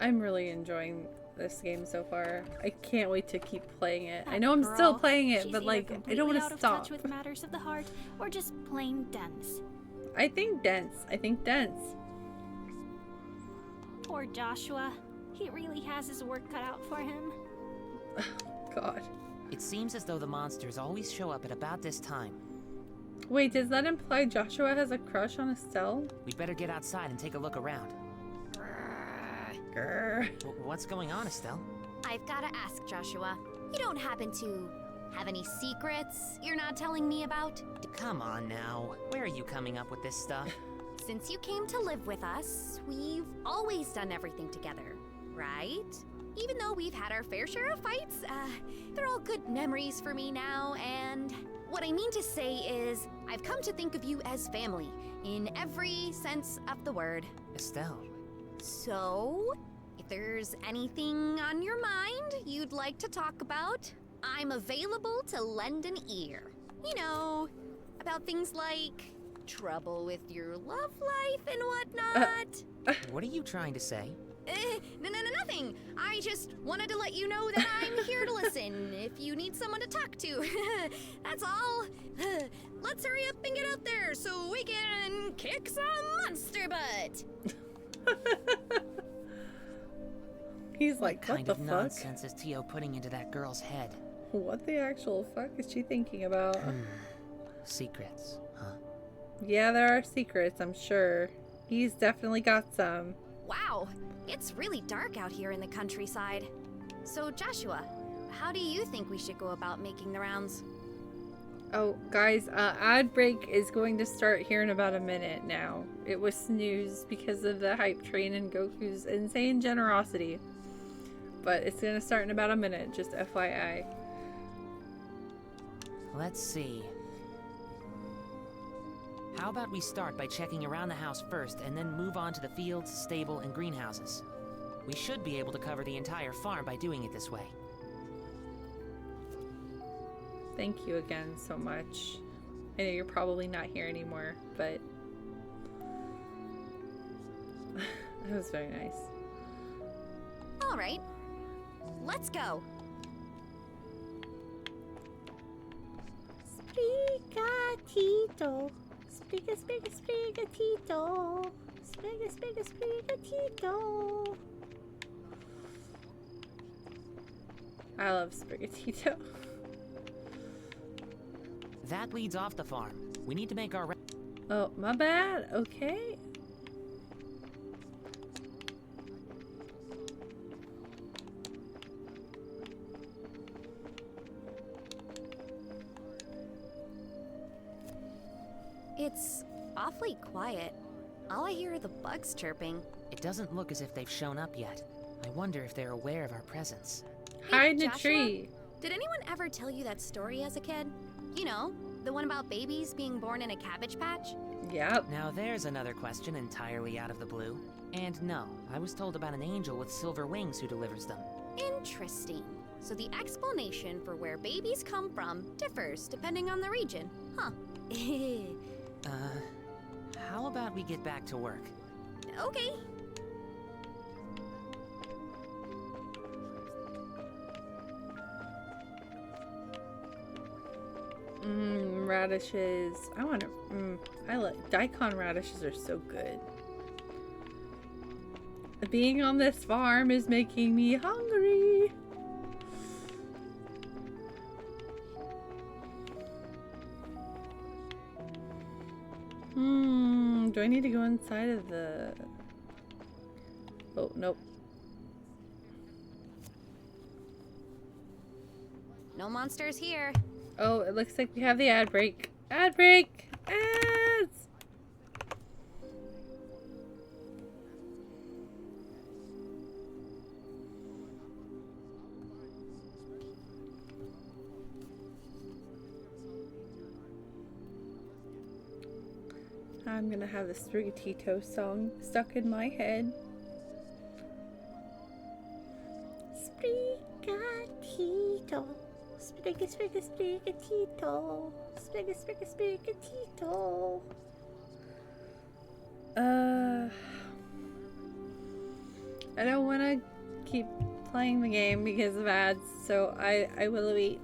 [SPEAKER 2] I'm really enjoying this game so far. I can't wait to keep playing it. I
[SPEAKER 7] That
[SPEAKER 2] know I'm still
[SPEAKER 7] girl,
[SPEAKER 2] playing it,
[SPEAKER 7] she's
[SPEAKER 2] but
[SPEAKER 7] either
[SPEAKER 2] like I
[SPEAKER 7] completely
[SPEAKER 2] don't want
[SPEAKER 7] out
[SPEAKER 2] to
[SPEAKER 7] of
[SPEAKER 2] stop.
[SPEAKER 7] touch with matters of the heart, or just plain dense.
[SPEAKER 2] I think dense. I think dense.
[SPEAKER 7] Poor Joshua. He really has his work cut out for him.
[SPEAKER 2] God.
[SPEAKER 6] It seems as though the monsters always show up at about this time.
[SPEAKER 2] Wait, does that imply Joshua has a crush on Estelle?
[SPEAKER 6] We'd better get outside and take a look around.
[SPEAKER 2] Grr.
[SPEAKER 6] What's going on, Estelle?
[SPEAKER 1] I've gotta ask, Joshua. You don't happen to have any secrets you're not telling me about?
[SPEAKER 6] Come on now. Where are you coming up with this stuff?
[SPEAKER 1] Since you came to live with us, we've always done everything together, right? Even though we've had our fair share of fights, they're all good memories for me now, and what I mean to say is, I've come to think of you as family, in every sense of the word.
[SPEAKER 6] Estelle.
[SPEAKER 1] So, if there's anything on your mind you'd like to talk about, I'm available to lend an ear. You know, about things like trouble with your love life and whatnot.
[SPEAKER 6] What are you trying to say?
[SPEAKER 1] No, nothing. I just wanted to let you know that I'm here to listen if you need someone to talk to. That's all. Let's hurry up and get out there so we can kick some monster butt.
[SPEAKER 2] He's like, what
[SPEAKER 6] kind
[SPEAKER 2] the
[SPEAKER 6] of
[SPEAKER 2] fuck?
[SPEAKER 6] nonsense is Tio putting into that girl's head?
[SPEAKER 2] What the actual fuck is she thinking about?
[SPEAKER 6] Secrets, huh?
[SPEAKER 2] Yeah, there are secrets, I'm sure. He's definitely got some.
[SPEAKER 1] Wow, it's really dark out here in the countryside. So, Joshua, how do you think we should go about making the rounds?
[SPEAKER 2] Oh, guys, ad break is going to start here in about a minute now. It was snooze because of the hype train and Goku's insane generosity. But it's going to start in about a minute, just FYI.
[SPEAKER 6] Let's see. How about we start by checking around the house first and then move on to the fields, stable, and greenhouses? We should be able to cover the entire farm by doing it this way.
[SPEAKER 2] Thank you again so much. I know you're probably not here anymore, but that was very nice.
[SPEAKER 1] All right, let's go.
[SPEAKER 2] Sprigatito. Sprigatito. Sprigatito. I love Sprigatito.
[SPEAKER 6] That leads off the farm. We need to make our...
[SPEAKER 2] Oh, my bad. Okay.
[SPEAKER 1] It's awfully quiet. All I hear are the bugs chirping.
[SPEAKER 6] It doesn't look as if they've shown up yet. I wonder if they're aware of our presence.
[SPEAKER 2] Hide in a
[SPEAKER 1] Joshua,
[SPEAKER 2] tree.
[SPEAKER 1] Did anyone ever tell you that story as a kid? You know, the one about babies being born in a cabbage patch?
[SPEAKER 2] Yep.
[SPEAKER 6] Now there's another question entirely out of the blue. And no, I was told about an angel with silver wings who delivers them.
[SPEAKER 1] Interesting. So the explanation for where babies come from differs depending on the region, huh?
[SPEAKER 6] How about we get back to work?
[SPEAKER 1] Okay.
[SPEAKER 2] Radishes. I want to. I like daikon radishes are so good. Being on this farm is making me hungry. Do I need to go inside of the... Oh, nope.
[SPEAKER 1] No monsters here.
[SPEAKER 2] Oh, it looks like we have the ad break. Ad break! Ads! I'm gonna have the Sprigatito song stuck in my head. Sprigatito. Sprigatito. Sprigatito. I don't want to keep playing the game because of ads, so I will wait.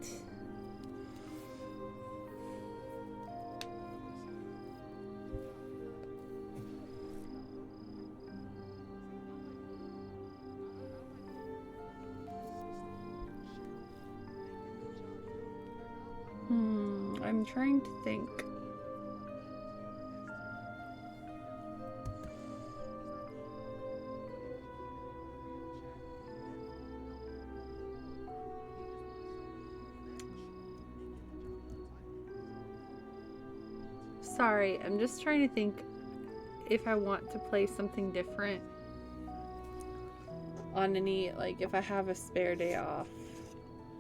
[SPEAKER 2] I'm trying to think. Sorry, I'm just trying to think if I want to play something different on any, like, if I have a spare day off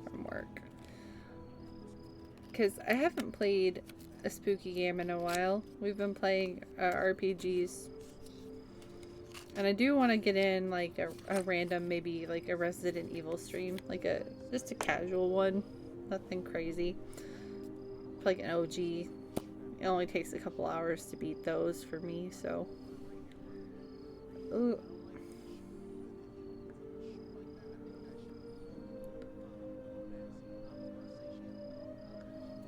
[SPEAKER 2] from work. Because I haven't played a spooky game in a while. We've been playing RPGs. And I do want to get in like a random, maybe like a Resident Evil stream. Like just a casual one. Nothing crazy. Like an OG. It only takes a couple hours to beat those for me, so. Ooh.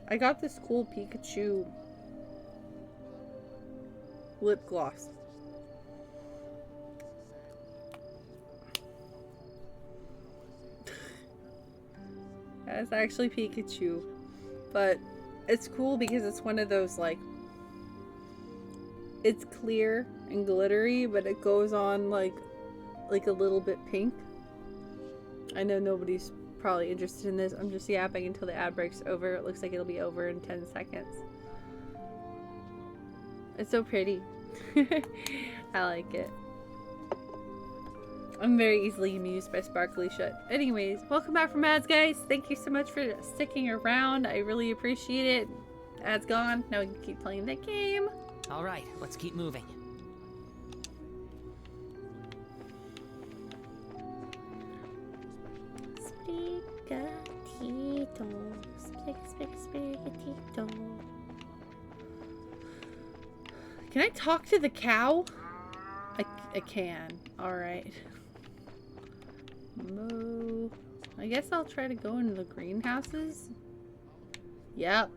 [SPEAKER 2] I got this cool Pikachu lip gloss. That's actually Pikachu, but it's cool because it's one of those, like, it's clear and glittery, but it goes on like a little bit pink. I know nobody's probably interested in this. I'm just yapping until the ad break's over. It looks like it'll be over in 10 seconds. It's so pretty. I like it. I'm very easily amused by sparkly shit. Anyways, welcome back from ads, guys. Thank you so much for sticking around. I really appreciate it. Ads gone. Now we can keep playing the game.
[SPEAKER 6] Alright, let's keep moving.
[SPEAKER 2] Sprigatito. Sprigatito. Can I talk to the cow? I can. Alright. Moo. I guess I'll try to go into the greenhouses. Yep.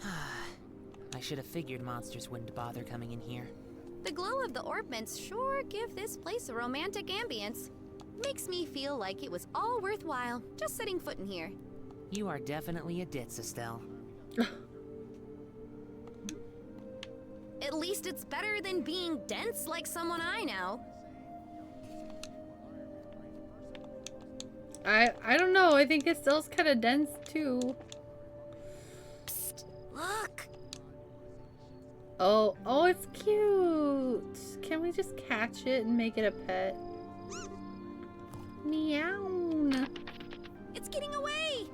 [SPEAKER 6] I should have figured monsters wouldn't bother coming in here.
[SPEAKER 1] The glow of the ornaments sure give this place a romantic ambience. Makes me feel like it was all worthwhile just setting foot in here.
[SPEAKER 6] You are definitely a ditz, Estelle.
[SPEAKER 1] At least it's better than being dense like someone I know.
[SPEAKER 2] I don't know. I think Estelle's kind of dense too.
[SPEAKER 1] Psst, look.
[SPEAKER 2] Oh, oh, it's cute. Can we just catch it and make it a pet? Meow.
[SPEAKER 1] It's getting away!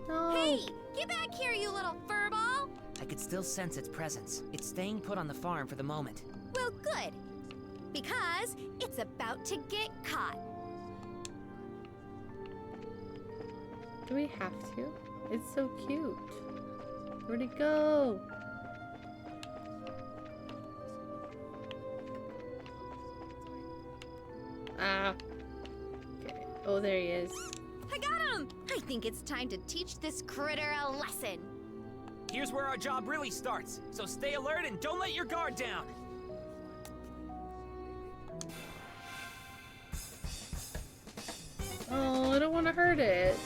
[SPEAKER 2] No.
[SPEAKER 1] Hey, get back here, you little furball!
[SPEAKER 6] I could still sense its presence. It's staying put on the farm for the moment.
[SPEAKER 1] Well, good. Because it's about to get caught.
[SPEAKER 2] Do we have to? It's so cute. Where'd it go? Ah. Okay. Oh, there he is.
[SPEAKER 1] I got him! I think it's time to teach this critter a lesson.
[SPEAKER 6] Here's where our job really starts, so stay alert and don't let your guard down.
[SPEAKER 2] Oh, I don't want to hurt it.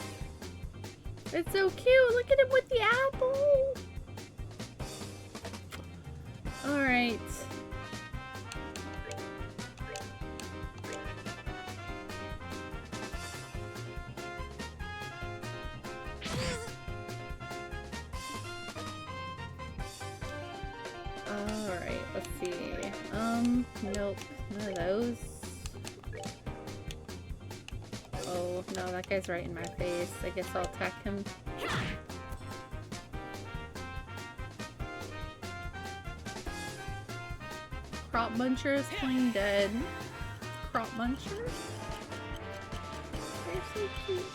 [SPEAKER 2] It's so cute. Look at him with the apple. All right. All right. Let's see. Nope. None of those. Oh, no, that guy's right in my face. I guess I'll attack him. Crop Muncher is playing dead. Crop Muncher? They're so cute.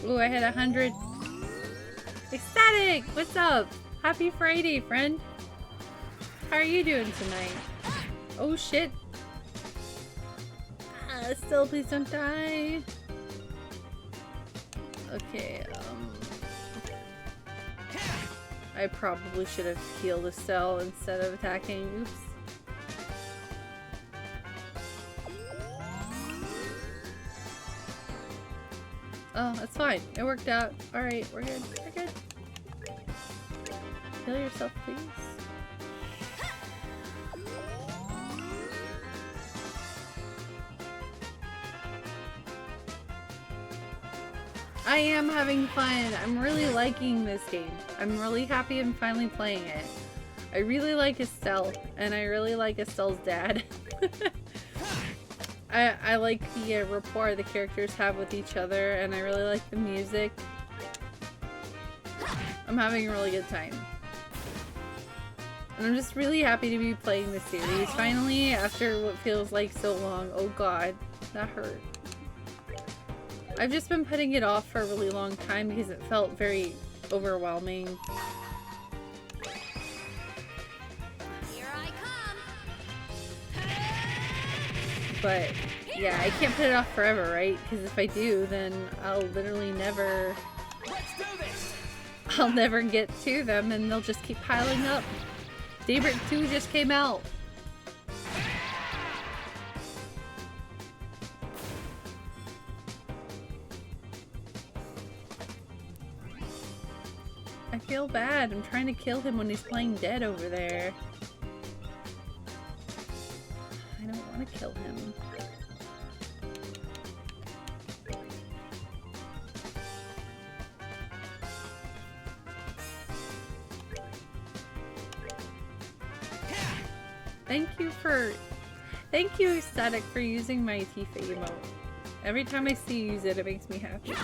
[SPEAKER 2] Ooh, I hit 100. Ecstatic! What's up? Happy Friday, friend. How are you doing tonight? Oh shit. Still, please don't die. Okay, I probably should have healed Estelle instead of attacking. Oops. Oh, that's fine. It worked out. Alright, we're good. We're good. Heal yourself, please. I am having fun. I'm really liking this game. I'm really happy I'm finally playing it. I really like Estelle, and I really like Estelle's dad. I like the rapport the characters have with each other, and I really like the music. I'm having a really good time. And I'm just really happy to be playing this series finally after what feels like so long. Oh god, that hurt. I've just been putting it off for a really long time because it felt very overwhelming.
[SPEAKER 1] Here I come.
[SPEAKER 2] But yeah, I can't put it off forever, right? Because if I do, then I'll literally never...
[SPEAKER 6] Let's do this!
[SPEAKER 2] I'll never get to them and they'll just keep piling up. Daybreak 2 just came out. I feel bad. I'm trying to kill him when he's playing dead over there. I don't want to kill him. Thank you, Static, for using my Tifa emote. Every time I see you use it, it makes me happy.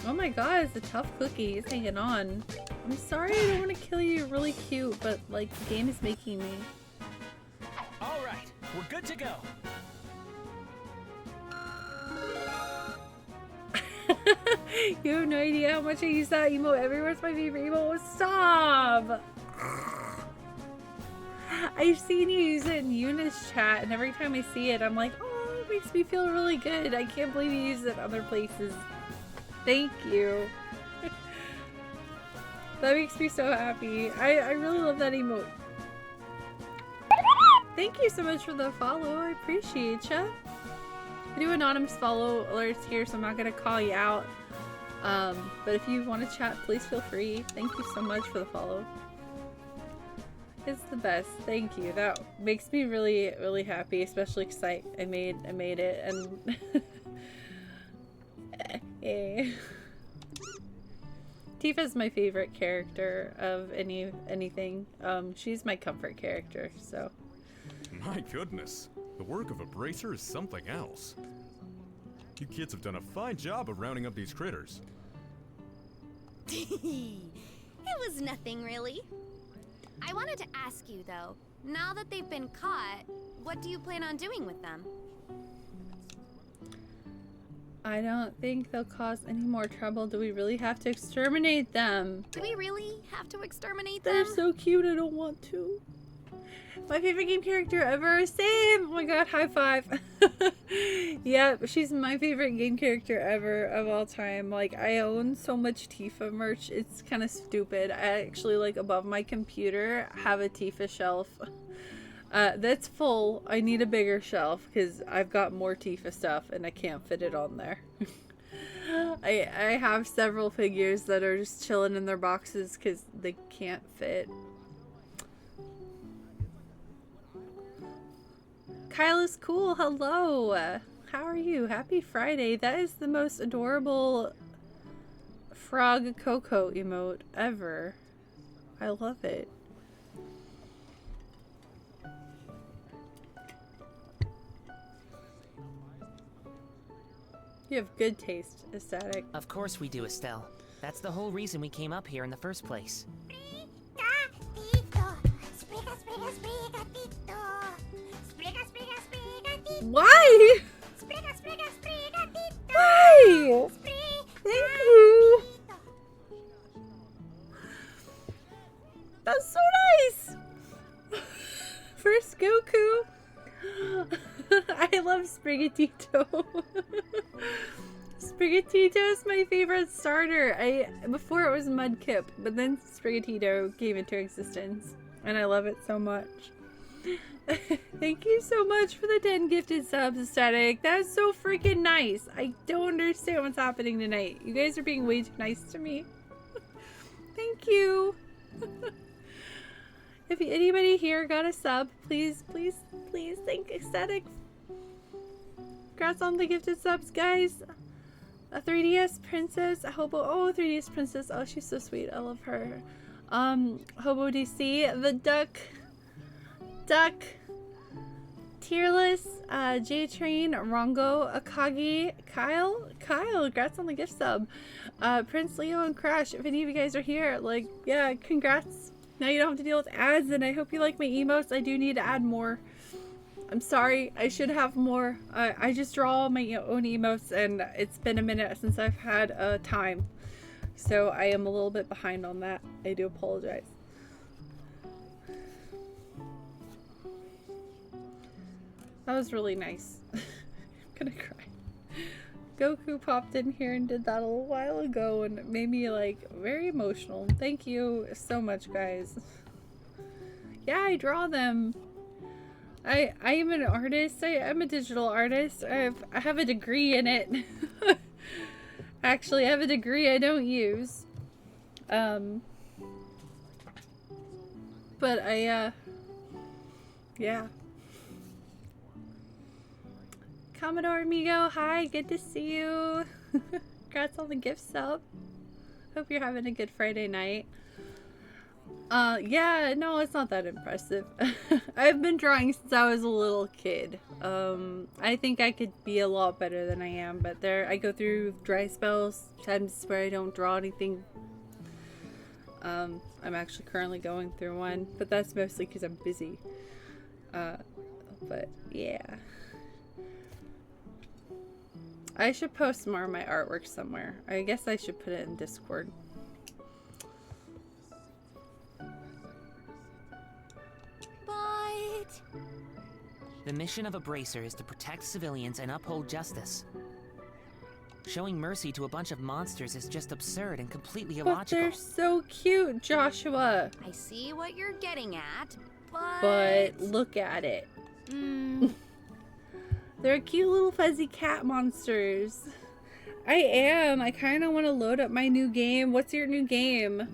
[SPEAKER 2] Oh my god, it's a tough cookie. He's hanging on. I'm sorry, I don't want to kill you. You're really cute, but like the game is making me.
[SPEAKER 6] Alright, we're good to go.
[SPEAKER 2] You have no idea how much I use that emote everywhere. It's my favorite emote. Stop! I've seen you use it in Eunice chat, and every time I see it, I'm like, oh, it makes me feel really good. I can't believe you use it other places. Thank you. That makes me so happy. I really love that emote. Thank you so much for the follow. I appreciate ya. I do anonymous follow alerts here, so I'm not gonna call you out. But if you want to chat, please feel free. Thank you so much for the follow. It's the best. Thank you. That makes me really, really happy, especially because I made it and yay. Tifa's my favorite character of anything. She's my comfort character, so.
[SPEAKER 17] My goodness, the work of a bracer is something else. You kids have done a fine job of rounding up these critters.
[SPEAKER 1] It was nothing, really. I wanted to ask you, though, now that they've been caught, what do you plan on doing with them?
[SPEAKER 2] I don't think they'll cause any more trouble. Do we really have to exterminate them?
[SPEAKER 1] Do we really have to exterminate them?
[SPEAKER 2] They're so cute, I don't want to. My favorite game character ever. Same! Oh my god, high five. Yeah, she's my favorite game character ever of all time. Like, I own so much Tifa merch. It's kind of stupid. I actually, like, above my computer have a Tifa shelf. That's full. I need a bigger shelf because I've got more Tifa stuff and I can't fit it on there. I have several figures that are just chilling in their boxes because they can't fit. Kyla's cool. Hello. How are you? Happy Friday. That is the most adorable frog Coco emote ever. I love it. You have good taste, Aesthetic.
[SPEAKER 6] Of course we do, Estelle. That's the whole reason we came up here in the first place.
[SPEAKER 2] Why? Why? Thank you. That's so nice. First Goku. I love Sprigatito. Sprigatito is my favorite starter. Before it was Mudkip, but then Sprigatito came into existence, and I love it so much. Thank you so much for the 10 gifted subs, Aesthetic. That's so freaking nice. I don't understand what's happening tonight. You guys are being way too nice to me. Thank you. If anybody here got a sub, please thank Aesthetic. Congrats on the gifted subs, guys. A 3DS Princess, a Hobo. Oh, 3DS Princess. Oh, she's so sweet. I love her. Hobo DC, the Duck, Tearless, J-Train, Rongo, Akagi, Kyle, congrats on the gift sub. Prince Leo and Crash, if any of you guys are here, like, yeah, congrats. Now you don't have to deal with ads, and I hope you like my emotes. I do need to add more. I'm sorry, I should have more. I just draw my own emotes, and it's been a minute since I've had time. So I am a little bit behind on that. I do apologize. That was really nice. I'm gonna cry. Goku popped in here and did that a little while ago, and it made me like very emotional. Thank you so much, guys. Yeah, I draw them. I am an artist. I'm a digital artist. I have a degree in it. Actually, I have a degree I don't use. But yeah. Commodore Amigo, hi, good to see you. Congrats on the gift sub. Hope you're having a good Friday night. Yeah, no, it's not that impressive. I've been drawing since I was a little kid. I think I could be a lot better than I am, but I go through dry spells, times where I don't draw anything. I'm actually currently going through one, but that's mostly because I'm busy. But yeah. I should post more of my artwork somewhere. I guess I should put it in Discord.
[SPEAKER 10] But...
[SPEAKER 6] The mission of a bracer is to protect civilians and uphold justice. Showing mercy to a bunch of monsters is just absurd and completely
[SPEAKER 2] But
[SPEAKER 6] illogical.
[SPEAKER 2] they're so cute, Joshua.
[SPEAKER 1] I see what you're getting at, but...
[SPEAKER 2] But look at it. They're cute little fuzzy cat monsters. I kind of want to load up my new game. What's your new game?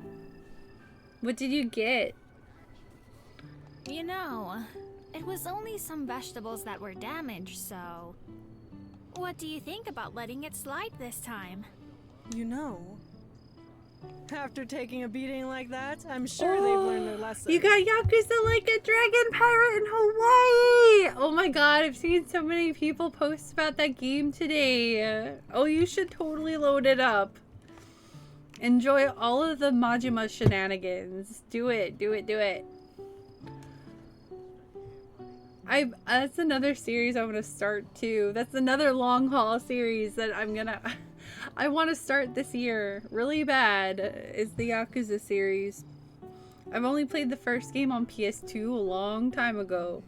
[SPEAKER 2] What did you get?
[SPEAKER 18] You know, it was only some vegetables that were damaged, so... What do you think about letting it slide this time?
[SPEAKER 16] You know, after taking a beating like that, I'm sure they've learned their lesson.
[SPEAKER 2] You got Yakuza Like a Dragon Pirate in Hawaii! Oh my god, I've seen so many people post about that game today. Oh, you should totally load it up. Enjoy all of the Majima shenanigans. Do it, do it, do it. That's another series I want to start too. That's another long haul series that I want to start this year really bad, is the Yakuza series. I've only played the first game on PS2 a long time ago.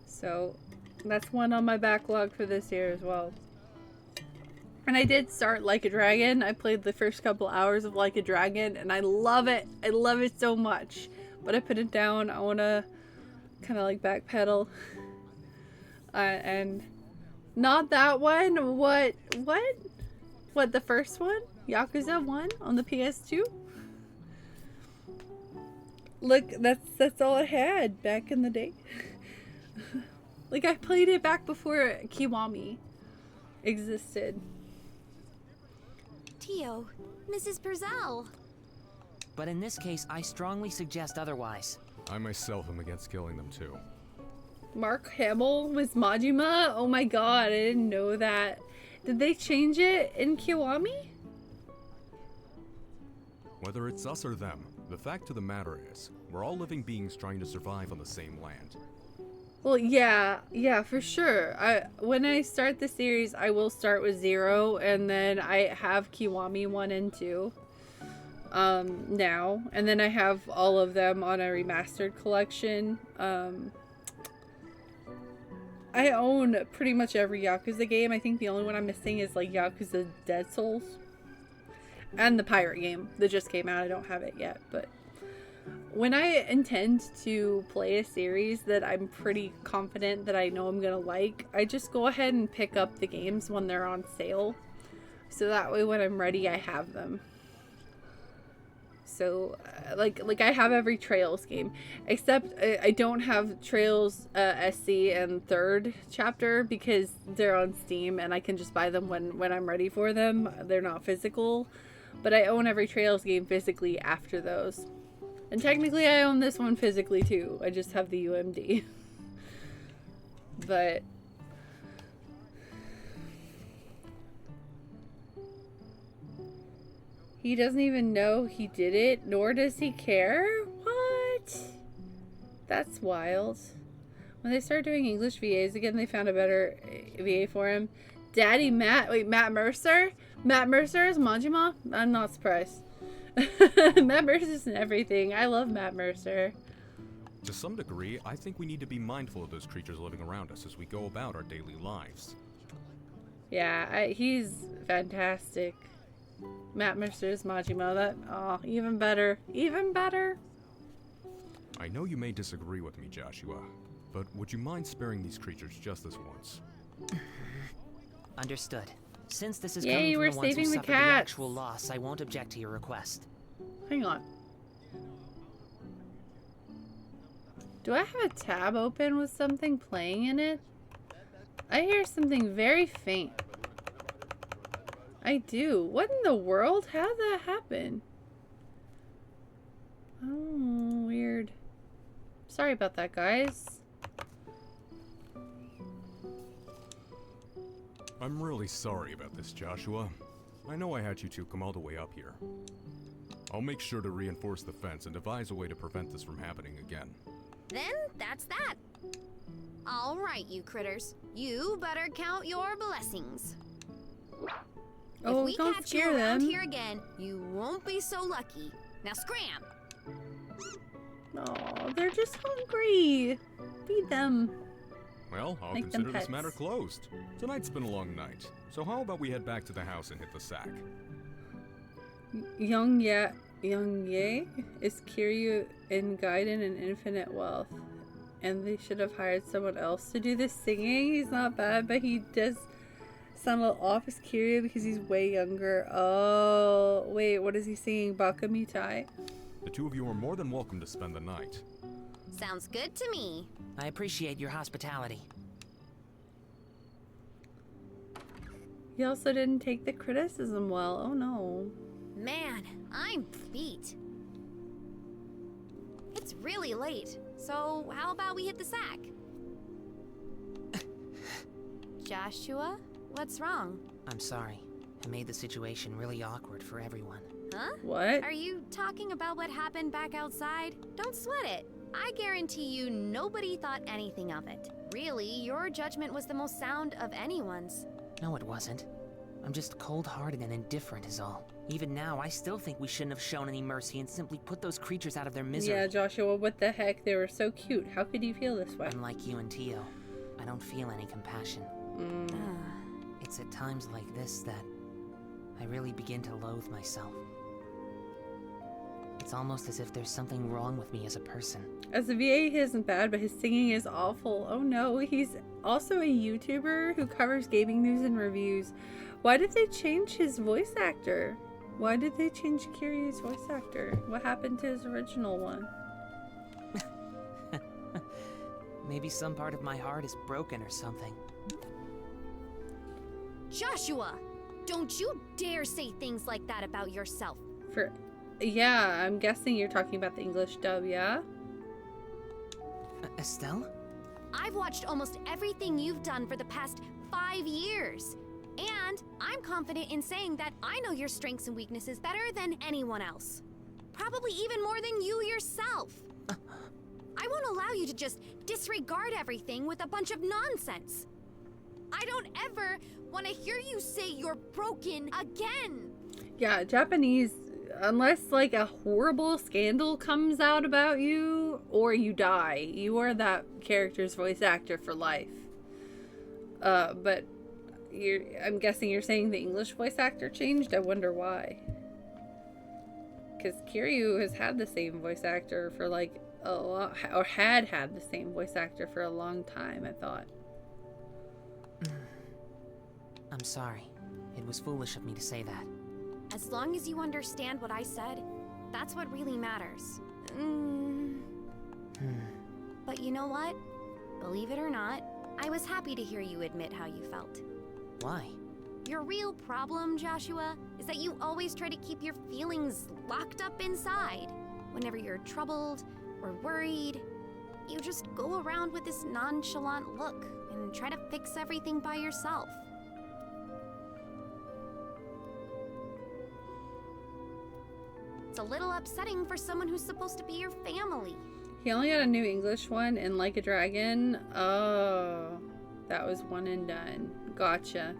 [SPEAKER 2] So that's one on my backlog for this year as well. And I did start Like a Dragon. I played the first couple hours of Like a Dragon and I love it. I love it so much. But I put it down. I want to kind of like backpedal. And not that one. What, the first one? Yakuza 1 on the PS2? Look, that's all I had back in the day. Like, I played it back before Kiwami existed.
[SPEAKER 1] Tio, Mrs. Purcell.
[SPEAKER 6] But in this case, I strongly suggest otherwise.
[SPEAKER 17] I myself am against killing them too.
[SPEAKER 2] Mark Hamill was Majima? Oh my god, I didn't know that. Did they change it in Kiwami?
[SPEAKER 17] Whether it's us or them, the fact of the matter is, we're all living beings trying to survive on the same land.
[SPEAKER 2] Well, yeah, for sure. When I start the series, I will start with 0, and then I have Kiwami 1 and 2 now, and then I have all of them on a remastered collection. I own pretty much every Yakuza game. I think the only one I'm missing is like Yakuza Dead Souls and the pirate game that just came out. I don't have it yet, but when I intend to play a series that I'm pretty confident that I know I'm gonna like, I just go ahead and pick up the games when they're on sale, so that way when I'm ready I have them. So like I have every Trails game, except I don't have Trails SC and 3rd chapter because they're on Steam and I can just buy them when I'm ready for them. They're not physical, but I own every Trails game physically after those. And technically I own this one physically too. I just have the UMD. But he doesn't even know he did it, nor does he care? What? That's wild. When they started doing English VAs again, they found a better VA for him. Daddy Matt, wait, Matt Mercer? Matt Mercer is Majima? I'm not surprised. Matt Mercer's in everything. I love Matt Mercer.
[SPEAKER 17] To some degree, I think we need to be mindful of those creatures living around us as we go about our daily lives.
[SPEAKER 2] Yeah, he's fantastic. Matt Mercer's Majima. Even better. Even better.
[SPEAKER 17] I know you may disagree with me, Joshua, but would you mind sparing these creatures just this once?
[SPEAKER 6] Understood. Since this is
[SPEAKER 2] Yay,
[SPEAKER 6] coming
[SPEAKER 2] we're
[SPEAKER 6] from the ones who
[SPEAKER 2] saving the
[SPEAKER 6] suffered the
[SPEAKER 2] cats.
[SPEAKER 6] actual loss, I won't object to your request.
[SPEAKER 2] Hang on. Do I have a tab open with something playing in it? I hear something very faint. I do. What in the world? How did that happen? Oh, weird. Sorry about that, guys.
[SPEAKER 17] I'm really sorry about this, Joshua. I know I had you two come all the way up here. I'll make sure to reinforce the fence and devise a way to prevent this from happening again.
[SPEAKER 1] Then that's that. All right, you critters. You better count your blessings.
[SPEAKER 2] Oh,
[SPEAKER 1] if we
[SPEAKER 2] don't
[SPEAKER 1] catch
[SPEAKER 2] scare
[SPEAKER 1] you around
[SPEAKER 2] them.
[SPEAKER 1] here again, you won't be so lucky. Now scram!
[SPEAKER 2] Oh, they're just hungry. Feed them.
[SPEAKER 17] Well, I'll
[SPEAKER 2] Make them
[SPEAKER 17] consider this
[SPEAKER 2] pets.
[SPEAKER 17] matter closed. Tonight's been a long night, so how about we head back to the house and hit the sack?
[SPEAKER 2] Young Ye is Kiryu and Gaiden in infinite wealth. And they should have hired someone else to do the singing. He's not bad, but he does sound a little off as Kiryu because he's way younger. Oh, wait, what is he singing? Baka Mitai?
[SPEAKER 17] The two of you are more than welcome to spend the night.
[SPEAKER 1] Sounds good to me.
[SPEAKER 6] I appreciate your hospitality.
[SPEAKER 2] He also didn't take the criticism well. Oh no.
[SPEAKER 1] Man, I'm beat. It's really late, so how about we hit the sack? Joshua, what's wrong?
[SPEAKER 6] I'm sorry. I made the situation really awkward for everyone.
[SPEAKER 1] Huh?
[SPEAKER 2] What?
[SPEAKER 1] Are you talking about what happened back outside? Don't sweat it. I guarantee you nobody thought anything of it. Really, your judgment was the most sound of anyone's.
[SPEAKER 6] No, it wasn't. I'm just cold-hearted and indifferent is all. Even now, I still think we shouldn't have shown any mercy and simply put those creatures out of their misery.
[SPEAKER 2] Yeah, Joshua, what the heck? They were so cute. How could you feel this way?
[SPEAKER 6] Unlike you and Tio, I don't feel any compassion. It's at times like this that I really begin to loathe myself. It's almost as if there's something wrong with me as a person.
[SPEAKER 2] As a VA, he isn't bad, but his singing is awful. Oh no, he's also a YouTuber who covers gaming news and reviews. Why did they change his voice actor? Why did they change Kiryu's voice actor? What happened to his original one?
[SPEAKER 6] Maybe some part of my heart is broken or something.
[SPEAKER 1] Joshua, don't you dare say things like that about yourself.
[SPEAKER 2] Yeah, I'm guessing you're talking about the English dub, yeah?
[SPEAKER 6] Estelle?
[SPEAKER 1] I've watched almost everything you've done for the past 5 years. And I'm confident in saying that I know your strengths and weaknesses better than anyone else. Probably even more than you yourself. I won't allow you to just disregard everything with a bunch of nonsense. I don't ever want to hear you say you're broken again.
[SPEAKER 2] Yeah, Japanese, unless like a horrible scandal comes out about you or you die, you are that character's voice actor for life. But I'm guessing you're saying the English voice actor changed? I wonder why. Because Kiryu has had the same voice actor for like a lot, or had the same voice actor for a long time, I thought.
[SPEAKER 6] I'm sorry. It was foolish of me to say that.
[SPEAKER 1] As long as you understand what I said, that's what really matters. But you know what? Believe it or not, I was happy to hear you admit how you felt.
[SPEAKER 6] Why?
[SPEAKER 1] Your real problem, Joshua, is that you always try to keep your feelings locked up inside. Whenever you're troubled or worried, you just go around with this nonchalant look and try to fix everything by yourself. It's a little upsetting for someone who's supposed to be your family.
[SPEAKER 2] He only got a new English one in Like a Dragon. Oh, that was one and done. Gotcha.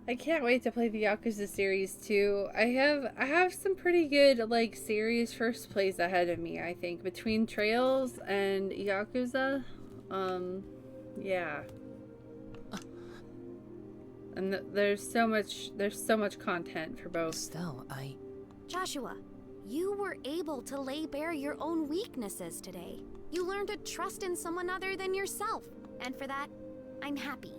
[SPEAKER 2] I can't wait to play the Yakuza series too. I have some pretty good like series first plays ahead of me, I think, between Trails and Yakuza. Yeah. And there's so much content for both.
[SPEAKER 6] Estelle,
[SPEAKER 1] Joshua, you were able to lay bare your own weaknesses today. You learned to trust in someone other than yourself. And for that, I'm happy.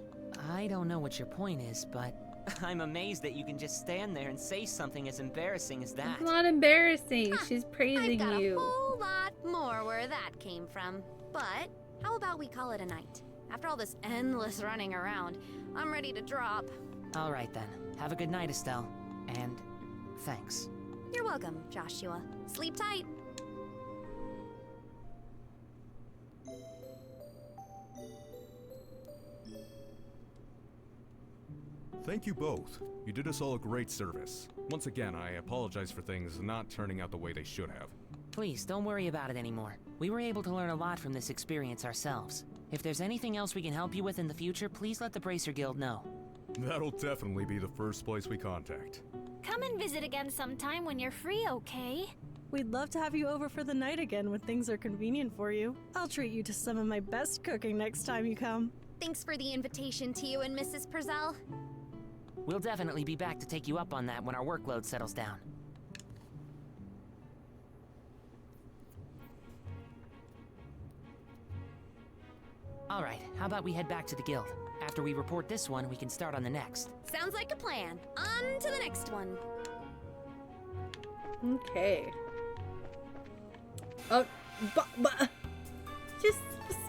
[SPEAKER 6] I don't know what your point is, but I'm amazed that you can just stand there and say something as embarrassing as that.
[SPEAKER 2] It's not embarrassing. She's praising
[SPEAKER 1] I've got
[SPEAKER 2] you.
[SPEAKER 1] a whole lot more where that came from. But how about we call it a night? After all this endless running around, I'm ready to drop.
[SPEAKER 6] All right then. Have a good night, Estelle. And thanks.
[SPEAKER 1] You're welcome, Joshua. Sleep tight.
[SPEAKER 17] Thank you both. You did us all a great service. Once again, I apologize for things not turning out the way they should have.
[SPEAKER 6] Please, don't worry about it anymore. We were able to learn a lot from this experience ourselves. If there's anything else we can help you with in the future, please let the Bracer Guild know.
[SPEAKER 17] That'll definitely be the first place we contact.
[SPEAKER 18] Come and visit again sometime when you're free, okay?
[SPEAKER 16] We'd love to have you over for the night again when things are convenient for you. I'll treat you to some of my best cooking next time you come.
[SPEAKER 1] Thanks for the invitation to you and Mrs. Purcell.
[SPEAKER 6] We'll definitely be back to take you up on that when our workload settles down. Alright, how about we head back to the guild? After we report this one, we can start on the next.
[SPEAKER 1] Sounds like a plan. On to the next one.
[SPEAKER 2] Okay. Oh, just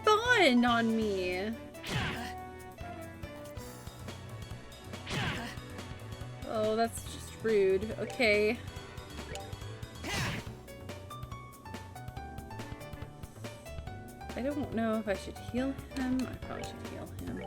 [SPEAKER 2] spawned on me. Oh, that's just rude. Okay. I don't know if I should heal him. I probably should heal him.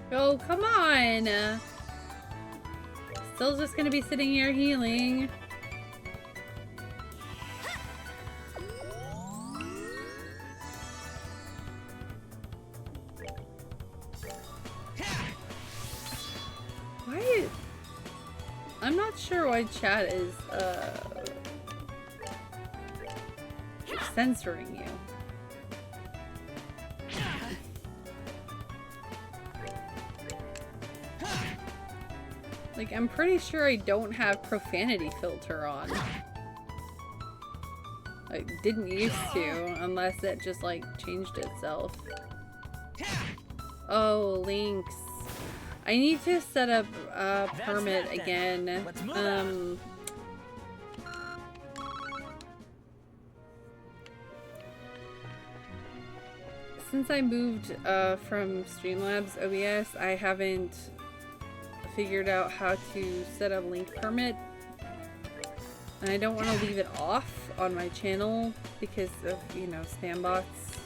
[SPEAKER 2] Oh, come on! Still just gonna be sitting here healing. Why? I'm not sure why chat is, censoring you. Like, I'm pretty sure I don't have profanity filter on. I didn't used to, unless it just, like, changed itself. Oh, links. I need to set up a permit again. Since I moved from Streamlabs OBS, I haven't figured out how to set up link permit, and I don't want to leave it off on my channel because of, you know, spam bots.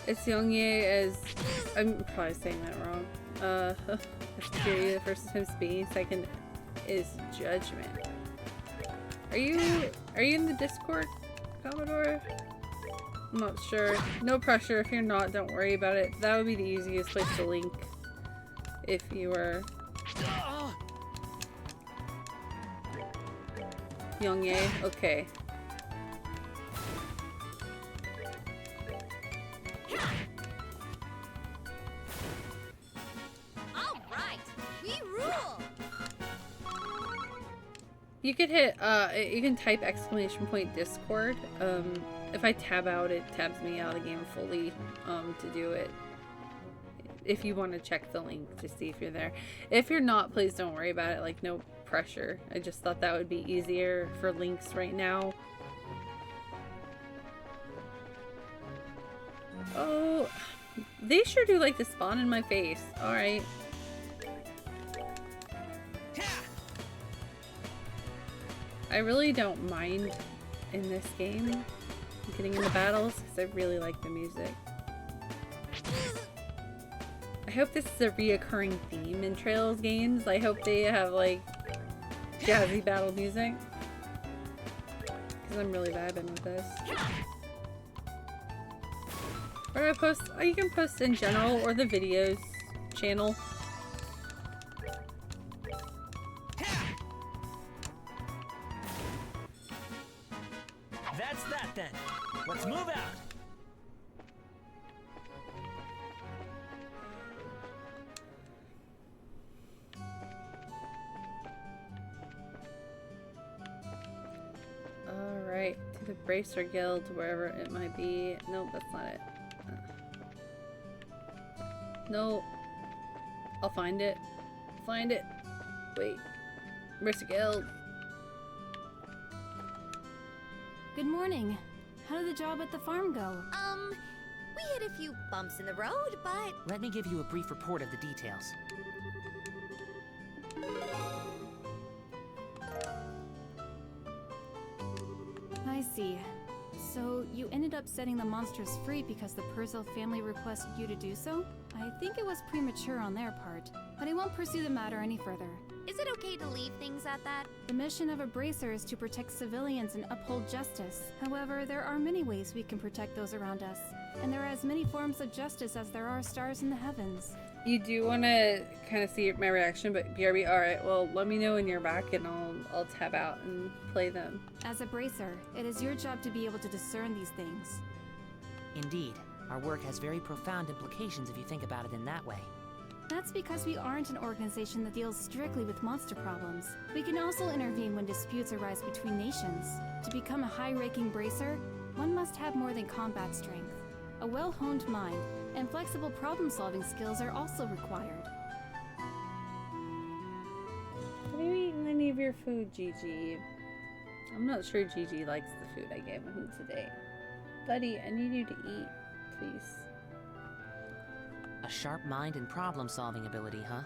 [SPEAKER 2] It's Youngye as I'm probably saying that wrong. Security, the first time speaking, second is judgment. Are you in the Discord, Commodore? I'm not sure. No pressure. If you're not, don't worry about it. That would be the easiest place to link if you were Youngye. Okay.
[SPEAKER 1] All right, we rule.
[SPEAKER 2] You could hit, you can type ! Discord. If I tab out, it tabs me out of the game fully, to do it. If you want to check the link to see if you're there. If you're not, please don't worry about it, like, no pressure. I just thought that would be easier for links right now. Oh, they sure do like to spawn in my face. Alright. I really don't mind in this game getting into battles because I really like the music. I hope this is a reoccurring theme in Trails games. I hope they have like jazzy battle music because I'm really vibing with this. Where do I post? Oh, you can post in general or the videos channel.
[SPEAKER 6] That's that then. Let's move out.
[SPEAKER 2] Alright, to the Bracer Guild, wherever it might be. Nope, that's not it. No. I'll find it. Find it. Wait. Bracer Guild.
[SPEAKER 7] Good morning. How did the job at the farm go?
[SPEAKER 1] We hit a few bumps in the road, but...
[SPEAKER 6] Let me give you a brief report of the details.
[SPEAKER 7] I see. So, you ended up setting the monsters free because the Purcell family requested you to do so? I think it was premature on their part, but I won't pursue the matter any further.
[SPEAKER 1] Is it okay to leave things at that?
[SPEAKER 7] The mission of a bracer is to protect civilians and uphold justice. However, there are many ways we can protect those around us, and there are as many forms of justice as there are stars in the heavens.
[SPEAKER 2] You do want to kind of see my reaction, but BRB, alright, well, let me know when you're back and I'll tab out and play them.
[SPEAKER 7] As a bracer, it is your job to be able to discern these things.
[SPEAKER 6] Indeed. Our work has very profound implications if you think about it in that way.
[SPEAKER 7] That's because we aren't an organization that deals strictly with monster problems. We can also intervene when disputes arise between nations. To become a high-ranking bracer, one must have more than combat strength. A well-honed mind and flexible problem-solving skills are also required.
[SPEAKER 2] Have you eaten any of your food, Gigi? I'm not sure Gigi likes the food I gave him today. Buddy, I need you to eat, please.
[SPEAKER 6] A sharp mind and problem-solving ability, huh?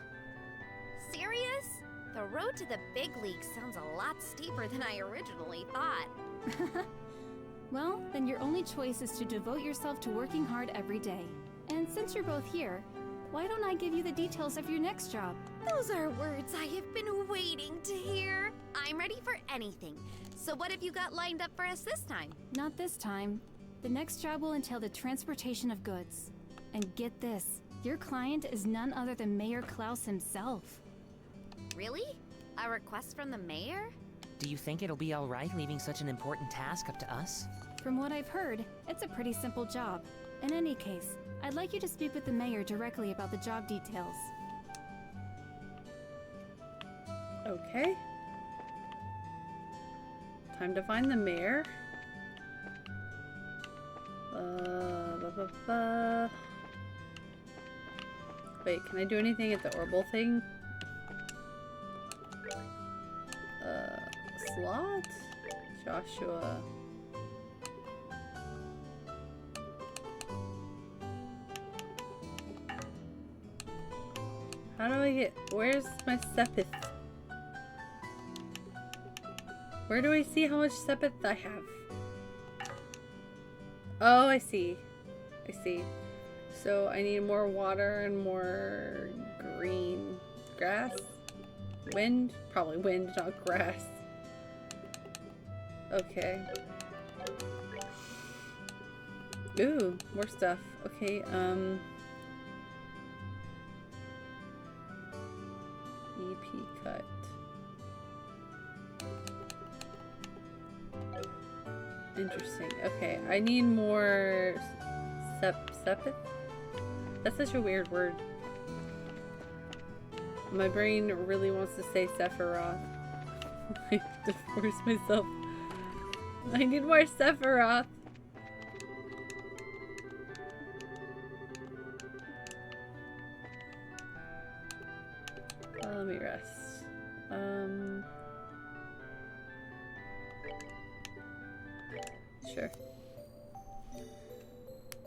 [SPEAKER 1] Serious? The road to the big leagues sounds a lot steeper than I originally thought.
[SPEAKER 7] Well, then your only choice is to devote yourself to working hard every day. And since you're both here, why don't I give you the details of your next job?
[SPEAKER 1] Those are words I have been waiting to hear. I'm ready for anything. So what have you got lined up for us this time?
[SPEAKER 7] Not this time. The next job will entail the transportation of goods. And get this, your client is none other than Mayor Klaus himself.
[SPEAKER 1] Really? A request from the mayor?
[SPEAKER 6] Do you think it'll be alright leaving such an important task up to us?
[SPEAKER 7] From what I've heard, it's a pretty simple job. In any case, I'd like you to speak with the mayor directly about the job details.
[SPEAKER 2] Okay. Time to find the mayor. Wait, can I do anything at the orbital thing? Slot? Joshua. How do I get... Where's my Sepith? Where do I see how much Sepith I have? Oh, I see. I see. So I need more water and more green grass? Wind? Probably wind, not grass. Okay. Ooh, more stuff. Okay, EP cut. Interesting. Okay, I need more Sepith? That's such a weird word. My brain really wants to say Sephiroth. I have to force myself. I need more Sephiroth. Let me rest. Sure.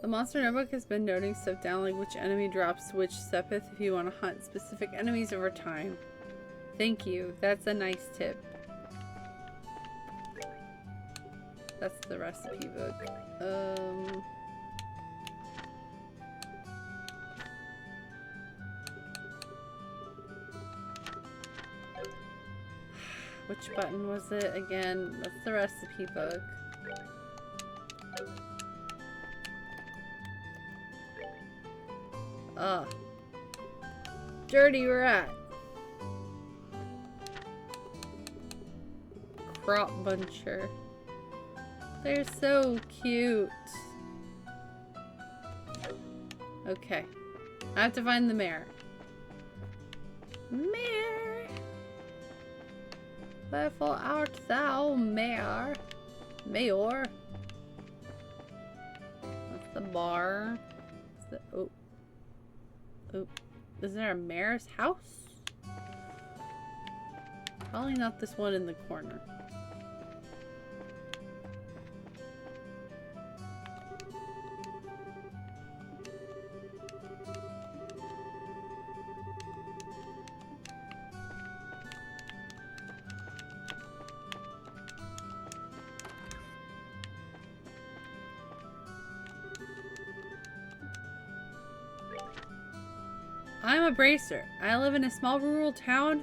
[SPEAKER 2] The Monster Notebook has been noting stuff down like which enemy drops which Sepith if you want to hunt specific enemies over time. Thank you. That's a nice tip. That's the recipe book. Which button was it again? That's the recipe book. Ah. Dirty rat. Crop buncher. They're so cute. Okay. I have to find the mayor. Mayor! Wherefore art thou, mayor? Mayor? That's the bar. That's the, oh. Oh. Is there a mayor's house? Probably not this one in the corner. I'm a bracer. I live in a small rural town,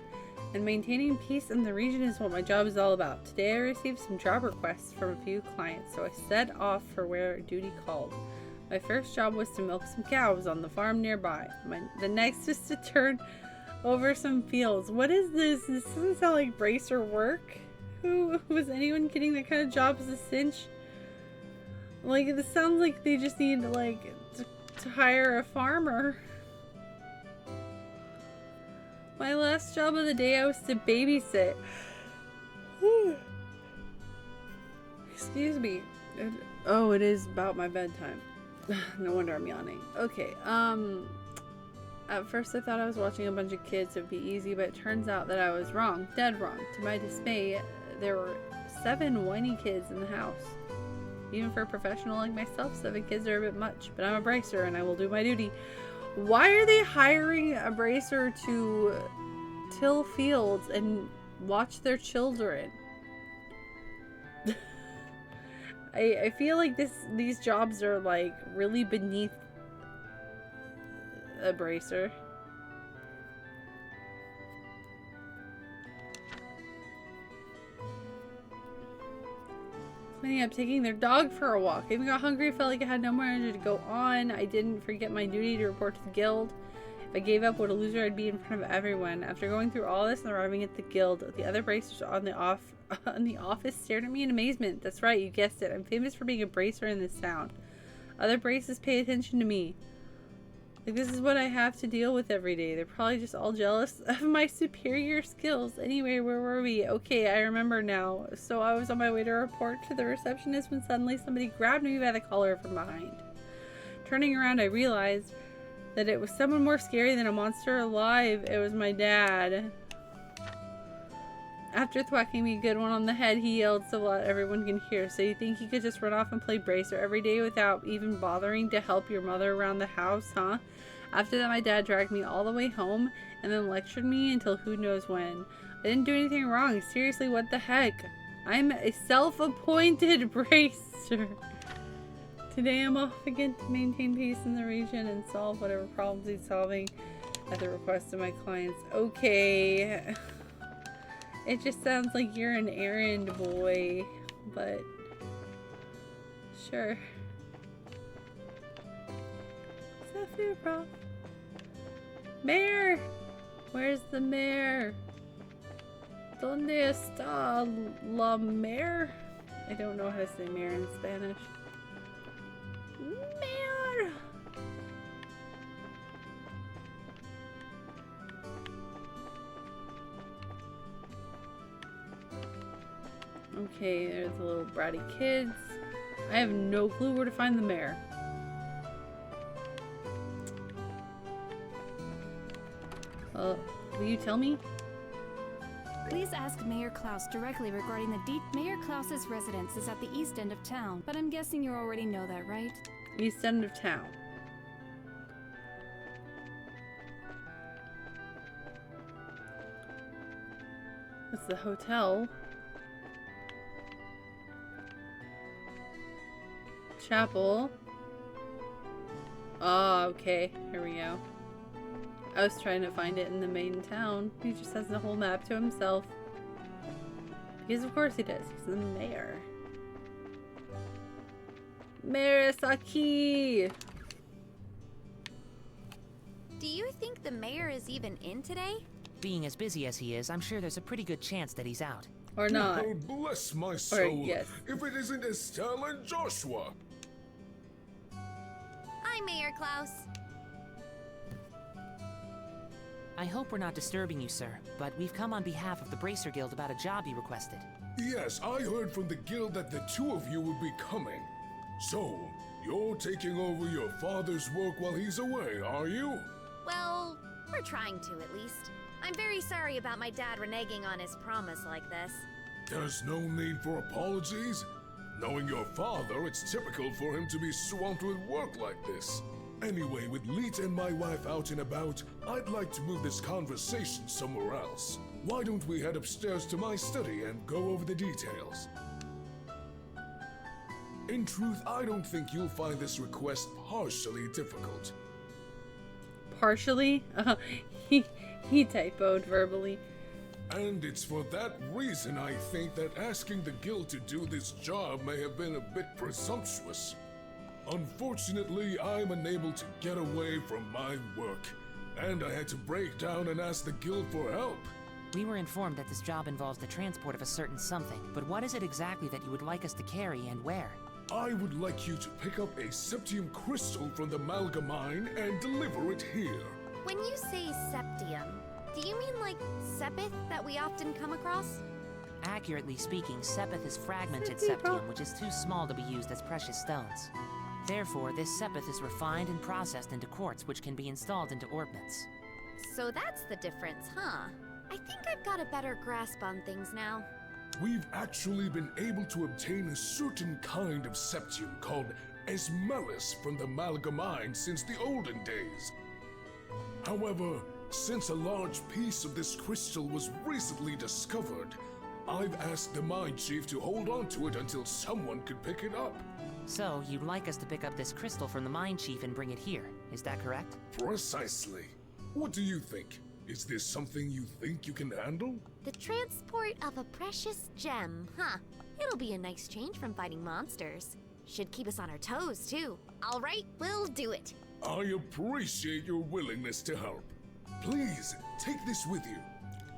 [SPEAKER 2] and maintaining peace in the region is what my job is all about. Today I received some job requests from a few clients, so I set off for where duty called. My first job was to milk some cows on the farm nearby. The next is to turn over some fields. What is this? This doesn't sound like bracer work. Who was anyone getting that kind of job as a cinch? Like, this sounds like they just need to hire a farmer. My last job of the day, I was to babysit. Excuse me. Oh, it is about my bedtime. No wonder I'm yawning. Okay, at first I thought I was watching a bunch of kids, it'd be easy, but it turns out that I was wrong. Dead wrong. To my dismay, there were 7 whiny kids in the house. Even for a professional like myself, 7 kids are a bit much, but I'm a bracer and I will do my duty. Why are they hiring a bracer to till fields and watch their children? I feel like these jobs are like really beneath a bracer. Cleaning up, taking their dog for a walk. I even got hungry, felt like I had no more energy to go on. I didn't forget my duty to report to the guild. If I gave up, what a loser I'd be in front of everyone. After going through all this and arriving at the guild, the other bracers on the office stared at me in amazement. That's right, you guessed it. I'm famous for being a bracer in this town. Other braces pay attention to me. Like, this is what I have to deal with every day. They're probably just all jealous of my superior skills. Anyway, where were we? Okay, I remember now. So I was on my way to report to the receptionist when suddenly somebody grabbed me by the collar from behind. Turning around, I realized that it was someone more scary than a monster alive. It was my dad. After thwacking me a good one on the head, he yelled so loud everyone can hear. So you think he could just run off and play bracer every day without even bothering to help your mother around the house, huh? After that, my dad dragged me all the way home and then lectured me until who knows when. I didn't do anything wrong. Seriously, what the heck? I'm a self-appointed bracer. Today I'm off again to maintain peace in the region and solve whatever problems he's solving at the request of my clients. Okay. It just sounds like you're an errand boy, but sure. Is that fair, bro? Mayor! Where's the mayor? ¿Dónde está la mayor? I don't know how to say mayor in Spanish. Mayor! Okay, there's the little bratty kids. I have no clue where to find the mayor. Will you tell me?
[SPEAKER 7] Please ask Mayor Klaus directly regarding the Mayor Klaus's residence is at the east end of town, but I'm guessing you already know that, right?
[SPEAKER 2] East end of town. It's the hotel. Chapel. Oh, okay. Here we go. I was trying to find it in the main town. He just has the whole map to himself. Because of course he does. He's the mayor. Mayor Saki!
[SPEAKER 1] Do you think the mayor is even in today?
[SPEAKER 6] Being as busy as he is, I'm sure there's a pretty good chance that he's out.
[SPEAKER 2] Or not.
[SPEAKER 3] Oh, bless my soul.
[SPEAKER 2] yes.
[SPEAKER 3] If it isn't Estelle and Joshua.
[SPEAKER 1] Hi, Mayor Klaus.
[SPEAKER 6] I hope we're not disturbing you, sir, but we've come on behalf of the Bracer Guild about a job you requested.
[SPEAKER 3] Yes, I heard from the guild that the 2 of you would be coming. So, you're taking over your father's work while he's away, are you?
[SPEAKER 1] Well, we're trying to at least. I'm very sorry about my dad reneging on his promise like this.
[SPEAKER 3] There's no need for apologies. Knowing your father, it's typical for him to be swamped with work like this. Anyway, with Leet and my wife out and about, I'd like to move this conversation somewhere else. Why don't we head upstairs to my study and go over the details? In truth, I don't think you'll find this request partially difficult.
[SPEAKER 2] partially. He typoed verbally.
[SPEAKER 3] And it's for that reason I think that asking the guild to do this job may have been a bit presumptuous. Unfortunately, I'm unable to get away from my work, and I had to break down and ask the guild for help.
[SPEAKER 6] We were informed that this job involves the transport of a certain something, but what is it exactly that you would like us to carry and where?
[SPEAKER 3] I would like you to pick up a septium crystal from the Malga mine and deliver it here.
[SPEAKER 1] When you say septium, do you mean like sepith that we often come across?
[SPEAKER 6] Accurately speaking, sepith is fragmented septium, which is too small to be used as precious stones. Therefore, this sepith is refined and processed into quartz, which can be installed into orbments.
[SPEAKER 1] So that's the difference, huh? I think I've got a better grasp on things now.
[SPEAKER 3] We've actually been able to obtain a certain kind of septium called Esmelis from the Malga mine since the olden days. However, since a large piece of this crystal was recently discovered, I've asked the mine chief to hold on to it until someone could pick it up.
[SPEAKER 6] So, you'd like us to pick up this crystal from the mine chief and bring it here, is that correct?
[SPEAKER 3] Precisely. What do you think? Is this something you think you can handle?
[SPEAKER 1] The transport of a precious gem, huh? It'll be a nice change from fighting monsters. Should keep us on our toes, too. All right, we'll do it.
[SPEAKER 3] I appreciate your willingness to help. Please, take this with you.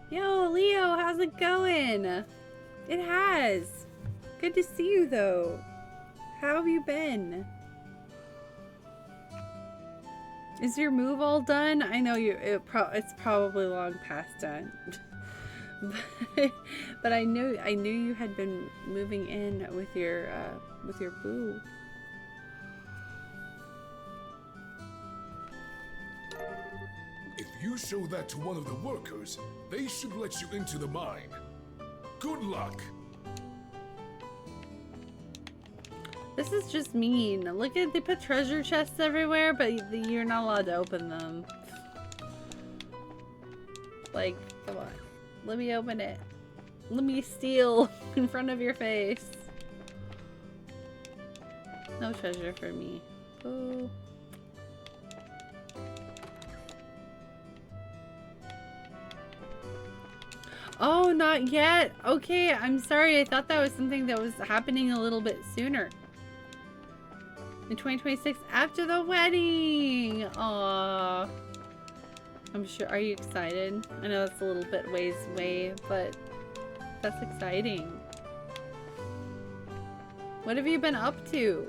[SPEAKER 2] Yo, Leo, how's it going? It has. Good to see you, though. How have you been? Is your move all done? I know it's probably long past done. but I knew you had been moving in with your boo.
[SPEAKER 3] If you show that to one of the workers, they should let you into the mine. Good luck.
[SPEAKER 2] This is just mean. Look at, they put treasure chests everywhere, but you're not allowed to open them. Like, come on. Let me open it. Let me steal in front of your face. No treasure for me. Boo. Oh, not yet. Okay, I'm sorry. I thought that was something that was happening a little bit sooner. In 2026, after the wedding. Aww. I'm sure. Are you excited? I know that's a little bit ways away, but that's exciting. What have you been up to?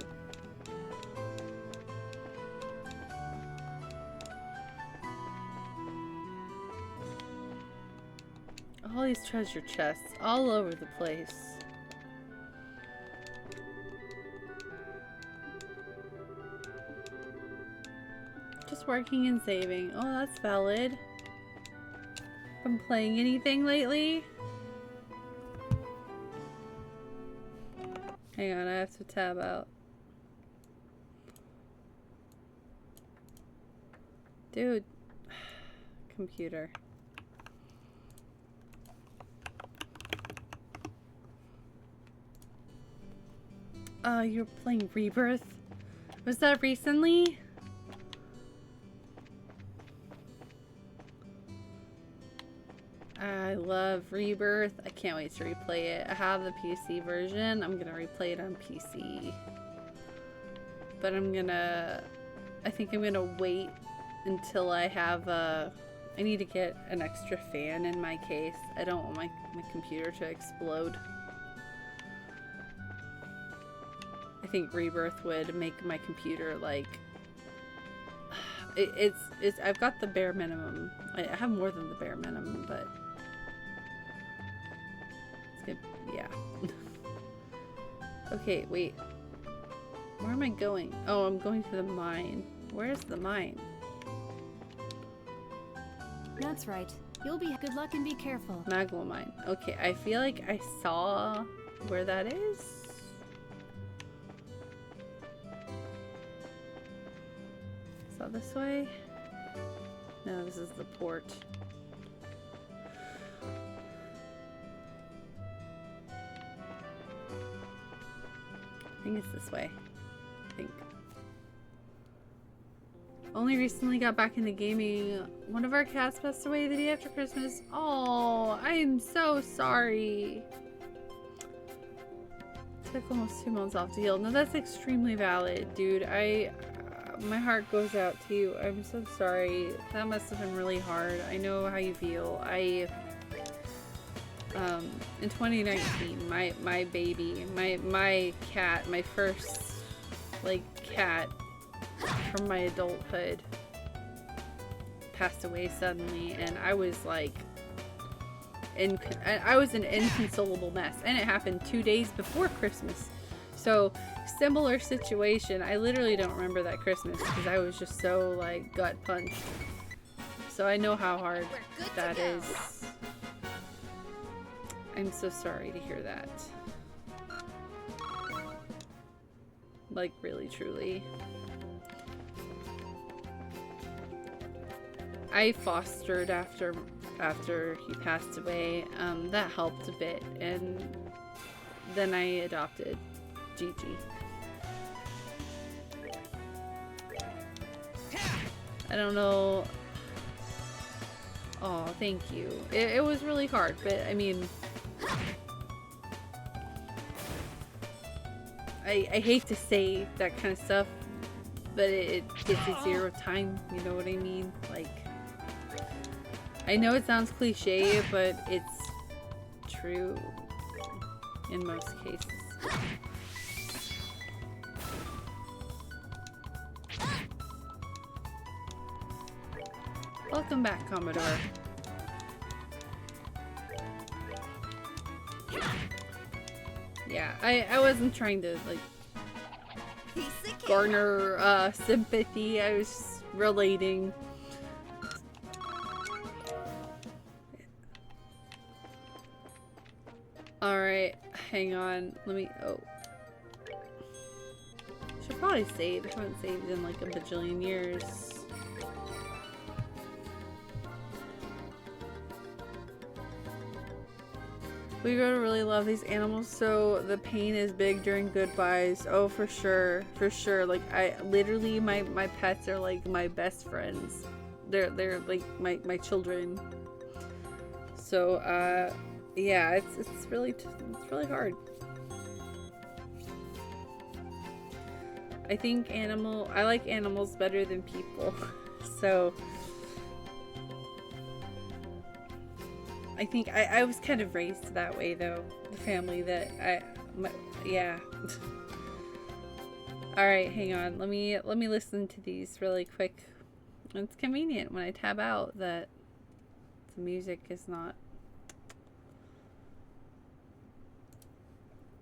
[SPEAKER 2] All these treasure chests all over the place. Just working and saving. Oh, that's valid. Been playing anything lately? Hang on, I have to tab out. Dude. Computer. You're playing Rebirth? Was that recently? I love Rebirth. I can't wait to replay it. I have the PC version. I'm gonna replay it on PC. But I think I'm gonna wait until I have I need to get an extra fan in my case. I don't want my computer to explode. I think Rebirth would make my computer like it's I've got the bare minimum. I have more than the bare minimum, but it's good. Yeah. Okay, wait. Where am I going? Oh, I'm going to the mine. Where's the mine?
[SPEAKER 7] That's right. You'll be good luck and be careful.
[SPEAKER 2] Magma mine. Okay, I feel like I saw where that is. Is that this way? No, this is the port. I think it's this way. I think. Only recently got back into gaming. One of our cats passed away the day after Christmas. Oh, I am so sorry. Took almost 2 months off to heal. No, that's extremely valid, dude. My heart goes out to you. I'm so sorry. That must have been really hard. I know how you feel. In 2019, my baby, my cat, my first, like, cat from my adulthood passed away suddenly, and I was like, I was an inconsolable mess, and it happened 2 days before Christmas. So, similar situation. I literally don't remember that Christmas because I was just so, like, gut punched. So I know how hard that is. I'm so sorry to hear that. Like, really, truly. I fostered after he passed away. That helped a bit, and then I adopted Gigi. I don't know. Oh, thank you. It was really hard, but I mean, I hate to say that kind of stuff, but it gets easier with time, you know what I mean? Like, I know it sounds cliche, but it's true in most cases. Welcome back, Commodore. Yeah, I wasn't trying to, like, garner sympathy. I was just relating. Alright, hang on. Let me... Oh. Should probably save. I haven't saved in like a bajillion years. We gotta really love these animals, so the pain is big during goodbyes. Oh, for sure. For sure. Like, I literally, my pets are like my best friends. They're like my children. So, yeah, it's really hard. I think I like animals better than people. So I think I was kind of raised that way, though. The family that yeah. All right, hang on. Let me listen to these really quick. It's convenient when I tab out that the music is not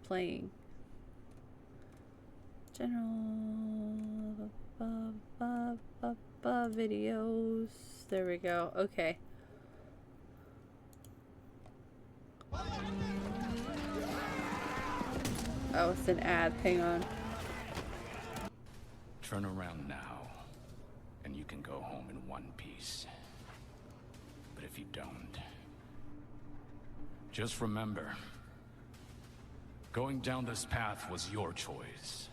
[SPEAKER 2] playing. General videos. There we go. Okay. Oh, it's an ad. Hang on.
[SPEAKER 19] Turn around now, and you can go home in one piece. But if you don't, just remember, going down this path was your choice.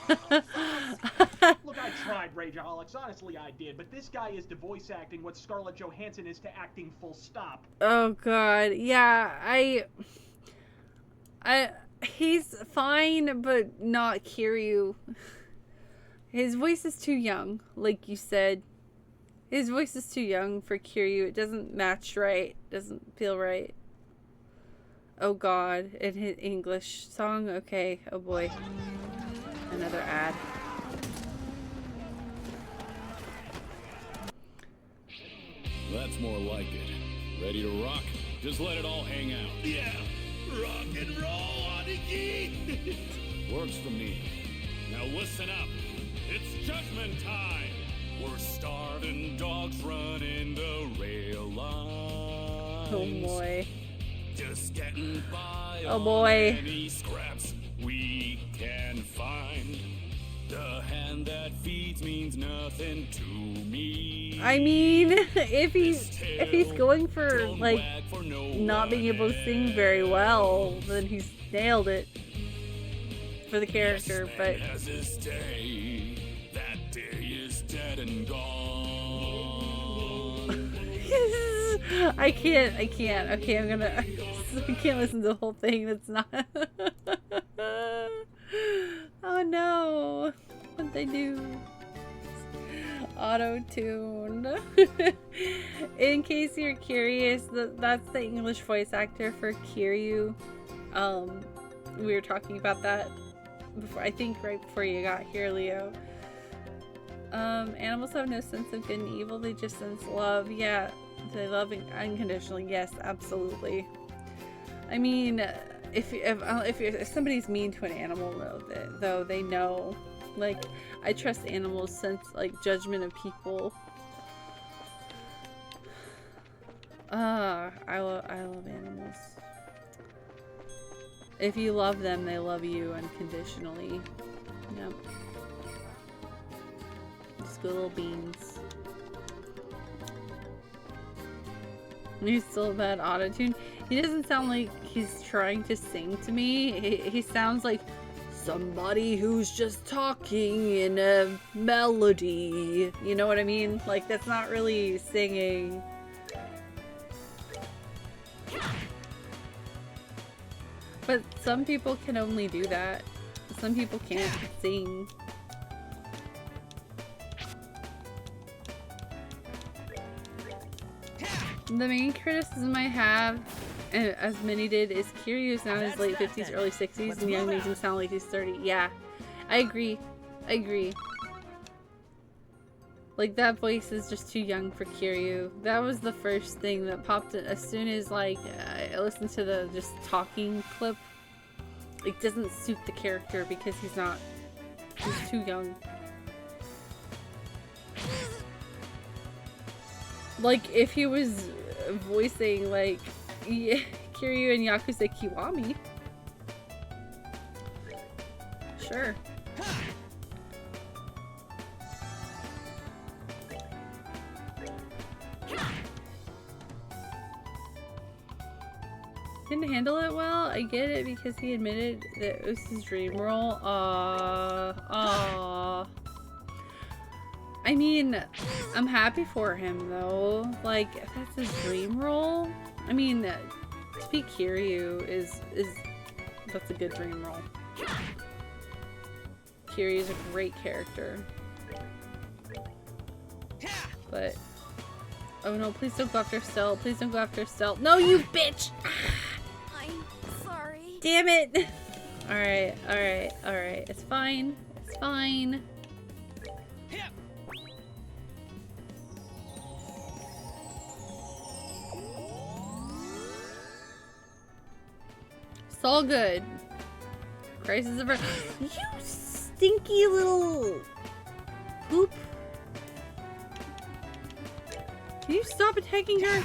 [SPEAKER 20] Look, I tried, Rageaholics. Honestly, I did. But this guy is to voice acting what Scarlett Johansson is to acting, full stop.
[SPEAKER 2] Oh god, yeah, he's fine, but not Kiryu. His voice is too young, like you said. His voice is too young for Kiryu. It doesn't match right. Doesn't feel right. Oh god, in his English song? Okay, oh boy. Another ad.
[SPEAKER 21] That's more like it. Ready to rock? Just let it all hang out.
[SPEAKER 9] Yeah, rock and roll, Aniki!
[SPEAKER 21] Works for me.
[SPEAKER 9] Now listen up. It's judgment time.
[SPEAKER 21] We're starving dogs running the rail lines.
[SPEAKER 2] Oh boy.
[SPEAKER 21] Just getting by
[SPEAKER 2] oh boy.
[SPEAKER 21] On any scraps we can find. The hand that feeds means nothing to me.
[SPEAKER 2] I mean, if he's going for like not being able to sing very well, then he's nailed it. for the character, but
[SPEAKER 21] Has his day. That day is dead and gone.
[SPEAKER 2] I can't. Okay, I'm gonna. I can't listen to the whole thing. That's not. Oh no! What'd they do? Auto-tune. In case you're curious, that's the English voice actor for Kiryu. We were talking about that before. I think right before you got here, Leo. Animals have no sense of good and evil. They just sense love. Yeah. They love unconditionally. Yes, absolutely. I mean, if somebody's mean to an animal, though, they know. Like, I trust animals' sense, like, judgment of people. I love animals. If you love them, they love you unconditionally. Yep. Just good little beans. He's still bad autotune. He doesn't sound like he's trying to sing to me. He sounds like somebody who's just talking in a melody. You know what I mean? Like, that's not really singing. But some people can only do that. Some people can't sing. The main criticism I have, as many did, is Kiryu's now in his late 50s, early 60s, and Young makes him sound like he's 30. Yeah, I agree. I agree. Like, that voice is just too young for Kiryu. That was the first thing that popped in as soon as, like, I listened to the just talking clip. It doesn't suit the character because he's too young. Like, if he was voicing, like, Kiryu and Yakuza Kiwami. Sure. Didn't handle it well. I get it because he admitted that it was his dream role. I mean, I'm happy for him though. Like, if that's his dream role, I mean, to be Kiryu that's a good dream role. Kiryu's a great character. But oh no, please don't go after Estelle. Please don't go after Estelle. No, you bitch!
[SPEAKER 1] I'm sorry.
[SPEAKER 2] Damn it! Alright. It's fine. It's fine. It's all good. Crisis averted. You stinky little poop. Can you stop attacking her?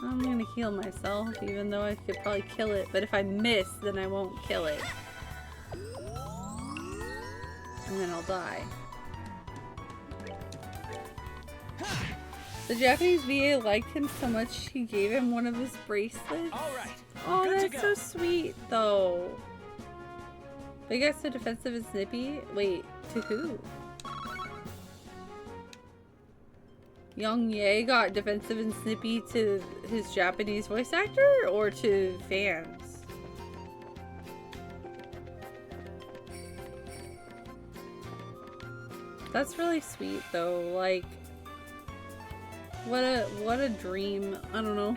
[SPEAKER 2] I'm gonna heal myself, even though I could probably kill it. But if I miss, then I won't kill it. And then I'll die. The Japanese VA liked him so much he gave him one of his bracelets. Oh, that's so sweet, though. They got so defensive and snippy. Wait, to who? Young Ye got defensive and snippy to his Japanese voice actor or to fans? That's really sweet though. Like, what a dream. I don't know.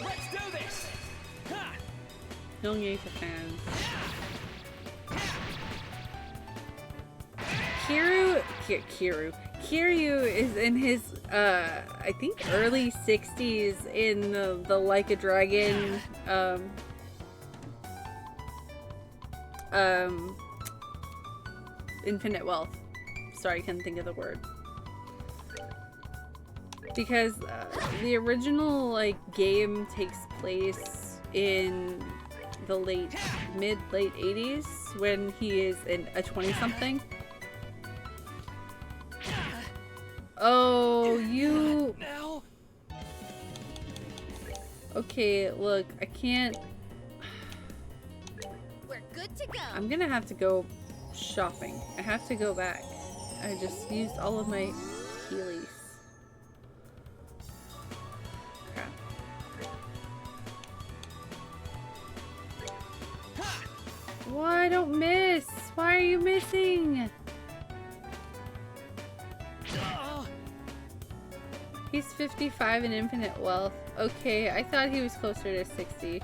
[SPEAKER 21] Let's do this.
[SPEAKER 2] Young Ye to fans. Kiryu is in his I think early 60s in the Like a Dragon Infinite Wealth. Sorry, I couldn't think of the word. Because the original like game takes place in the mid-late 80s when he is a 20-something. Oh, you... Okay, look, I can't...
[SPEAKER 1] We're good to go.
[SPEAKER 2] I'm gonna have to go shopping. I have to go back. I just used all of my Heelys. Crap. Why don't miss? Why are you missing? He's 55 in infinite wealth. Okay, I thought he was closer to 60.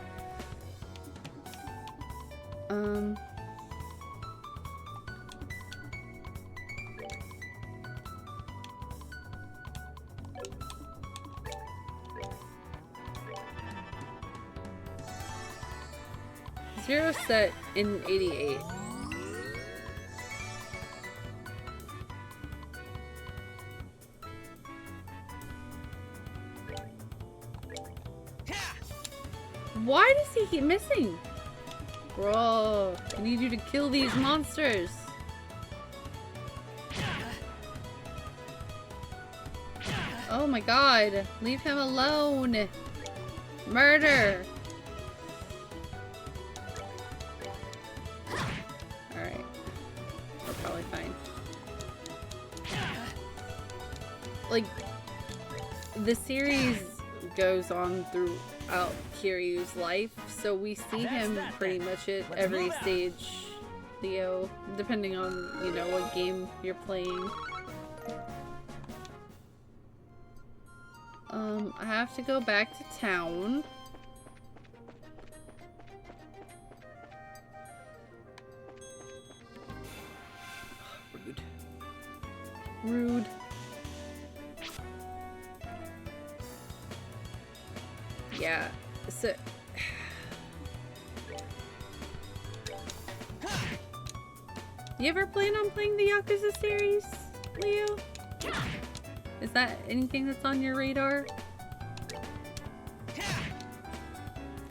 [SPEAKER 2] Zero set in 88. Why does he keep missing? Bro, I need you to kill these monsters. Oh my god, leave him alone. Murder. Alright. We're probably fine. Like, the series goes on throughout Kiryu's life, so we see him pretty much at every stage, Leo, depending on, you know, what game you're playing. I have to go back to town. Rude. Rude. Yeah, so... You ever plan on playing the Yakuza series, Leo? Is that anything that's on your radar?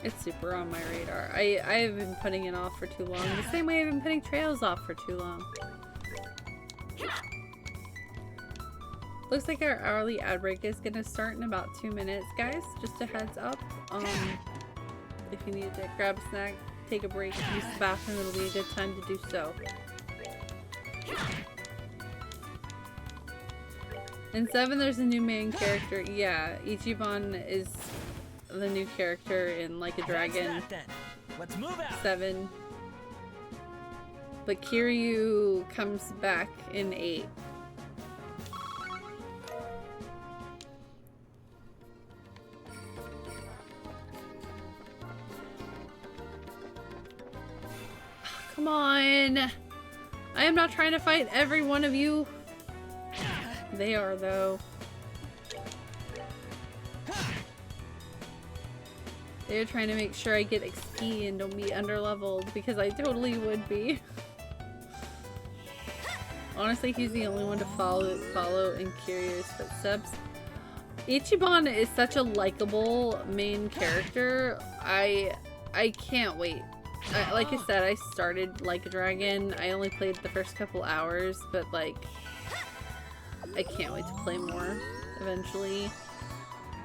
[SPEAKER 2] It's super on my radar. I have been putting it off for too long. The same way I've been putting Trails off for too long. Looks like our hourly ad break is gonna start in about 2 minutes, guys. Just a heads up. If you need to grab a snack, take a break, use the bathroom, it'll be a good time to do so. In 7, there's a new main character. Yeah, Ichiban is the new character in Like a Dragon.
[SPEAKER 6] Let's move out.
[SPEAKER 2] 7. But Kiryu comes back in 8. Come on! I am not trying to fight every one of you. They are, though. They're trying to make sure I get XP and don't be underleveled, because I totally would be. Honestly, he's the only one to follow in Kiryu's footsteps. Ichiban is such a likable main character. I can't wait. Like I said, I started Like a Dragon. I only played the first couple hours, but like, I can't wait to play more eventually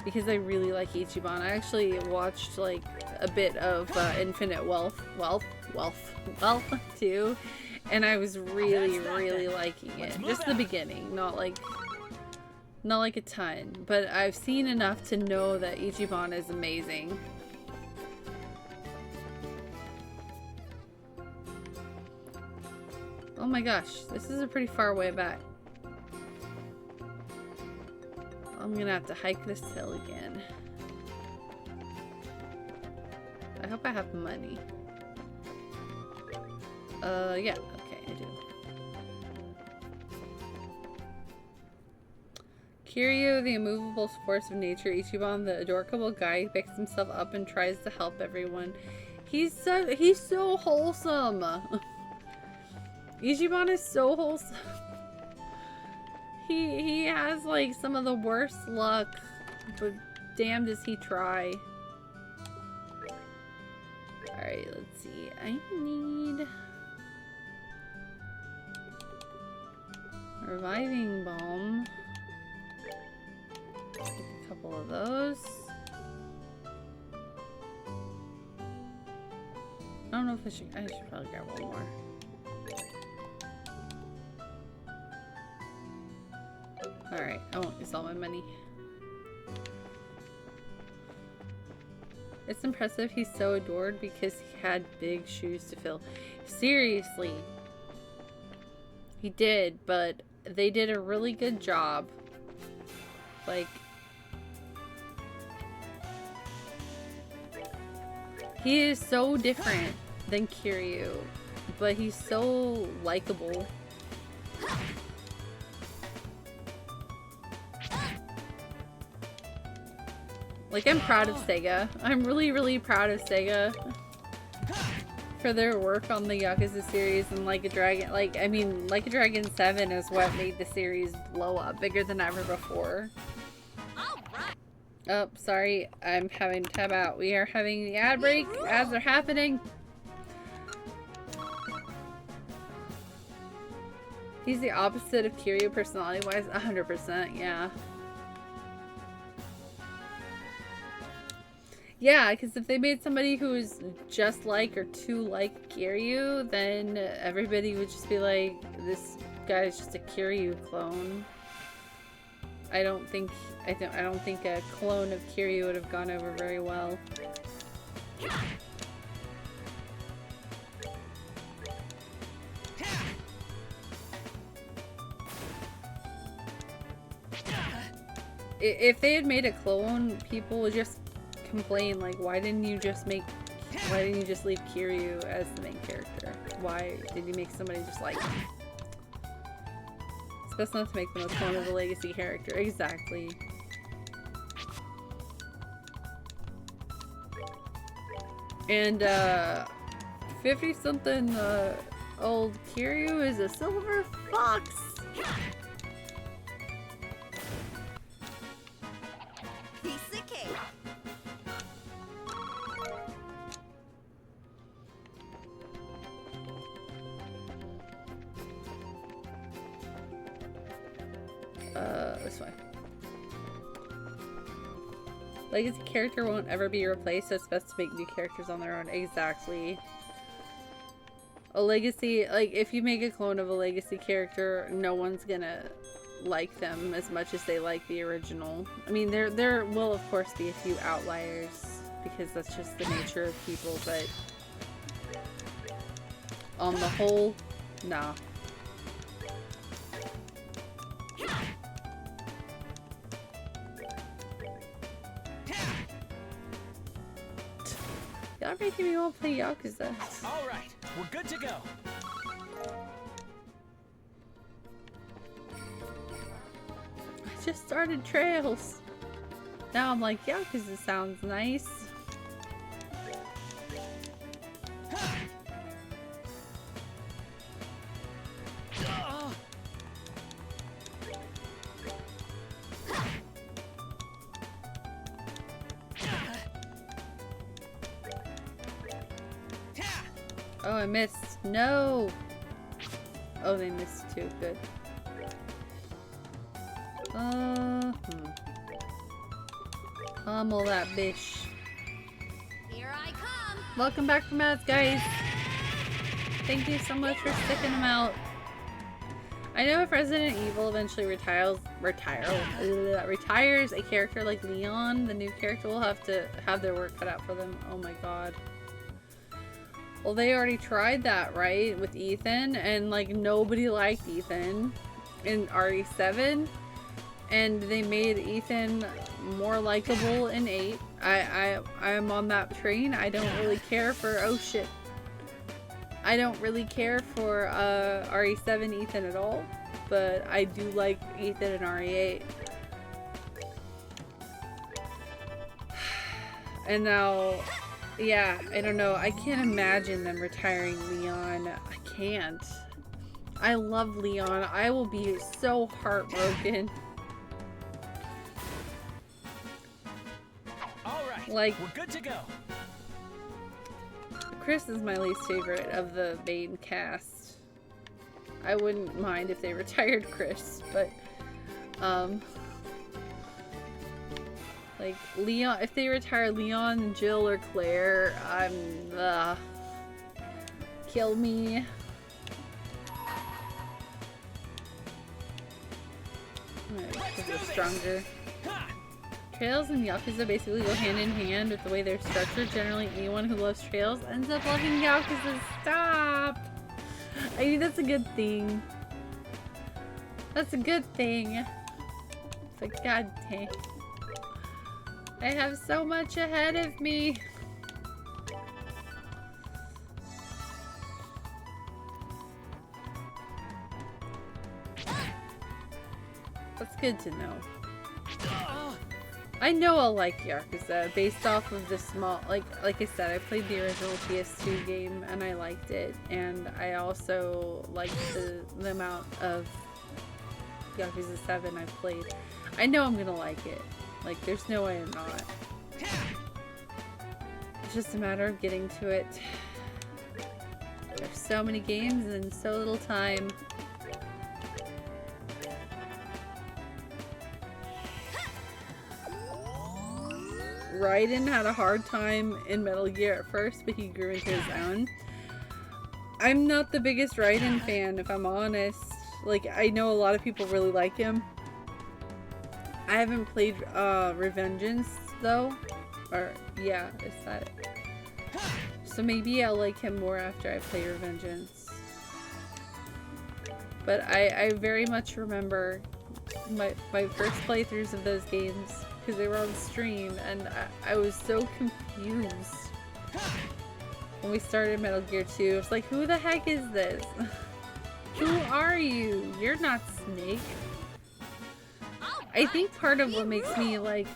[SPEAKER 2] because I really like Ichiban. I actually watched like a bit of Infinite Wealth too, and I was really liking it. Just the beginning, not like a ton, but I've seen enough to know that Ichiban is amazing. Oh my gosh, this is a pretty far way back. I'm gonna have to hike this hill again. I hope I have money. Yeah, okay, I do. Kiryu, the immovable force of nature. Ichiban, the adorable guy, picks himself up and tries to help everyone. He's so wholesome. Ichiban is so wholesome. He has like some of the worst luck, but damn does he try. Alright, let's see. I need a reviving balm. Take a couple of those. don't know if I should probably grab one more. Alright, I won't use all my money. It's impressive he's so adored because he had big shoes to fill. Seriously. He did, but they did a really good job. Like, he is so different than Kiryu, but he's so likable. Like, I'm proud of Sega. I'm really, really proud of Sega for their work on the Yakuza series and Like a Dragon. Like, I mean, Like a Dragon 7 is what made the series blow up bigger than ever before. Oh, sorry. I'm having to tab out. We are having the ad break. Ads are happening. He's the opposite of Kiryu personality-wise. 100%, yeah. Yeah, because if they made somebody who was just like or too like Kiryu, then everybody would just be like, this guy's just a Kiryu clone. I don't think a clone of Kiryu would have gone over very well. If they had made a clone, people would just complain like, why didn't you just leave Kiryu as the main character? Why did you make somebody just like him? It's best not to make them a clone of a legacy character. Exactly. And 50-something old Kiryu is a silver fox.
[SPEAKER 11] Kiseki.
[SPEAKER 2] This way. Legacy character won't ever be replaced, so it's best to make new characters on their own. Exactly. A legacy, like, if you make a clone of a legacy character, no one's gonna like them as much as they like the original. I mean, there will of course be a few outliers, because that's just the nature of people, but on the whole, nah. Y'all making me want to play Yakuza.
[SPEAKER 4] Alright, we're good to go.
[SPEAKER 2] I just started Trails. Now I'm like, Yakuza sounds nice. Oh, I missed. No! Oh, they missed too. Good. Pummel that bitch.
[SPEAKER 11] Here I come.
[SPEAKER 2] Welcome back from ads, guys. Thank you so much for sticking them out. I know if Resident Evil eventually retires a character like Leon, the new character will have to have their work cut out for them. Oh my god. Well, they already tried that, right? With Ethan, and like nobody liked Ethan in RE7, and they made Ethan more likable in 8. I'm on that train. I don't really care for, oh shit. I don't really care for RE7 Ethan at all, but I do like Ethan in RE8. And now, yeah, I don't know. I can't imagine them retiring Leon. I can't. I love Leon. I will be so heartbroken.
[SPEAKER 4] Alright,
[SPEAKER 2] like,
[SPEAKER 4] we're good to go.
[SPEAKER 2] Chris is my least favorite of the main cast. I wouldn't mind if they retired Chris, but like Leon, if they retire Leon, Jill, or Claire, kill me. Because they're stronger. Trails and Yakuza basically go hand in hand with the way they're structured. Generally, anyone who loves Trails ends up loving Yakuza. Stop! I mean, that's a good thing. That's a good thing. But god dang. I have so much ahead of me. That's good to know. I know I'll like Yakuza based off of the small, like I said, I played the original PS2 game and I liked it, and I also liked the amount of Yakuza 7 I've played. I know I'm gonna like it. Like, there's no way I'm not. It's just a matter of getting to it. There's so many games and so little time. Raiden had a hard time in Metal Gear at first, but he grew into his own. I'm not the biggest Raiden fan, if I'm honest. Like, I know a lot of people really like him. I haven't played Revengeance, though. Or, yeah, is that it? So maybe I'll like him more after I play Revengeance. But I very much remember my first playthroughs of those games, because they were on stream, and I was so confused when we started Metal Gear 2. It's like, who the heck is this? Who are you? You're not Snake. I think part of what makes me, like,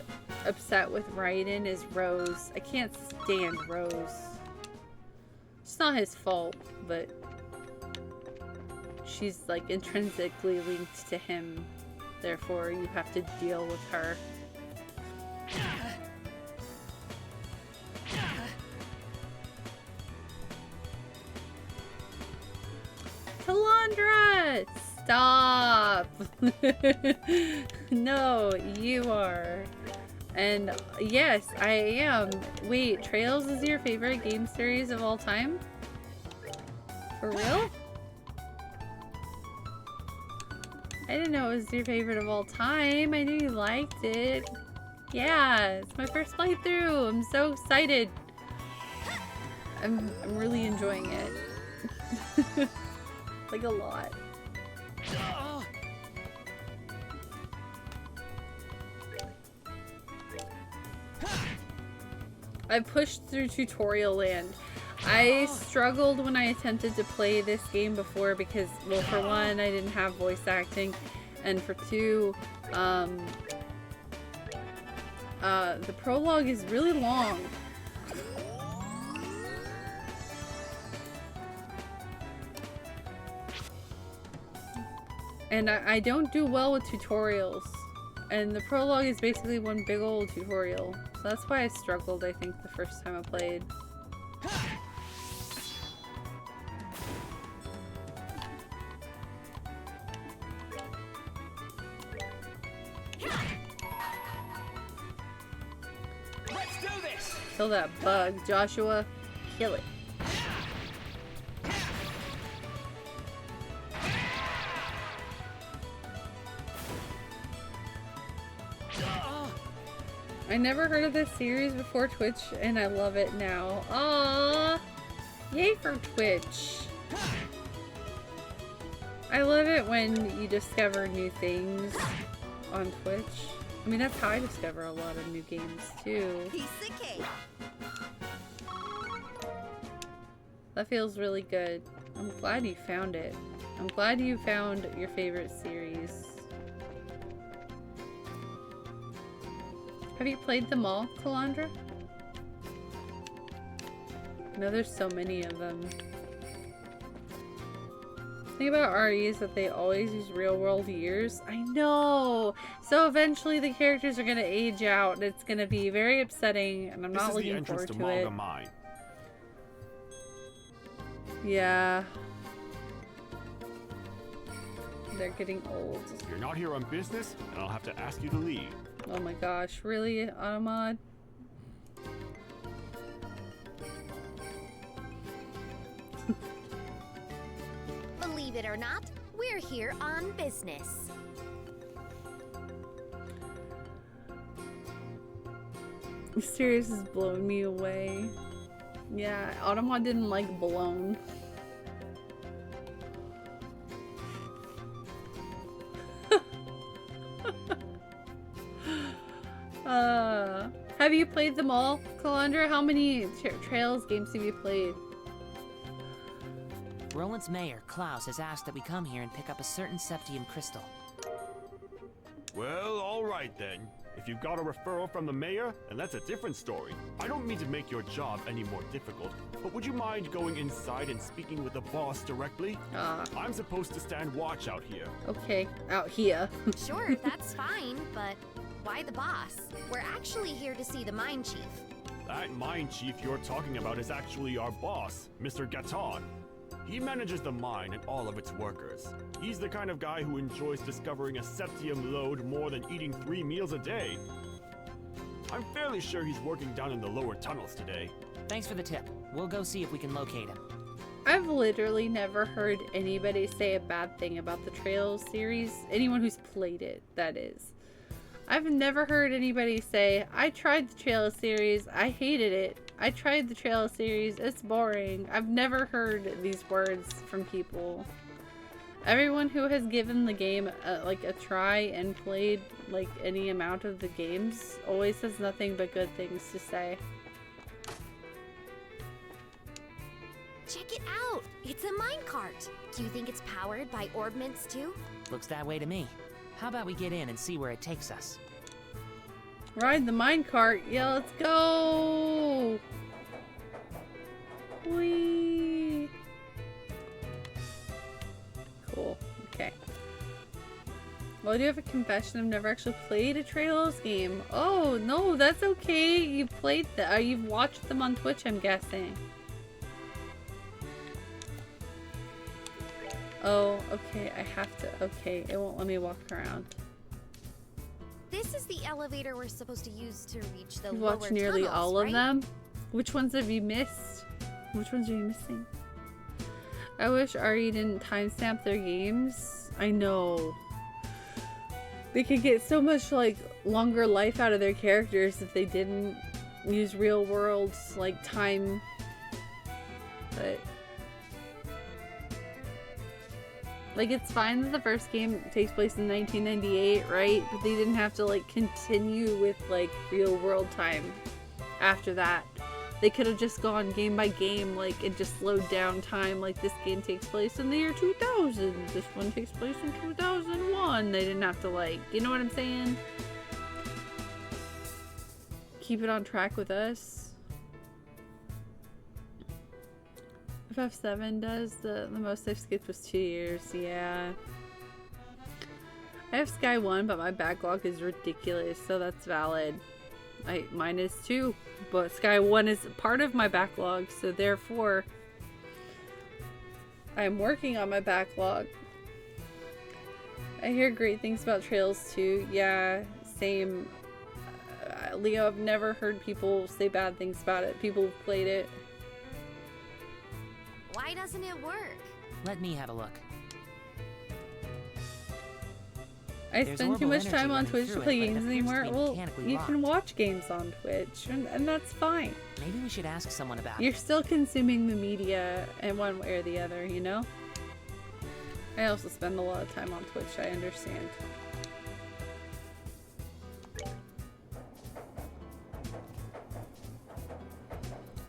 [SPEAKER 2] upset with Raiden is Rose. I can't stand Rose. It's not his fault, but she's, like, intrinsically linked to him. Therefore, you have to deal with her. Talandra! Stop! No, you are. And yes, I am. Wait, Trails is your favorite game series of all time? For real? I didn't know it was your favorite of all time. I knew you liked it. Yeah, it's my first playthrough. I'm so excited. I'm really enjoying it. Like a lot. I pushed through tutorial land. I struggled when I attempted to play this game before because, well, for one, I didn't have voice acting, and for two, the prologue is really long. And I don't do well with tutorials. And the prologue is basically one big old tutorial. So that's why I struggled, I think, the first time I played.
[SPEAKER 4] Let's do this.
[SPEAKER 2] Kill that bug, Joshua. Kill it. I never heard of this series before Twitch, and I love it now. Aww! Yay for Twitch! I love it when you discover new things on Twitch. I mean, that's how I discover a lot of new games, too.
[SPEAKER 11] Kiseki.
[SPEAKER 2] That feels really good. I'm glad you found it. I'm glad you found your favorite series. Have you played them all, Calandra? I know there's so many of them. The thing about RE is that they always use real-world years. I know! So eventually the characters are gonna age out, and it's gonna be very upsetting, and I'm not looking forward to it. Yeah. They're getting old.
[SPEAKER 12] You're not here on business, and I'll have to ask you to leave.
[SPEAKER 2] Oh my gosh, really, Automod?
[SPEAKER 1] it or not, we're here on business.
[SPEAKER 2] Mysterious has blown me away. Yeah, Automod didn't like blown. Have you played them all, Calandra? How many Trails games have you played?
[SPEAKER 6] Roland's mayor, Klaus, has asked that we come here and pick up a certain septium crystal.
[SPEAKER 12] Well, alright then. If you've got a referral from the mayor, then that's a different story. I don't mean to make your job any more difficult, but would you mind going inside and speaking with the boss directly? I'm supposed to stand watch out here.
[SPEAKER 2] Okay, out here.
[SPEAKER 1] Sure, that's fine, but why the boss? We're actually here to see the mine chief.
[SPEAKER 12] That mine chief you're talking about is actually our boss, Mr. Gaton. He manages the mine and all of its workers. He's the kind of guy who enjoys discovering a septium lode more than eating 3 meals a day. I'm fairly sure he's working down in the lower tunnels today.
[SPEAKER 6] Thanks for the tip. We'll go see if we can locate him.
[SPEAKER 2] I've literally never heard anybody say a bad thing about the Trails series. Anyone who's played it, that is. I've never heard anybody say, I tried the Trails series, I hated it. I tried the Trails series, it's boring. I've never heard these words from people. Everyone who has given the game like a try and played like any amount of the games always has nothing but good things to say.
[SPEAKER 1] Check it out! It's a minecart! Do you think it's powered by orb mints too?
[SPEAKER 6] Looks that way to me. How about we get in and see where it takes us?
[SPEAKER 2] Ride the minecart! Yeah, let's go! Whee! Cool. Okay. Well, I do have a confession. I've never actually played a Trails game. Oh, no, that's okay. You've played that. You've watched them on Twitch, I'm guessing. Oh, okay. I have to. Okay, it won't let me walk around.
[SPEAKER 1] This is the elevator we're supposed to use to reach the
[SPEAKER 2] You've
[SPEAKER 1] lower
[SPEAKER 2] watched nearly
[SPEAKER 1] tunnels,
[SPEAKER 2] all of
[SPEAKER 1] right?
[SPEAKER 2] them? Which ones have you missed? Which ones are you missing? I wish RE didn't timestamp their games. I know. They could get so much like longer life out of their characters if they didn't use real world like time. But like, it's fine that the first game takes place in 1998, right? But they didn't have to like continue with like real world time after that. They could have just gone game by game, like, and just slowed down time. Like, this game takes place in the year 2000. This one takes place in 2001. They didn't have to, like, you know what I'm saying? Keep it on track with us. FF7 does. The most I've skipped was 2 years. Yeah. I have Sky 1, but my backlog is ridiculous, so that's valid. Mine is too, but Sky 1 is part of my backlog, so therefore I'm working on my backlog. I hear great things about Trails too. Yeah, same. Leo, I've never heard people say bad things about it. People have played it.
[SPEAKER 1] Why doesn't it work?
[SPEAKER 6] Let me have a look.
[SPEAKER 2] I spend too much time on Twitch to play games anymore. Well, you can watch games on Twitch, and that's fine.
[SPEAKER 6] Maybe we should ask someone about it.
[SPEAKER 2] You're still consuming the media in one way or the other, you know? I also spend a lot of time on Twitch, I understand.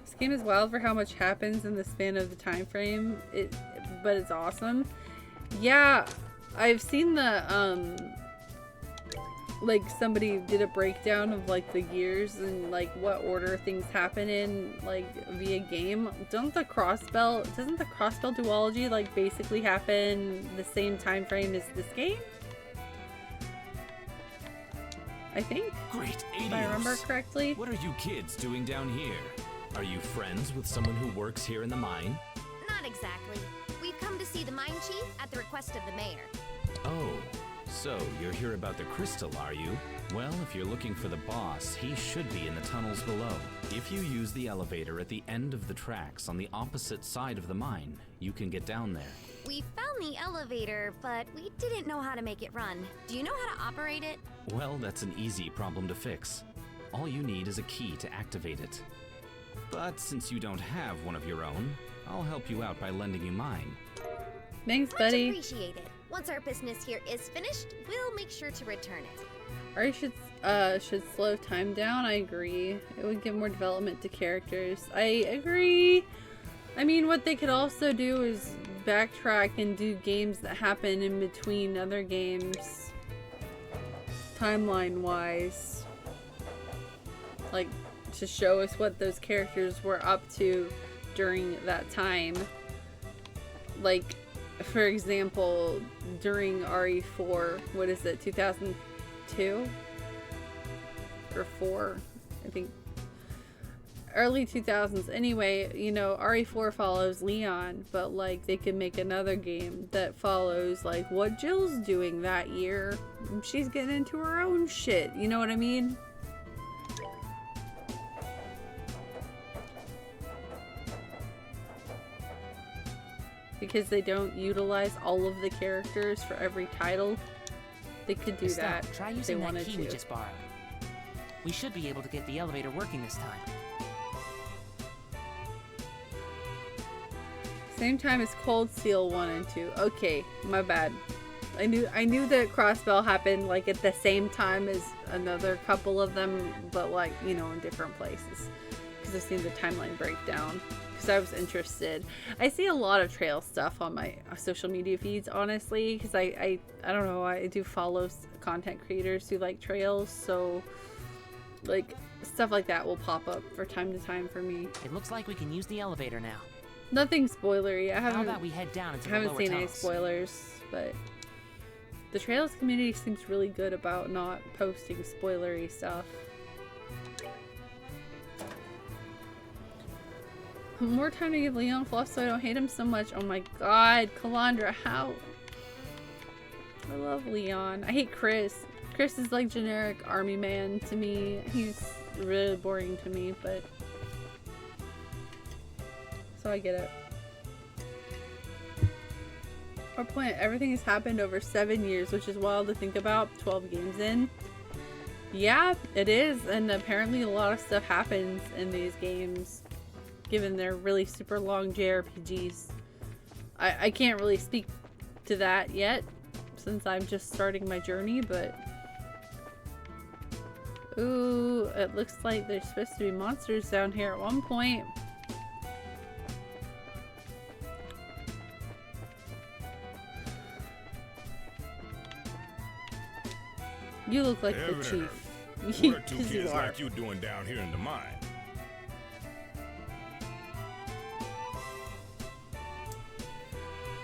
[SPEAKER 2] This game is wild for how much happens in the span of the time frame, but it's awesome. Yeah, I've seen the, like, somebody did a breakdown of, like, the years and, like, what order things happen in, like, via game. Doesn't the crossbell duology, like, basically happen the same time frame as this game? I think.
[SPEAKER 13] Great,
[SPEAKER 2] if I remember correctly.
[SPEAKER 13] What are you kids doing down here? Are you friends with someone who works here in the mine?
[SPEAKER 1] Not exactly. We've come to see the mine chief at the request of the mayor.
[SPEAKER 13] Oh, So, you're here about the crystal, are you? Well, if you're looking for the boss, he should be in the tunnels below. If you use the elevator at the end of the tracks on the opposite side of the mine, you can get down there.
[SPEAKER 1] We found the elevator, but we didn't know how to make it run. Do you know how to operate it?
[SPEAKER 13] Well, that's an easy problem to fix. All you need is a key to activate it. But since you don't have one of your own, I'll help you out by lending you mine.
[SPEAKER 2] Thanks,
[SPEAKER 1] Much
[SPEAKER 2] buddy.
[SPEAKER 1] appreciated. Once our business here is finished, we'll make sure to return it.
[SPEAKER 2] Ari should slow time down. I agree. It would give more development to characters. I agree. I mean, what they could also do is backtrack and do games that happen in between other games, timeline-wise. Like, to show us what those characters were up to during that time. Like, for example, during RE4, what is it, 2002? Or 4? I think. Early 2000s. Anyway, you know, RE4 follows Leon, but like they could make another game that follows like what Jill's doing that year. She's getting into her own shit, you know what I mean? Because they don't utilize all of the characters for every title. They could do
[SPEAKER 6] Estelle,
[SPEAKER 2] that
[SPEAKER 6] try
[SPEAKER 2] if they
[SPEAKER 6] using that
[SPEAKER 2] wanted
[SPEAKER 6] key
[SPEAKER 2] to.
[SPEAKER 6] we just borrowed. We should be able to get the elevator working this time.
[SPEAKER 2] Same time as Cold Steel 1 and 2. Okay, my bad. I knew that Crossbell happened like at the same time as another couple of them, but like, you know, in different places. Because I've seen the timeline breakdown. Because I was interested. I see a lot of trail stuff on my social media feeds, honestly. Because I don't know, I do follow content creators who like trails, so like stuff like that will pop up from time to time for me.
[SPEAKER 6] It looks like we can use the elevator now.
[SPEAKER 2] Nothing spoilery. I
[SPEAKER 6] How about we head down into the
[SPEAKER 2] haven't
[SPEAKER 6] lower
[SPEAKER 2] seen any
[SPEAKER 6] tunnels?
[SPEAKER 2] spoilers, but the Trails community seems really good about not posting spoilery stuff. More time to give Leon fluff so I don't hate him so much. Oh my god, Calandra, how? I love Leon. I hate Chris. Chris is like generic army man to me. He's really boring to me, but so I get it. Our point, everything has happened over 7 years, which is wild to think about, 12 games in. Yeah, it is, and apparently a lot of stuff happens in these games, given they're really super long JRPGs. I can't really speak to that yet, since I'm just starting my journey, but ooh, it looks like there's supposed to be monsters down here at one point. You look like the chief.
[SPEAKER 9] What are two
[SPEAKER 2] 'Cause you
[SPEAKER 9] kids
[SPEAKER 2] are.
[SPEAKER 9] like you doing down here in the mine?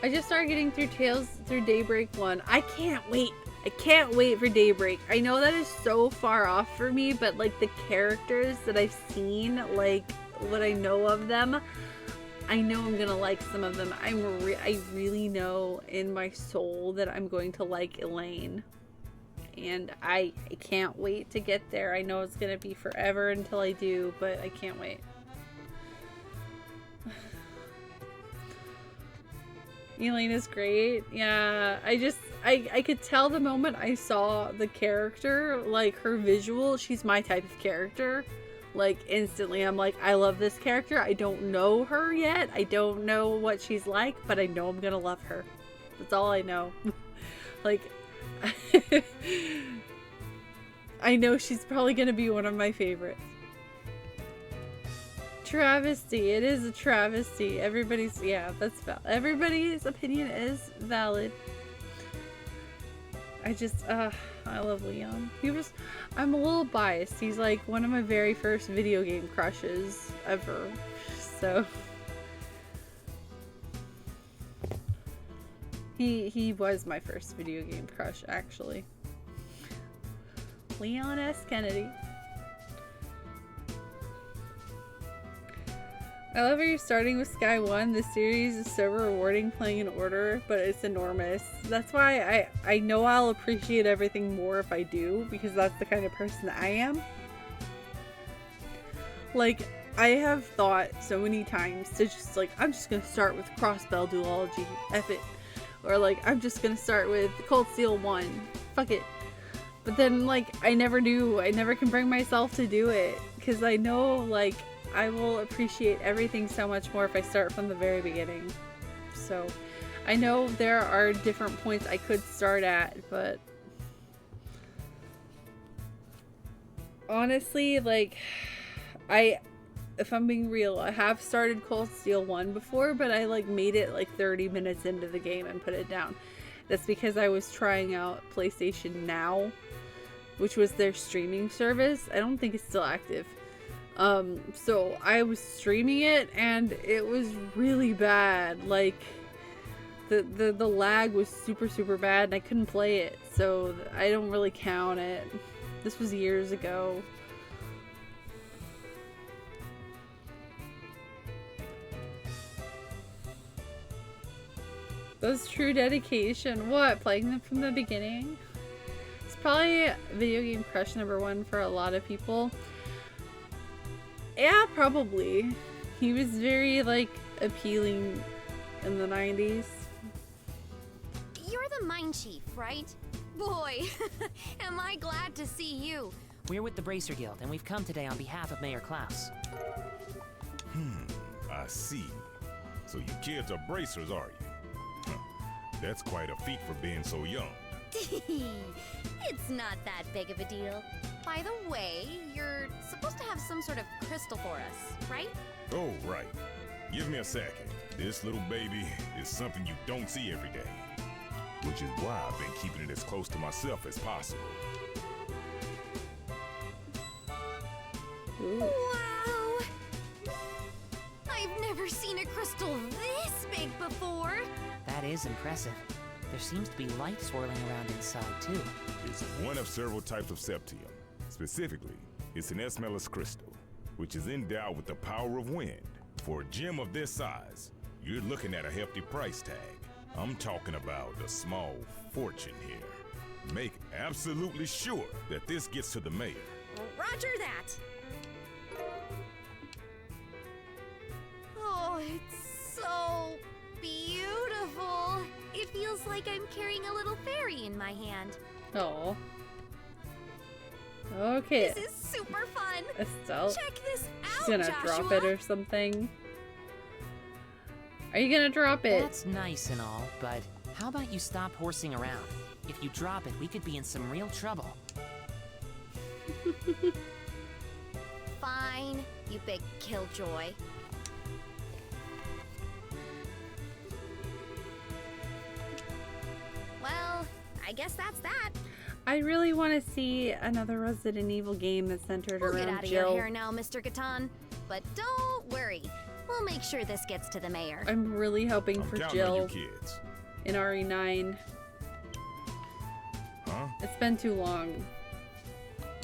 [SPEAKER 2] I just started getting through Tales through Daybreak 1. I can't wait. I can't wait for Daybreak. I know that is so far off for me, but like the characters that I've seen, like what I know of them, I know I'm gonna like some of them. I really know in my soul that I'm going to like Elaine. And I can't wait to get there. I know it's gonna be forever until I do, but I can't wait. Elaine is great. Yeah, I could tell the moment I saw the character, like her visual, she's my type of character. Like instantly I'm like, I love this character. I don't know her yet. I don't know what she's like, but I know I'm gonna love her. That's all I know. Like I know she's probably gonna be one of my favorites. Travesty. It is a travesty. Everybody's, yeah, that's valid. Everybody's opinion is valid. I love Leon. I'm a little biased. He's like one of my very first video game crushes ever. So he was my first video game crush, actually. Leon S. Kennedy. I love how you're starting with Sky 1. The series is so rewarding playing in order, but it's enormous. That's why I know I'll appreciate everything more if I do, because that's the kind of person I am. Like, I have thought so many times to just, like, I'm just gonna start with Crossbell Duology. F it. Or, like, I'm just gonna start with Cold Steel 1. Fuck it. But then, like, I never do. I never can bring myself to do it. Because I know, like, I will appreciate everything so much more if I start from the very beginning. So, I know there are different points I could start at, but honestly, like, if I'm being real, I have started Cold Steel 1 before, but I, like, made it, like, 30 minutes into the game and put it down. That's because I was trying out PlayStation Now, which was their streaming service. I don't think it's still active. So I was streaming it and it was really bad. Like, the lag was super bad and I couldn't play it, so I don't really count it. This was years ago. That's true dedication. What? Playing them from the beginning? It's probably video game crush #1 for a lot of people. Yeah, probably. He was very, like, appealing in the 90s.
[SPEAKER 1] You're the mine chief, right? Boy, am I glad to see you.
[SPEAKER 6] We're with the Bracer Guild, and we've come today on behalf of Mayor Klaus.
[SPEAKER 14] I see. So you kids are bracers, are you? That's quite a feat for being so young.
[SPEAKER 1] It's not that big of a deal. By the way, you're supposed to have some sort of crystal for us, right?
[SPEAKER 14] Oh, right. Give me a second. This little baby is something you don't see every day. Which is why I've been keeping it as close to myself as possible.
[SPEAKER 2] Ooh.
[SPEAKER 1] Wow! I've never seen a crystal this big before.
[SPEAKER 6] That is impressive. There seems to be light swirling around inside, too.
[SPEAKER 14] It's one of several types of septium. Specifically, it's an Esmelus crystal, which is endowed with the power of wind. For a gem of this size, you're looking at a hefty price tag. I'm talking about a small fortune here. Make absolutely sure that this gets to the mayor.
[SPEAKER 1] Roger that! Oh, it's so beautiful. It feels like I'm carrying a little fairy in my hand.
[SPEAKER 2] Oh. Okay.
[SPEAKER 1] This is super fun.
[SPEAKER 2] Estelle.
[SPEAKER 1] Check this out,
[SPEAKER 2] She's gonna
[SPEAKER 1] Joshua.
[SPEAKER 2] drop it or something. Are you gonna drop it?
[SPEAKER 6] That's nice and all, but how about you stop horsing around? If you drop it, we could be in some real trouble.
[SPEAKER 1] Fine, you big killjoy. Well, I guess that's that.
[SPEAKER 2] I really want to see another Resident Evil game that's centered
[SPEAKER 1] We'll
[SPEAKER 2] around
[SPEAKER 1] get out of
[SPEAKER 2] Jill.
[SPEAKER 1] your hair now, Mr. Catan. But don't worry, we'll make sure this gets to the mayor.
[SPEAKER 2] I'm really hoping for
[SPEAKER 14] counting on
[SPEAKER 2] Jill
[SPEAKER 14] you kids.
[SPEAKER 2] in RE9.
[SPEAKER 14] Huh?
[SPEAKER 2] It's been too long.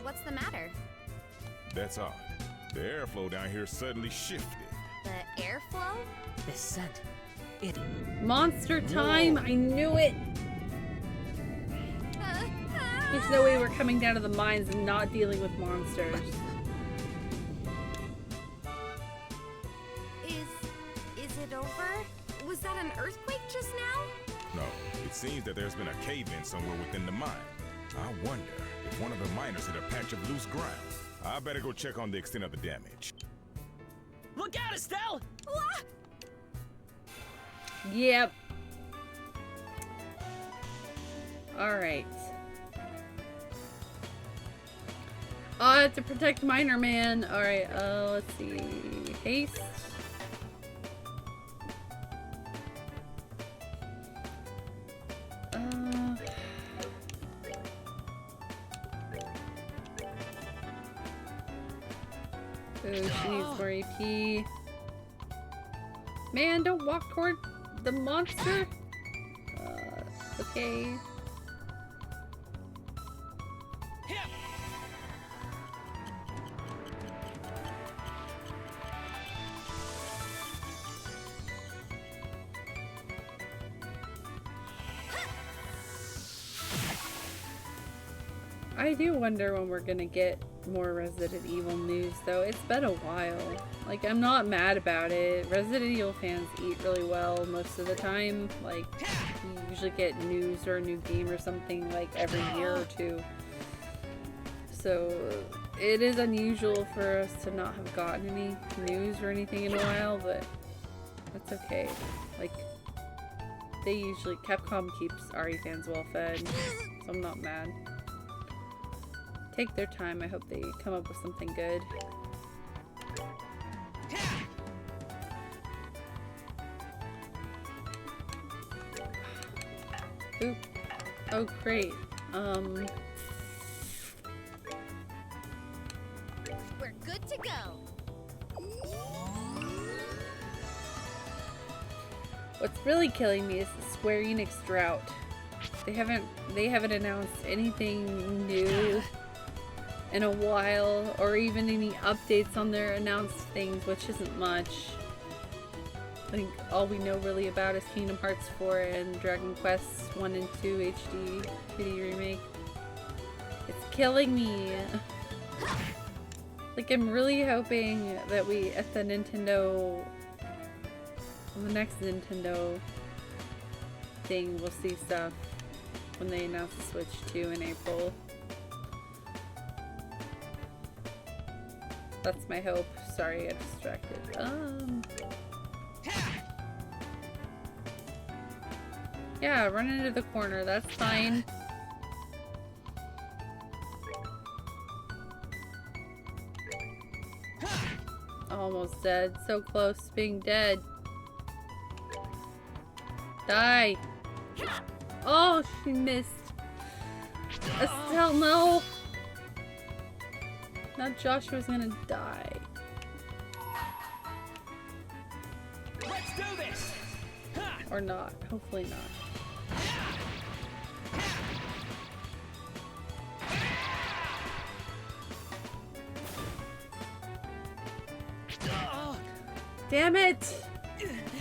[SPEAKER 1] What's the matter?
[SPEAKER 14] That's odd. The airflow down here suddenly shifted.
[SPEAKER 1] The airflow?
[SPEAKER 6] This scent. It...
[SPEAKER 2] Monster time! I knew it! There's no way we're coming down to the mines and not dealing with monsters.
[SPEAKER 1] Is it over? Was that an earthquake just now?
[SPEAKER 14] No, it seems that there's been a cave-in somewhere within the mine. I wonder if one of the miners hit a patch of loose ground. I better go check on the extent of the damage.
[SPEAKER 4] Look out, Estelle!
[SPEAKER 2] Yep. Alright. To protect Miner Man. Alright, let's see. Haste. Oh, she needs more AP. Man, don't walk toward the monster. Okay. I do wonder when we're gonna get more Resident Evil news, though. It's been a while. Like, I'm not mad about it. Resident Evil fans eat really well most of the time. Like, you usually get news or a new game or something, like, every year or two. So, it is unusual for us to not have gotten any news or anything in a while, but that's okay. Like, they usually, Capcom keeps RE fans well fed, so I'm not mad. Take their time. I hope they come up with something good. Oop. Oh, great.
[SPEAKER 1] We're good to go.
[SPEAKER 2] What's really killing me is the Square Enix drought. They haven't announced anything new in a while, or even any updates on their announced things, which isn't much. I think all we know really about is Kingdom Hearts 4 and Dragon Quest 1 and 2 HD 3D remake. It's killing me. Like, I'm really hoping that we, at the next Nintendo thing, we'll see stuff when they announce the Switch 2 in April. That's my hope. Sorry, I got distracted. Yeah, run into the corner. That's fine. Almost dead. So close to being dead. Die. Oh, she missed. Estelle, no. Now Joshua's gonna die.
[SPEAKER 4] Let's do this.
[SPEAKER 2] Or not. Hopefully not. Damn it!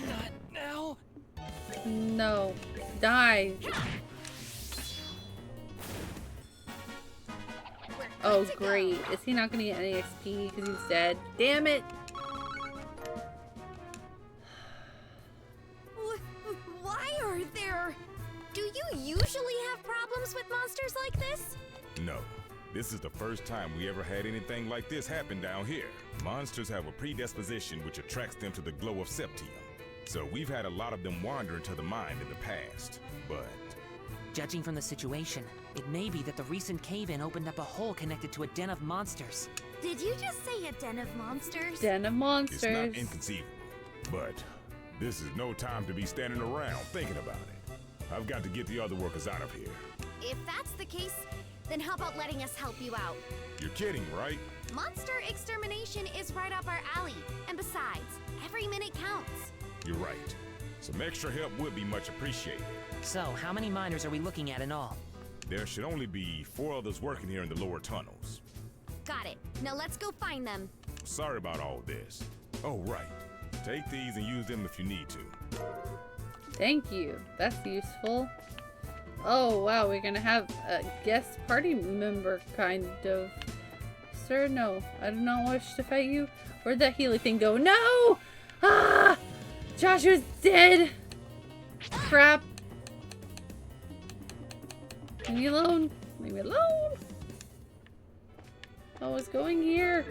[SPEAKER 4] Not now.
[SPEAKER 2] No. Die. Oh, great. Is he not gonna get any XP because he's dead? Damn it!
[SPEAKER 1] Why are there... Do you usually have problems with monsters like this?
[SPEAKER 14] No. This is the first time we ever had anything like this happen down here. Monsters have a predisposition which attracts them to the glow of Septium. So we've had a lot of them wander into the mine in the past. But
[SPEAKER 6] Judging from the situation, it may be that the recent cave-in opened up a hole connected to a den of monsters.
[SPEAKER 1] Did you just say a den of monsters?
[SPEAKER 2] Den of monsters.
[SPEAKER 14] it's not inconceivable. But this is no time to be standing around thinking about it. I've got to get the other workers out of here.
[SPEAKER 1] If that's the case, then how about letting us help you out?
[SPEAKER 14] You're kidding, right?
[SPEAKER 1] Monster extermination is right up our alley. And besides, every minute counts.
[SPEAKER 14] You're right. Some extra help would be much appreciated.
[SPEAKER 6] So, how many miners are we looking at in all?
[SPEAKER 14] There should only be 4 others working here in the lower tunnels.
[SPEAKER 1] Got it. Now let's go find them.
[SPEAKER 14] Sorry about all this. Oh, right. Take these and use them if you need to.
[SPEAKER 2] Thank you. That's useful. Oh, wow. We're gonna have a guest party member, kind of. Sir, no. I do not wish to fight you. Where'd that Healy thing go? No! Ah! Joshua's dead! Crap. Leave me alone. Leave me alone. I was going here.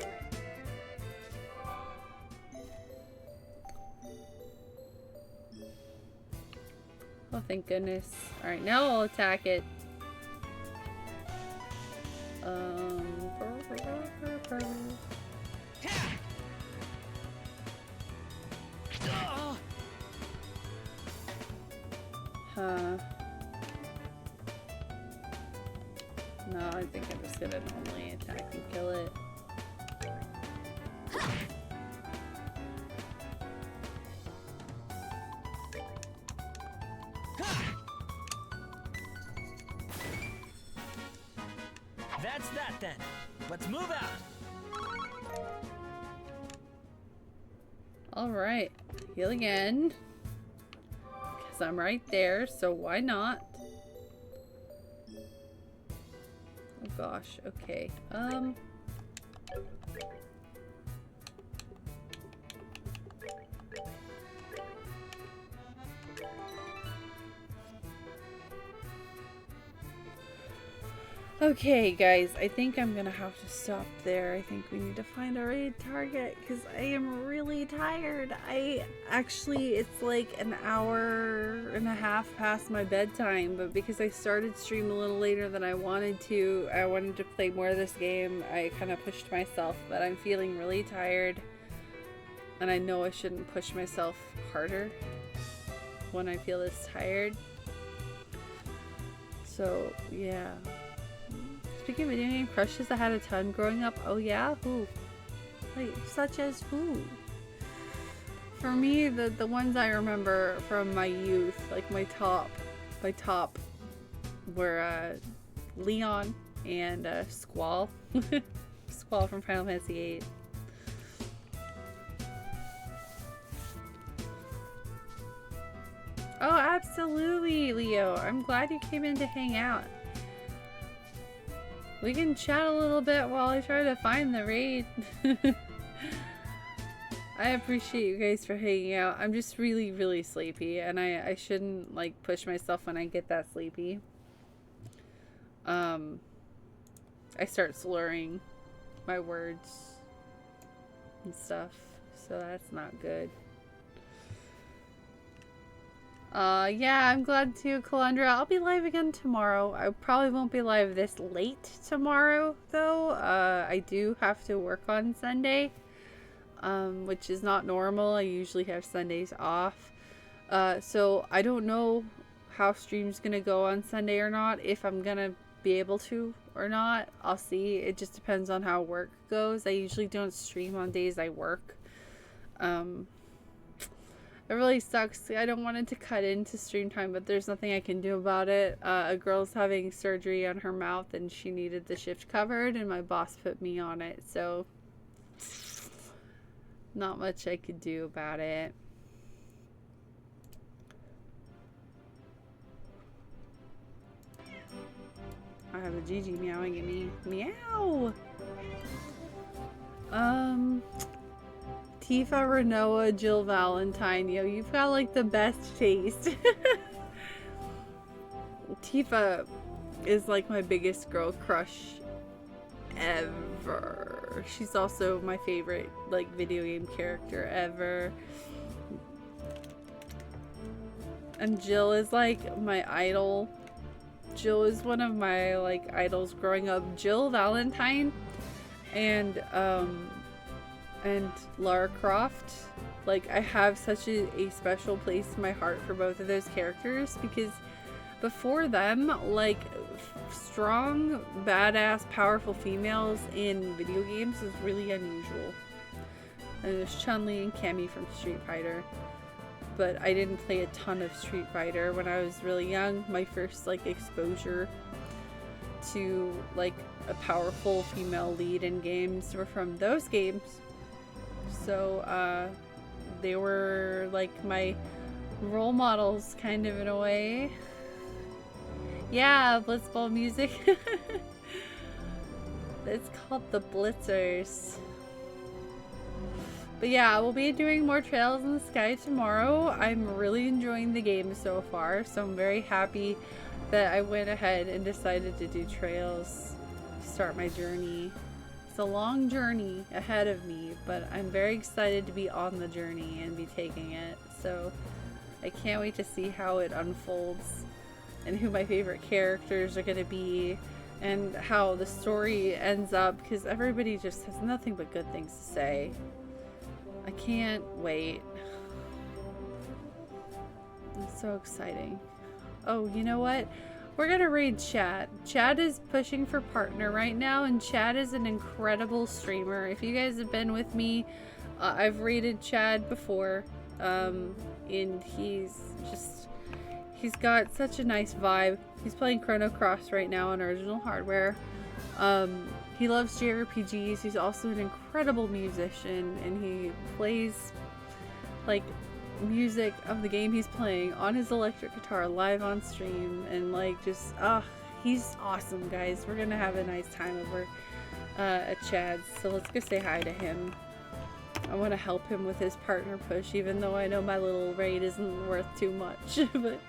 [SPEAKER 2] Oh, thank goodness. Alright, now I'll attack it. Huh. No, I think I'm just gonna normally attack and kill it.
[SPEAKER 4] That's that then. Let's move out.
[SPEAKER 2] Alright. Heal again. Because I'm right there, so why not? Oh gosh, okay. Okay, guys, I think I'm gonna have to stop there. I think we need to find a raid target because I am really tired. It's like an hour and a half past my bedtime, but because I started stream a little later than I wanted to play more of this game. I kind of pushed myself, but I'm feeling really tired, and I know I shouldn't push myself harder when I feel this tired. So, yeah. Speaking of video game crushes, I had a ton growing up. Oh yeah? Who? Wait, such as who? For me, the ones I remember from my youth, like my top were Leon and Squall. Squall from Final Fantasy VIII. Oh, absolutely, Leo. I'm glad you came in to hang out. We can chat a little bit while I try to find the raid. I appreciate you guys for hanging out. I'm just really, really sleepy, and I shouldn't like push myself when I get that sleepy. I start slurring my words and stuff, so that's not good. Yeah, I'm glad to, Calandra. I'll be live again tomorrow. I probably won't be live this late tomorrow, though. I do have to work on Sunday, which is not normal. I usually have Sundays off. So I don't know how stream's gonna go on Sunday or not, if I'm gonna be able to or not. I'll see. It just depends on how work goes. I usually don't stream on days I work. It really sucks. I don't want it to cut into stream time, but there's nothing I can do about it. A girl's having surgery on her mouth and she needed the shift covered, and my boss put me on it, so not much I could do about it. I have a Gigi meowing at me. Meow! Tifa, Renoa, Jill Valentine. Yo, you've got like the best taste. Tifa is like my biggest girl crush ever. She's also my favorite like video game character ever. And Jill is like my idol. Jill is one of my like idols growing up. Jill Valentine and Lara Croft. Like, I have such a special place in my heart for both of those characters, because before them, like, strong, badass, powerful females in video games is really unusual. And there's Chun-Li and Cammy from Street Fighter. But I didn't play a ton of Street Fighter when I was really young. My first, like, exposure to, like, a powerful female lead in games were from those games. So, they were like my role models, kind of, in a way. Yeah, Blitzball music. It's called the Blitzers. But yeah, we'll be doing more Trails in the Sky tomorrow. I'm really enjoying the game so far, so I'm very happy that I went ahead and decided to do Trails, start my journey. A long journey ahead of me, but I'm very excited to be on the journey and be taking it, so I can't wait to see how it unfolds and who my favorite characters are going to be and how the story ends up, because everybody just has nothing but good things to say. I can't wait. It's so exciting. Oh, you know what? We're gonna raid Chad. Chad is pushing for partner right now, and Chad is an incredible streamer. If you guys have been with me, I've raided Chad before, and he's got such a nice vibe. He's playing Chrono Cross right now on original hardware. He loves JRPGs. He's also an incredible musician, and he plays like music of the game he's playing on his electric guitar live on stream, and like just he's awesome, guys. We're gonna have a nice time over at Chad's, so let's go say hi to him. I want to help him with his partner push, even though I know my little raid isn't worth too much. But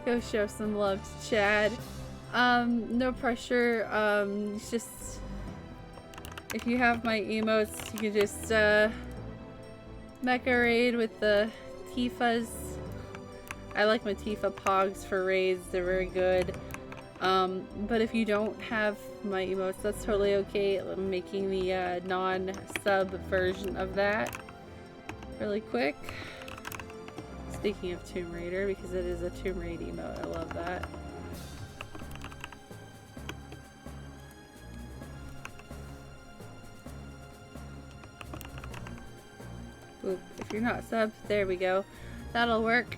[SPEAKER 2] go show some love to Chad. No pressure. It's just if you have my emotes, you can just mecha raid with the Tifas. I like my Tifa Pogs for raids. They're very good. But if you don't have my emotes, that's totally okay. I'm making the non-sub version of that really quick. Speaking of Tomb Raider, because it is a Tomb Raid emote. I love that. Oop, if you're not subbed, there we go. That'll work.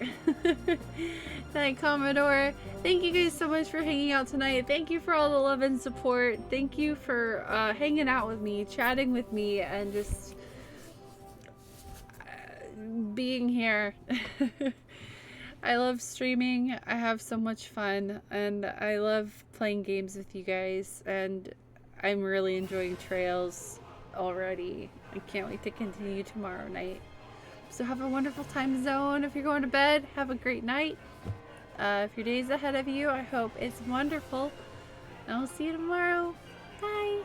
[SPEAKER 2] Night, Commodore. Thank you guys so much for hanging out tonight. Thank you for all the love and support. Thank you for hanging out with me, chatting with me, and just being here. I love streaming. I have so much fun, and I love playing games with you guys, and I'm really enjoying Trails already. I can't wait to continue tomorrow night. So have a wonderful time zone. If you're going to bed, have a great night. If your day's ahead of you, I hope it's wonderful. And I'll see you tomorrow. Bye.